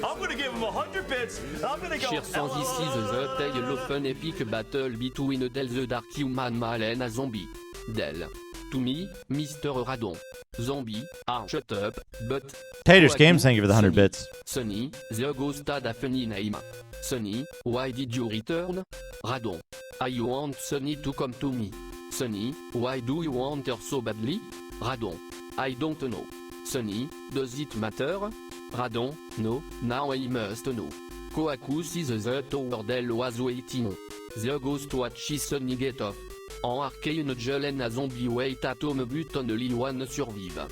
I'm gonna give him 100 bits. I'm gonna go. Cheers sans ici the taille l'open epic battle between Del the Dark Human Malen a zombie. Del. To me, Mr. Radon. Zombie, shut up, but... Taters Games, thank you for the 100 bits. Sonny, the ghost had a funny name. Sonny, why did you return? Radon. I want Sonny to come to me. Sonny, why do you want her so badly? Radon. I don't know. Sonny, does it matter? Radon, no, now I must know. Kohaku sees the tower Del was waiting. The ghost watches Sonny get off. En arcane Jelen a zombie wait at home but only one survive.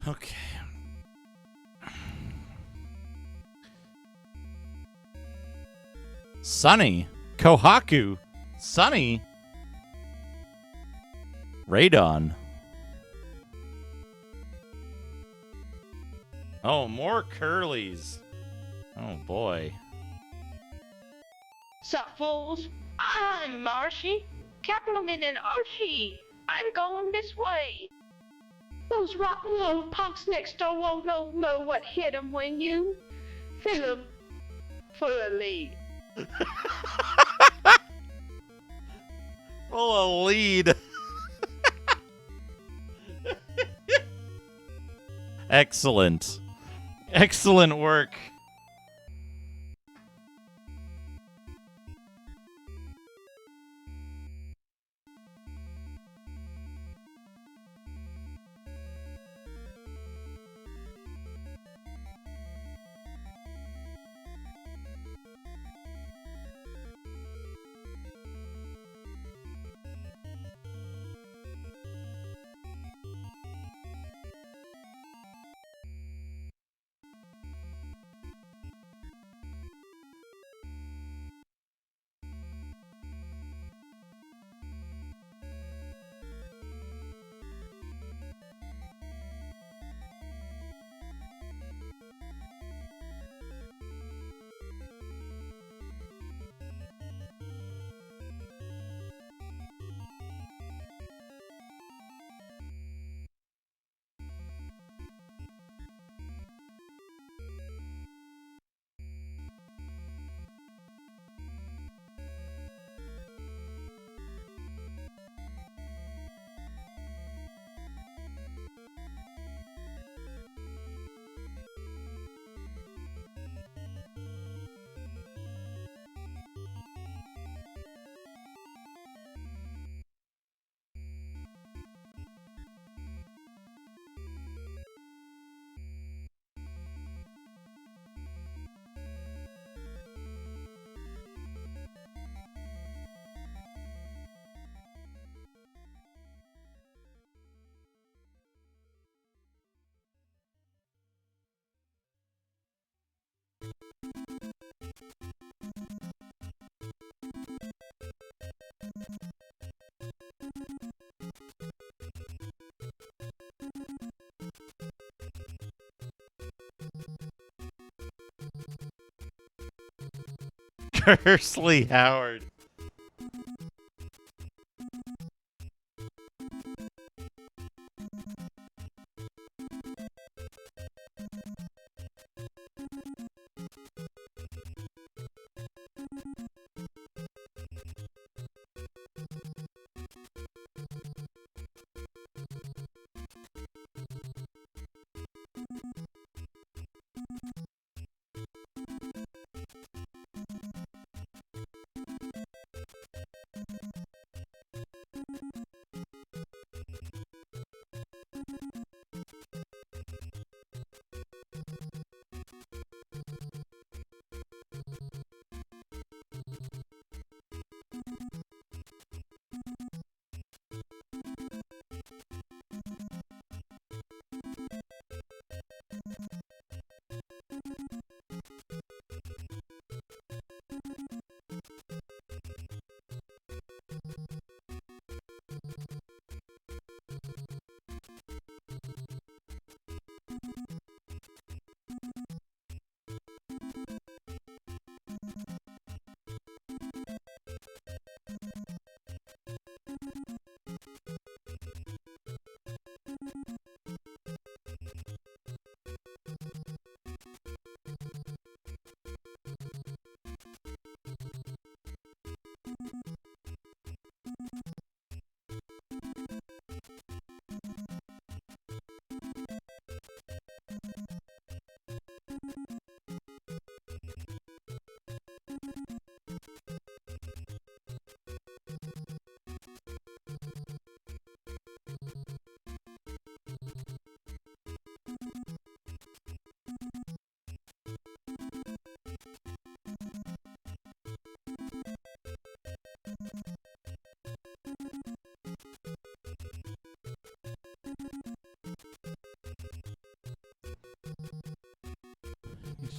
Okay. Sunny. Kohaku. Sunny. Radon. Oh, more Curlies. Oh, boy. Sup, fools? I'm Marshy, Cattleman and Archie. I'm going this way. Those rotten little punks next door won't know what hit them when you fill them full of lead. Full of lead. Excellent. Excellent work. Kersley Howard.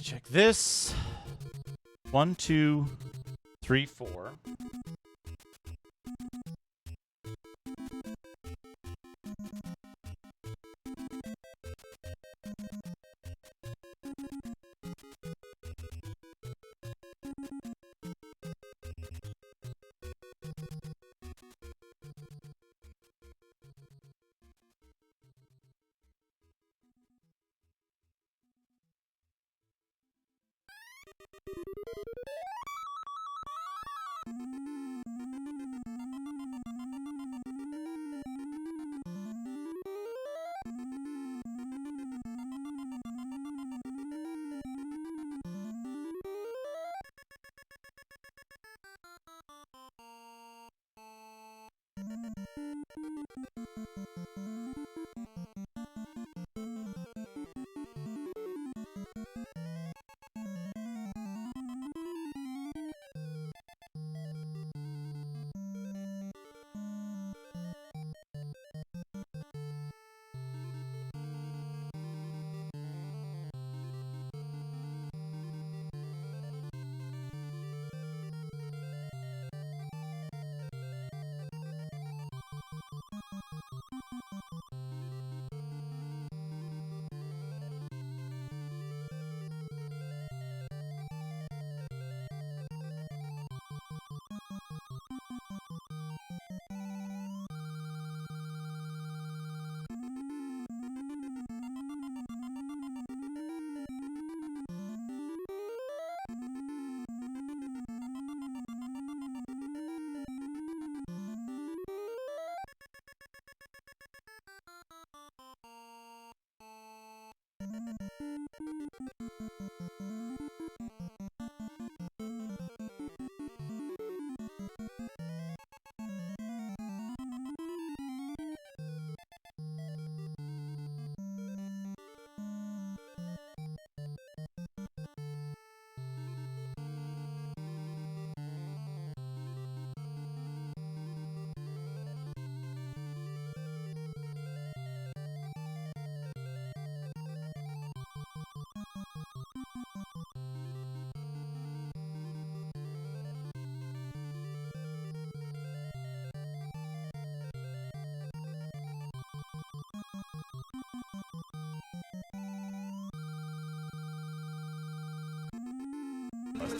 Check this. 1, 2, 3, 4.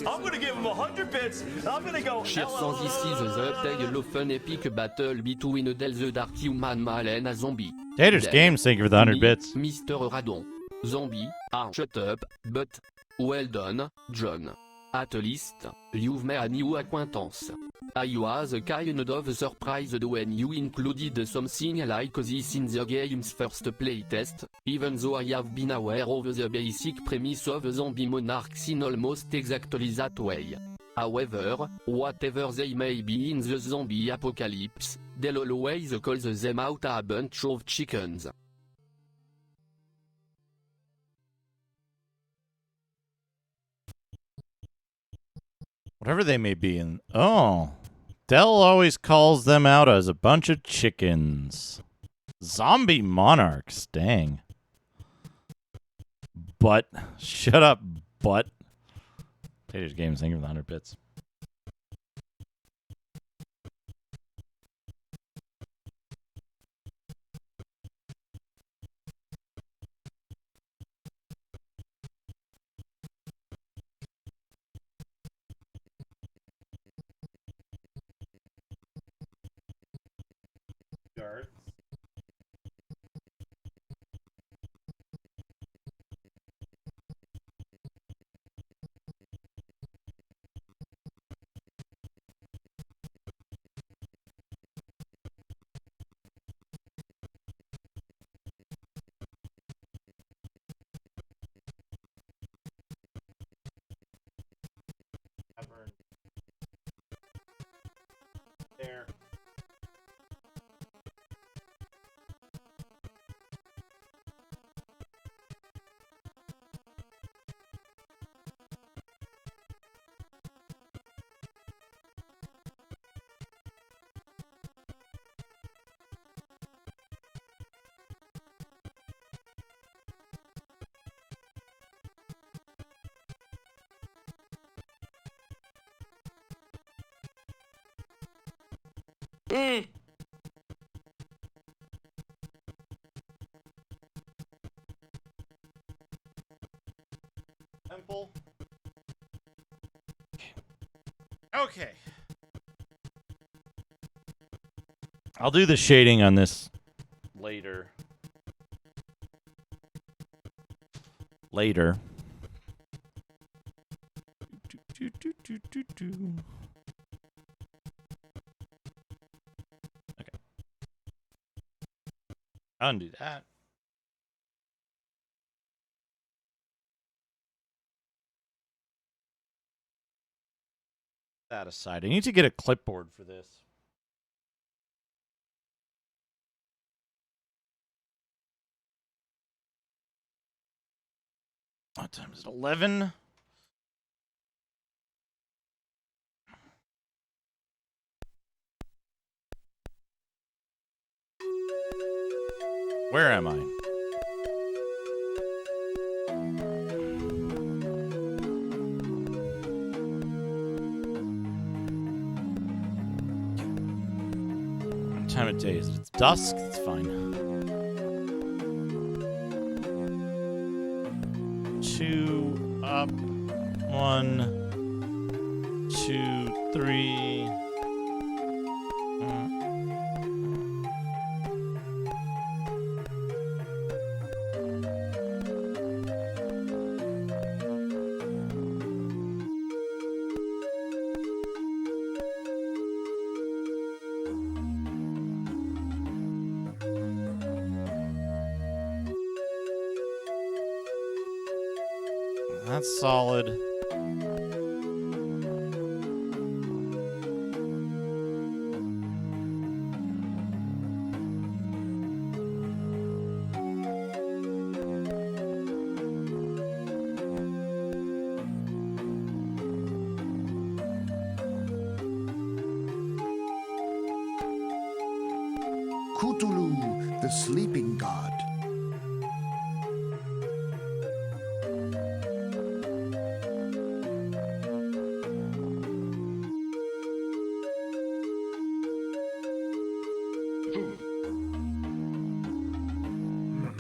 I'm gonna give him 100 bits. I'm gonna go. Chers sans ici the update l'open epic battle between the dark human malen a zombie. Taters Then, Games, thank you for the 100 bits. Mr. Radon. Zombie, shut up, but well done, John. At least, you've made a new acquaintance. I was kind of surprised when you included something like this in the game's first playtest, even though I have been aware of the basic premise of zombie monarchs in almost exactly that way. However, whatever they may be in the zombie apocalypse, they'll always call them out a bunch of chickens. Whatever they may be in. Oh. Dell always calls them out as a bunch of chickens. Zombie monarchs. Dang. But. Shut up, butt. Taters Games, thank you for the 100 bits. Guards. There. Temple. Okay. I'll do the shading on this later. Okay. Undo that. That aside, I need to get a clipboard for this. What time is it? 11? Where am I? What time of day is it? It's dusk? It's fine. 2 up. 1, 2, 3. That's solid. Cthulhu, the sleeping god.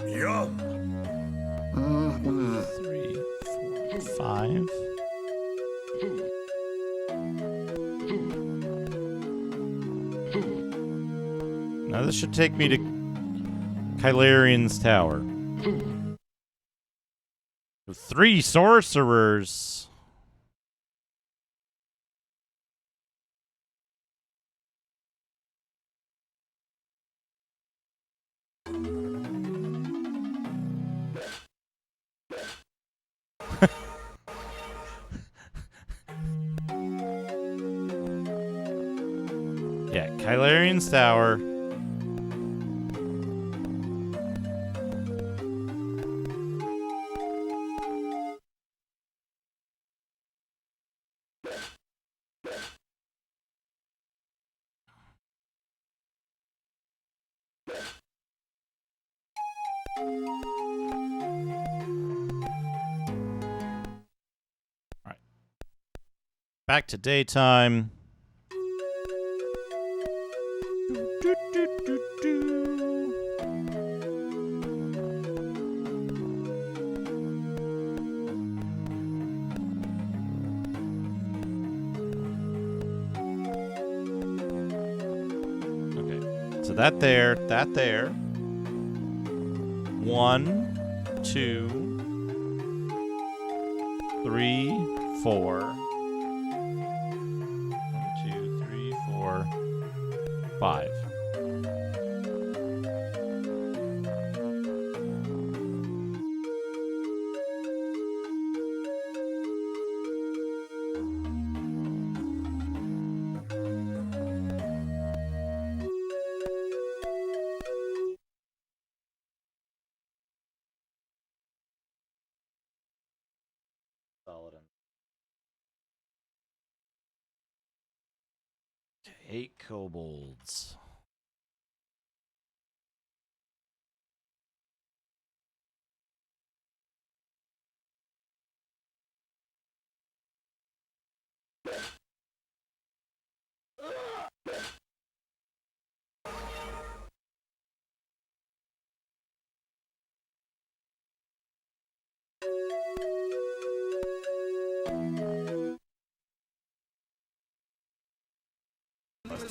Yum. 3, 4, 5. Now this should take me to Kylarian's Tower. 3 sorcerers. Yeah, Kylarian's Tower. Alright. Back to daytime. That there. 1, 2, 3, 4. 1, 2, 3, 4, 5. Solid. 8 kobolds.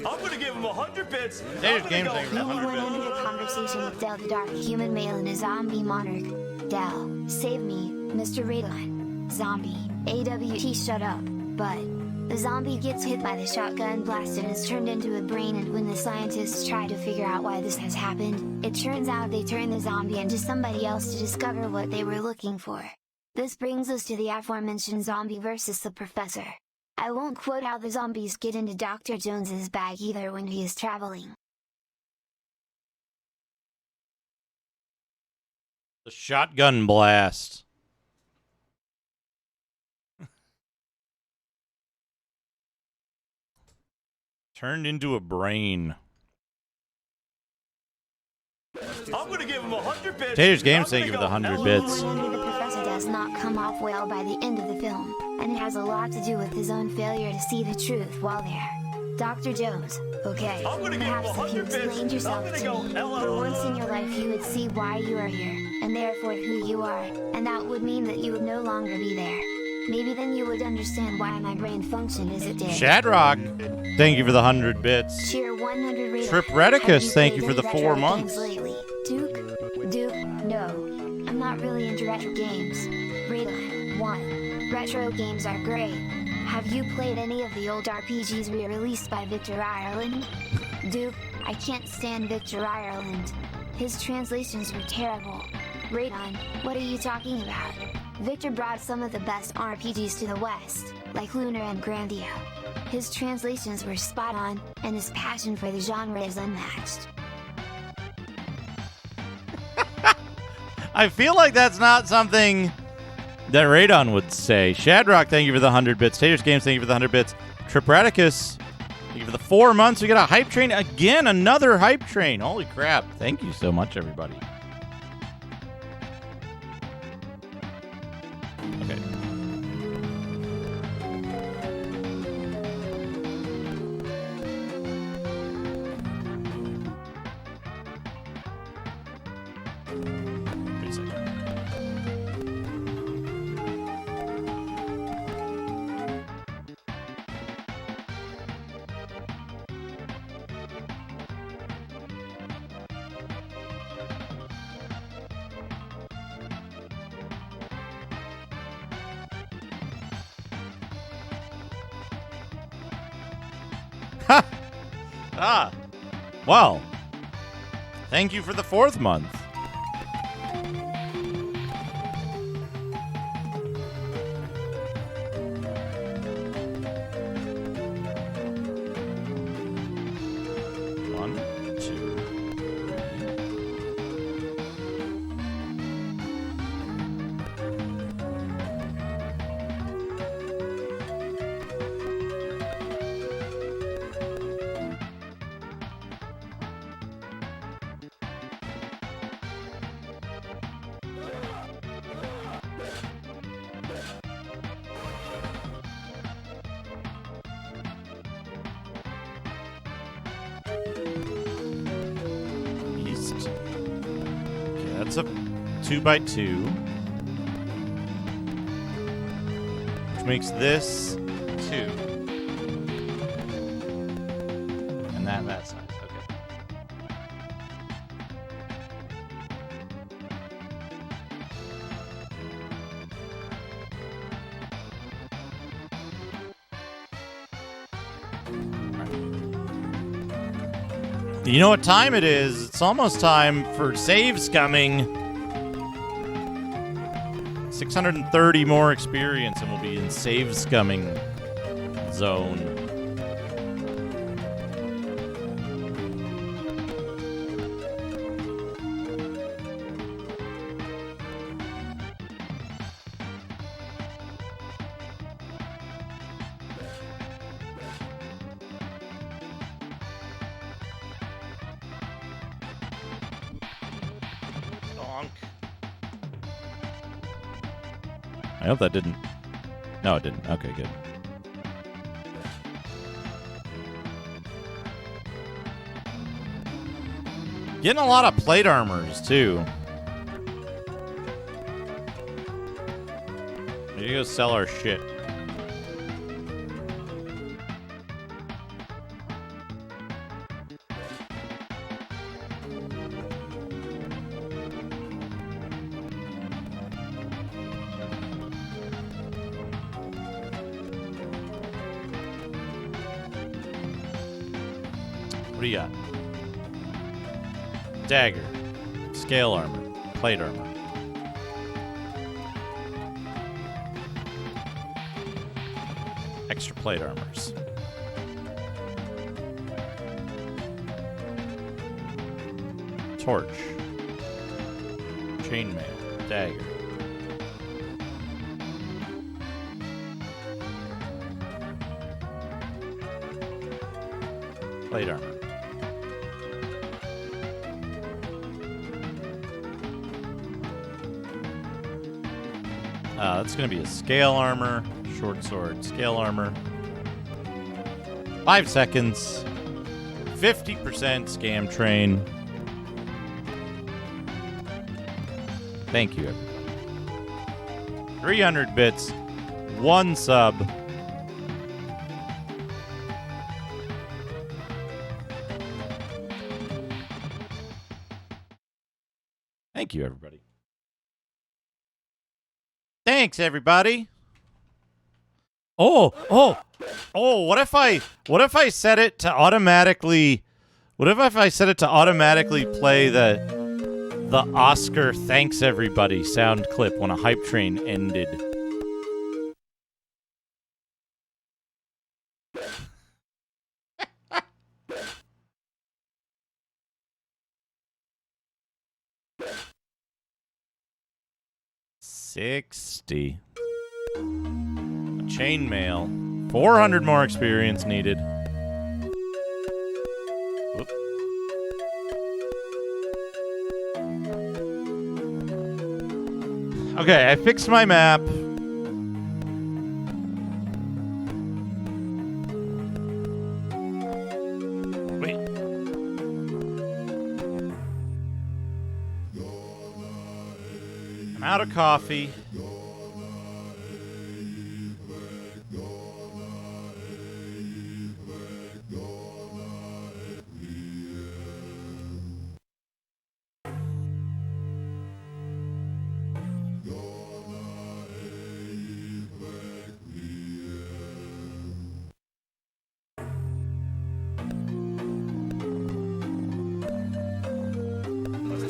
I'm gonna give him 100 bits. There's game thing. You went into a conversation with Del the Dark Human Male and a zombie monarch. Del, save me, Mr. Radon. Zombie, AWT, shut up. But The zombie gets hit by the shotgun blast and is turned into a brain, and when the scientists try to figure out why this has happened, it turns out they turn the zombie into somebody else to discover what they were looking for. This brings us to the aforementioned zombie versus the professor. I won't quote how the zombies get into Dr. Jones's bag either when he is traveling. The shotgun blast. Turned into a brain. I'm gonna give him 100 bits. Taters Games, thank you for the 100 bits. The professor does not come off well by the end of the film, and it has a lot to do with his own failure to see the truth while there. Dr. Jones, okay, perhaps if you explained yourself to me, for once in your life you would see why you are here, and therefore who you are, and that would mean that you would no longer be there. Maybe then you would understand why my brain functioned as it did. Shadrock, thank you for the 100 bits. Cheer 100 radar. Trip Redicus, thank you for the 4 months. Duke, no. I'm not really into retro games. Radar, 1. Retro games are great. Have you played any of the old RPGs re-released by Victor Ireland? Duke, I can't stand Victor Ireland. His translations were terrible. Radon, what are you talking about? Victor brought some of the best RPGs to the West, like Lunar and Grandia. His translations were spot on, and his passion for the genre is unmatched. I feel like that's not something that Radon would say. Shadrock, thank you for the 100 bits. Taters Games, thank you for the 100 bits. Tripraticus, thank you for the 4 months. We got a hype train again, another hype train. Holy crap. Thank you so much, everybody. Okay. Wait a second. Ah, well, thank you for the 4th month. One, two, east. Okay, that's a 2x2, which makes this 2, and that size. Okay. You know what time it is? It's almost time for saves coming. 630 more experience and we'll be in save scumming zone. I hope that didn't. No, it didn't. Okay, good. Getting a lot of plate armors, too. We need to go sell our shit. do you got? Dagger. Scale armor. Plate armor. Extra plate armors. Torch. Chainmail. Dagger. Plate armor. That's going to be a scale armor. Short sword. Scale armor. 5 seconds. 50% scam train. Thank you, everybody. 300 bits. 1 sub. Thank you, everybody. Thanks, everybody. Oh, what if I set it to automatically play the Oscar thanks everybody sound clip when a hype train ended? $60. Chainmail. 400 more experience needed. Whoop. Okay, I fixed my map. Wait. I'm out of coffee.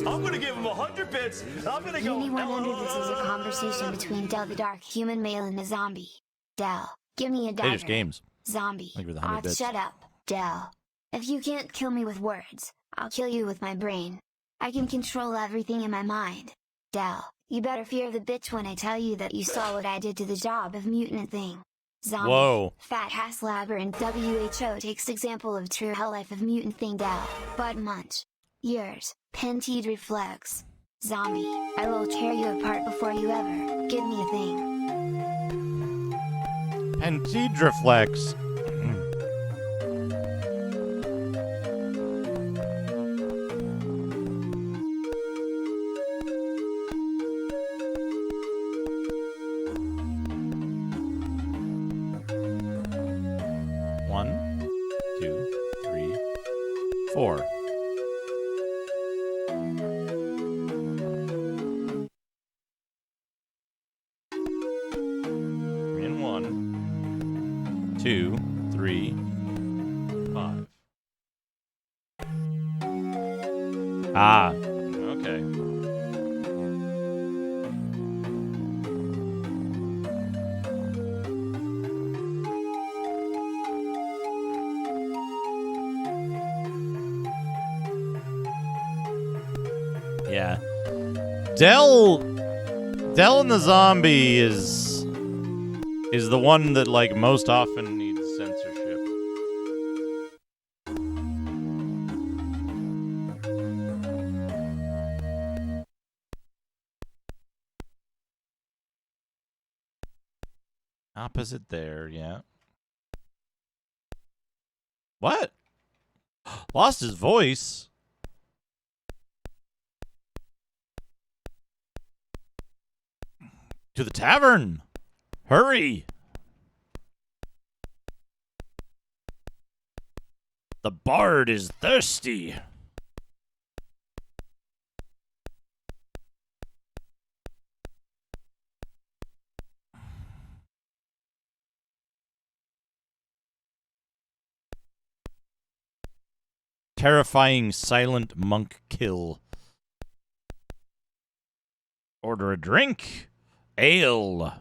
I'm gonna give him 100 bits, and I'm gonna go. Uni 100 This is a conversation between Del the Dark Human Male and a zombie. Del, give me a dagger. They just games. Zombie. Like with 100 bits. Shut up, Del. If you can't kill me with words, I'll kill you with my brain. I can control everything in my mind. Del, you better fear the bitch when I tell you that you saw what I did to the job of mutant thing. Zombie. Whoa. Fat Hass Labber and WHO takes example of true hell life of mutant thing Del. Butt munch. Yours, Pentide Reflex. Zombie, I will tear you apart before you ever give me a thing. Pentide Reflex. One, 2, 3, 4. In 1, 2, 3, 5. Ah, okay. Yeah. Del and the zombie is the one that like most often needs censorship. Opposite there, yeah. What? Lost his voice. To the tavern. Hurry. The bard is thirsty. terrifying silent monk kill. Order a drink. Ale.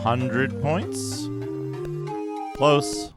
$100 points. Close.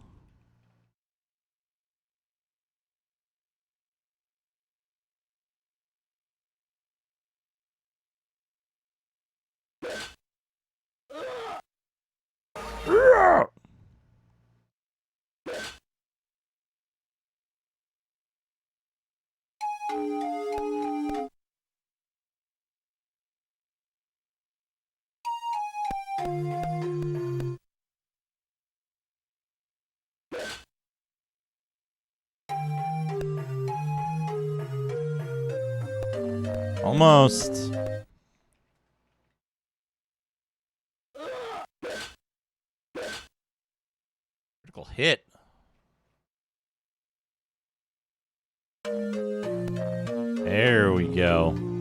Almost. Critical hit. There we go.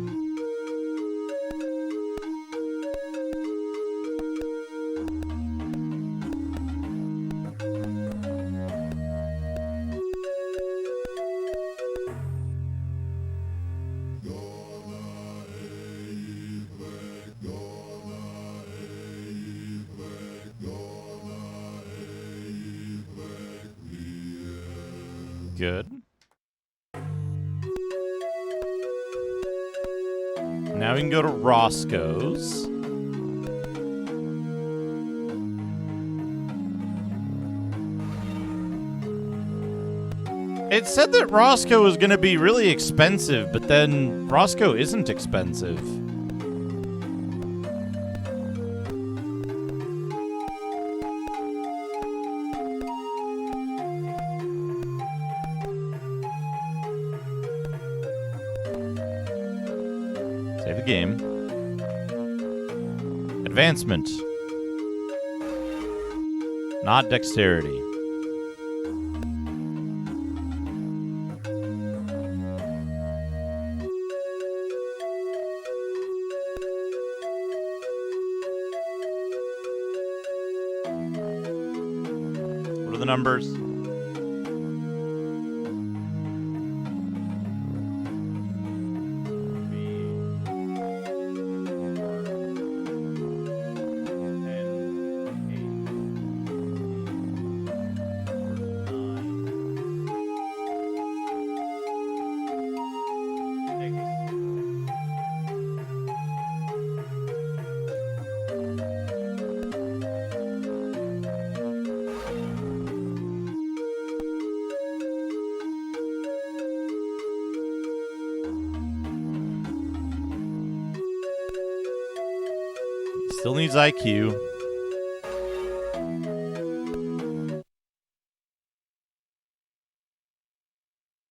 Good. Now we can go to Roscoe's. It said that Roscoe was going to be really expensive, but then Roscoe isn't expensive. Save the game. Advancement. Not dexterity. What are the numbers? Still needs IQ.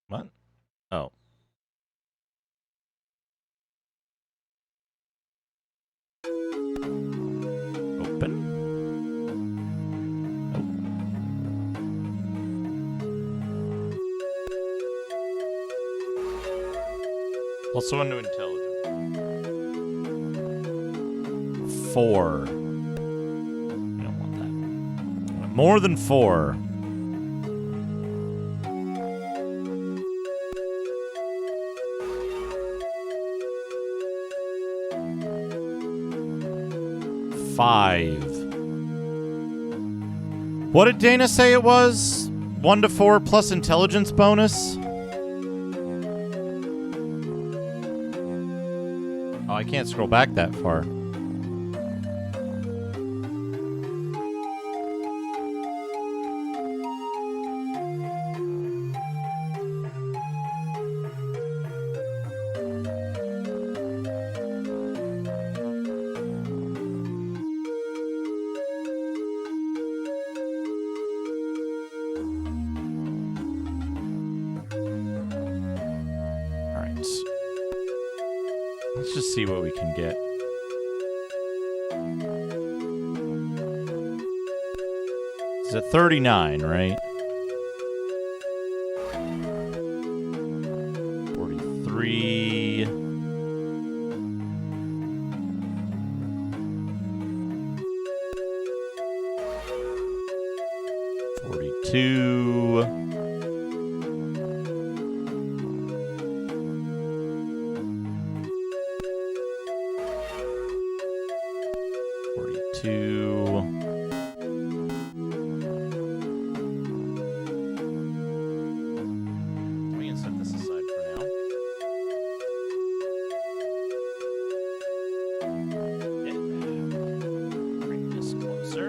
What? Oh. Open? Nope. Also into intelligence. 4. I don't want that. I want more than 4. Five. What did Dana say it was? 1 to 4 plus intelligence bonus? Oh, I can't scroll back that far. Let's just see what we can get. It's at 39, right? 43. 42. 42. We can set this aside for now. Bring this closer.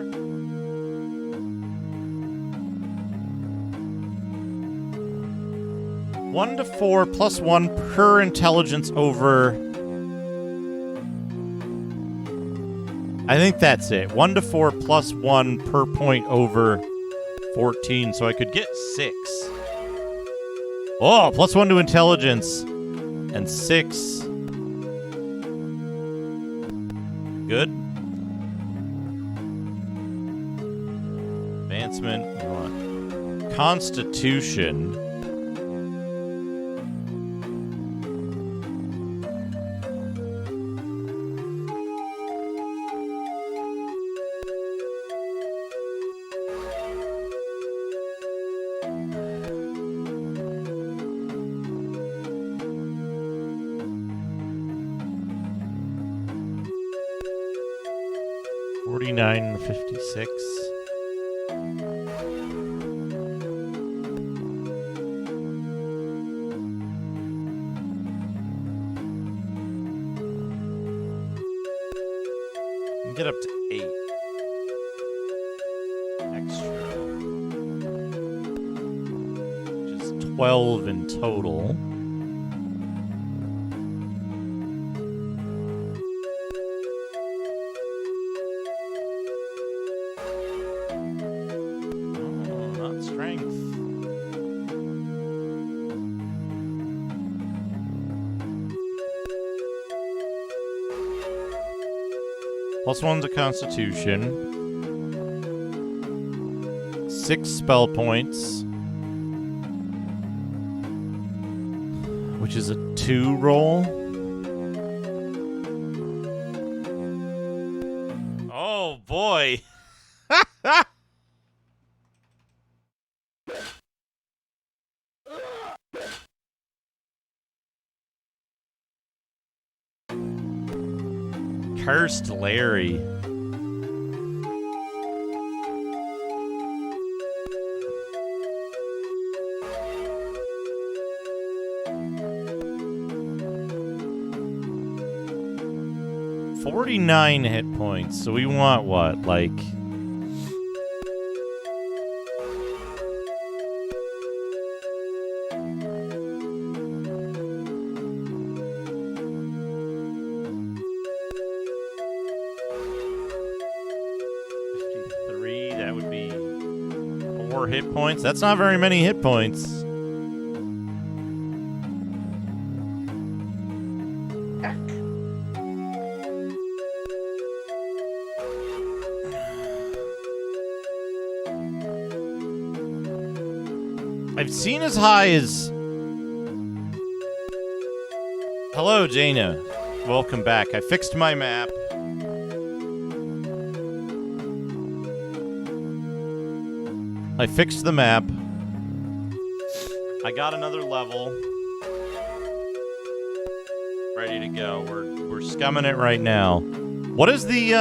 One to 4 plus 1 per intelligence over. I think that's it. 1 to 4 plus 1 per point over 14, so I could get 6. Oh, plus 1 to intelligence and 6. Good. Advancement. What? Constitution. $49 to $56. Get up to 8. Extra. Which is 12 in total. Oh, not strength. Plus 1 to Constitution. 6 spell points. Which is a 2 roll. Oh boy. Cursed Larry. $49 hit points. So we want what? Like hit points. That's not very many hit points. I've seen as high as... Hello, Dana. Welcome back. I fixed my map. I fixed the map. I got another level. Ready to go. We're scumming it right now. What is the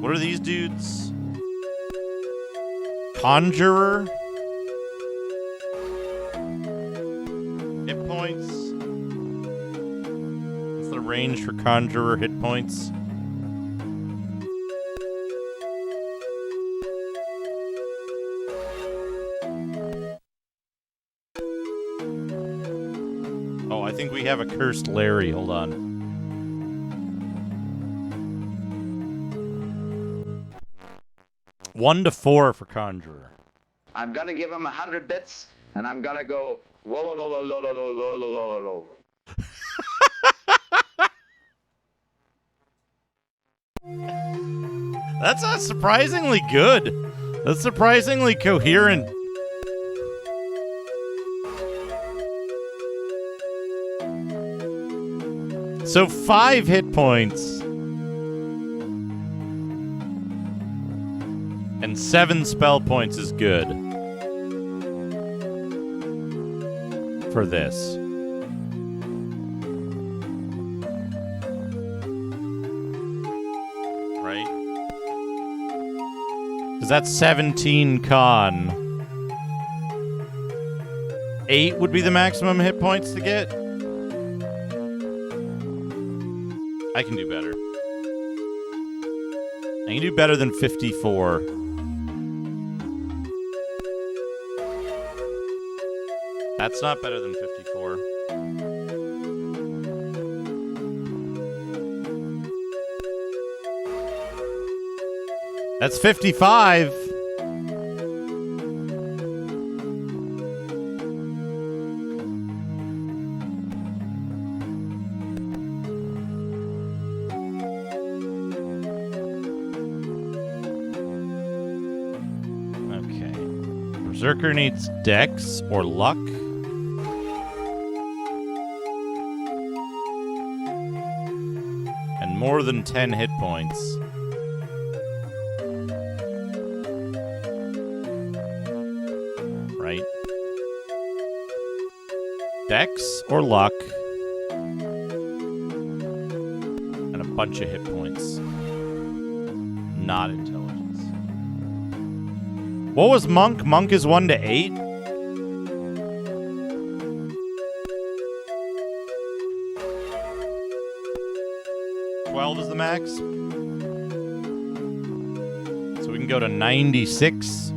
what are these dudes? Conjurer? Hit points? What's the range for Conjurer hit points? I think we have a cursed Larry. Hold on. One to 4 for Conjurer. I'm gonna give him 100 bits, and I'm gonna go whoa, whoa, whoa, whoa, whoa, whoa, whoa, whoa, whoa. That's surprisingly good. That's surprisingly coherent. So 5 hit points. And 7 spell points is good. For this. Right? Because that's 17 con. 8 would be the maximum hit points to get. I can do better. I can do better than 54. That's not better than 54. That's 55. Okay. Berserker needs Dex or Luck. And more than 10 hit points. Right? Dex or Luck. And a bunch of hit points. Not intelligence. What was Monk? Monk is 1 to 8? Is the max. So we can go to 96.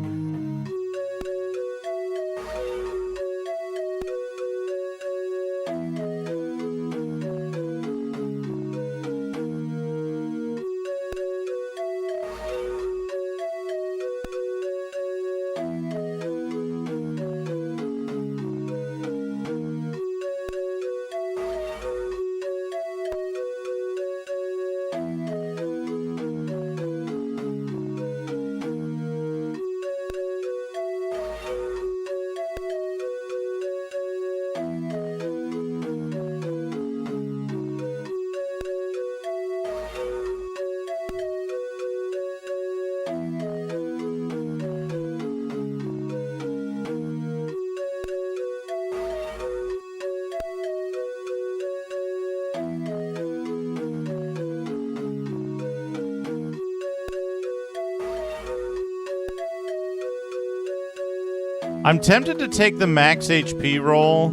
I'm tempted to take the max HP roll.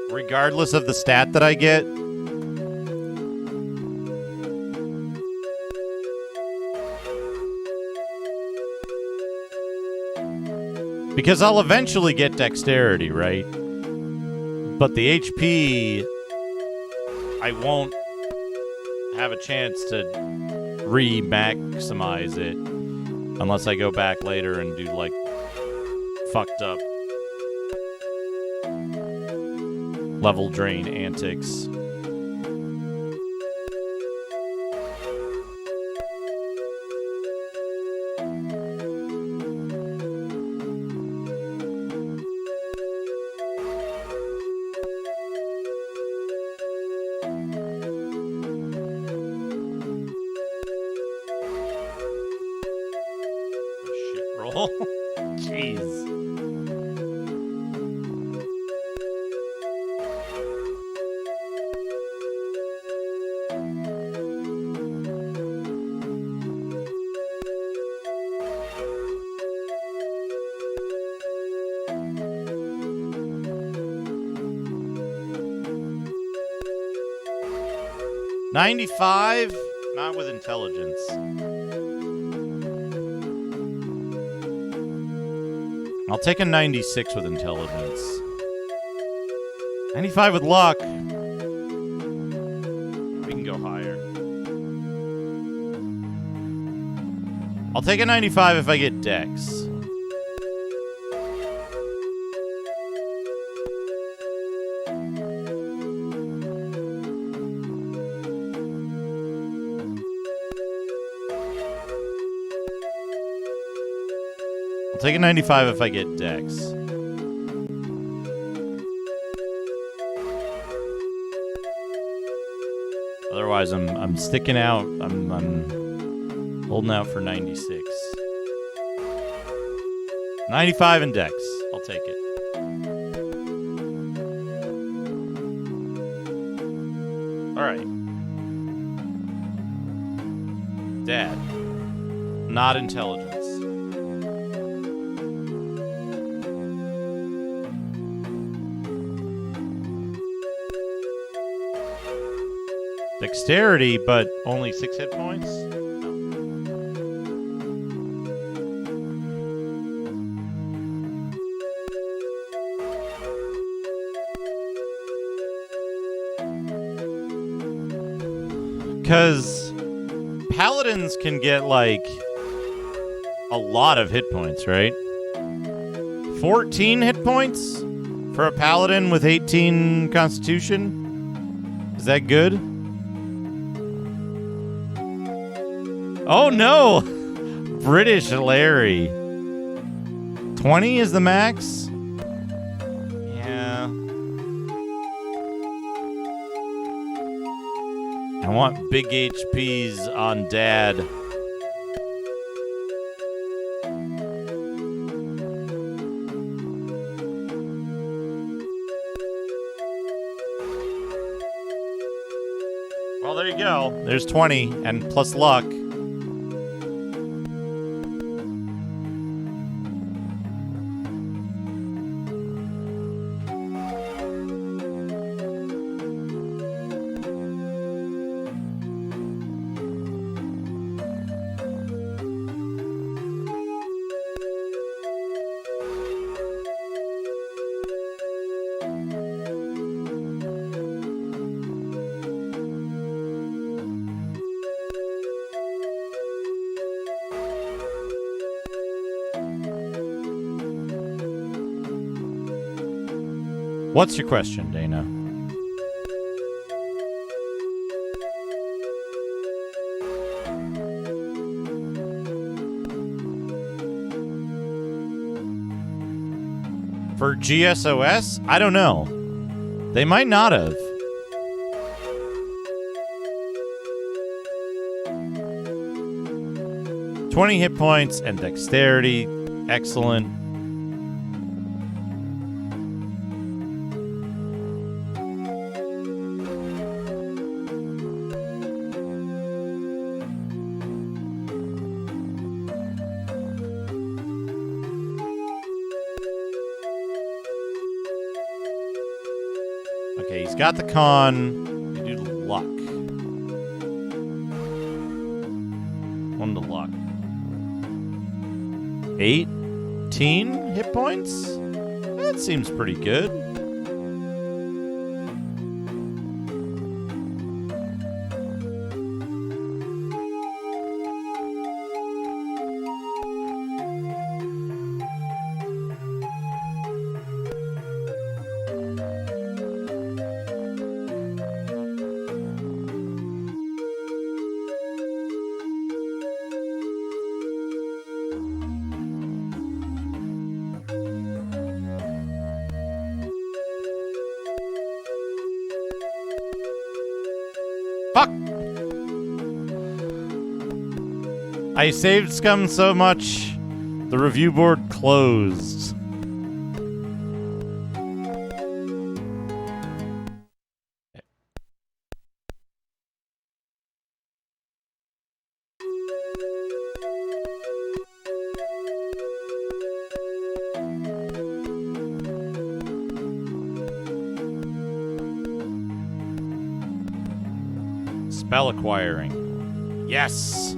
Regardless of the stat that I get. Because I'll eventually get dexterity, right? But the HP, I won't have a chance to re-maximize it unless I go back later and do like fucked up level drain antics. Jeez. $95? Not with intelligence. I'll take a 96 with intelligence. 95 with luck. We can go higher. I'll take a 95 if I get Dex. I'll take a 95 if I get Dex. Otherwise, I'm sticking out. I'm holding out for 96. 95 and Dex. I'll take it. All right. Dad. Not intelligence. Dexterity, but only 6 hit points? No. Because paladins can get, like, a lot of hit points, right? 14 hit points for a paladin with 18 constitution? Is that good? Oh no! British Larry. 20 is the max? Yeah. I want big HPs on Dad. Well, there you go. There's 20 and plus luck. What's your question, Dana? For GSOS? I don't know. They might not have. $20 hit points and dexterity. Excellent. Okay, he's got the con. They do luck. 1 to luck. 18 hit points? That seems pretty good. Fuck! I saved Scum so much, the review board closed. Spell acquiring. Yes!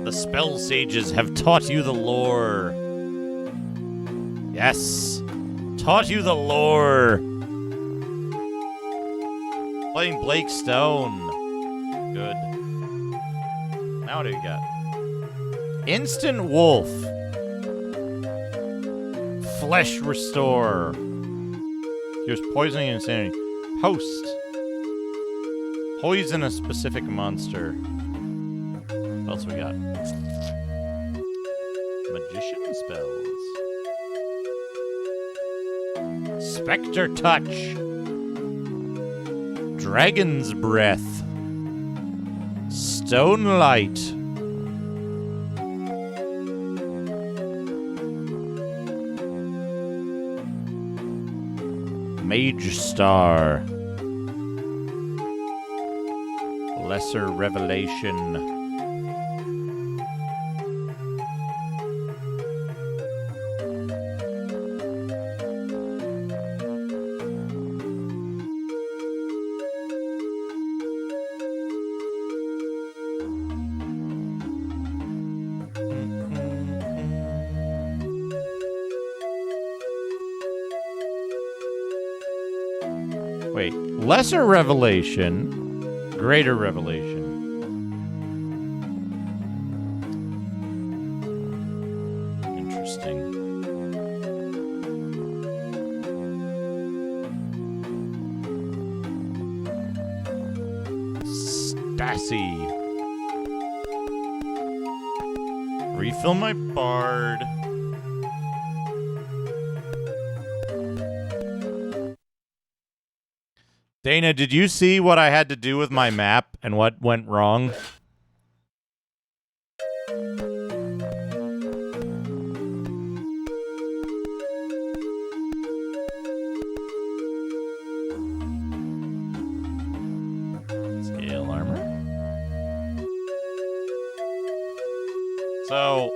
The spell sages have taught you the lore. Yes! Taught you the lore. Playing Blake Stone. Good. Now what do we got? Instant Wolf. Flesh Restore. Here's Poisoning and Insanity. Post. Poison a specific monster. What else we got? Magician spells. Spectre Touch. Dragon's Breath. Stone Light. Mage Star. Lesser Revelation. Wait, lesser revelation, greater revelation. Interesting. Stassi. Refill my bard. Dana, did you see what I had to do with my map and what went wrong? Scale armor. So,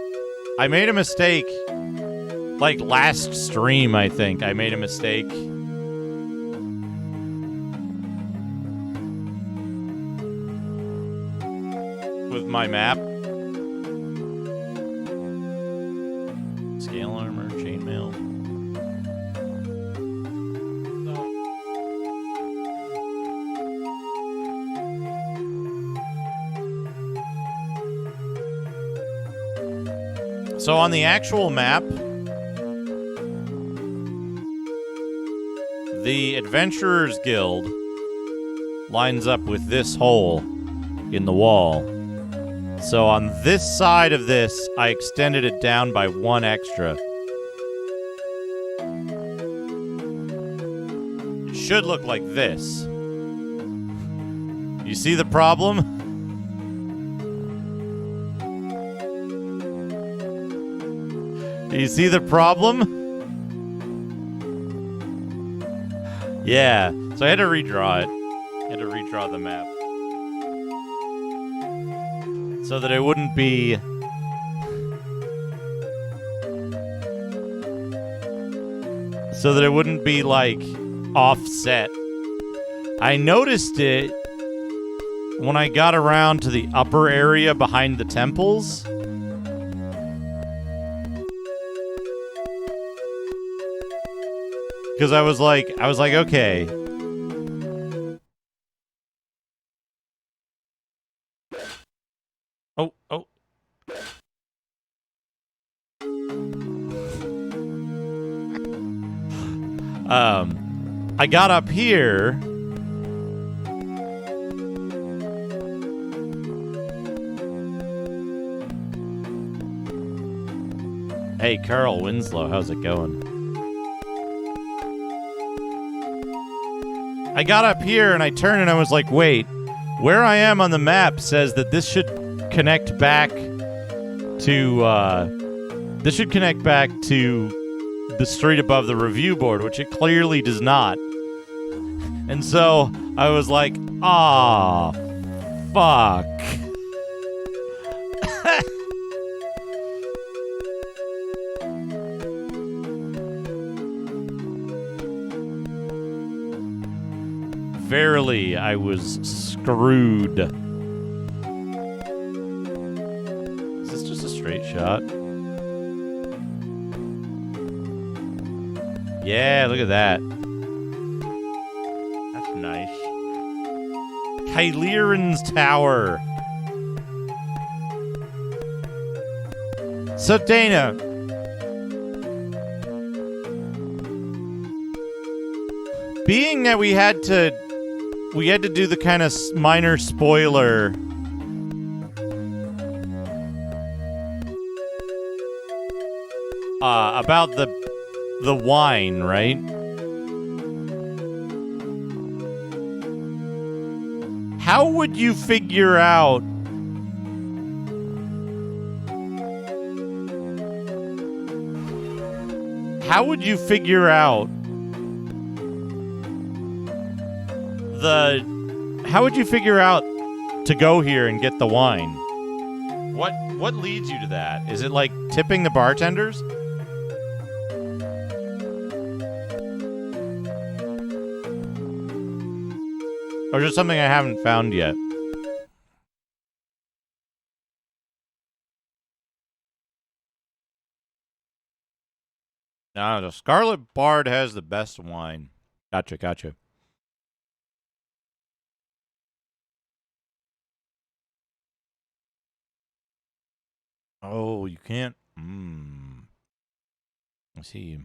I made a mistake. Like last stream, I think. I made a mistake. With my map. Scale armor, chainmail. So on the actual map, the Adventurers Guild lines up with this hole in the wall. So on this side of this, I extended it down by 1 extra. It should look like this. You see the problem? Do you see the problem? Yeah, so I had to redraw it. I had to redraw the map. So that it wouldn't be... So that it wouldn't be, like, offset. I noticed it when I got around to the upper area behind the temples. Because I was like, okay. Oh. I got up here. Hey, Carl Winslow, how's it going? I got up here and I turned and I was like, wait, where I am on the map says that this should connect back to, the street above the review board, which it clearly does not. And so I was like, ah, fuck. Verily, I was screwed. Is this just a straight shot? Yeah, look at that. That's nice. Kyliran's Tower. So, Dana, being that we had to do the kind of minor spoiler about the wine, right? How would you figure out How would you figure out to go here and get the wine? What leads you to that? Is it like tipping the bartenders? Or just something I haven't found yet? No, the Scarlet Bard has the best wine. Gotcha. Oh, you can't. I see.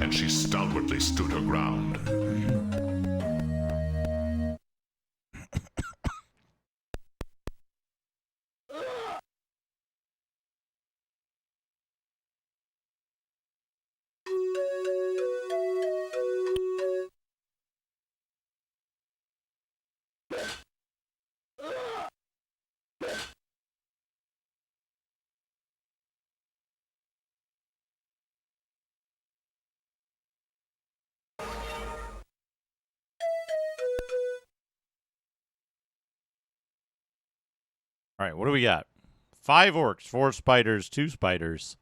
And she stalwartly stood her ground. All right, what do we got? 5 orcs, 4 spiders, 2 spiders.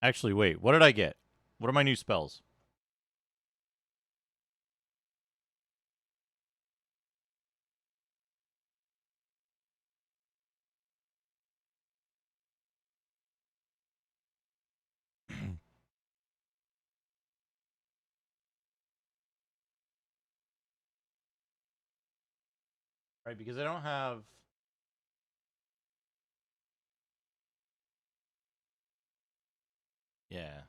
Actually, wait. What did I get? What are my new spells? Right, because I don't have... Yeah.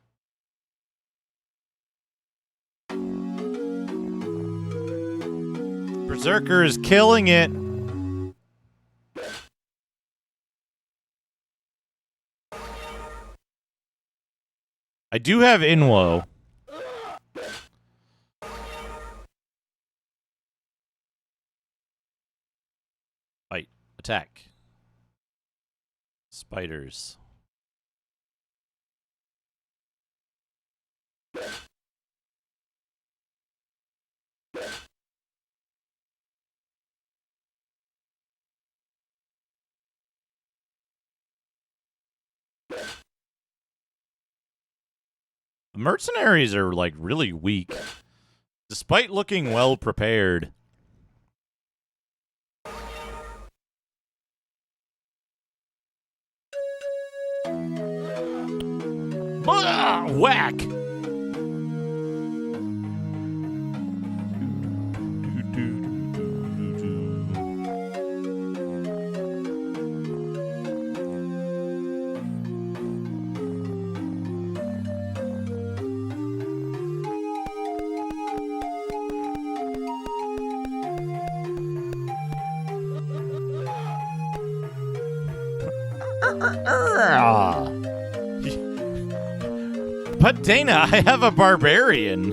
Berserker is killing it. I do have Inwo. Fight. Attack. Spiders. The mercenaries are, like, really weak. Despite looking well prepared. Blah! Whack! But Dana, I have a barbarian.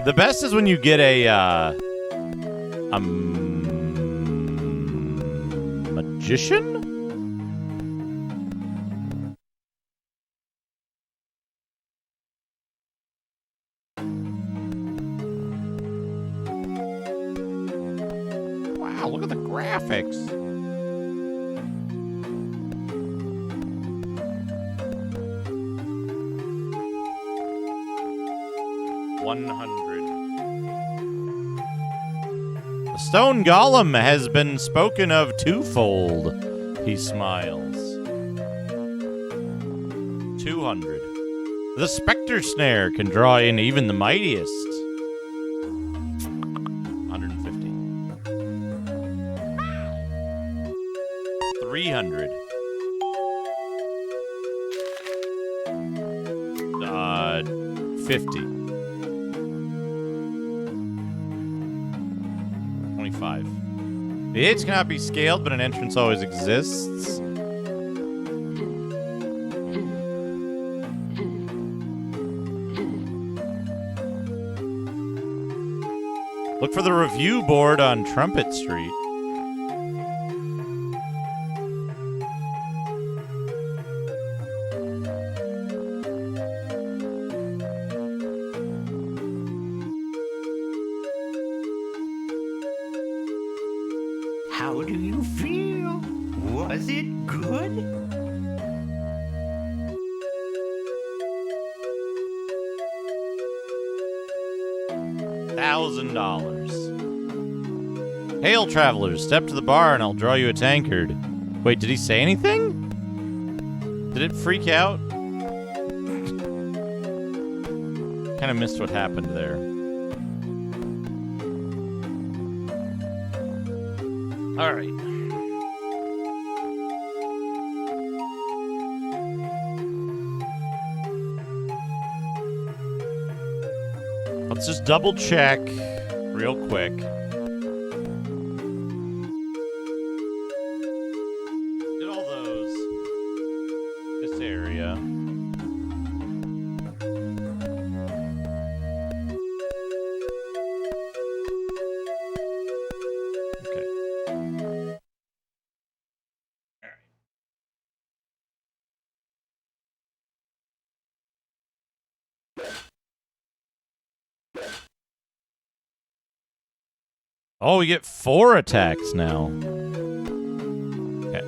The best is when you get a magician? graphics. The stone golem has been spoken of twofold. He smiles. 200. The specter snare can draw in even the mightiest. 150. 300. 50. 25. The aids cannot be scaled, but an entrance always exists. Look for the review board on Trumpet Street. How do you feel? Was it good? $1,000. Hail, travelers. Step to the bar and I'll draw you a tankard. Wait, did he say anything? Did it freak out? Kind of missed what happened there. All right. Let's just double check real quick. Did all those. This area. Oh, we get 4 attacks now. Okay.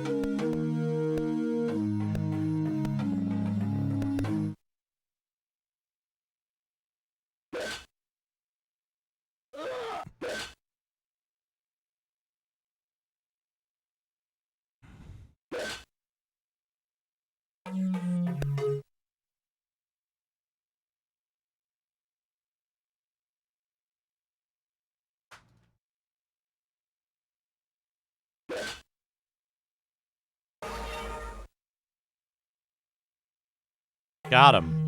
Got him.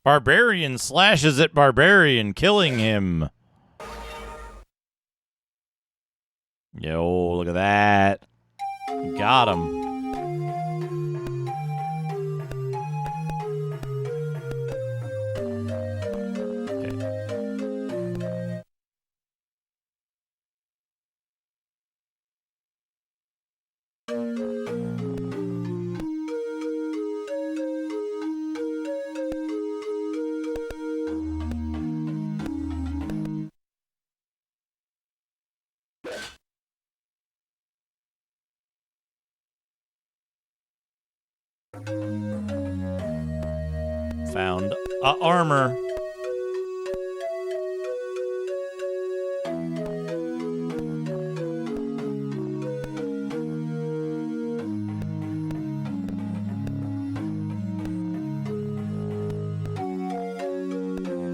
Barbarian slashes at Barbarian, killing him. Yo, look at that. Got him. Found armor.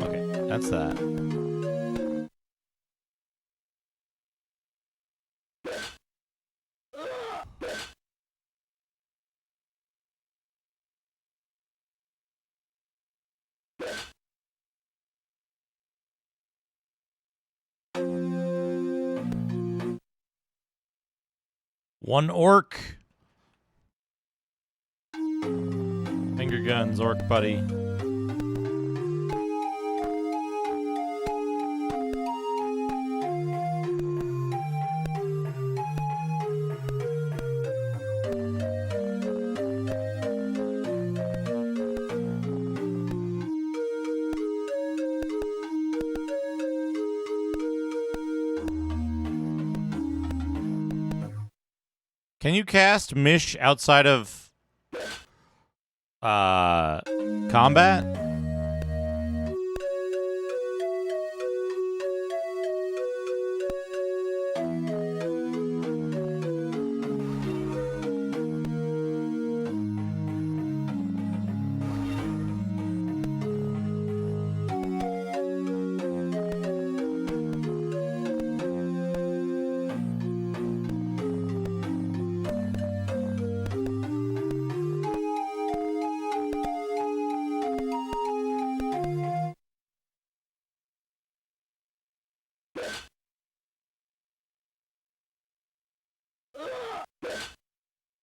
Okay, that's that. One orc. Finger guns, orc buddy. Can you cast Mish outside of combat?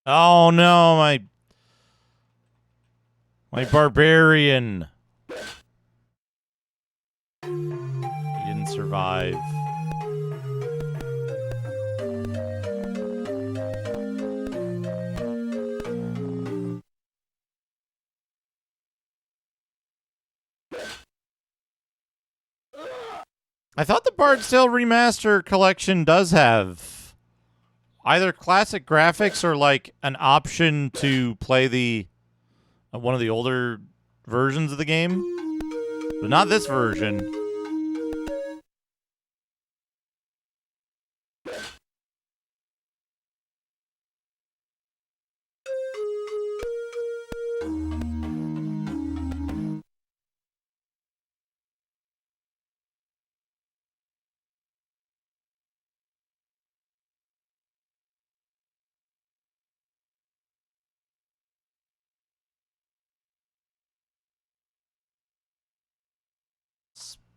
Oh no, my barbarian. He didn't survive. I thought the Bard's Tale Remaster collection does have either classic graphics or like an option to play the one of the older versions of the game, but not this version.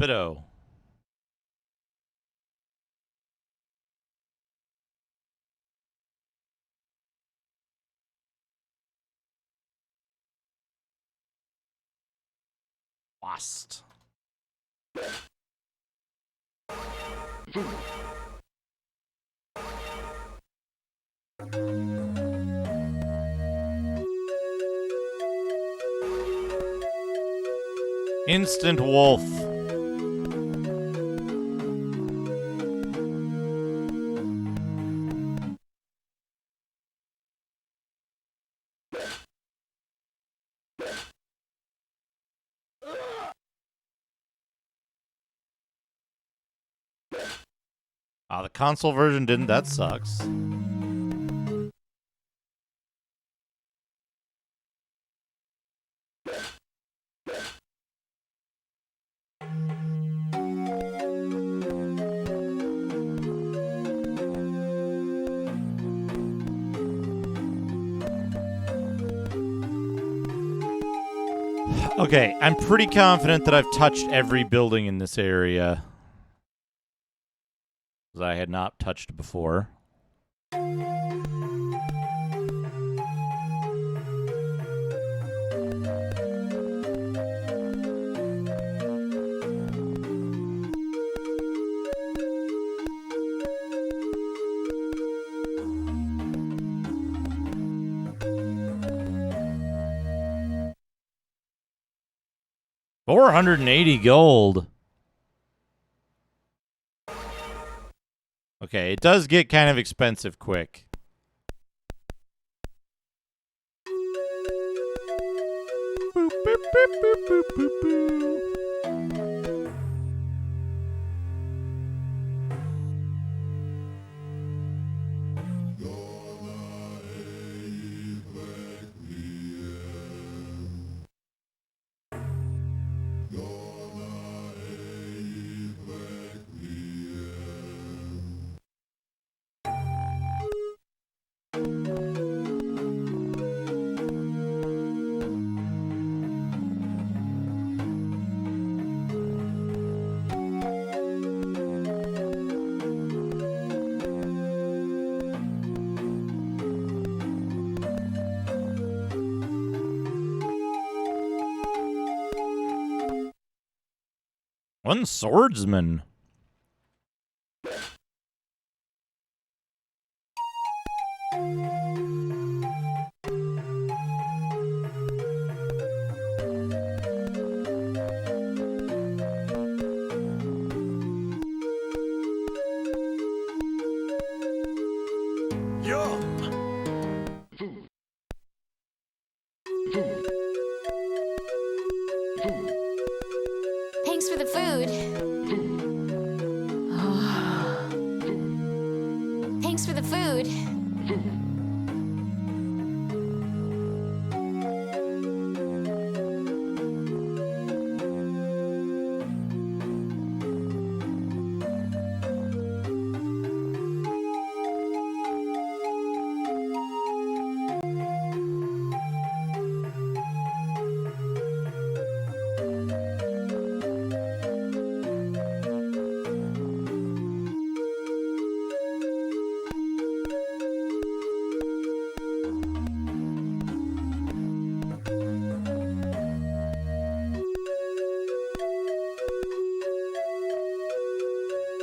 Spitto. Lost. Instant wolf. The console version didn't. That sucks. Okay, I'm pretty confident that I've touched every building in this area that I had not touched before. $480 gold. Okay, it does get kind of expensive quick. Boop, boop, boop, boop, boop, boop, boop. One swordsman. Thanks for the food. Thanks for the food.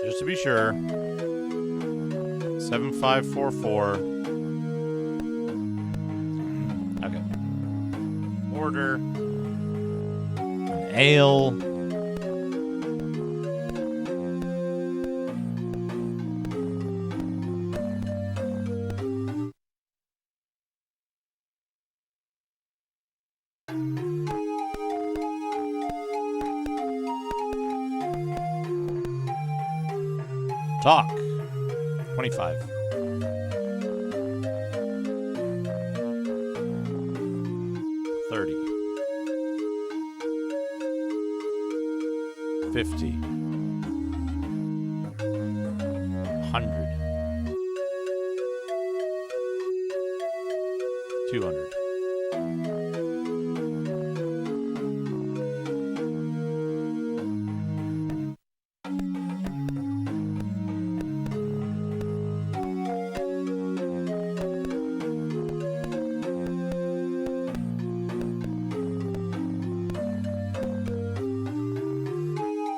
Just to be sure. 7544. Okay. Order. An ale. Talk. 25. $30. $50. $100. $200.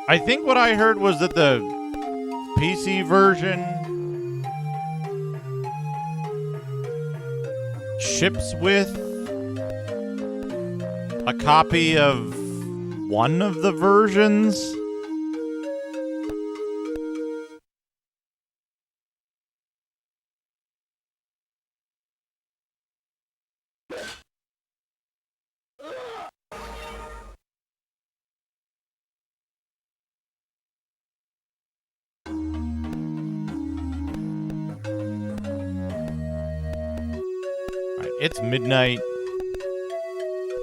I think what I heard was that the PC version ships with a copy of one of the versions. It's midnight.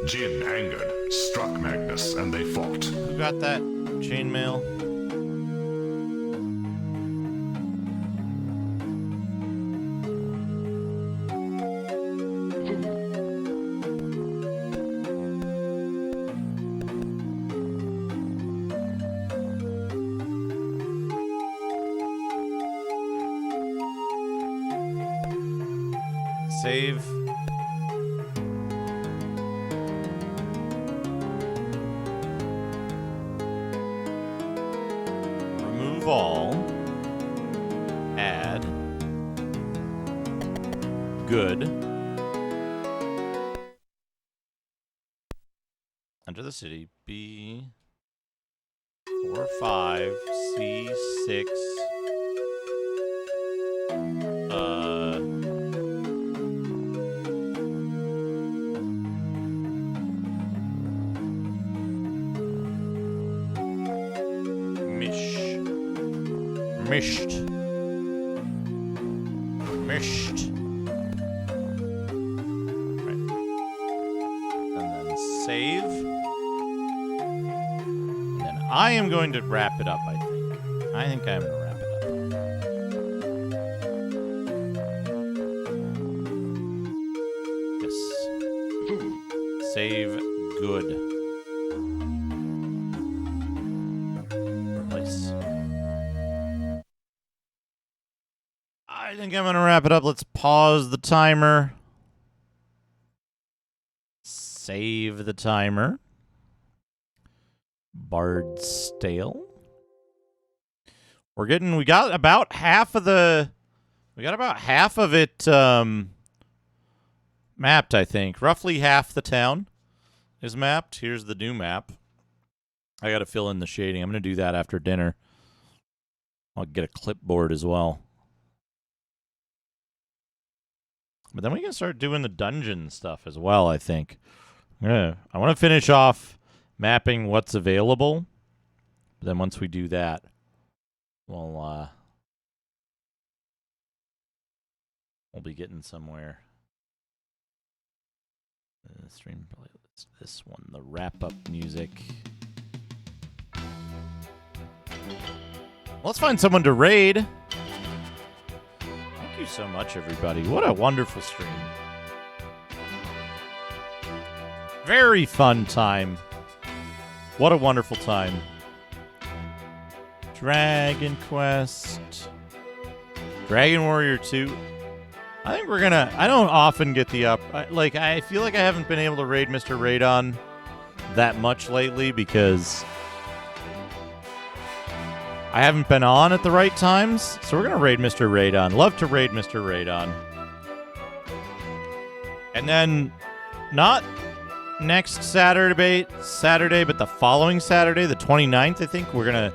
Jin, angered, struck Magnus, and they fought. Who got that chainmail? Save. Remove all. Add. Good. Enter the city. B. 4, 5. C. 6. Mished. Right. And then save. And then I am going to wrap it up, I think. I think I'm going to wrap it up. Yes. Save good. Replace. I think I'm going to wrap it up. Let's pause the timer. Save the timer. Bard stale. We got about half of it mapped, I think. Roughly half the town is mapped. Here's the new map. I got to fill in the shading. I'm going to do that after dinner. I'll get a clipboard as well. But then we can start doing the dungeon stuff as well, I think. I want to finish off mapping what's available. But then once we do that, we'll be getting somewhere. Stream playlist. This one, the wrap-up music. Let's find someone to raid. Thank you so much, everybody. What a wonderful stream. Very fun time. What a wonderful time. Dragon Quest. Dragon Warrior 2. I think we're gonna... I don't often get the up... I feel like I haven't been able to raid Mr. Radon that much lately because I haven't been on at the right times. So we're gonna raid Mr. Radon. Love to raid Mr. Radon. And then, not next Saturday, but the following Saturday, the 29th, I think, we're gonna...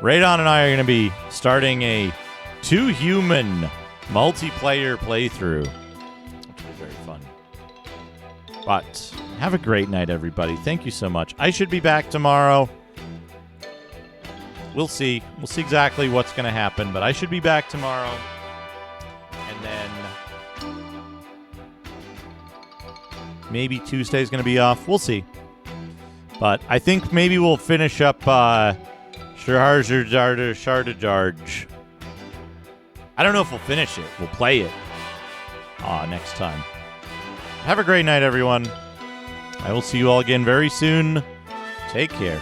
Radon and I are gonna be starting a 2-human multiplayer playthrough, which will be very fun. But have a great night, everybody. Thank you so much. I should be back tomorrow. We'll see. We'll see exactly what's going to happen, but I should be back tomorrow. And then maybe Tuesday's going to be off. We'll see. But I think maybe we'll finish up Shardajarge. I don't know if we'll finish it. We'll play it next time. Have a great night, everyone. I will see you all again very soon. Take care.